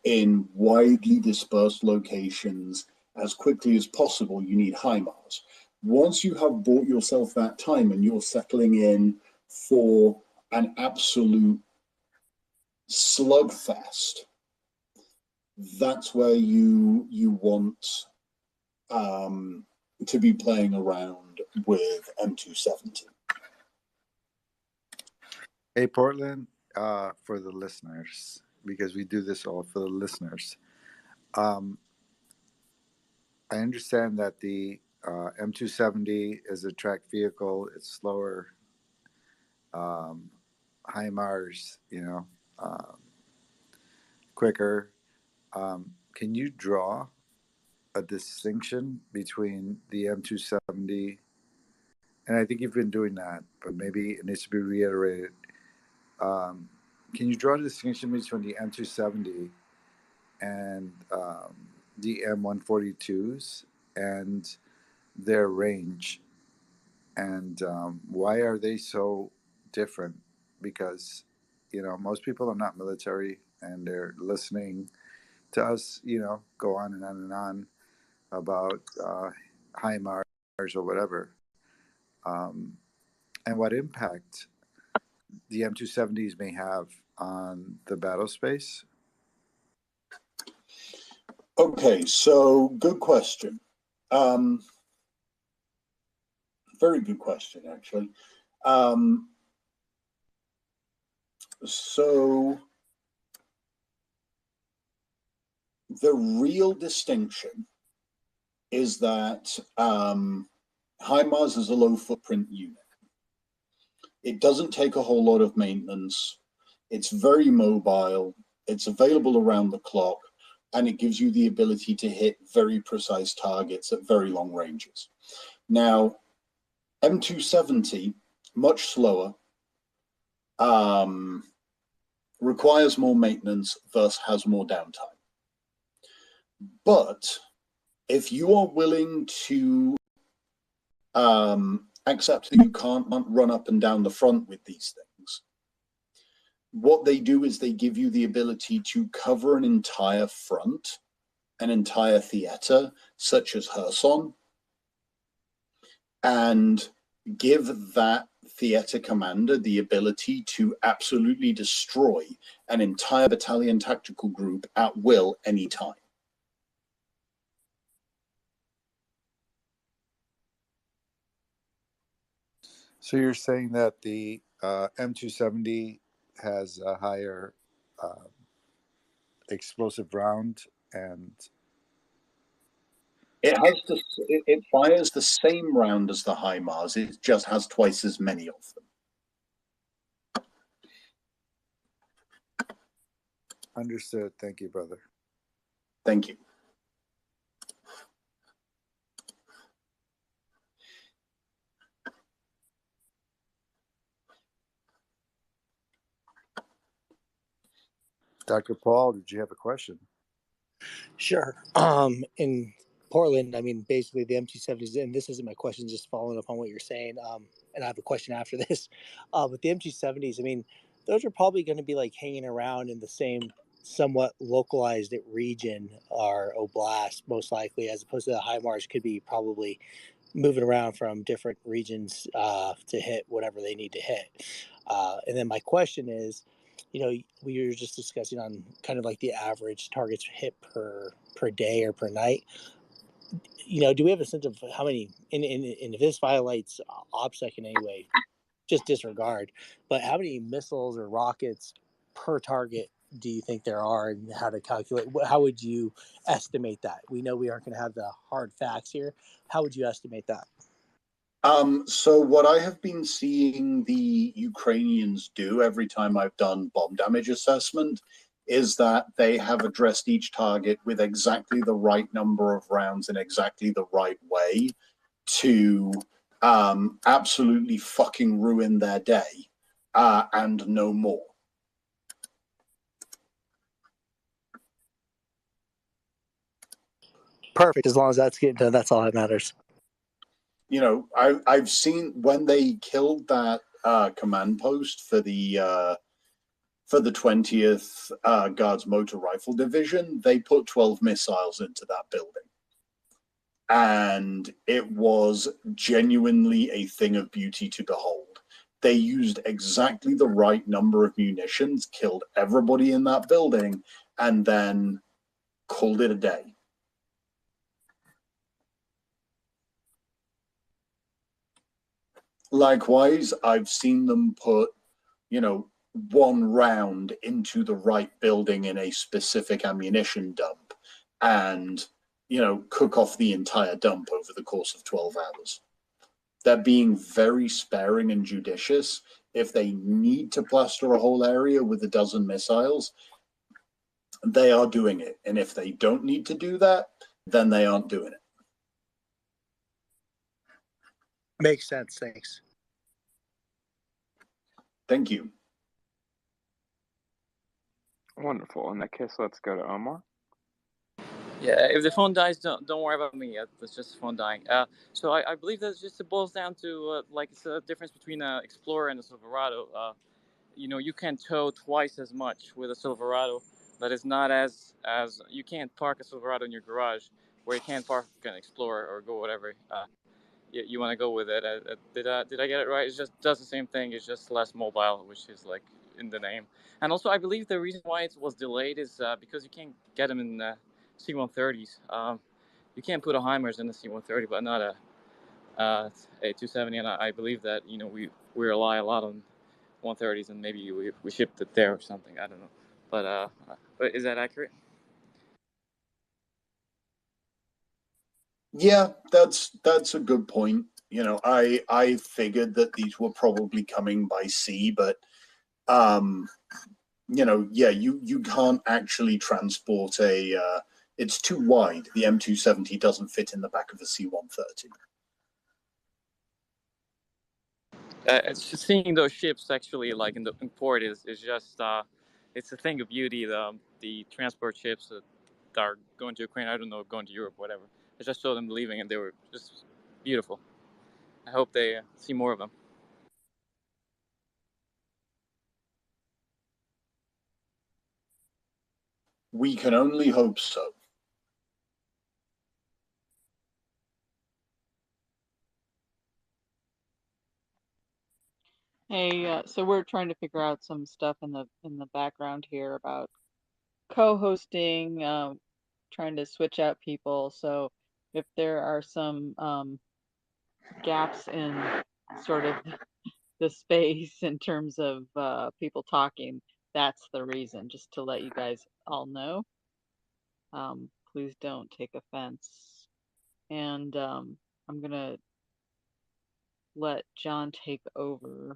in widely dispersed locations as quickly as possible, you need HIMARS. Once you have bought yourself that time and you're settling in for an absolute slugfest, that's where you want to be playing around with M270. Hey, Portland. for the listeners, because we do this all for the listeners. I understand that the M270 is a tracked vehicle. It's slower. HIMARS, quicker. Can you draw a distinction between the M270, and I think you've been doing that, but maybe it needs to be reiterated. Can you draw a distinction between the M270 and the M142s and their range, and why are they so different? Because most people are not military, and they're listening to us go on and on about HIMARS or whatever, and what impact the M270s may have on the battle space. Okay, so good question. Very good question, actually. So the real distinction is that HIMARS is a low footprint unit. It doesn't take a whole lot of maintenance. It's very mobile. It's available around the clock, and it gives you the ability to hit very precise targets at very long ranges. Now, M270, much slower, requires more maintenance, thus has more downtime. But if you are willing to accept that you can't run up and down the front with these things, what they do is they give you the ability to cover an entire front, an entire theater, such as Kherson, and give that theater commander the ability to absolutely destroy an entire battalion tactical group at will anytime. So you're saying that the M270 has a higher explosive round, and it fires the same round as the HIMARS. It just has twice as many of them. Understood. Thank you, brother. Thank you. Dr. Paul, did you have a question? Sure. In Portland, I mean, basically the M270s, and this isn't my question, just following up on what you're saying. And I have a question after this. With the M270s, I mean, those are probably going to be like hanging around in the same somewhat localized region or oblast, most likely, as opposed to the HIMARS could be probably moving around from different regions to hit whatever they need to hit. And then my question is, we were just discussing on kind of like the average targets hit per day or per night. Do we have a sense of how many, and if this violates OPSEC in any way, just disregard, but how many missiles or rockets per target do you think there are, and how to calculate? How would you estimate that? We know we aren't going to have the hard facts here. How would you estimate that? So what I have been seeing the Ukrainians do every time I've done bomb damage assessment is that they have addressed each target with exactly the right number of rounds in exactly the right way to absolutely fucking ruin their day and no more. Perfect. As long as that's getting done, that's all that matters. I've seen when they killed that command post for the 20th Guards Motor Rifle Division, they put 12 missiles into that building. And it was genuinely a thing of beauty to behold. They used exactly the right number of munitions, killed everybody in that building, and then called it a day. Likewise, I've seen them put, one round into the right building in a specific ammunition dump and, you know, cook off the entire dump over the course of 12 hours. They're being very sparing and judicious. If they need to plaster a whole area with a dozen missiles, they are doing it. And if they don't need to do that, then they aren't doing it. Makes sense. Thanks. Thank you. Wonderful. In that case, let's go to Omar. Yeah, if the phone dies, don't worry about me. That's just the phone dying. So I believe that just it boils down to like it's a difference between an Explorer and a Silverado. You know, you can tow twice as much with a Silverado, but it's not as you can't park a Silverado in your garage where you can't park an Explorer or go whatever you want to go with it. Did I get it right? It just does the same thing. It's just less mobile, which is like in the name. And also, I believe the reason why it was delayed is because you can't get them in C-130s. You can't put a HIMARS in the C-130, but not a 270. And I believe that, you know, we rely a lot on 130s, and maybe we shipped it there or something. I don't know. But is that accurate? Yeah, that's a good point. You know, I figured that these were probably coming by sea, but you know, yeah, you can't actually transport a it's too wide. The M270 doesn't fit in the back of a C-130. It's just seeing those ships actually like in port is just it's a thing of beauty. The transport ships that are going to Ukraine, I don't know, going to Europe, whatever. I just saw them leaving and they were just beautiful. I hope they see more of them. We can only hope so. Hey, so we're trying to figure out some stuff in the background here about co-hosting, trying to switch out people. So if there are some gaps in sort of the space in terms of people talking, that's the reason, just to let you guys all know. Please don't take offense. And I'm gonna let John take over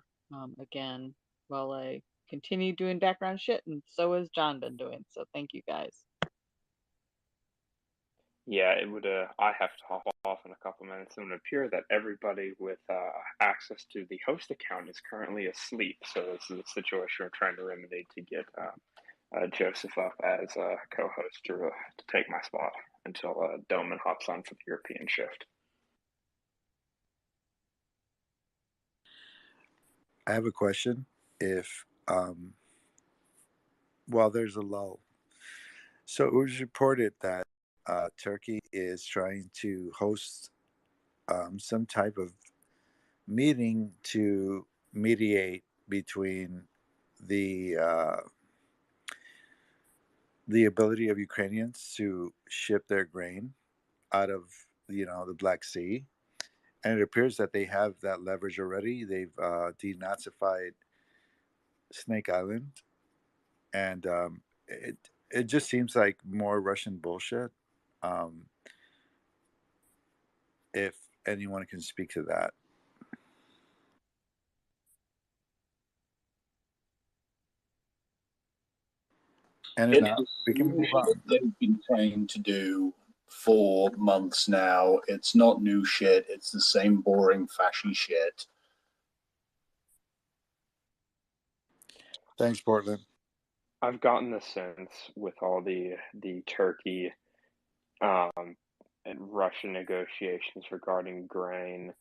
again while I continue doing background shit, and so has John been doing. So thank you guys. Yeah, it would. I have to hop off in a couple minutes. It would appear that everybody with access to the host account is currently asleep. So this is a situation we're trying to remedy to get Joseph up as a co-host to take my spot until Doman hops on for the European shift. I have a question. If well, there's a lull. So it was reported that Turkey is trying to host some type of meeting to mediate between the ability of Ukrainians to ship their grain out of the Black Sea, and it appears that they have that leverage already. They've denazified Snake Island, and it just seems like more Russian bullshit. If anyone can speak to that. And if not, we can move on. They've been trying to do for months now. It's not new shit. It's the same boring, fashy shit. Thanks, Portland. I've gotten the sense with all the Turkey and Russian negotiations regarding grain,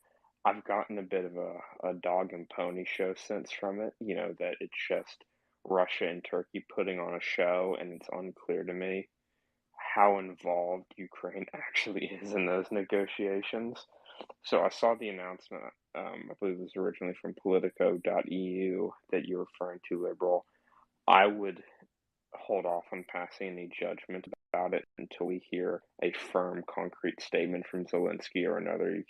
I've gotten a bit of a dog and pony show sense from it. You know, that it's just Russia and Turkey putting on a show, and it's unclear to me how involved Ukraine actually is in those negotiations. So I saw the announcement, I believe it was originally from Politico.eu that you're referring to, Liberal. I would hold off on passing any judgment about it until we hear a firm, concrete statement from Zelensky or another,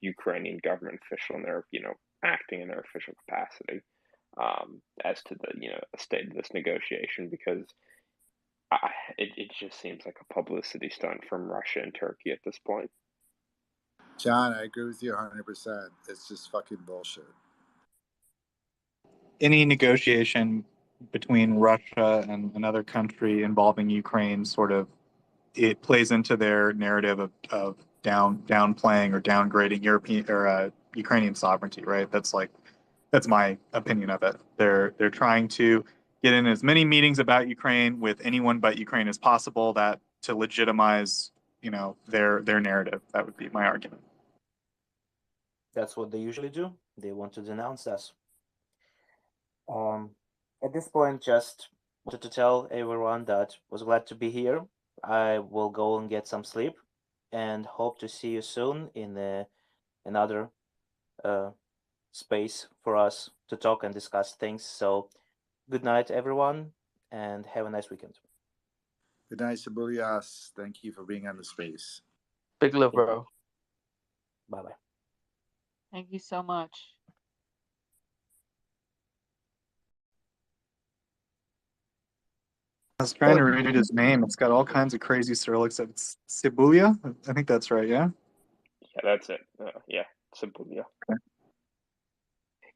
Ukrainian government official, and they're, acting in their official capacity. as to the state of this negotiation, because it just seems like a publicity stunt from Russia and Turkey at this point. John, I agree with you 100%. It's just fucking bullshit. Any negotiation between Russia and another country involving Ukraine it plays into their narrative of downplaying or downgrading European or Ukrainian sovereignty, right? That's my opinion of it. They're trying to get in as many meetings about Ukraine with anyone but Ukraine as possible, that to legitimize their narrative. That would be my argument. That's what they usually do. They want to denounce us. At this point, just wanted to tell everyone that was glad to be here. I will go and get some sleep and hope to see you soon in another space for us to talk and discuss things. So good night, everyone, and have a nice weekend. Good night, Sabulias. Thank you for being on the space. Big love, bro. Bye-bye. Thank you so much. I was trying to read his name. It's got all kinds of crazy Cyrillics. It's Sibulia? I think that's right, yeah? Yeah, that's it. Yeah, Sabulia. Okay.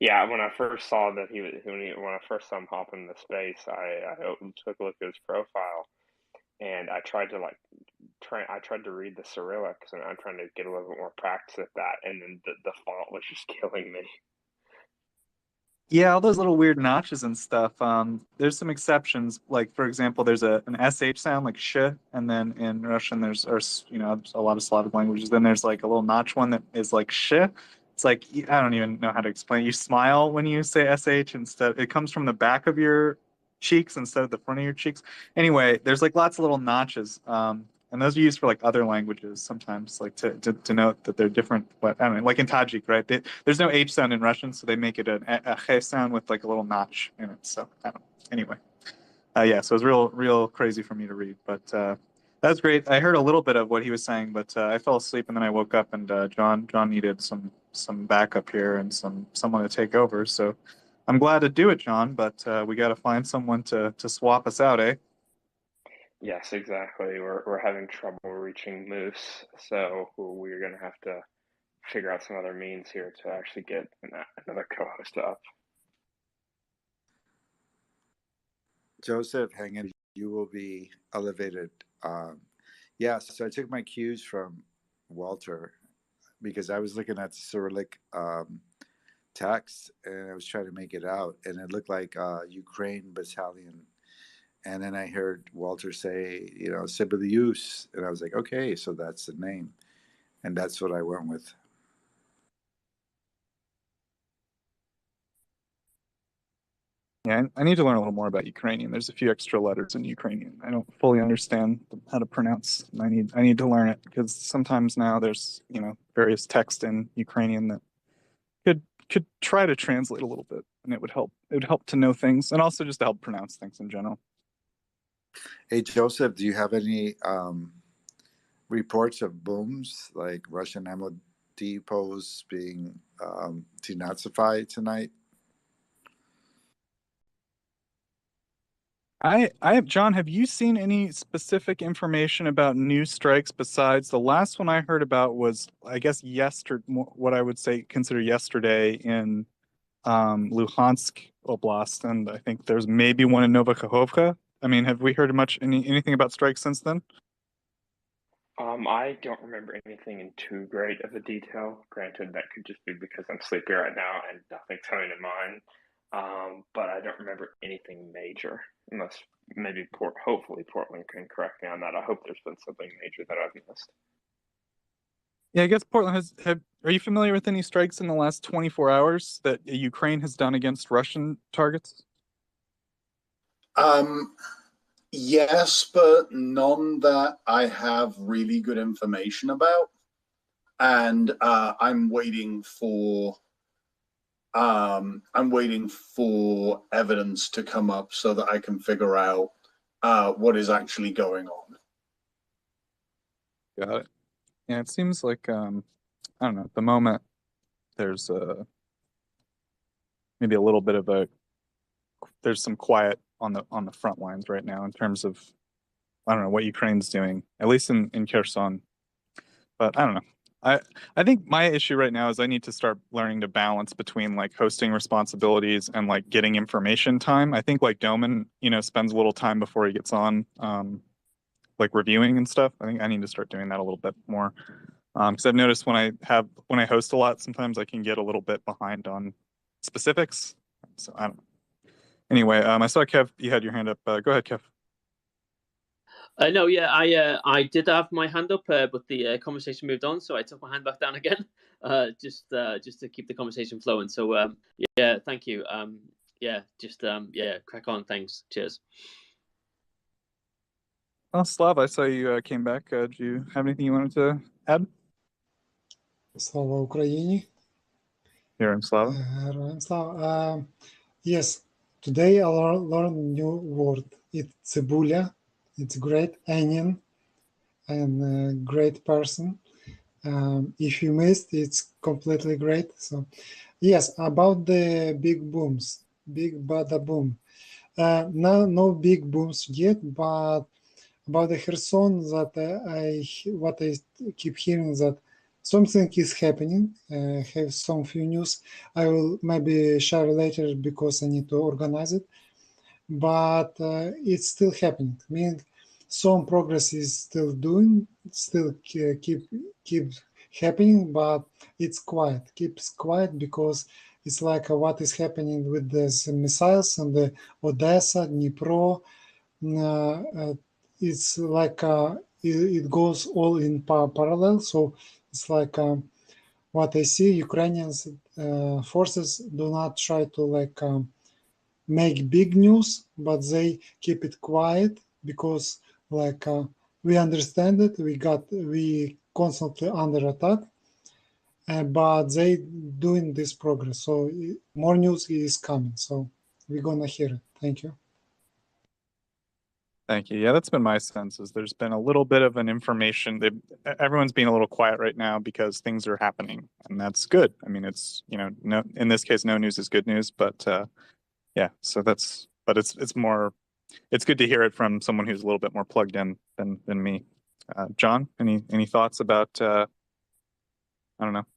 Yeah, when I first saw that when I first saw him hop into space, I took a look at his profile, and I tried to read the Cyrillics, and I'm trying to get a little bit more practice at that, and then the font was just killing me. Yeah, all those little weird notches and stuff. There's some exceptions. Like, for example, there's an SH sound like sh, and then in Russian there's a lot of Slavic languages. Then there's like a little notch one that is like sh. It's like, I don't even know how to explain it. You smile when you say SH instead. It comes from the back of your cheeks instead of the front of your cheeks. Anyway, there's like lots of little notches. And those are used for like other languages sometimes, like to note that they're different. But I don't know, like in Tajik, right? There's no H sound in Russian, so they make it a H sound with like a little notch in it. So I don't know. Anyway, yeah. So it was real crazy for me to read, but that was great. I heard a little bit of what he was saying, but I fell asleep and then I woke up and John needed some backup here and someone to take over. So I'm glad to do it, John. But we got to find someone to swap us out, eh? Yes, exactly. We're having trouble reaching Moose, so we're gonna have to figure out some other means here to actually get another co-host up. Joseph, hang in. You will be elevated. Yeah, so I took my cues from Walter because I was looking at the Cyrillic text and I was trying to make it out, and it looked like Ukraine battalion. And then I heard Walter say, Sibelius, and I was like, okay, so that's the name, and that's what I went with. Yeah, I need to learn a little more about Ukrainian. There's a few extra letters in Ukrainian. I don't fully understand how to pronounce. I need to learn it because sometimes now there's various text in Ukrainian that could try to translate a little bit, and it would help. It would help to know things, and also just to help pronounce things in general. Hey Joseph, do you have any reports of booms like Russian ammo depots being denazified tonight? John, have you seen any specific information about new strikes besides the last one I heard about was, I guess, what I would say consider yesterday in Luhansk Oblast, and I think there's maybe one in Novokhovka. I mean, have we heard anything about strikes since then? I don't remember anything in too great of a detail. Granted, that could just be because I'm sleepy right now and nothing's coming to mind. But I don't remember anything major, unless maybe hopefully Portland can correct me on that. I hope there's been something major that I've missed. Yeah, I guess Portland are you familiar with any strikes in the last 24 hours that Ukraine has done against Russian targets? Yes, but none that I have really good information about. And I'm waiting for evidence to come up so that I can figure out what is actually going on. Got it. Yeah, it seems like I don't know. At the moment, there's maybe a little bit of a there's some quiet on the front lines right now in terms of, I don't know what Ukraine's doing, at least in Kherson. But I don't know. I think my issue right now is I need to start learning to balance between like hosting responsibilities and like getting information time. I think like Doman, spends a little time before he gets on, like reviewing and stuff. I think I need to start doing that a little bit more. Because I've noticed when I host a lot, sometimes I can get a little bit behind on specifics. So I don't know. Anyway, I saw Kev, you had your hand up. Go ahead, Kev. No, yeah, I did have my hand up, but the conversation moved on, so I took my hand back down again, just to keep the conversation flowing. So yeah, thank you. Yeah, just crack on. Thanks. Cheers. Well, Slav, I saw you came back. Do you have anything you wanted to add? Slava Ukraini. Here, Slava. Slava. Yes, today I learned a new word. It's cebulia. It's great onion and a great person. If you missed, it's completely great. So, yes, about the big booms, big bada boom. No big booms yet, but about the Kherson, that what I keep hearing that something is happening. Have some few news. I will maybe share later because I need to organize it. But it's still happening. Meaning some progress is still keep happening, but it's quiet. Keeps quiet because it's like what is happening with the missiles and the Odessa, Dnipro. It's like it goes all in parallel. So it's like what I see. Ukrainians forces do not try to make big news, but they keep it quiet because we understand it. We constantly under attack, but they doing this progress. So more news is coming. So we're gonna hear it. Thank you. Thank you. Yeah, that's been my sense. Is there's been a little bit of an information. Everyone's being a little quiet right now because things are happening, and that's good. I mean, it's no, in this case, no news is good news, but yeah. So but it's more. It's good to hear it from someone who's a little bit more plugged in than me. John, any thoughts about? I don't know.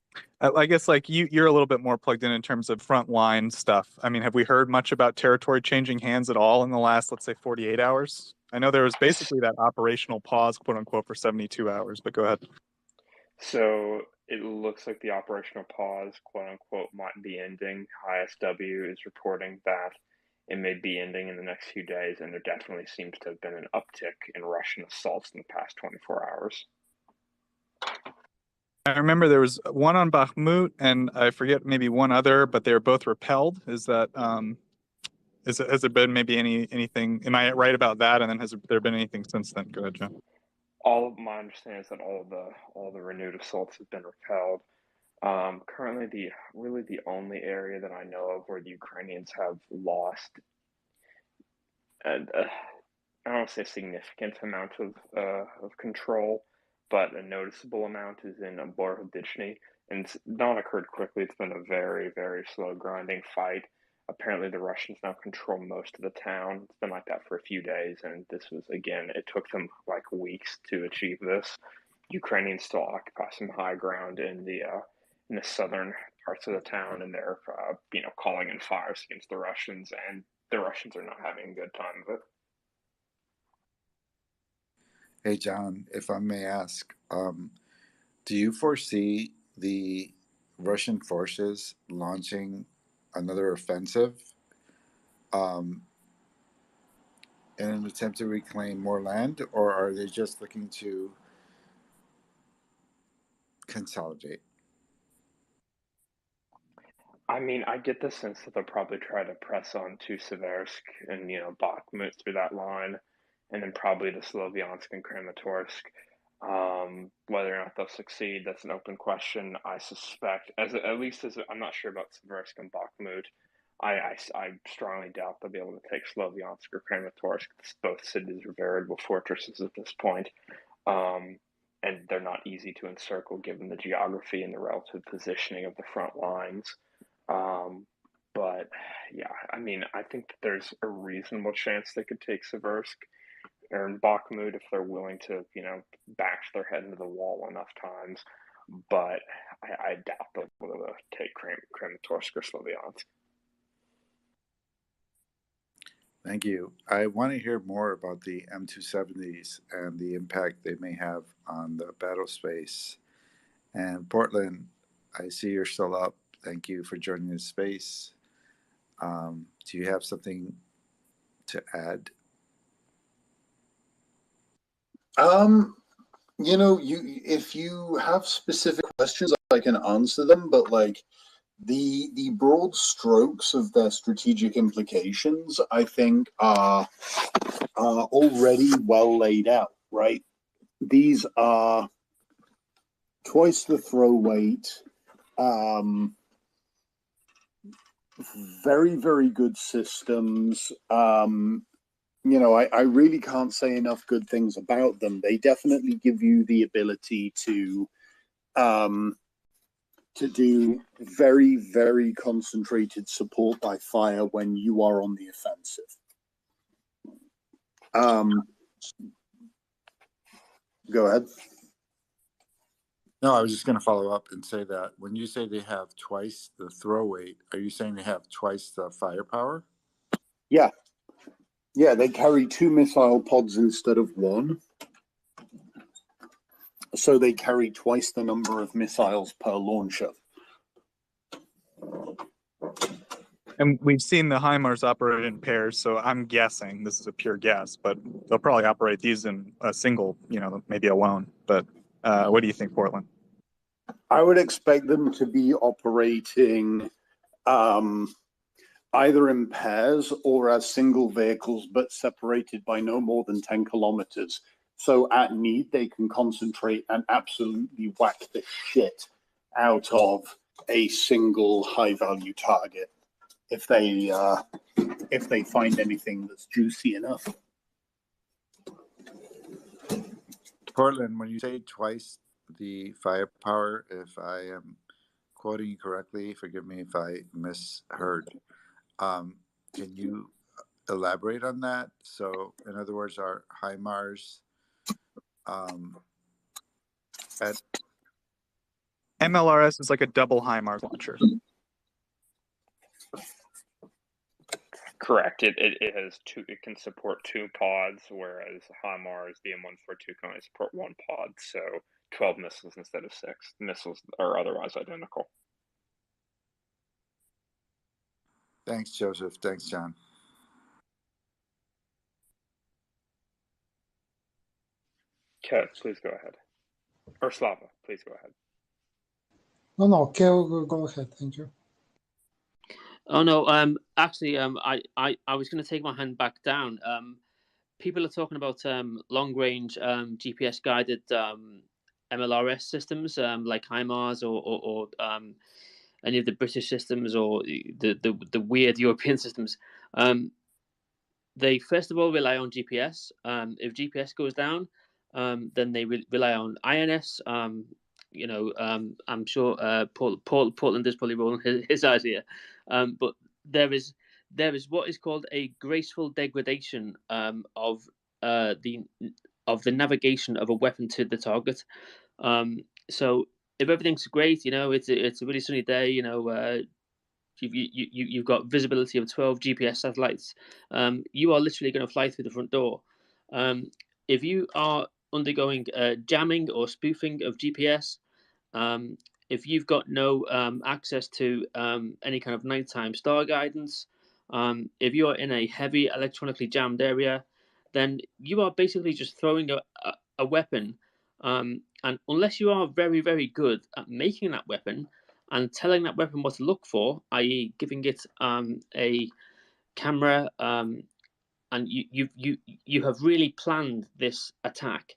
I guess like you're a little bit more plugged in terms of frontline stuff. I mean, have we heard much about territory changing hands at all in the last, let's say, 48 hours? I know there was basically that operational pause, quote unquote, for 72 hours, but go ahead. So it looks like the operational pause, quote unquote, might be ending. ISW is reporting that it may be ending in the next few days, and there definitely seems to have been an uptick in Russian assaults in the past 24 hours. I remember there was one on Bakhmut, and I forget maybe one other, but they were both repelled. Is that has there been maybe anything? Am I right about that? And then has there been anything since then? Go ahead, John. All of my understanding is that all the renewed assaults have been repelled. Currently, the only area that I know of where the Ukrainians have lost, I don't want to say a significant amount of control, but a noticeable amount is in Borodichny, and it's not occurred quickly. It's been a very, very slow grinding fight. Apparently the Russians now control most of the town. It's been like that for a few days, and this was, again, it took them like weeks to achieve this. Ukrainians still occupy some high ground in the southern parts of the town, and they're calling in fires against the Russians, and the Russians are not having a good time of it. Hey, John, if I may ask, do you foresee the Russian forces launching another offensive in an attempt to reclaim more land, or are they just looking to consolidate? I mean, I get the sense that they'll probably try to press on to Severodonetsk and, Bakhmut through that line, and then probably to Sloviansk and Kramatorsk. Whether or not they'll succeed, that's an open question. I suspect, I'm not sure about Severodonetsk and Bakhmut. I strongly doubt they'll be able to take Sloviansk or Kramatorsk. Both cities are veritable fortresses at this point. And they're not easy to encircle given the geography and the relative positioning of the front lines. But yeah, I mean, I think that there's a reasonable chance they could take Seversk or in Bakhmut if they're willing to, bash their head into the wall enough times. But I doubt they'll be able to take Kramatorsk or Sloviansk. Thank you. I want to hear more about the M270s and the impact they may have on the battle space. And Portland, I see you're still up. Thank you for joining this space. Do you have something to add? If you have specific questions, I can answer them, but like the broad strokes of their strategic implications, I think, are already well laid out, right? These are twice the throw weight, very, very good systems. I really can't say enough good things about them. They definitely give you the ability to do very, very concentrated support by fire when you are on the offensive. Go ahead. No, I was just going to follow up and say that when you say they have twice the throw weight, are you saying they have twice the firepower? Yeah. Yeah, they carry 2 missile pods instead of 1. So they carry twice the number of missiles per launcher. And we've seen the HIMARS operate in pairs, so I'm guessing, this is a pure guess, but they'll probably operate these in a single, maybe alone. But what do you think, Portland? I would expect them to be operating either in pairs or as single vehicles, but separated by no more than 10 kilometers. So at need, they can concentrate and absolutely whack the shit out of a single high-value target if they find anything that's juicy enough. Portland, when you say twice the firepower, if I am quoting you correctly, forgive me if I misheard. Can you elaborate on that? So, in other words, are HIMARS at MLRS is like a double HIMARS launcher. Correct. It has two. It can support 2 pods, whereas HIMARS, the M142 can only support 1 pod. So 12 missiles instead of 6. Missiles are otherwise identical. Thanks, Joseph. Thanks, John. Kev, please go ahead. Or Slava, please go ahead. No, Kev, go ahead. Thank you. Oh no, actually, I was going to take my hand back down. People are talking about long range GPS guided MLRS systems like HIMARS or any of the British systems or the weird European systems. They first of all rely on GPS. If GPS goes down, then they rely on INS. I'm sure Portland is probably rolling his eyes here, but there is what is called a graceful degradation of the navigation of a weapon to the target. So if everything's great, it's a really sunny day, you've got visibility of 12 GPS satellites. You are literally going to fly through the front door. If you are undergoing jamming or spoofing of GPS, if you've got no access to any kind of nighttime star guidance, if you are in a heavy electronically jammed area, then you are basically just throwing a weapon. And unless you are very, very good at making that weapon and telling that weapon what to look for, i.e., giving it a camera, and you have really planned this attack.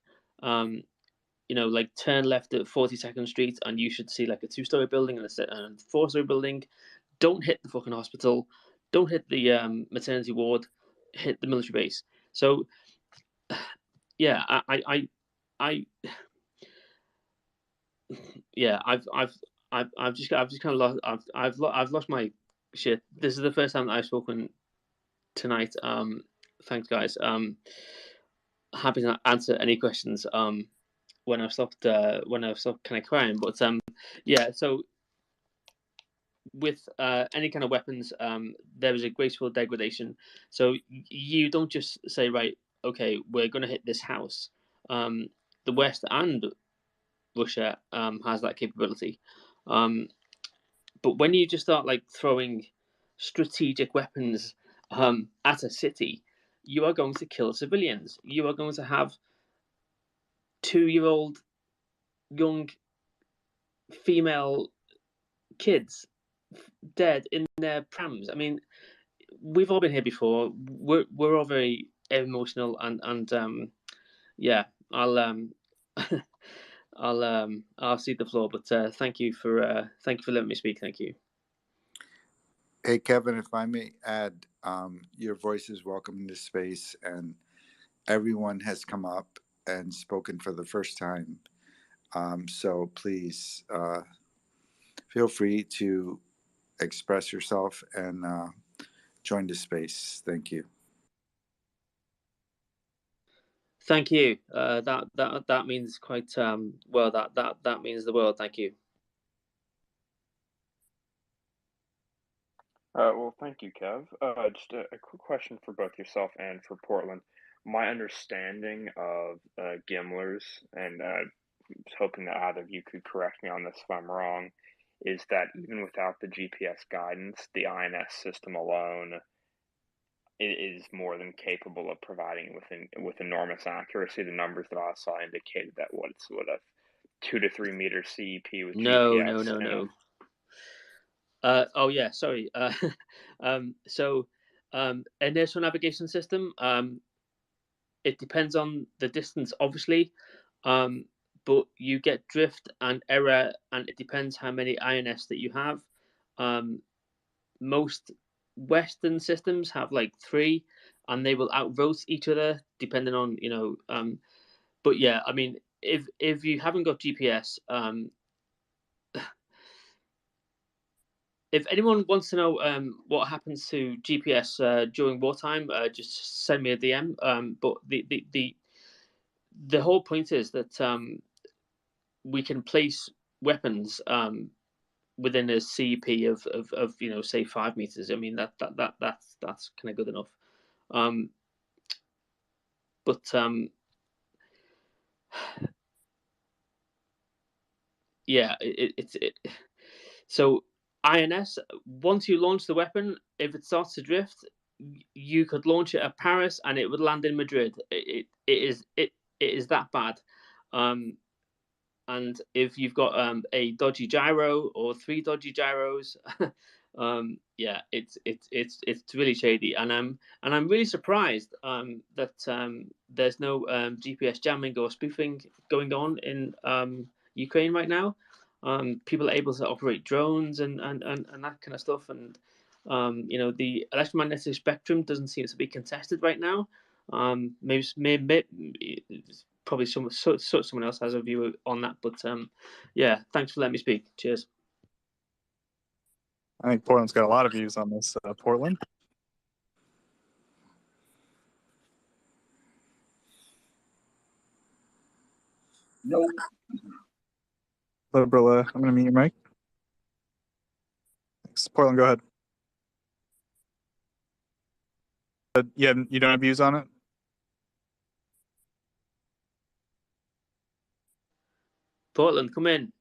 Like turn left at 42nd Street, and you should see like a 2-story building and a 4-story building. Don't hit the fucking hospital. Don't hit the maternity ward. Hit the military base. So, yeah, I've just kind of lost. I've lost my shit. This is the first time that I've spoken tonight. Thanks, guys. Happy to answer any questions. When I've stopped kind of crying, but yeah. So with any kind of weapons, there is a graceful degradation. So you don't just say, right, okay, we're going to hit this house. The West and Russia has that capability. But when you just start like throwing strategic weapons at a city, you are going to kill civilians. You are going to have 2-year-old young female kids dead in their prams. I mean, we've all been here before. We're all very emotional, and yeah, I'll I'll cede the floor. But thank you for letting me speak. Thank you. Hey, Kevin, if I may add, your voice is welcome in this space, and everyone has come up and spoken for the first time. So please feel free to express yourself and join the space. Thank you. Thank you. That means quite well. That means the world. Thank you. Well, thank you, Kev. Just a quick question for both yourself and for Portland. My understanding of Gimlers, and hoping that either of you could correct me on this if I'm wrong, is that even without the GPS guidance, the INS system alone is more than capable of providing with enormous accuracy. The numbers that I saw indicated that it's a 2 to 3 meter CEP with GPS. No. Oh yeah, sorry. So inertial navigation system. It depends on the distance, obviously, but you get drift and error, and it depends how many INS that you have. Most Western systems have like 3, and they will outvote each other depending on But yeah, I mean, if you haven't got GPS, if anyone wants to know what happens to GPS during wartime, just send me a DM. But the whole point is that we can place weapons within a CEP of say 5 meters. I mean that's kind of good enough. Yeah, so INS, once you launch the weapon, if it starts to drift, you could launch it at Paris and it would land in Madrid. It is that bad. And if you've got a dodgy gyro or 3 dodgy gyros, yeah, it's really shady. And I'm really surprised that there's no GPS jamming or spoofing going on in Ukraine right now. People are able to operate drones and that kind of stuff, and the electromagnetic spectrum doesn't seem to be contested right now. Maybe probably someone else has a view on that, but yeah, thanks for letting me speak. Cheers. I think Portland's got a lot of views on this. Portland. Nope. Liberal, I'm going to mute your mic. Thanks. Portland, go ahead. Yeah, you don't have views on it? Portland, come in.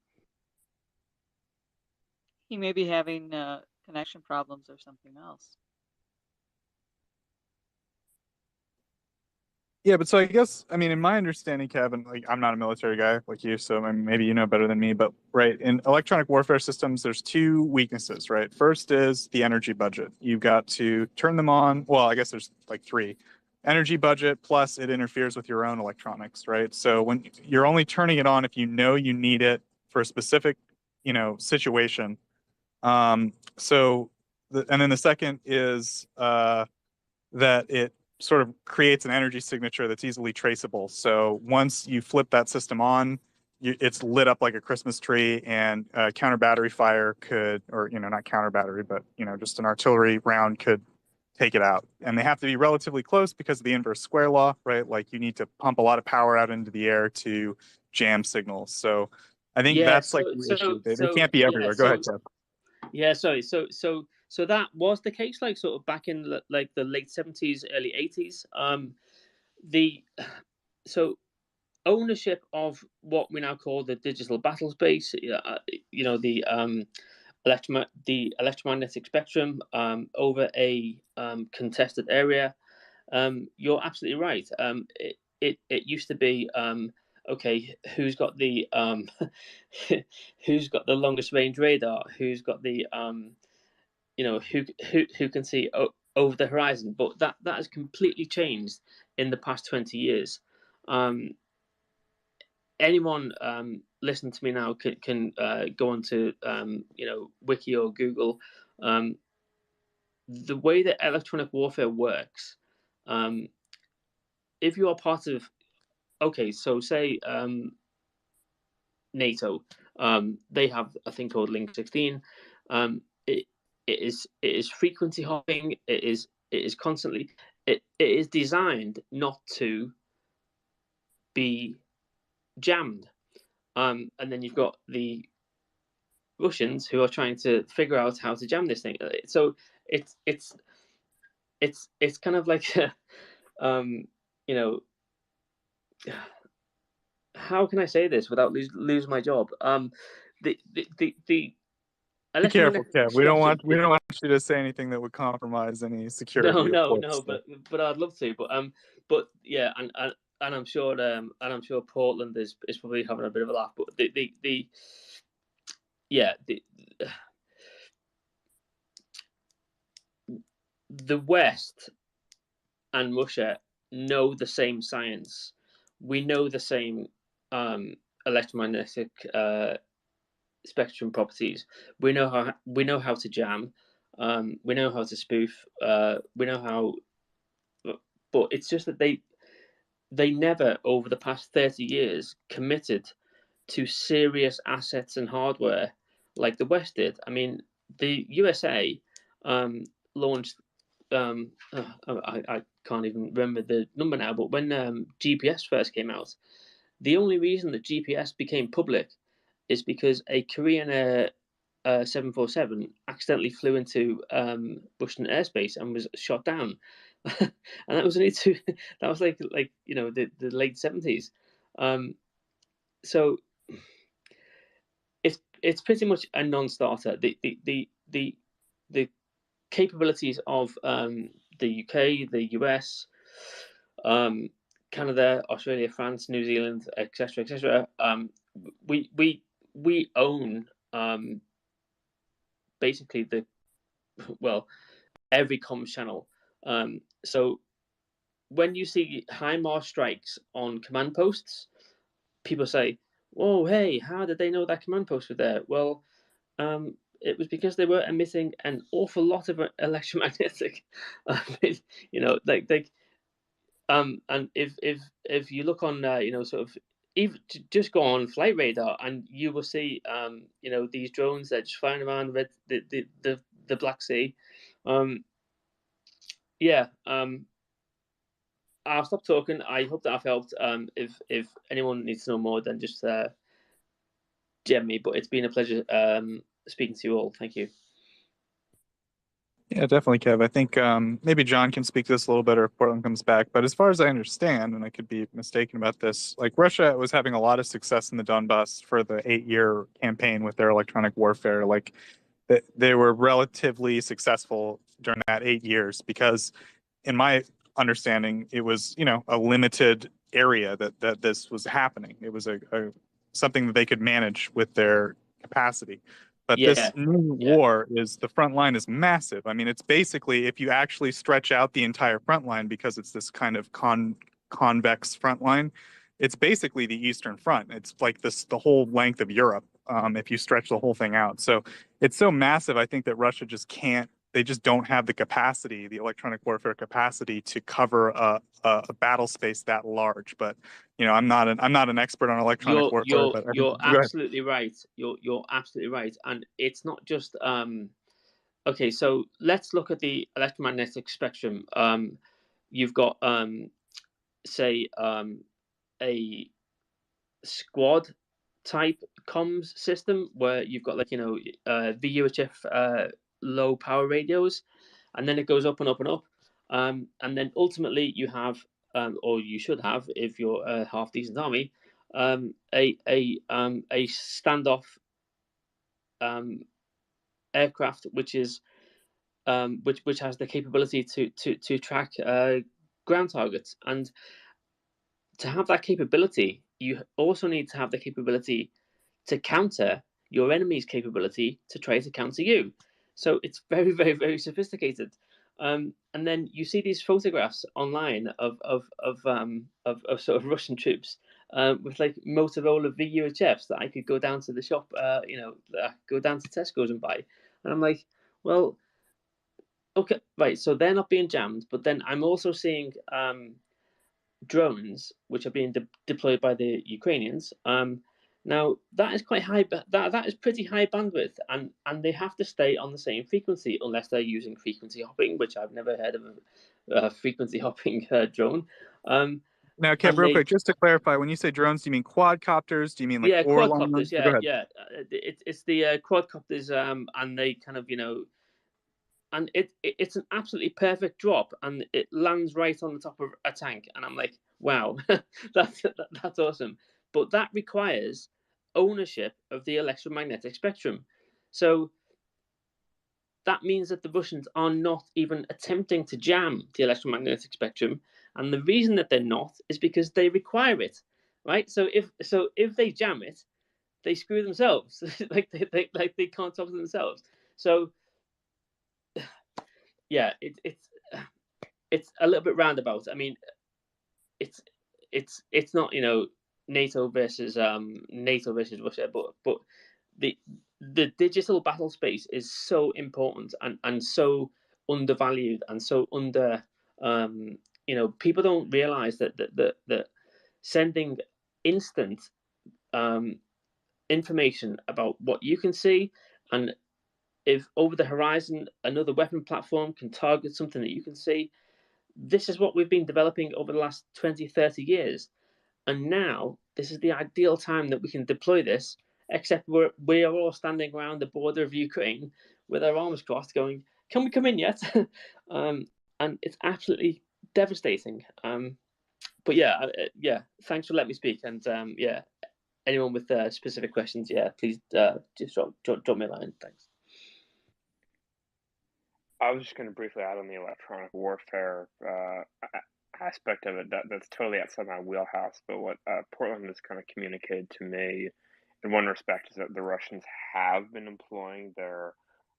He may be having connection problems or something else. Yeah, but so I guess, I mean, in my understanding, Kevin, like I'm not a military guy like you, so maybe you know better than me, but right, in electronic warfare systems, there's 2 weaknesses, right? First is the energy budget. You've got to turn them on. Well, I guess there's like 3. Energy budget, plus it interferes with your own electronics, right? So when you're only turning it on if you know you need it for a specific, situation. And then the second is that it sort of creates an energy signature that's easily traceable. So once you flip that system on, it's lit up like a Christmas tree, and counter battery fire could, or not counter battery, but just an artillery round could take it out. And they have to be relatively close because of the inverse square law, right? Like you need to pump a lot of power out into the air to jam signals. So I think Yeah. that's like the issue. They can't be everywhere. Go ahead, Jeff. Yeah. Sorry. So that was the case, like sort of back in like the late 70s, early 80s. So ownership of what we now call the digital battle space, the electromagnetic spectrum over a contested area. You're absolutely right. It used to be okay. Who's got the who's got the longest range radar? Who's got the who can see over the horizon? But that has completely changed in the past 20 years. Anyone listening to me now can go onto Wiki or Google. The way that electronic warfare works, if you are part of, so say NATO, they have a thing called Link 16. It is frequency hopping. It is constantly. It is designed not to be jammed. And then you've got the Russians who are trying to figure out how to jam this thing. So it's kind of like how can I say this without lose my job? The Be careful, Kev. We don't want you to say anything that would compromise any security. No, but I'd love to. But yeah, and I'm sure Portland is probably having a bit of a laugh. But the West and Russia know the same science. We know the same electromagnetic spectrum properties. We know how to jam. We know how to spoof. We know how. But it's just that they never, over the past 30 years, committed to serious assets and hardware like the West did. I mean, the USA launched. I can't even remember the number now, but when GPS first came out, the only reason that GPS became public is because a Korean Air 747 accidentally flew into Russian airspace and was shot down, and that was only that was like the late 70s. So it's pretty much a non-starter. The capabilities of the UK, the US, Canada, Australia, France, New Zealand, etc., etc. We own basically every comms channel. So when you see HIMARS strikes on command posts, people say, "Oh, hey, how did they know that command post was there?" Well, it was because they were emitting an awful lot of electromagnetic, and if you look on, sort of, even just go on flight radar, and you will see, these drones that are just flying around the Black Sea. I'll stop talking. I hope that I've helped. If anyone needs to know more, then just gem me. But it's been a pleasure speaking to you all. Thank you. Yeah, definitely, Kev. I think maybe John can speak to this a little better if Portland comes back. But as far as I understand, and I could be mistaken about this, like Russia was having a lot of success in the Donbass for the 8-year campaign with their electronic warfare. Like they were relatively successful during that 8 years because, in my understanding, it was a limited area that this was happening. It was a something that they could manage with their capacity. But this new war is, the front line is massive. I mean, it's basically, if you actually stretch out the entire front line, because it's this kind of convex front line, it's basically the Eastern Front. It's like the whole length of Europe, if you stretch the whole thing out. So it's so massive, I think that Russia just can't they just don't have the capacity, the electronic warfare capacity, to cover a battle space that large. But I'm not an expert on electronic warfare. But You're absolutely right. You're absolutely right, and it's not just okay. So let's look at the electromagnetic spectrum. You've got say a squad type comms system where you've got like VHF low power radios, and then it goes up and up and up, and then ultimately you have or you should have, if you're a half decent army, a standoff aircraft which is which has the capability to track ground targets. And to have that capability, you also need to have the capability to counter your enemy's capability to try to counter you. So it's very, very, very sophisticated. And then you see these photographs online of sort of Russian troops with like Motorola VUHFs that I could go down to the shop, go down to Tesco's and buy. And I'm like, well, okay, right. So they're not being jammed, but then I'm also seeing drones which are being deployed by the Ukrainians. Now that is quite high, but that is pretty high bandwidth, and they have to stay on the same frequency unless they're using frequency hopping, which I've never heard of a frequency hopping drone. Now, Kev, real quick, just to clarify, when you say drones, do you mean quadcopters? Do you mean like quadcopters? Go ahead. It's the quadcopters, and they kind of and it's an absolutely perfect drop, and it lands right on the top of a tank, and I'm like, wow, that's awesome. But that requires ownership of the electromagnetic spectrum. So that means that the Russians are not even attempting to jam the electromagnetic spectrum, and the reason that they're not is because they require it, right? So if they jam it, they screw themselves. they can't talk to themselves. So yeah, it's a little bit roundabout. I mean, it's not NATO versus Russia, but the digital battle space is so important and so undervalued and so under people don't realize that sending instant information about what you can see, and if over the horizon another weapon platform can target something that you can see, this is what we've been developing over the last 20-30 years. And now this is the ideal time that we can deploy this, except we are all standing around the border of Ukraine with our arms crossed going, can we come in yet? And it's absolutely devastating. But yeah, thanks for letting me speak. And yeah, anyone with specific questions, please just drop me a line. Thanks. I was just going to briefly add on the electronic warfare aspect of it. That's totally outside my wheelhouse. But what Portland has kind of communicated to me, in one respect, is that the Russians have been employing their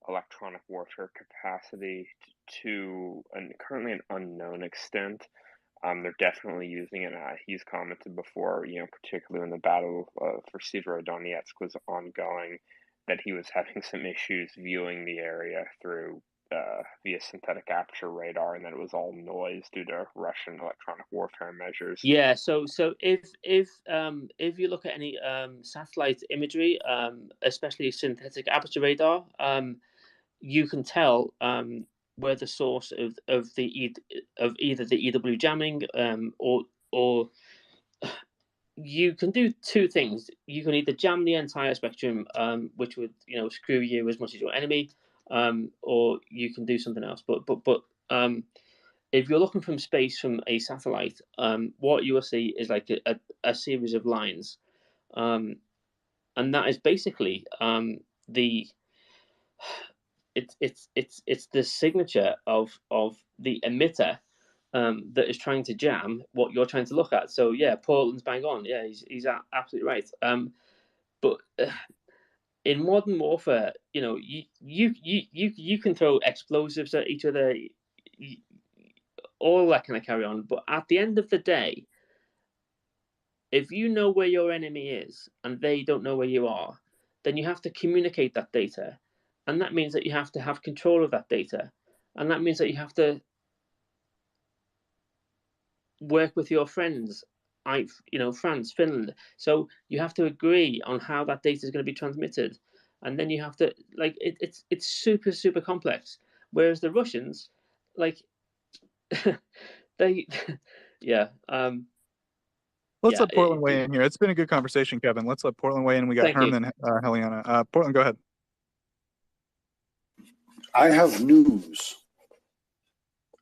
electronic warfare capacity to currently an unknown extent. They're definitely using it. He's commented before, particularly when the battle for Severodonetsk was ongoing, that he was having some issues viewing the area through via synthetic aperture radar, and that it was all noise due to Russian electronic warfare measures. Yeah, so if you look at any satellite imagery, especially synthetic aperture radar, you can tell where the source of either the EW jamming or you can do two things. You can either jam the entire spectrum, which would screw you as much as your enemy, or you can do something else. But if you're looking from space from a satellite, what you will see is like a series of lines, and that is basically it's the signature of the emitter that is trying to jam what you're trying to look at. So yeah, Portland's bang on. Yeah, he's absolutely right. But in modern warfare, you can throw explosives at each other, all that kind of carry on. But at the end of the day, if you know where your enemy is and they don't know where you are, then you have to communicate that data. And that means that you have to have control of that data. And that means that you have to work with your friends, France, Finland. So you have to agree on how that data is going to be transmitted. And then you have to, like, it's super, super complex. Whereas the Russians, like, they, yeah. Let's let Portland weigh in here. It's been a good conversation, Kevin. Let's let Portland weigh in. We got Herman and Heliana. Portland, go ahead. I have news.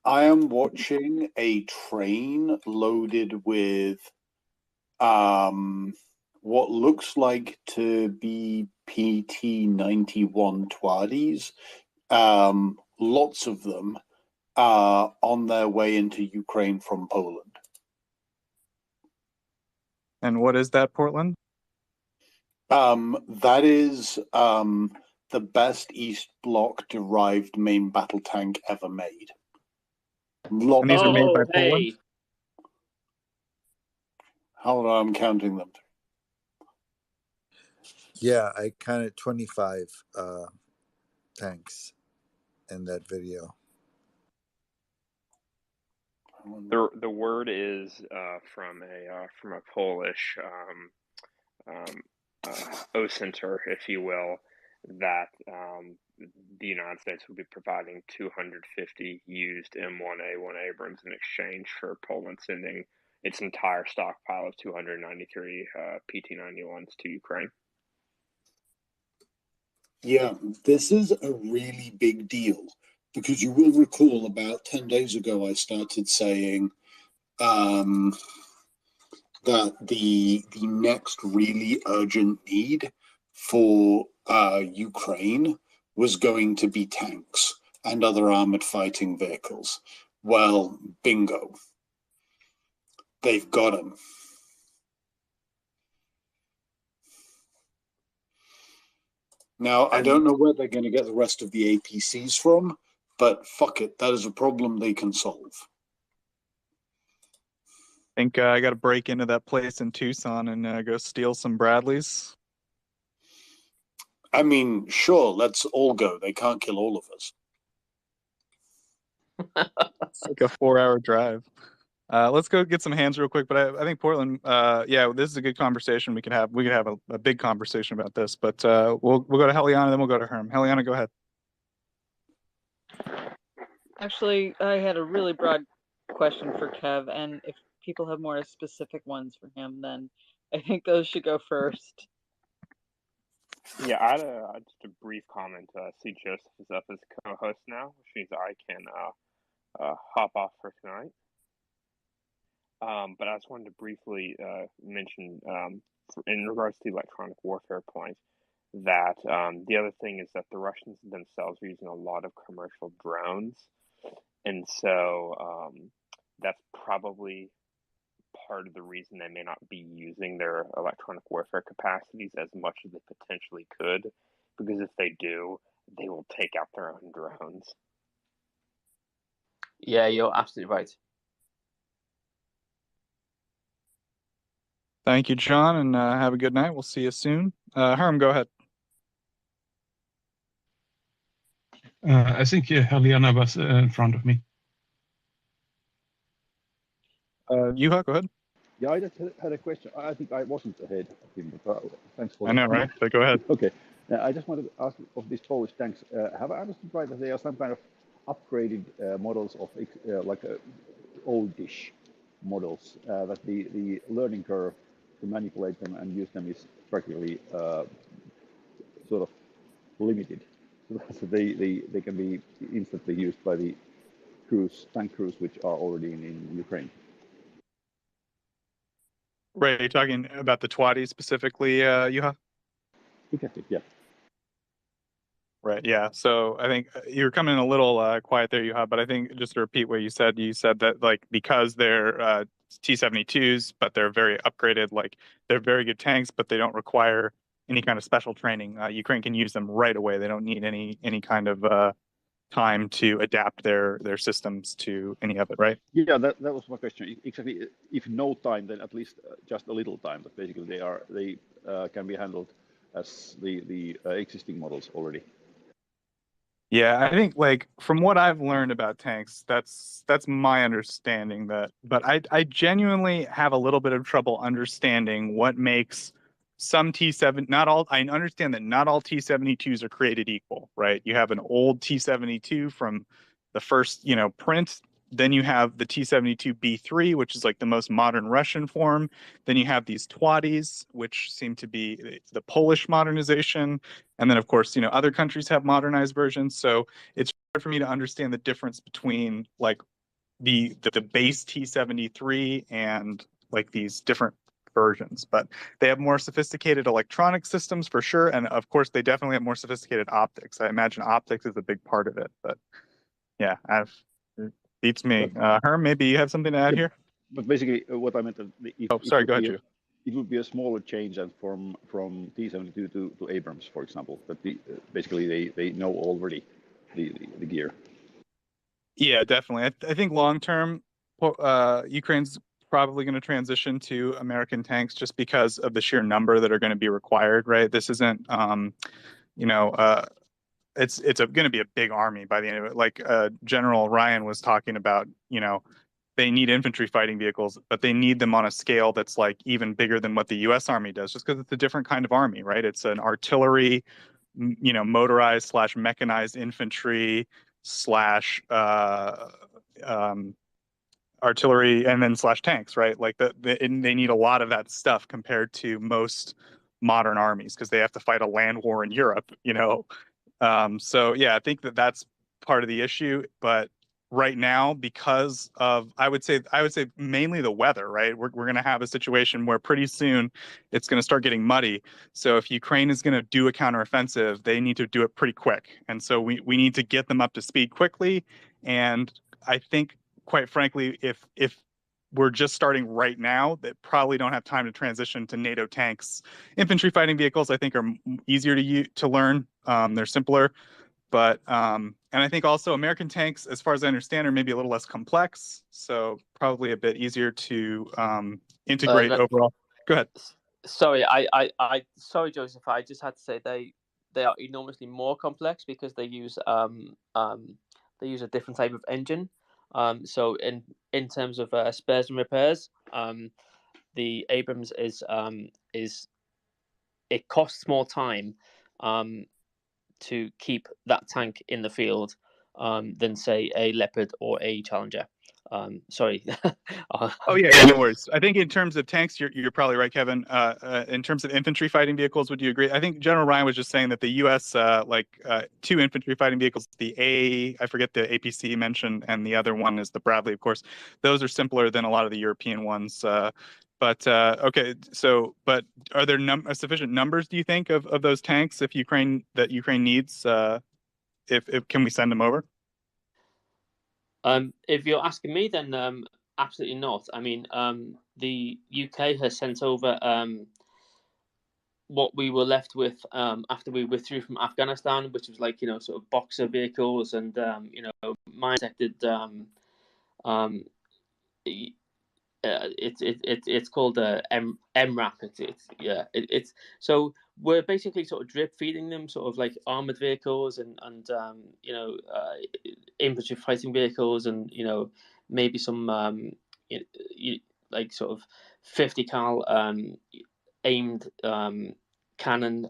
I am watching a train loaded with what looks like to be PT-91 Twaddies. Lots of them are on their way into Ukraine from Poland. And what is that, Portland? That is the best East Bloc derived main battle tank ever made. And these are made by Poland? Hold on, I'm counting them. Yeah, I counted 25 tanks in that video. The word is from a Polish O-center, if you will, that the United States will be providing 250 used M1A1 Abrams in exchange for Poland sending its entire stockpile of 293 PT-91s to Ukraine. Yeah, this is a really big deal because you will recall about 10 days ago I started saying that the next really urgent need for Ukraine was going to be tanks and other armored fighting vehicles. Well, bingo. They've got them. Now, I don't know where they're going to get the rest of the APCs from, but fuck it, that is a problem they can solve. I think I got to break into that place in Tucson and go steal some Bradleys. I mean, sure, let's all go. They can't kill all of us. It's like a 4-hour drive. Let's go get some hands real quick. But I think Portland, yeah, this is a good conversation. We could have a big conversation about this. But we'll go to Heliana, then we'll go to Herm. Heliana, go ahead. Actually, I had a really broad question for Kev, and if people have more specific ones for him, then I think those should go first. Yeah, I had just a brief comment. See, Joseph is up as co-host now, which means I can hop off for tonight. But I just wanted to briefly mention, in regards to the electronic warfare point, that the other thing is that the Russians themselves are using a lot of commercial drones, and so that's probably part of the reason they may not be using their electronic warfare capacities as much as they potentially could, because if they do, they will take out their own drones. Yeah, you're absolutely right. Thank you, John, and have a good night. We'll see you soon. Herm, go ahead. I think Heliana was in front of me. Juha, go ahead. Yeah, I just had a question. I think I wasn't ahead of him, but thanks for I know, right? But go ahead. Okay. I just wanted to ask of these Polish tanks, have I understood right that they are some kind of upgraded models of like oldish models, that the learning curve to manipulate them and use them is practically sort of limited, so they can be instantly used by the tank crews which are already in Ukraine. Right, you're talking about the Twadi specifically, Juha? Exactly, yeah. Right, yeah. So I think you're coming in a little quiet there, Juha, but I think just to repeat what you said that like because they're T-72s, but they're very upgraded, like they're very good tanks, but they don't require any kind of special training. Ukraine can use them right away. They don't need any kind of time to adapt their systems to any of it, right? Yeah, that was my question. Exactly, if no time, then at least just a little time. But basically, they can be handled as the existing models already. Yeah, I think like from what I've learned about tanks, that's my understanding that, but I genuinely have a little bit of trouble understanding what makes some T7, not all, I understand that not all T-72s are created equal, right? You have an old T-72 from the first, print. Then you have the T-72B3, which is like the most modern Russian form. Then you have these Twaddies, which seem to be the Polish modernization. And then, of course, other countries have modernized versions. So it's hard for me to understand the difference between like the base T-73 and like these different versions. But they have more sophisticated electronic systems for sure. And of course, they definitely have more sophisticated optics. I imagine optics is a big part of it. But yeah, it beats me. Herm, maybe you have something to add Yeah, here? but basically, what I meant, Sorry, go ahead, Drew. It would be a smaller change than from T-72 to Abrams, for example. But basically, they know already the gear. Yeah, definitely. I think long term, Ukraine's probably going to transition to American tanks just because of the sheer number that are going to be required. Right? This isn't, it's going to be a big army by the end of it. Like General Ryan was talking about, they need infantry fighting vehicles, but they need them on a scale that's like even bigger than what the U.S. Army does, just because it's a different kind of army, right? It's an artillery, motorized / mechanized infantry artillery, and then / tanks, right? Like they need a lot of that stuff compared to most modern armies because they have to fight a land war in Europe, So yeah, I think that's part of the issue, but right now, because of I would say mainly the weather, right? We're going to have a situation where pretty soon it's going to start getting muddy. So if Ukraine is going to do a counteroffensive, they need to do it pretty quick, and so we need to get them up to speed quickly. And I think, quite frankly, if we're just starting right now, that probably don't have time to transition to NATO tanks. Infantry fighting vehicles, I think, are easier to learn. They're simpler. But and I think also American tanks, as far as I understand, are maybe a little less complex, so probably a bit easier to integrate overall. Go ahead. Sorry, sorry, Joseph. I just had to say they are enormously more complex because they use a different type of engine. So in terms of spares and repairs, the Abrams is it costs more time to keep that tank in the field than say a Leopard or a Challenger. Sorry. Oh yeah, no worries. I think in terms of tanks, you're probably right, Kevin. In terms of infantry fighting vehicles, would you agree? I think General Ryan was just saying that the U.S. Two infantry fighting vehicles, I forget the APC you mentioned, and the other one is the Bradley, of course. Those are simpler than a lot of the European ones. But but are there sufficient numbers, do you think, of those tanks that Ukraine needs? If can we send them over? If you're asking me, then absolutely not. I mean, the UK has sent over what we were left with after we withdrew from Afghanistan, which was like sort of Boxer vehicles and mine-protected. It's called MRAP. It's so we're basically sort of drip feeding them sort of like armored vehicles and infantry fighting vehicles and maybe some like sort of 50 cal aimed cannon.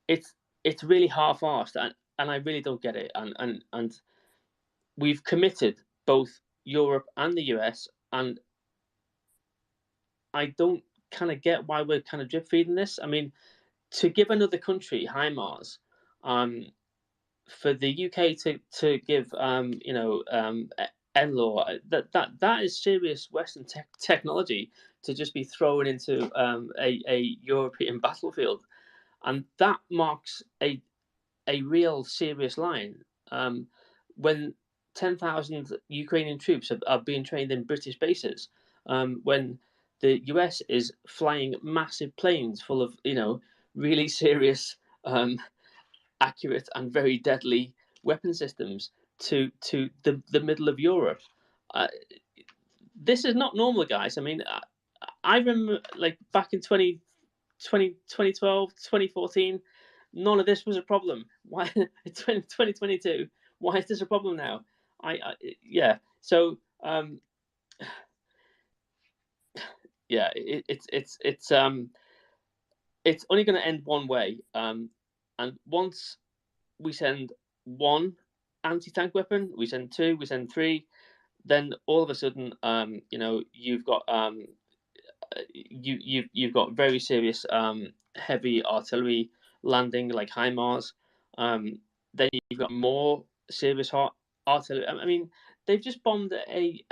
It's really half-assed and I really don't get it and we've committed both Europe and the US, and I don't kind of get why we're kind of drip feeding this. I mean, to give another country HIMARS, for the UK to give NLAW, that is serious Western technology to just be thrown into a European battlefield, and that marks a real serious line when 10,000 Ukrainian troops are being trained in British bases, when the US is flying massive planes full of, really serious, accurate and very deadly weapon systems to the middle of Europe. This is not normal, guys. I mean, I remember like back in 2012, 2014, none of this was a problem. Why 2022? Why is this a problem now? Yeah. So yeah, it's only going to end one way. And once we send one anti-tank weapon, we send two, we send three, then all of a sudden, you know, you've got you've got very serious heavy artillery landing like HIMARS. Then you've got more serious artillery. I mean, they've just bombed a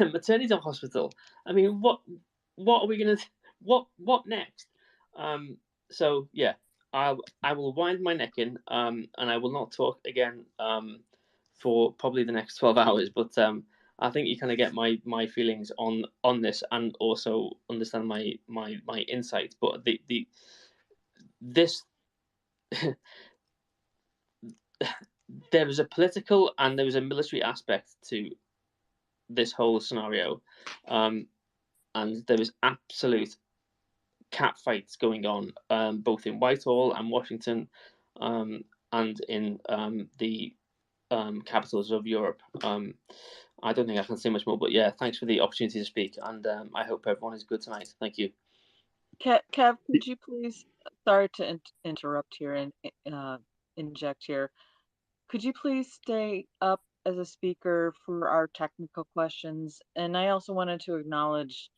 maternity hospital. I mean, what are we gonna what next? So yeah, I will wind my neck in, and I will not talk again for probably the next 12 hours. But I think you kind of get my feelings on this, and also understand my insight. But this there is a political and there is a military aspect to this whole scenario, and there is absolute cat fights going on, both in Whitehall and Washington, and in the capitals of Europe. I don't think I can say much more, but yeah, thanks for the opportunity to speak, and I hope everyone is good tonight. Thank you. Kev, could you please, sorry to interrupt here and inject here, could you please stay up as a speaker for our technical questions? And I also wanted to acknowledge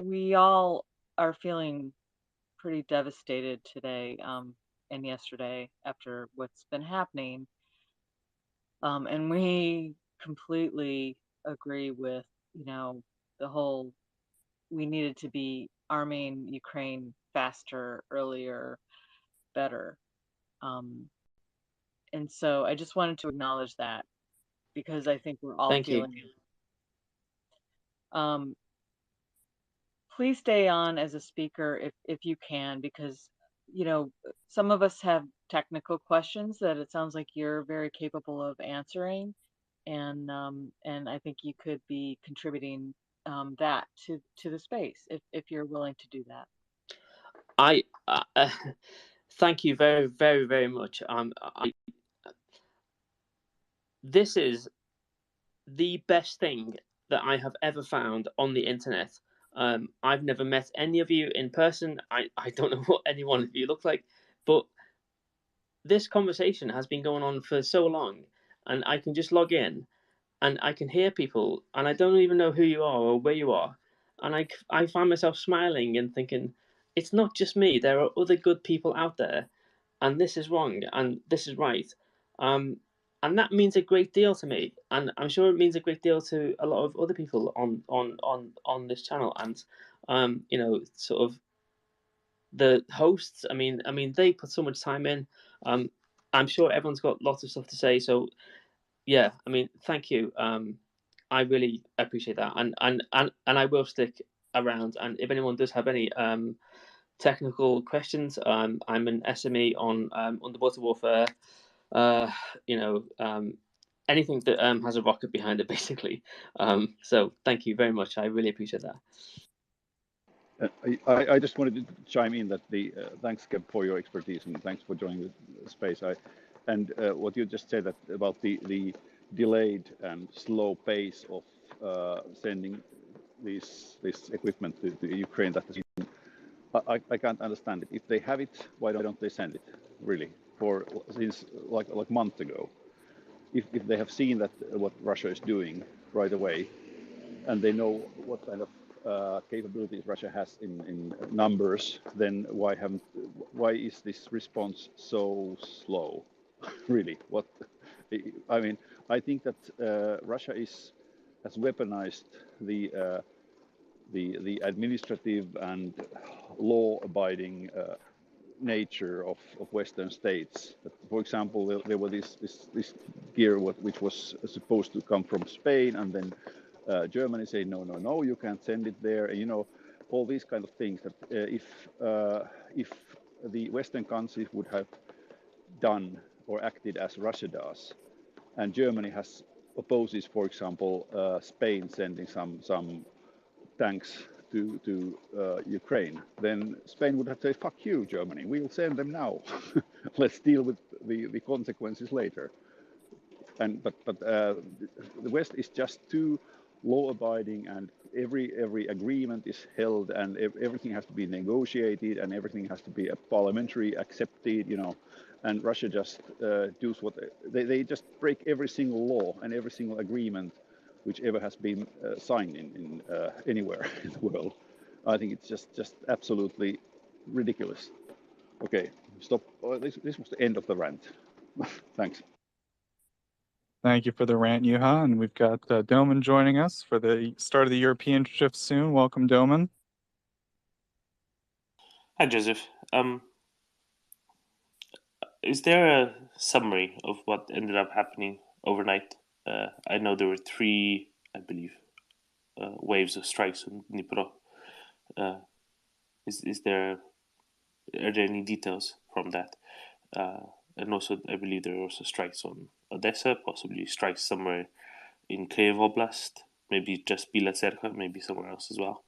we all are feeling pretty devastated today and yesterday after what's been happening. And we completely agree with, you know, the whole, we needed to be arming Ukraine faster, earlier, better. And so I just wanted to acknowledge that, because I think we're all Thank feeling you. it. Please stay on as a speaker if you can, because, you know, some of us have technical questions that it sounds like you're very capable of answering, and I think you could be contributing that to the space if you're willing to do that. I thank you very, very, very much. This is the best thing that I have ever found on the internet. I've never met any of you in person. I don't know what any one of you look like, but this conversation has been going on for so long, and I can just log in and I can hear people, and I don't even know who you are or where you are, and I find myself smiling and thinking, it's not just me. There are other good people out there, and this is wrong and this is right. And that means a great deal to me, and I'm sure it means a great deal to a lot of other people on this channel. And you know, sort of the hosts. I mean, they put so much time in. I'm sure everyone's got lots of stuff to say. So yeah, I mean, thank you. I really appreciate that, and I will stick around. And if anyone does have any technical questions, I'm an SME on underwater warfare. You know, anything that has a rocket behind it, basically. So thank you very much. I really appreciate that. I just wanted to chime in that thanks, Kev, for your expertise, and thanks for joining the space. And what you just said that about the delayed and slow pace of sending this equipment to Ukraine, that is, I can't understand it. If they have it, why don't they send it? Really, since like months ago. If they have seen that what Russia is doing right away, and they know what kind of capabilities Russia has in numbers, then why is this response so slow? Really, what? I mean, I think that Russia has weaponized the administrative and law-abiding nature of Western states. For example, there was this gear which was supposed to come from Spain, and then Germany said no, you can't send it there. And you know, all these kind of things that if the Western countries would have done or acted as Russia does, and Germany opposes, for example, Spain sending some tanks to Ukraine, then Spain would have to say, "Fuck you, Germany. We'll send them now. Let's deal with the consequences later." But the West is just too law-abiding, and every agreement is held, and everything has to be negotiated, and everything has to be parliamentary accepted, you know. And Russia just does what they just break every single law and every single agreement which ever has been signed in anywhere in the world. I think it's just absolutely ridiculous. Okay, stop. This was the end of the rant. Thanks. Thank you for the rant, Juha. And we've got Doman joining us for the start of the European shift soon. Welcome, Doman. Hi, Joseph. Is there a summary of what ended up happening overnight? I know there were 3, I believe, waves of strikes on Dnipro. Are there any details from that? And also, I believe there were also strikes on Odessa, possibly strikes somewhere in Kiev Oblast, maybe just Bila Tserkva, maybe somewhere else as well.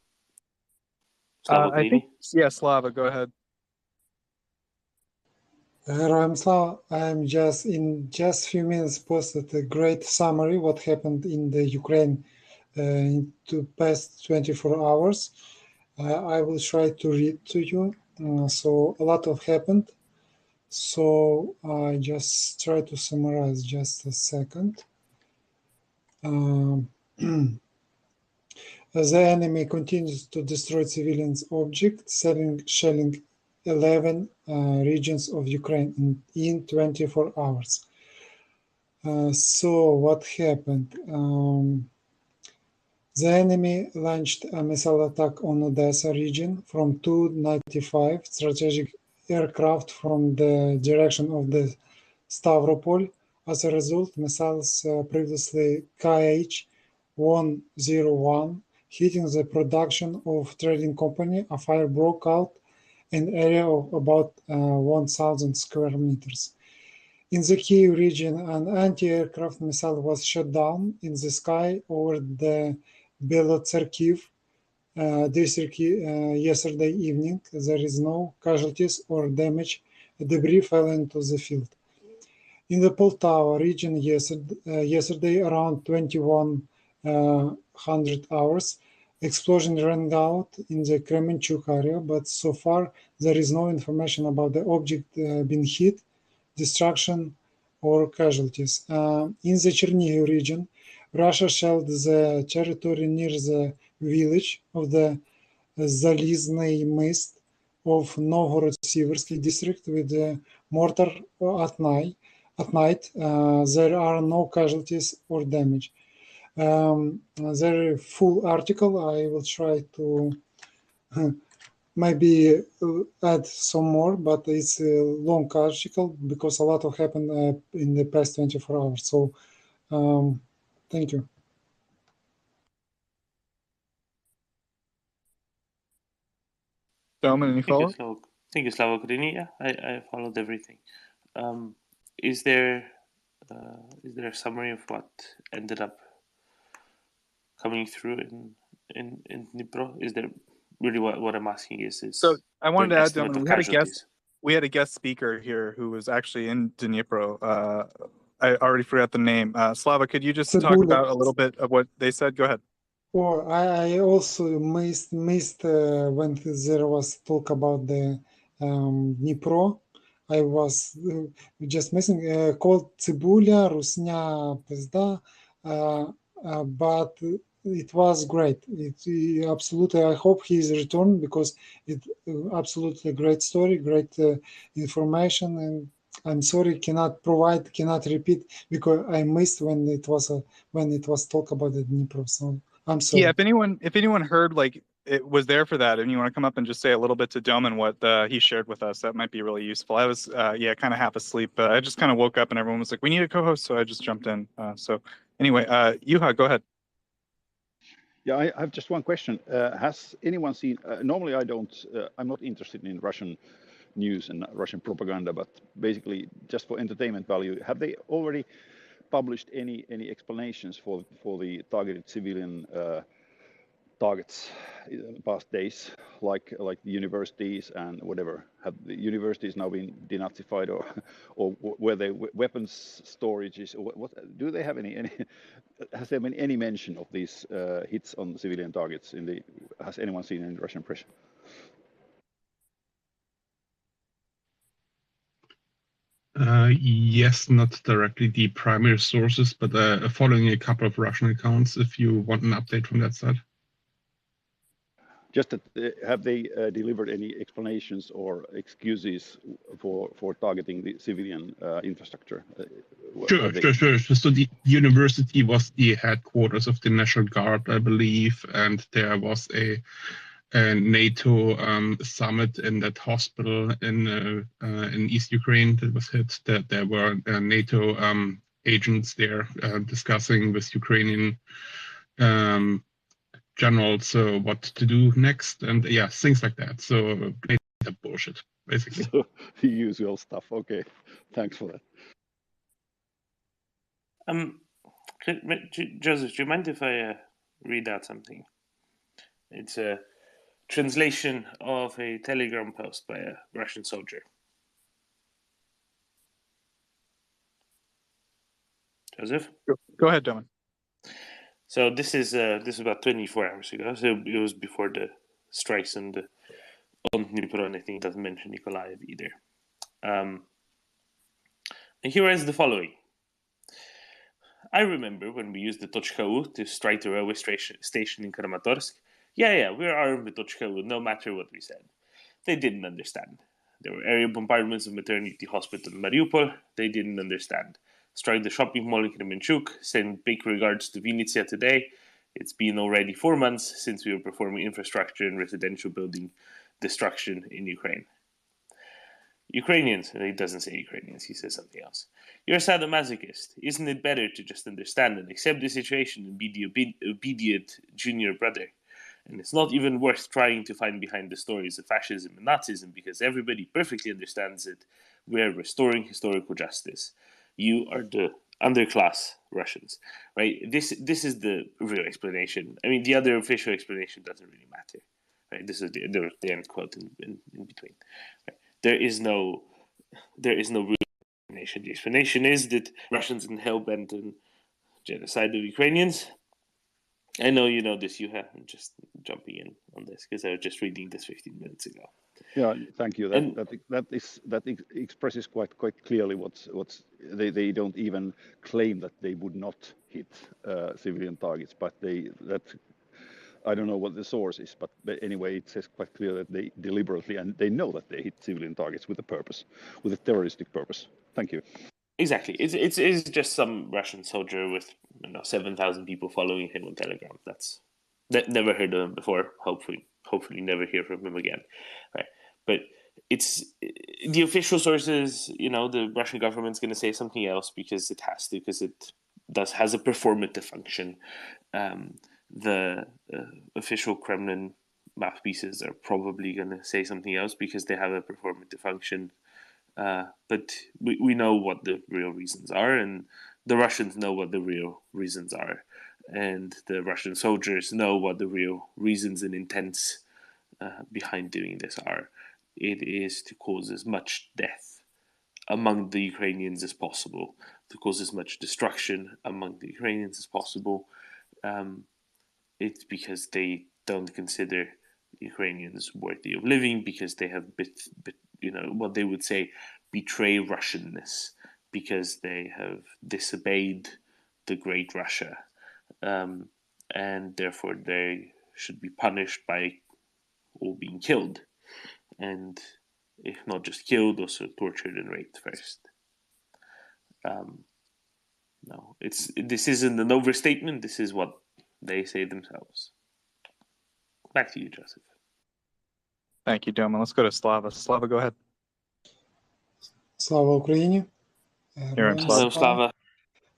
Slava Ukraini? Yeah, Slava, go ahead. Slava, I'm just in just few minutes posted a great summary what happened in the Ukraine in the past 24 hours. I will try to read to you. So a lot of happened. So I just try to summarize just a second. The enemy continues to destroy civilians objects, shelling 11 regions of Ukraine in 24 hours. So what happened? The enemy launched a missile attack on Odessa region from 295 strategic aircraft from the direction of the Stavropol. As a result, missiles previously KH-101 hitting the production of trading company, a fire broke out an area of about 1,000 square meters. In the Kiev region, an anti-aircraft missile was shot down in the sky over the Kharkiv district yesterday evening. There is no casualties or damage. Debris fell into the field. In the Poltava region yesterday around 2100 hours, explosion rang out in the Kremenchuk area, but so far there is no information about the object being hit, destruction, or casualties. In the Chernihiv region, Russia shelled the territory near the village of the Zalizny Mist of Novgorod-Siversky district with a mortar at night. There are no casualties or damage. Their full article, I will try to maybe add some more, but it's a long article because a lot of happened in the past 24 hours. So thank you. Doman, any follow-up? Thank you, Slava Ukraini. Yeah, I followed everything. Is there a summary of what ended up coming through in Dnipro? Is there really what I'm asking is so I wanted to add, Doman, we had a guest speaker here who was actually in Dnipro. I already forgot the name. Slava, could you just talk about a little bit of what they said? Go ahead. Oh, I also missed when there was talk about the Dnipro. I was just missing called Цибуля, Rusnya, Pizda, but it was great. It absolutely. I hope he is returned because it absolutely great story, great information, and I'm sorry cannot repeat because I missed when it was talk about the Dnipro. So I'm sorry. Yeah, if anyone heard like it was there for that, and you want to come up and just say a little bit to Doman what he shared with us, that might be really useful. I was kind of half asleep, but I just kind of woke up and everyone was like, "We need a co-host," so I just jumped in. So anyway, Juha, go ahead. Yeah, I have just one question. Has anyone seen? Normally, I don't. I'm not interested in Russian news and Russian propaganda, but basically just for entertainment value, have they already published any explanations for the targeted civilian targets in the past days, like the universities and whatever? Have the universities now been denazified, or were they weapons storages? Or what do they have any? Has there been any mention of these hits on civilian targets in the? Has anyone seen in Russian press? Yes, not directly the primary sources, but following a couple of Russian accounts, if you want an update from that side. Just that, have they delivered any explanations or excuses for targeting the civilian infrastructure? Sure. So the university was the headquarters of the National Guard, I believe, and there was a NATO summit in that hospital in East Ukraine that was hit. That there were NATO agents there discussing with Ukrainian generals what to do next, and yeah, things like that. So that bullshit, basically. So, the usual stuff. Okay, thanks for that. Joseph, do you mind if I read out something? It's a translation of a Telegram post by a Russian soldier. Joseph? Go ahead, Domin. So this is about 24 hours ago. So it was before the strikes on Dnipro, and I think it doesn't mention KYIV either. And here is the following. I remember when we used the Tochka-U to strike the railway station in Kramatorsk. Yeah, we're armed with Tochka-U, no matter what we said. They didn't understand. There were aerial bombardments of maternity hospital in Mariupol. They didn't understand. Strike the shopping mall in Kremenchuk. Send big regards to Vinnytsia today. It's been already 4 months since we were performing infrastructure and residential building destruction in Ukraine. Ukrainians, he doesn't say Ukrainians, he says something else. You're a sadomasochist. Isn't it better to just understand and accept the situation and be the obedient junior brother? And it's not even worth trying to find behind the stories of fascism and Nazism, because everybody perfectly understands it. We're restoring historical justice. You are the underclass Russians, right? This is the real explanation. I mean, the other official explanation doesn't really matter, right? This is the end quote in between. Right? There is no real explanation. The explanation is that Russians are hell-bent on genocide of Ukrainians. I know you know this, Juha. I'm just jumping in on this because I was just reading this 15 minutes ago. Yeah, thank you. That expresses quite clearly what's they don't even claim that they would not hit civilian targets, but I don't know what the source is, but anyway, it says quite clear that they deliberately, and they know that they hit civilian targets with a purpose, with a terroristic purpose. Thank you. Exactly. It's just some Russian soldier with 7,000 people following him on Telegram. That never heard of him before. Hopefully never hear from him again. Right. But it's the official sources. The Russian government's going to say something else because it has to, because it has a performative function. The official Kremlin mouthpieces are probably going to say something else because they have a performative function. But we know what the real reasons are, and the Russians know what the real reasons are, and the Russian soldiers know what the real reasons and intents behind doing this are. It is to cause as much death among the Ukrainians as possible, to cause as much destruction among the Ukrainians as possible. It's because they don't consider Ukrainians worthy of living, because they have what they would say betray Russianness, because they have disobeyed the great Russia, and therefore they should be punished by or being killed, and if not just killed, also tortured and raped first. No, this isn't an overstatement. This is what they say themselves. Back to you, Joseph. Thank you, Domin. Let's go to Slava. Slava, go ahead. Slava Ukraini. Hello, Slava.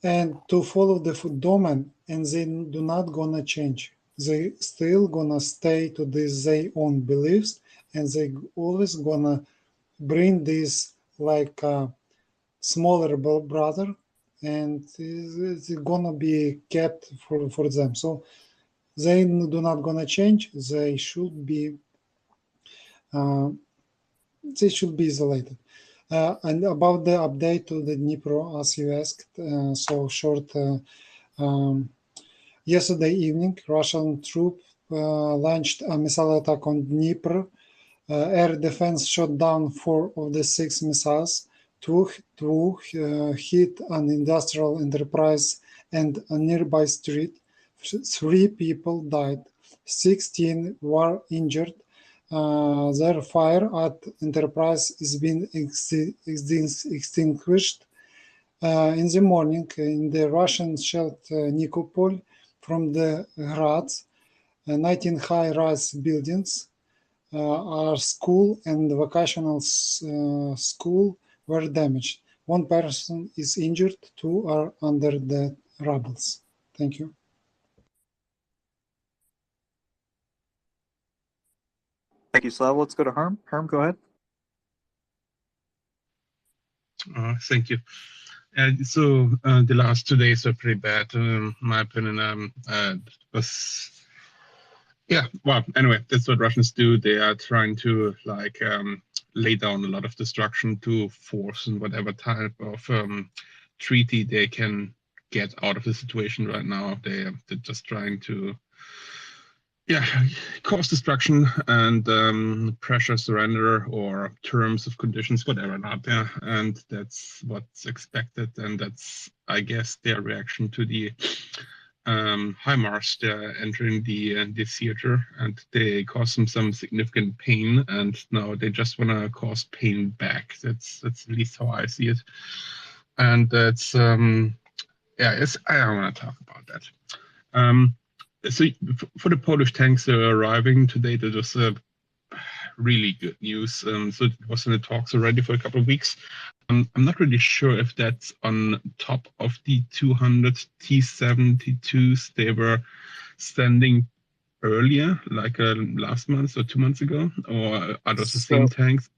And to follow the domain, and they do not gonna change. They still gonna stay to this their own beliefs, and they always gonna bring this like a smaller brother, and it's gonna be kept for them. So they do not gonna change. They should be isolated. And about the update to the Dnipro, as you asked, so short. Yesterday evening, Russian troops launched a missile attack on Dnipro. Air defense shot down 4 of the 6 missiles. Two hit an industrial enterprise and a nearby street. 3 people died. 16 were injured. Their fire at enterprise is being extinguished. In the morning, in the Russian shelled Nikopol from the Grads, 19 high-rise buildings, our school and vocational school were damaged. 1 person is injured, 2 are under the rubble. Thank you. Thank you, Slava. Let's go to Herm. Herm, go ahead. Thank you. So the last 2 days were pretty bad, in my opinion. Was yeah. Well, anyway, that's what Russians do. They are trying to lay down a lot of destruction to force and whatever type of treaty they can get out of the situation right now. They're just trying to cause destruction and pressure surrender or terms of conditions, whatever not. And that's what's expected, and that's, I guess, their reaction to the HIMARS. They're entering the theater, and they cause them some significant pain, and now they just want to cause pain back. That's at least how I see it. And that's I don't want to talk about that. So for the Polish tanks arriving today, that was really good news. So it was in the talks already for a couple of weeks. I'm not really sure if that's on top of the 200 T-72s they were sending earlier, like last month or 2 months ago, or are those the same tanks?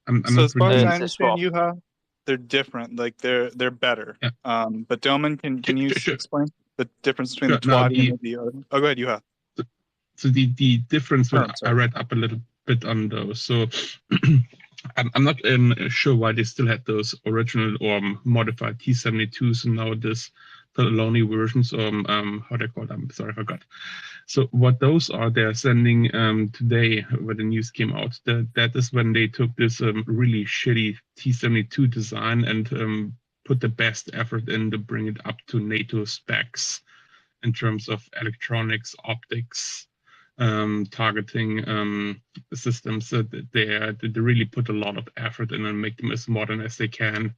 I'm so not as far really. as I understand, they're different. Like they're better. Yeah. But Doman, can you explain the difference between the Now, Twadi and the other? Oh, go ahead, Juha. So the difference, I read up a little bit on those. So I'm not sure why they still had those original or modified T-72s and now this Peloni versions, or how they call them. Sorry, I forgot. So what those are, they're sending today, when the news came out, that is when they took this really shitty T-72 design and put the best effort in to bring it up to NATO specs in terms of electronics, optics, targeting systems. They really put a lot of effort in and make them as modern as they can.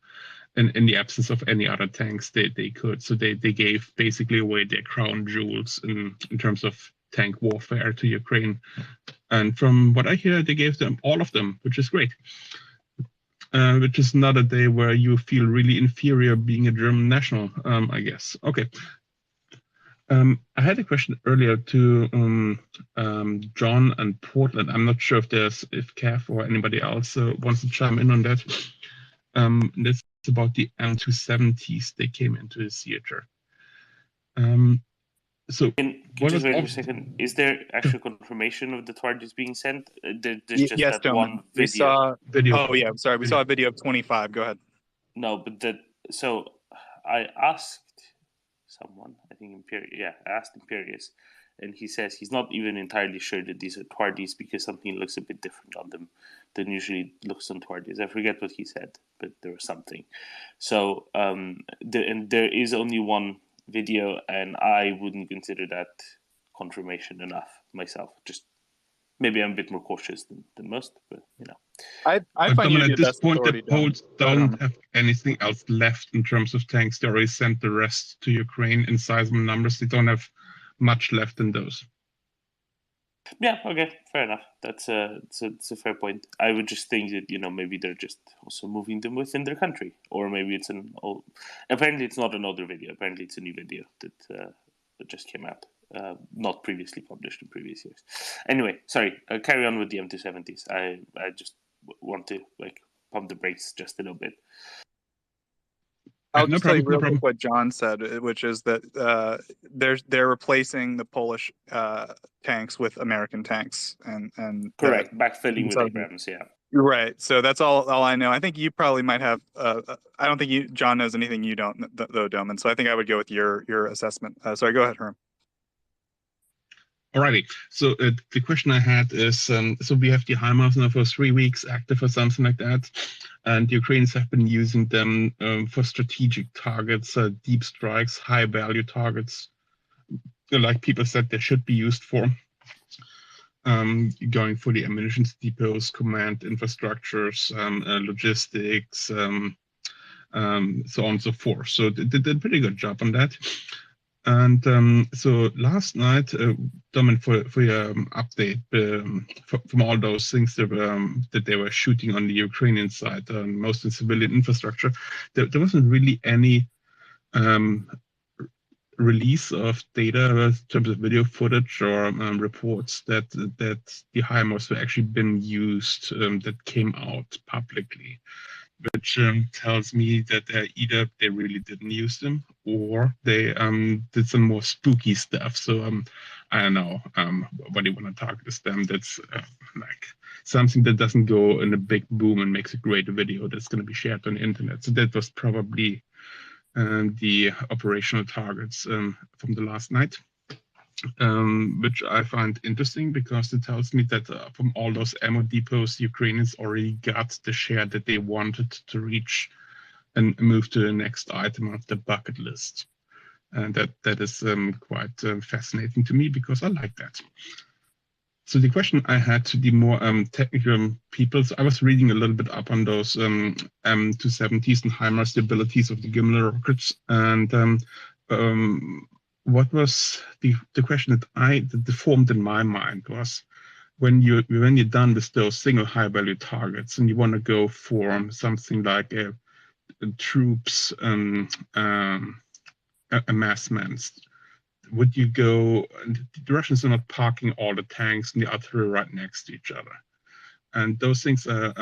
In the absence of any other tanks they could. So they gave basically away their crown jewels in terms of tank warfare to Ukraine. And from what I hear, they gave them all of them, which is great. Which is not a day where you feel really inferior being a German national, I guess. Okay. I had a question earlier to John and Portland. I'm not sure if Kev or anybody else wants to chime in on that. This is about the M270s. They came into the theater. So Can you just wait a second? Is there actual confirmation of the targets being sent? There's just yes, that Doman. one We video. saw video. Oh yeah, I'm sorry. We saw a video of 25. Go ahead. No, but so I asked someone, I think I asked Imperius, and he says he's not even entirely sure that these are Twardys because something looks a bit different on them than usually looks on Twardys. I forget what he said, but there was something. So there is only one video, and I wouldn't consider that confirmation enough myself. Just maybe I'm a bit more cautious than most, but you know. I find you at this point, the authority, Poles don't have anything else left in terms of tanks. They already sent the rest to Ukraine in sizable numbers. They don't have much left in those. Yeah, okay, fair enough. That's a fair point. I would just think that, maybe they're just also moving them within their country. Or maybe it's apparently it's not an older video. Apparently it's a new video that just came out. Not previously published in previous years. Anyway, sorry, carry on with the M270s. I just want to pump the brakes just a little bit. I'll No just tell you problem. No real quick problem. what John said, which is that they're replacing the Polish tanks with American tanks, and Correct, backfilling with so- Abrams. Yeah. You're right. So that's all I know. I think you probably might have. I don't think John knows anything you don't, though, Doman. So I think I would go with your assessment. Sorry, go ahead, Herm. Alrighty. So the question I had is, so we have the HIMARS now for 3 weeks active or something like that, and the Ukrainians have been using them for strategic targets, deep strikes, high value targets, like people said they should be used for. Going for the ammunition depots, command infrastructures, logistics, so on and so forth. So they did a pretty good job on that. And so last night, Domin, for your update from all those things that they were shooting on the Ukrainian side, most in civilian infrastructure, there wasn't really any release of data in terms of video footage or reports that the HIMARS were actually been used that came out publicly, which tells me that either they really didn't use them or they did some more spooky stuff. So I don't know what you want to target as them. That's like something that doesn't go in a big boom and makes a great video that's going to be shared on the internet. So that was probably the operational targets from the last night, which I find interesting because it tells me that from all those ammo depots, the Ukrainians already got the share that they wanted to reach and move to the next item of the bucket list. And that is quite fascinating to me because I like that. So the question I had to the more technical people, so I was reading a little bit up on those M270s and HIMARS, the abilities of the Gimel rockets, and what was the question that formed in my mind was when you're done with those single high value targets and you want to go for something like a troops amassments. Would you go? The Russians are not parking all the tanks and the artillery right next to each other, and those things are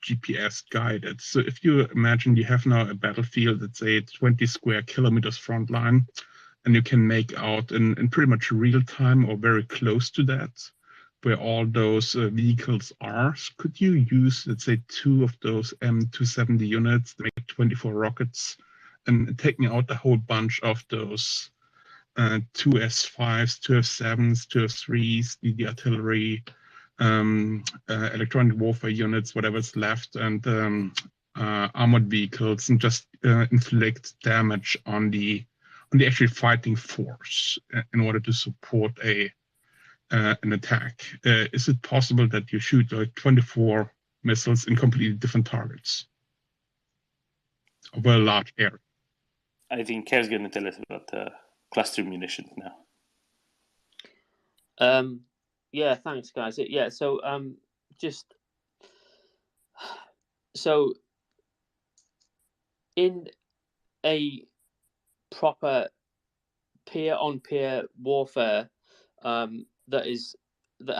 GPS guided. So if you imagine you have now a battlefield that's say 20 square kilometers front line, and you can make out in pretty much real time or very close to that where all those vehicles are. So could you use, let's say, 2 of those M270 units to make 24 rockets and taking out a whole bunch of those 2 S5s, 2 F7s, 2 F3s, the artillery, electronic warfare units, whatever's left, and armored vehicles, and just inflict damage on the actual fighting force in order to support an attack? Is it possible that you shoot like 24 missiles in completely different targets over a large area? I think Ker's going to tell us about cluster munitions now. Yeah, thanks, guys. Yeah, so so in a proper peer-on-peer warfare that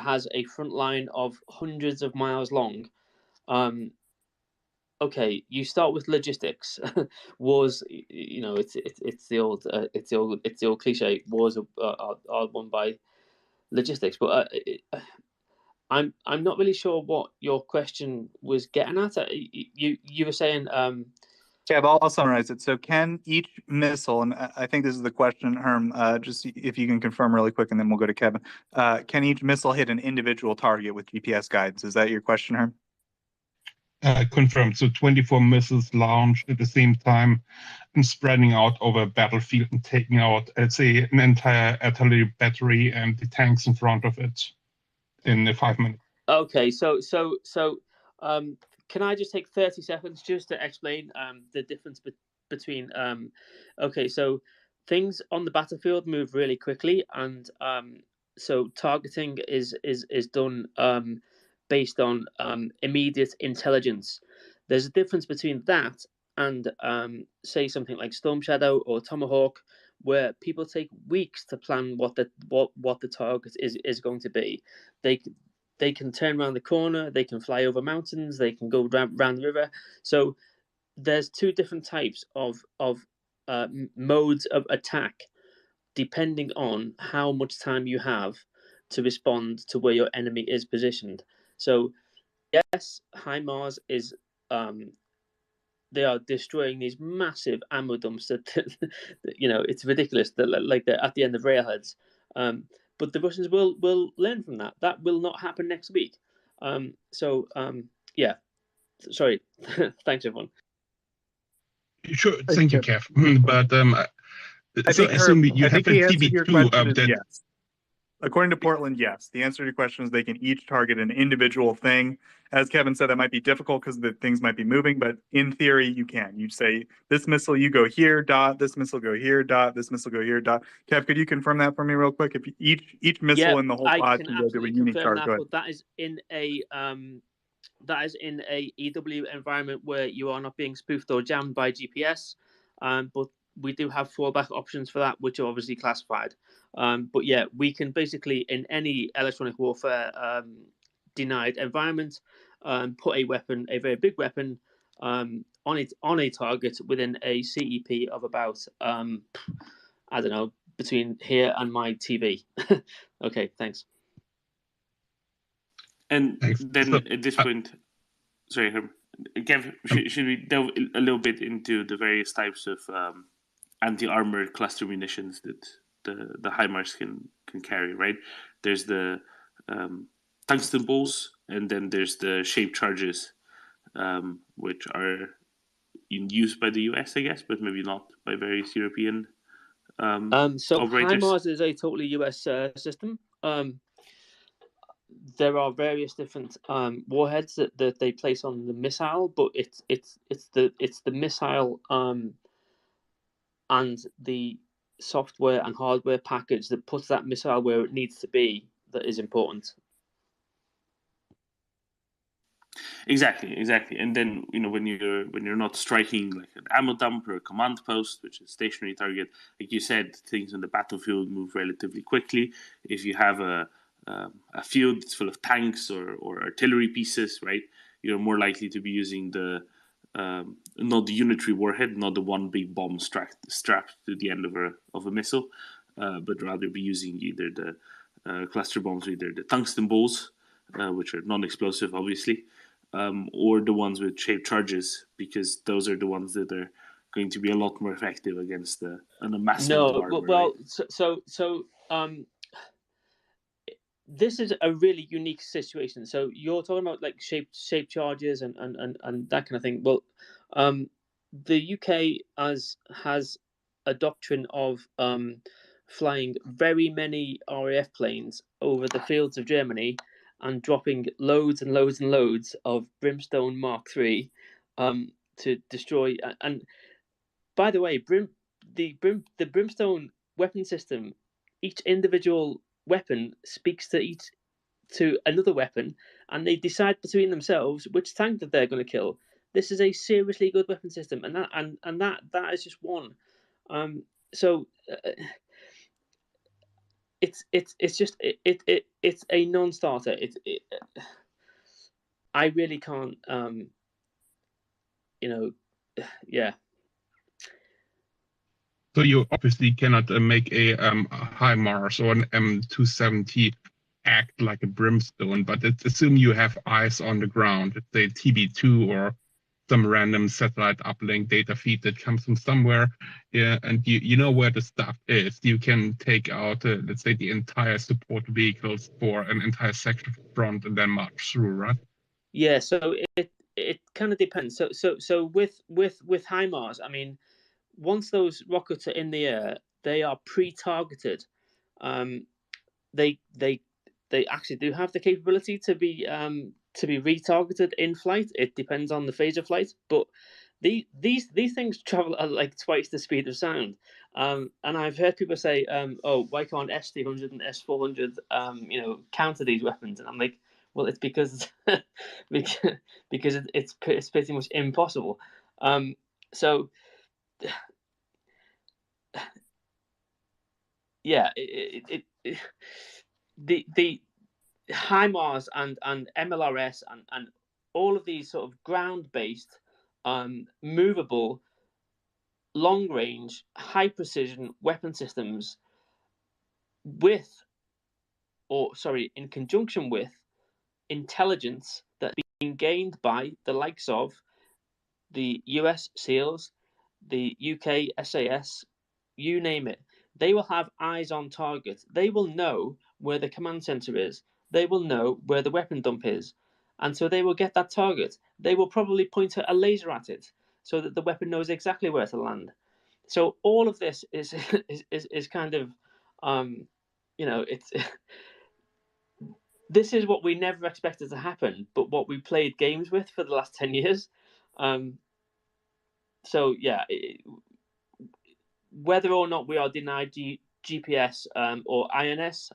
has a front line of hundreds of miles long, okay, you start with logistics. Wars, you know, it's the old cliche. Wars are won by logistics, but I'm not really sure what your question was getting at. You were saying. Yeah, I'll summarize it. So can each missile, and I think this is the question, Herm, just if you can confirm really quick, and then we'll go to Kevin. Can each missile hit an individual target with GPS guidance? Is that your question, Herm? Confirmed. So 24 missiles launched at the same time and spreading out over a battlefield and taking out, let's say, an entire artillery battery and the tanks in front of it in 5 minutes. Okay, so can I just take 30 seconds just to explain the difference between okay, so things on the battlefield move really quickly, and so targeting is done based on immediate intelligence. There's a difference between that and say something like Storm Shadow or Tomahawk, where people take weeks to plan what the target is going to be. They can turn around the corner, they can fly over mountains, they can go round the river. So there's two different types of modes of attack, depending on how much time you have to respond to where your enemy is positioned. So yes, HIMARS is they are destroying these massive ammo dumps that it's ridiculous that like they're at the end of railheads. But the Russians will learn from that. That will not happen next week. Yeah, sorry. Thanks everyone. Sure, thank you, Kev. But I so think, assume Herb, you I have think a the answer to your TB2 question is that yes. According to Portland, yes. The answer to your question is they can each target an individual thing. As Kevin said, that might be difficult because the things might be moving, but in theory, you can. You say, this missile, you go here, dot, this missile go here, dot, this missile go here, dot. Kev, could you confirm that for me real quick? If each missile in the whole pod can can go to a absolutely unique confirm target. that, Go ahead. but that is in a EW environment where you are not being spoofed or jammed by GPS. But we do have fallback options for that, which are obviously classified. But yeah, we can basically in any electronic warfare denied environment put a weapon, a very big weapon, on a target within a CEP of about I don't know, between here and my TV. Okay, thanks. And then at this point, sorry, Kev, should we delve a little bit into the various types of anti-armor cluster munitions that the HIMARS can carry, right? There's the tungsten balls, and then there's the shaped charges, which are in use by the US, I guess, but maybe not by various European So operators. HIMARS is a totally US system. There are various different warheads that they place on the missile, but it's the missile and the software and hardware package that puts that missile where it needs to be that is important. Exactly. And then when you're not striking like an ammo dump or a command post, which is a stationary target, like you said, things on the battlefield move relatively quickly. If you have a field that's full of tanks or artillery pieces, right, you're more likely to be using the not the unitary warhead, not the one big bomb strapped to the end of a missile, but rather be using either the cluster bombs, or either the tungsten balls, which are non-explosive, obviously, or the ones with shaped charges, because those are the ones that are going to be a lot more effective against a massive armor. Well, right? This is a really unique situation. So you're talking about like shaped charges and that kind of thing. Well, the UK has a doctrine of flying very many RAF planes over the fields of Germany and dropping loads and loads and loads of Brimstone Mark III to destroy. And by the way, the Brimstone weapon system, each individual weapon speaks to another weapon, and they decide between themselves which tank that they're going to kill. This is a seriously good weapon system, and that is just one. It's a non-starter. I really can't. Yeah. So you obviously cannot make a HIMARS or an M270 act like a Brimstone, but assume you have eyes on the ground. It's a TB2 or some random satellite uplink data feed that comes from somewhere, and you know where the stuff is. You can take out, let's say, the entire support vehicles for an entire section front and then march through, right? Yeah, so it kind of depends. So with HIMARS, I mean, once those rockets are in the air, they are pre-targeted. They actually do have the capability to be retargeted in flight. It depends on the phase of flight, but these things travel at like twice the speed of sound. And I've heard people say, "Oh, why can't S-300 and S-400 counter these weapons?" And I'm like, well, it's because because it's pretty much impossible. So yeah, the HIMARS and MLRS and all of these sort of ground-based movable, long-range, high-precision weapon systems in conjunction with intelligence that's being gained by the likes of the US SEALs, the UK SAS, you name it. They will have eyes on target. They will know where the command center is. They will know where the weapon dump is. And so they will get that target. They will probably point a laser at it so that the weapon knows exactly where to land. So all of this is kind of, it's this is what we never expected to happen, but what we played games with for the last 10 years. So yeah, whether or not we are denied GPS or INS,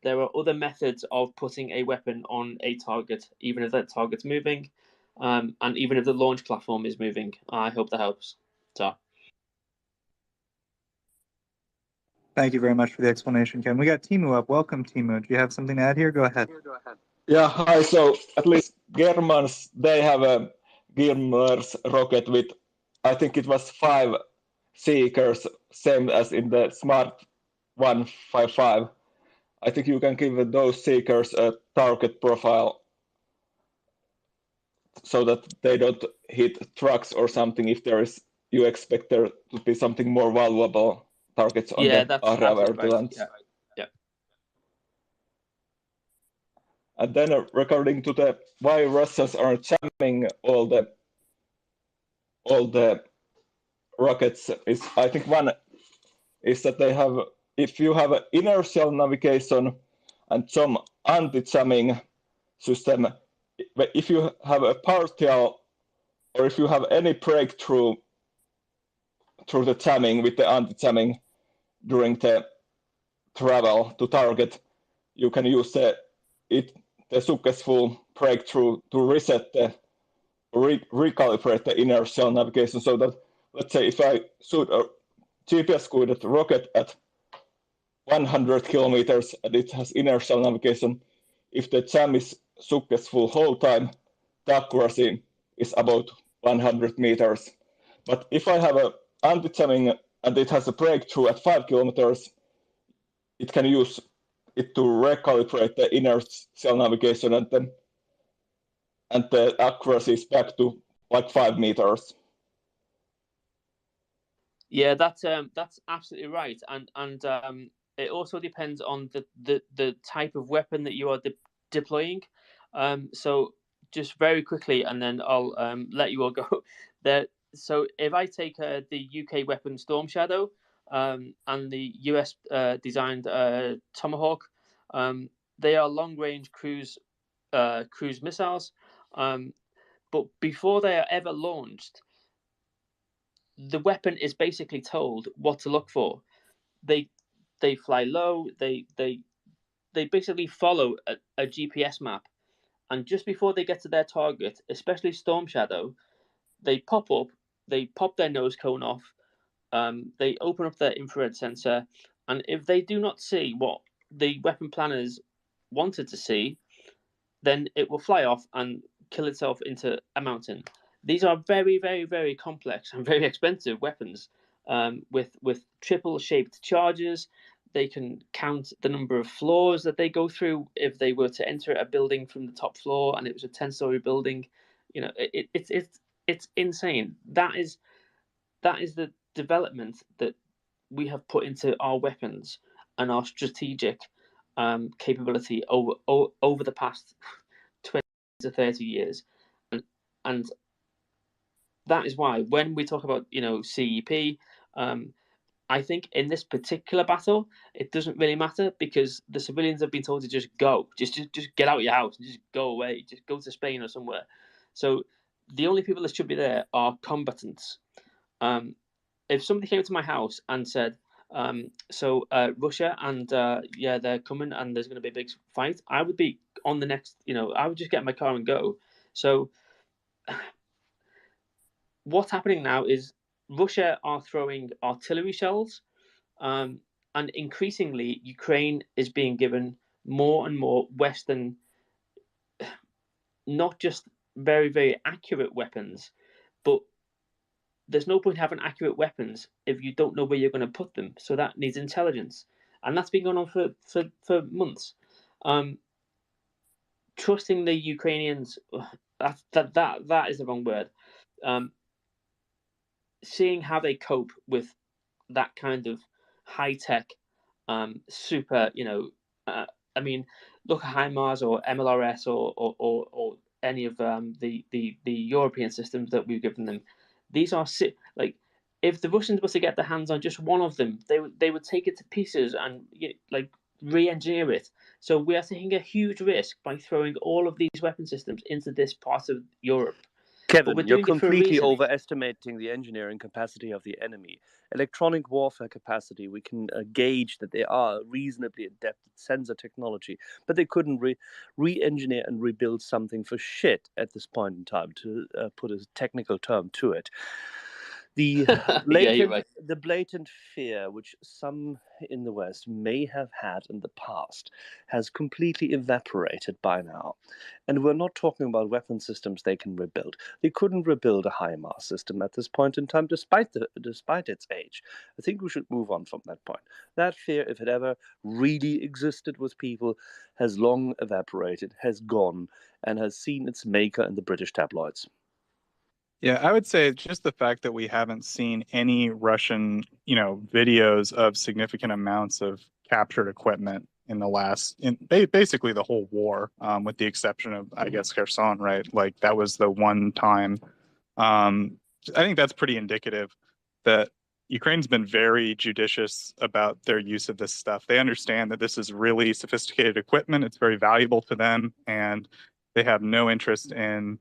there are other methods of putting a weapon on a target, even if that target's moving, and even if the launch platform is moving. I hope that helps. So. Thank you very much for the explanation, Ken. We got Timu up. Welcome, Timu. Do you have something to add here? Go ahead. Yeah, hi. So at least Germans, they have a GMLRS rocket with, I think it was 5 seekers, same as in the Smart 155. I think you can give those seekers a target profile so that they don't hit trucks or something if there is, you expect there to be something more valuable targets on the area lands. Yeah. And then regarding to the why Russians are jamming all the rockets is, I think one is that they have, if you have an inertial navigation and some anti-jamming system, if you have a partial or if you have any breakthrough through the jamming with the anti-jamming during the travel to target, you can use the successful breakthrough to reset recalibrate the inertial navigation, so that, let's say, if I shoot a GPS-guided rocket at 100 kilometers and it has inertial navigation, if the jam is successful whole time, the accuracy is about 100 meters. But if I have an anti-jamming and it has a breakthrough at 5 kilometers, it can use it to recalibrate the inertial navigation, and the accuracy is back to like 5 meters. Yeah, that's absolutely right, and it also depends on the type of weapon that you are deploying. So just very quickly, and then I'll let you all go there. So if I take the UK weapon Storm Shadow and the US designed Tomahawk, they are long-range cruise missiles, but before they are ever launched, the weapon is basically told what to look for. They fly low. They basically follow a GPS map, and just before they get to their target, especially Storm Shadow, they pop up. They pop their nose cone off. They open up their infrared sensor, and if they do not see what the weapon planners wanted to see, then it will fly off and kill itself into a mountain. These are very, very, very complex and very expensive weapons with triple-shaped charges. They can count the number of floors that they go through if they were to enter a building from the top floor and it was a 10-story building. It's insane. That is the development that we have put into our weapons and our strategic capability over the past 20 to 30 years, and that is why when we talk about CEP, I think in this particular battle it doesn't really matter, because the civilians have been told to just go, just get out of your house and just go away, just go to Spain or somewhere. So the only people that should be there are combatants. If somebody came to my house and said, Russia and they're coming and there's going to be a big fight, I would be on the next, I would just get in my car and go. So what's happening now is Russia are throwing artillery shells, and increasingly Ukraine is being given more and more Western, not just very, very accurate weapons, but there's no point having accurate weapons if you don't know where you're going to put them. So that needs intelligence, and that's been going on for months. Trusting the Ukrainians, that is the wrong word. Seeing how they cope with that kind of high tech, super, I mean, look at HIMARS or MLRS or any of the European systems that we've given them. These are like, if the Russians were to get their hands on just one of them, they would take it to pieces and like re-engineer it. So we are taking a huge risk by throwing all of these weapon systems into this part of Europe. Kevin, you're completely overestimating the engineering capacity of the enemy. Electronic warfare capacity, we can gauge that they are reasonably adept at sensor technology, but they couldn't re-engineer and rebuild something for shit at this point in time, to put a technical term to it. The the blatant fear which some in the West may have had in the past has completely evaporated by now. And we're not talking about weapon systems they can rebuild. They couldn't rebuild a HIMARS system at this point in time, despite its age. I think we should move on from that point. That fear, if it ever really existed with people, has long evaporated, has gone, and has seen its maker in the British tabloids. Yeah, I would say just the fact that we haven't seen any Russian, videos of significant amounts of captured equipment in the basically the whole war, with the exception of, I guess, Kherson, right? Like that was the one time. I think that's pretty indicative that Ukraine's been very judicious about their use of this stuff. They understand that this is really sophisticated equipment. It's very valuable to them, and they have no interest in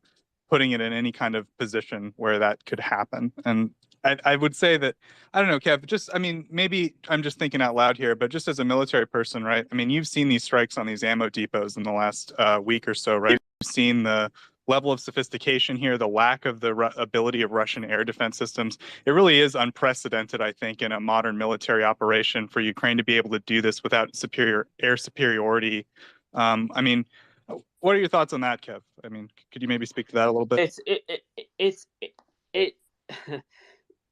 putting it in any kind of position where that could happen. And I would say that, I don't know, Kev, maybe I'm just thinking out loud here, but just as a military person, right? I mean, you've seen these strikes on these ammo depots in the last week or so, right? You've seen the level of sophistication here, the lack of the ability of Russian air defense systems. It really is unprecedented, I think, in a modern military operation for Ukraine to be able to do this without air superiority. What are your thoughts on that, Kev? I mean, could you maybe speak to that a little bit?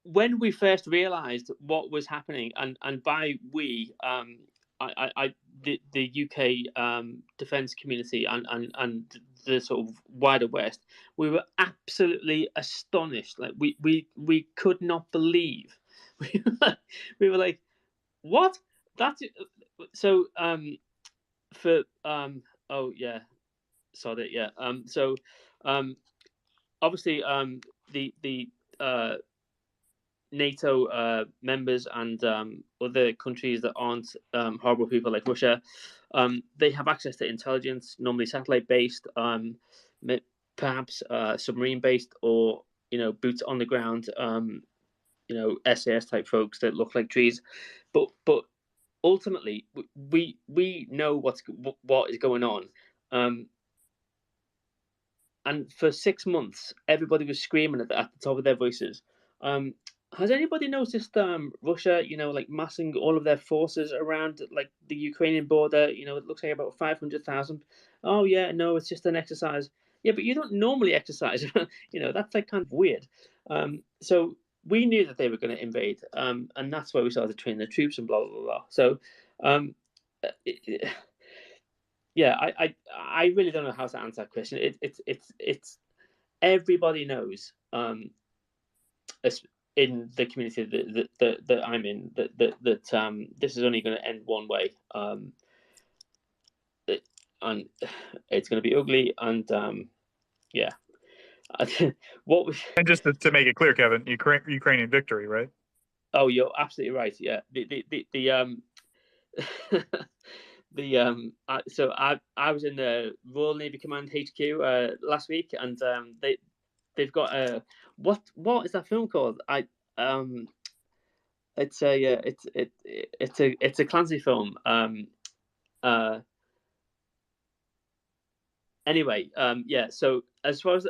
When we first realised what was happening, and by we, the UK defence community and the sort of wider West, we were absolutely astonished. Like we could not believe. We were like, what? That's so. Oh yeah. Sorry, yeah. Obviously, the NATO members and other countries that aren't horrible people like Russia, they have access to intelligence, normally satellite-based, perhaps submarine-based, or boots on the ground, SAS type folks that look like trees, but ultimately we know what is going on. And for 6 months, everybody was screaming at the top of their voices. Has anybody noticed Russia, like massing all of their forces around like the Ukrainian border? It looks like about 500,000. Oh yeah, no, it's just an exercise. Yeah, but you don't normally exercise. That's like kind of weird. So we knew that they were going to invade, and that's why we started training the troops and blah blah blah. So. Yeah, I really don't know how to answer that question. It's everybody knows in the community that I'm in that this is only going to end one way, and it's going to be ugly. And yeah, And just to make it clear, Kevin, Ukrainian victory, right? Oh, you're absolutely right. Yeah, so I was in the Royal Navy Command HQ last week, and they've got a what is that film called? It's a Clancy film. Anyway, yeah. So as far as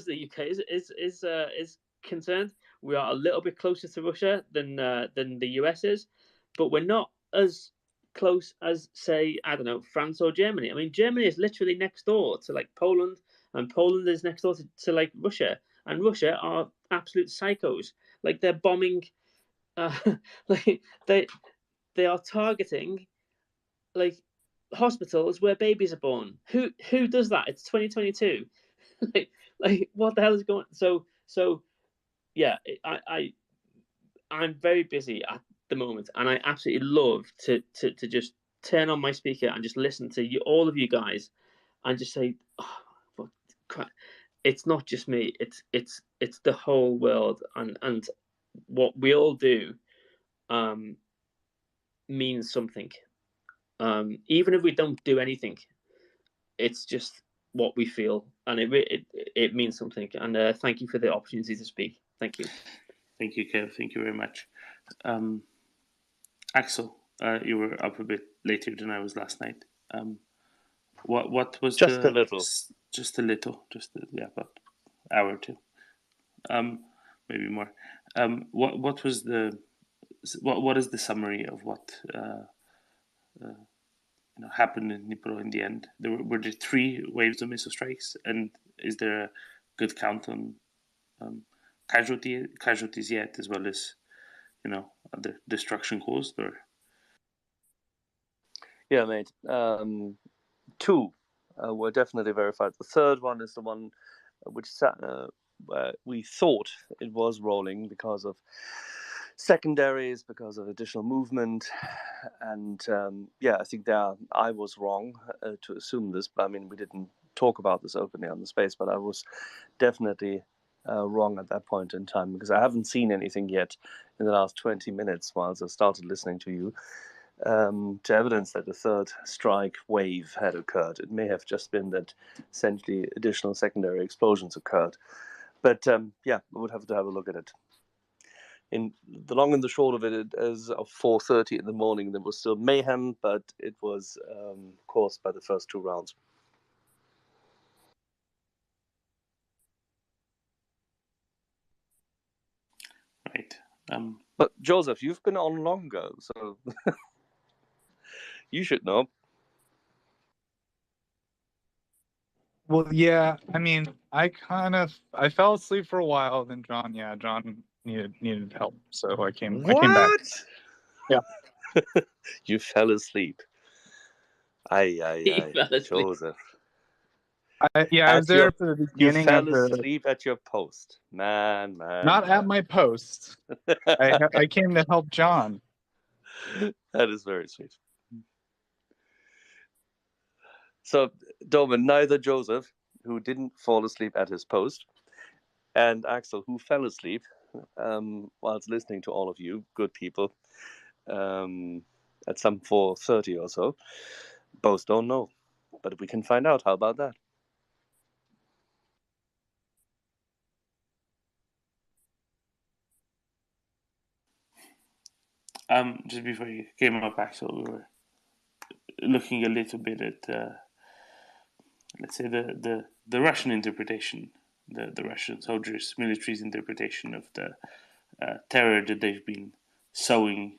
the UK is concerned, we are a little bit closer to Russia than the US is, but we're not as close as, say, I don't know, France or Germany. I mean, Germany is literally next door to like Poland, and Poland is next door to like Russia. and Russia are absolute psychos. Like they're bombing, like they are targeting like hospitals where babies are born. Who does that? It's 2022. like what the hell is going? So yeah, I'm very busy at the moment, and I absolutely love to just turn on my speaker and just listen to you, all of you guys, and just say, oh, what crap. It's not just me. It's the whole world, and what we all do means something. Even if we don't do anything, it's just what we feel, and it means something. And thank you for the opportunity to speak. Thank you. Thank you, Kev. Thank you very much. Axel, you were up a bit later than I was last night. What was just a little, yeah, about an hour or two, maybe more. What was what is the summary of what happened in Dnipro in the end? Were there 3 waves of missile strikes, and is there a good count on casualties yet, as well as other destruction caused? Or yeah, mate. 2 were definitely verified. The third one is the one which where we thought it was rolling because of secondaries, because of additional movement, and I think I was wrong to assume this. But I mean, we didn't talk about this openly on the space, but I was definitely wrong at that point in time, because I haven't seen anything yet in the last 20 minutes whilst I started listening to you to evidence that the third strike wave had occurred. It may have just been that essentially additional secondary explosions occurred. But I would have to have a look at it. In the long and the short of it, as of 4:30 in the morning, there was still mayhem, but it was caused by the first 2 rounds. Right. But Joseph, you've been on longer, so you should know. Well, yeah. I mean, I fell asleep for a while. Then John needed help, so I came back. Yeah. You fell asleep. Aye, Joseph. I was there for the beginning. You fell asleep at your post, man. Not at my post. I came to help John. That is very sweet. So, Doman, neither Joseph, who didn't fall asleep at his post, and Axel, who fell asleep whilst listening to all of you good people at some 4:30 or so, both don't know. But we can find out. How about that? Just before you came up, Axel, we were looking a little bit at, let's say, the Russian interpretation, the Russian soldiers, military's interpretation of the terror that they've been sowing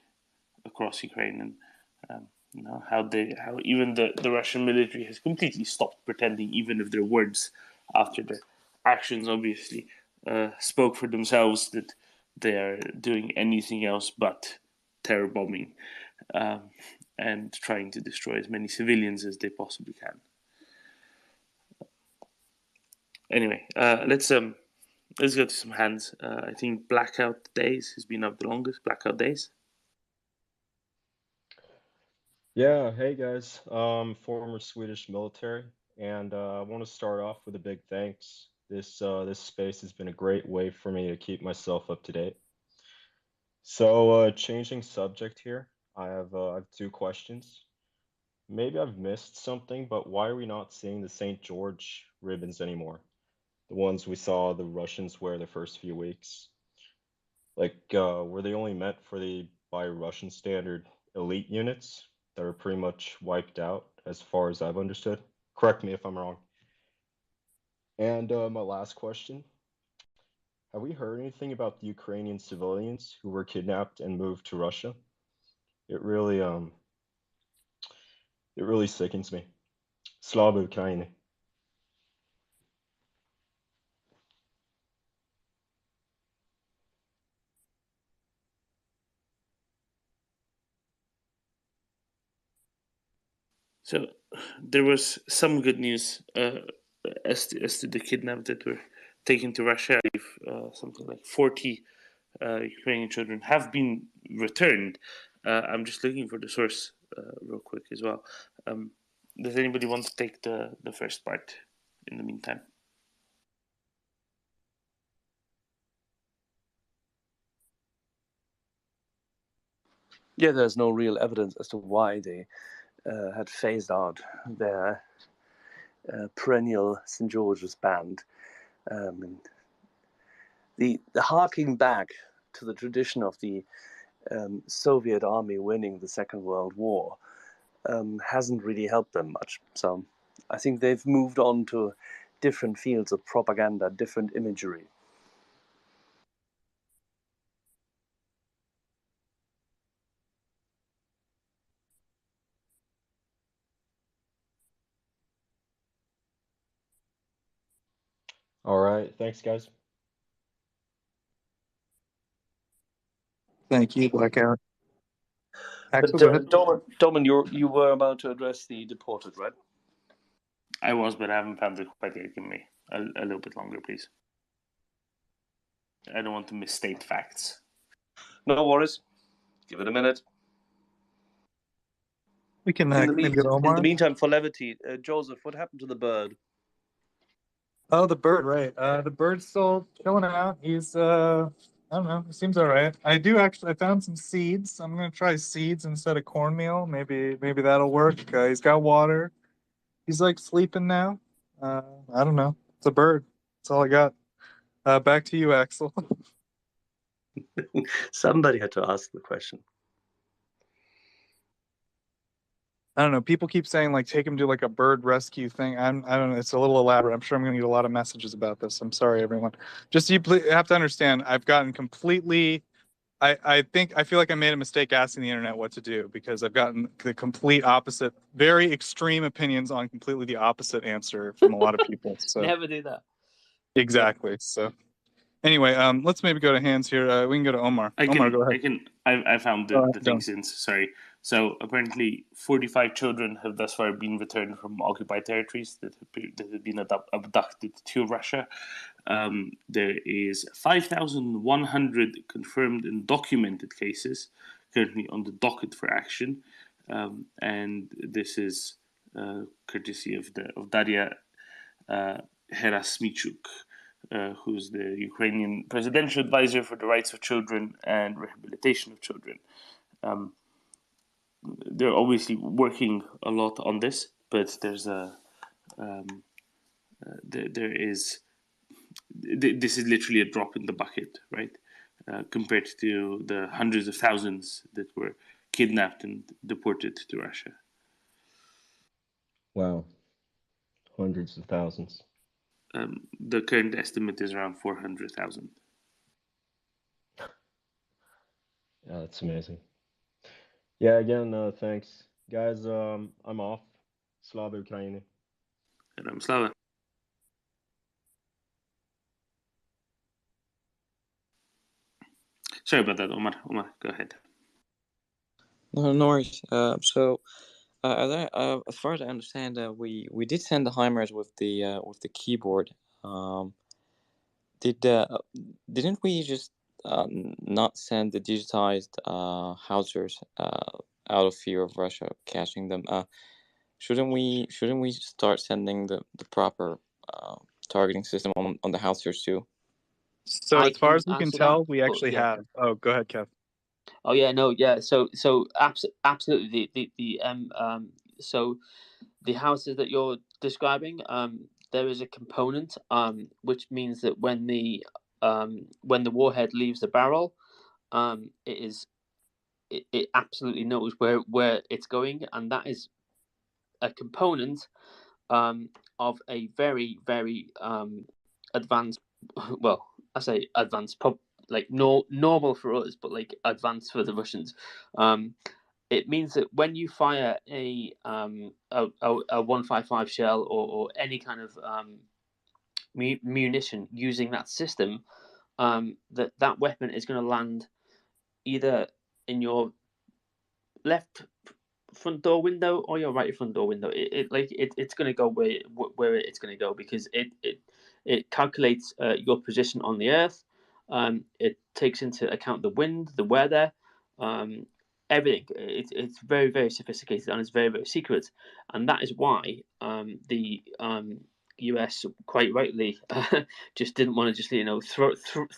across Ukraine, and how even the Russian military has completely stopped pretending, even if their words after their actions obviously spoke for themselves, that they are doing anything else but terror bombing and trying to destroy as many civilians as they possibly can. Anyway, let's go to some hands. I think Blackout Days has been up the longest. Blackout Days. Yeah, hey guys. Former Swedish military, and I want to start off with a big thanks. This space has been a great way for me to keep myself up to date. So, changing subject here, I have 2 questions. Maybe I've missed something, but why are we not seeing the St. George ribbons anymore? The ones we saw the Russians wear the first few weeks. Like, were they only meant for by Russian standard elite units that are pretty much wiped out, as far as I've understood? Correct me if I'm wrong. And my last question. Have we heard anything about the Ukrainian civilians who were kidnapped and moved to Russia? It really sickens me. Slava Ukraini. So there was some good news as to the kidnapped that were taken to Russia. Something like 40 Ukrainian children have been returned. I'm just looking for the source real quick as well. Does anybody want to take the first part in the meantime? Yeah, there's no real evidence as to why they had phased out their perennial St. George's band. The harking back to the tradition of the Soviet army winning the Second World War hasn't really helped them much. So I think they've moved on to different fields of propaganda, different imagery. All right. Thanks, guys. Thank you, Blackout. But Axel, go ahead. Domin, you were about to address the deported, right? I was, but I haven't found it quite yet. Give me a little bit longer, please. I don't want to misstate facts. No worries. Give it a minute. We can in maybe go to Omar. In the meantime, for levity, Joseph, what happened to the bird? Oh, the bird, right. The bird's still chilling out. He's, I don't know, he seems all right. I found some seeds. I'm going to try seeds instead of cornmeal. Maybe that'll work. He's got water. He's like sleeping now. I don't know. It's a bird. That's all I got. Back to you, Axel. Somebody had to ask the question. I don't know. People keep saying like take him to like a bird rescue thing. I don't know. It's a little elaborate. I'm sure I'm going to get a lot of messages about this. I'm sorry, everyone. Just you have to understand. I've gotten completely. I feel like I made a mistake asking the internet what to do because I've gotten the complete opposite, very extreme opinions on completely the opposite answer from a lot of people. So Never do that. exactly. So anyway, let's maybe go to hands here. We can go to Omar. Omar, go ahead. I found the thing since. Sorry. So apparently 45 children have thus far been returned from occupied territories that have been abducted to Russia. There is 5,100 confirmed and documented cases currently on the docket for action. And this is courtesy of Daria Herasmichuk, who's the Ukrainian presidential advisor for the rights of children and rehabilitation of children. They're obviously working a lot on this, but there's this is literally a drop in the bucket, right? Compared to the hundreds of thousands that were kidnapped and deported to Russia. Wow. Hundreds of thousands. The current estimate is around 400,000. Yeah, that's amazing. Yeah, again, thanks. Guys, I'm off. Slava Ukraini. And I'm Slava. Sorry about that, Omar. Omar, go ahead. No worries. As far as I understand, we did send the HIMARS with the keyboard. Didn't we just not send the digitized housers out of fear of Russia catching them? Shouldn't we start sending the proper targeting system on the housers too? So as far as we can tell, we actually have. Oh, go ahead, Kev. Oh yeah, no, yeah. So absolutely so the houses that you're describing, there is a component which means that when the warhead leaves the barrel, it absolutely knows where it's going, and that is a component of a very, very advanced, well, I say advanced, like normal for us, but like advanced for the Russians. It means that when you fire a 155 shell or any kind of munition using that system, that weapon is going to land either in your left front door window or your right front door window, it's going to go where it's going to go, because it calculates your position on the earth. It takes into account the wind, the weather, everything. It's very, very sophisticated, and it's very, very secret, and that is why the US quite rightly just didn't want to just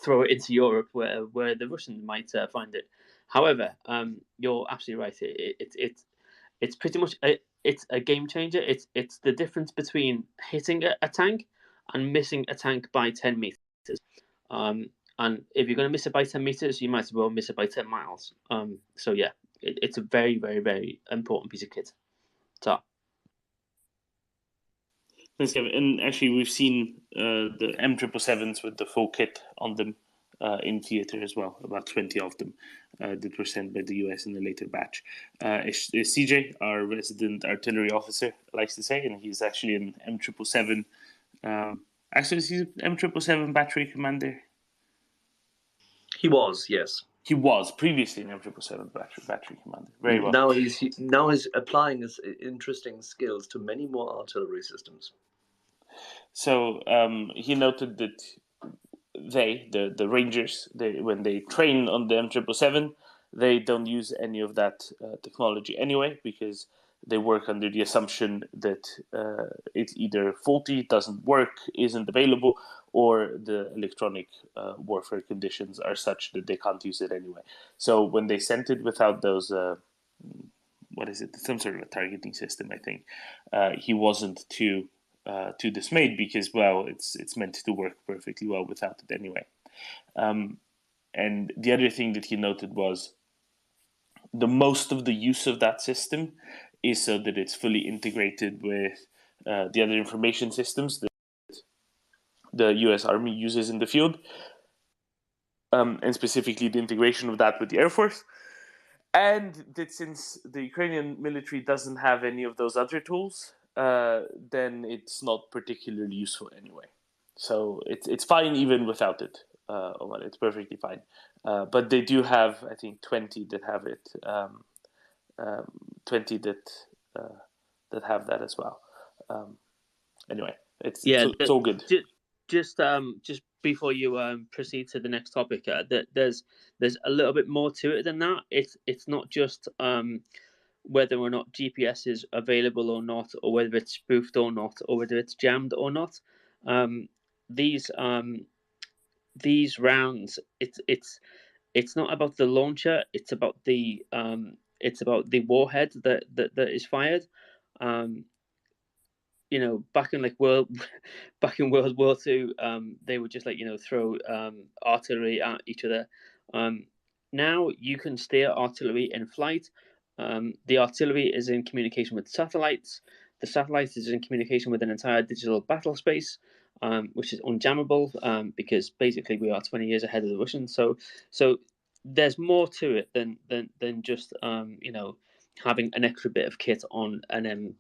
throw it into Europe where the Russians might find it. However, you're absolutely right. It's pretty much it's a game changer. It's the difference between hitting a tank and missing a tank by 10 meters. And if you're going to miss it by 10 meters, you might as well miss it by 10 miles. So yeah, it's a very, very, very important piece of kit. So. Thanks, Kevin. And actually, we've seen the M777s with the full kit on them in theater as well. About 20 of them that were sent by the US in a later batch. CJ, our resident artillery officer, likes to say, and he's actually an M777. Actually, he's an M777 battery commander. He was, yes. He was previously an M777 battery commander. Very well. Now he's applying his interesting skills to many more artillery systems. So he noted that the Rangers, when they train on the M777, they don't use any of that technology anyway, because they work under the assumption that it's either faulty, doesn't work, isn't available, or the electronic warfare conditions are such that they can't use it anyway. So when they sent it without those, some sort of a targeting system, I think, he wasn't too dismayed, because, well, it's meant to work perfectly well without it anyway. And the other thing that he noted was the most of the use of that system is so that it's fully integrated with the other information systems that the US Army uses in the field, and specifically the integration of that with the Air Force. And that since the Ukrainian military doesn't have any of those other tools, then it's not particularly useful anyway. So it's fine even without it. It's perfectly fine. But they do have, I think, 20 that have it. 20 that have that as well. Anyway, it's all good. Just before you proceed to the next topic, there's a little bit more to it than that. It's not just whether or not GPS is available or not, or whether it's spoofed or not, or whether it's jammed or not. These rounds, it's not about the launcher. It's about the warhead that is fired. Back in World War II, they would just throw artillery at each other. Now you can steer artillery in flight. The artillery is in communication with satellites. The satellite is in communication with an entire digital battle space, which is unjammable, because basically we are 20 years ahead of the Russians. So there's more to it than just having an extra bit of kit on an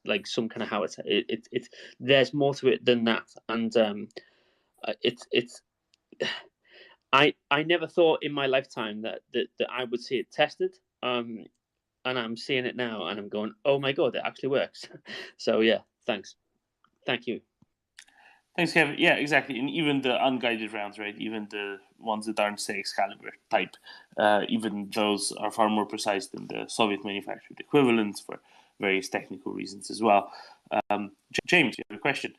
like some kind of howitzer. It's there's more to it than that, and it's I never thought in my lifetime that I would see it tested, and I'm seeing it now, and I'm going, oh my god, it actually works. So yeah, thank you. Thanks, Kevin. Yeah, exactly. And even the unguided rounds, right? Even the ones that aren't, say, Excalibur type, even those are far more precise than the Soviet manufactured equivalents for various technical reasons as well. James, you have a question?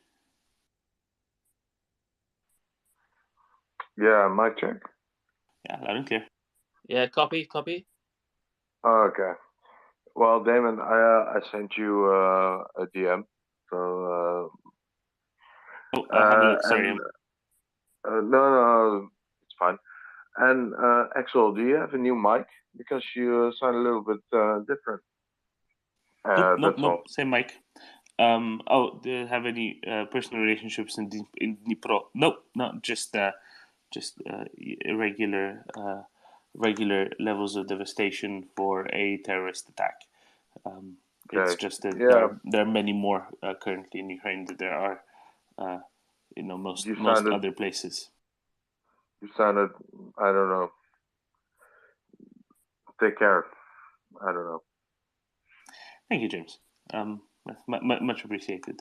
Yeah, mic check. Yeah, loud and clear. Yeah, copy. Okay. Well, Damon, I sent you a DM, so. Sorry. No, it's fine. And Axel, do you have a new mic? Because you sound a little bit different. Nope, same mic. Do you have any personal relationships in Dnipro? Nope, not just regular levels of devastation for a terrorist attack. It's just that there are many more currently in Ukraine than there are most other places. You sounded, I don't know. Take care. I don't know. Thank you, James. Much appreciated.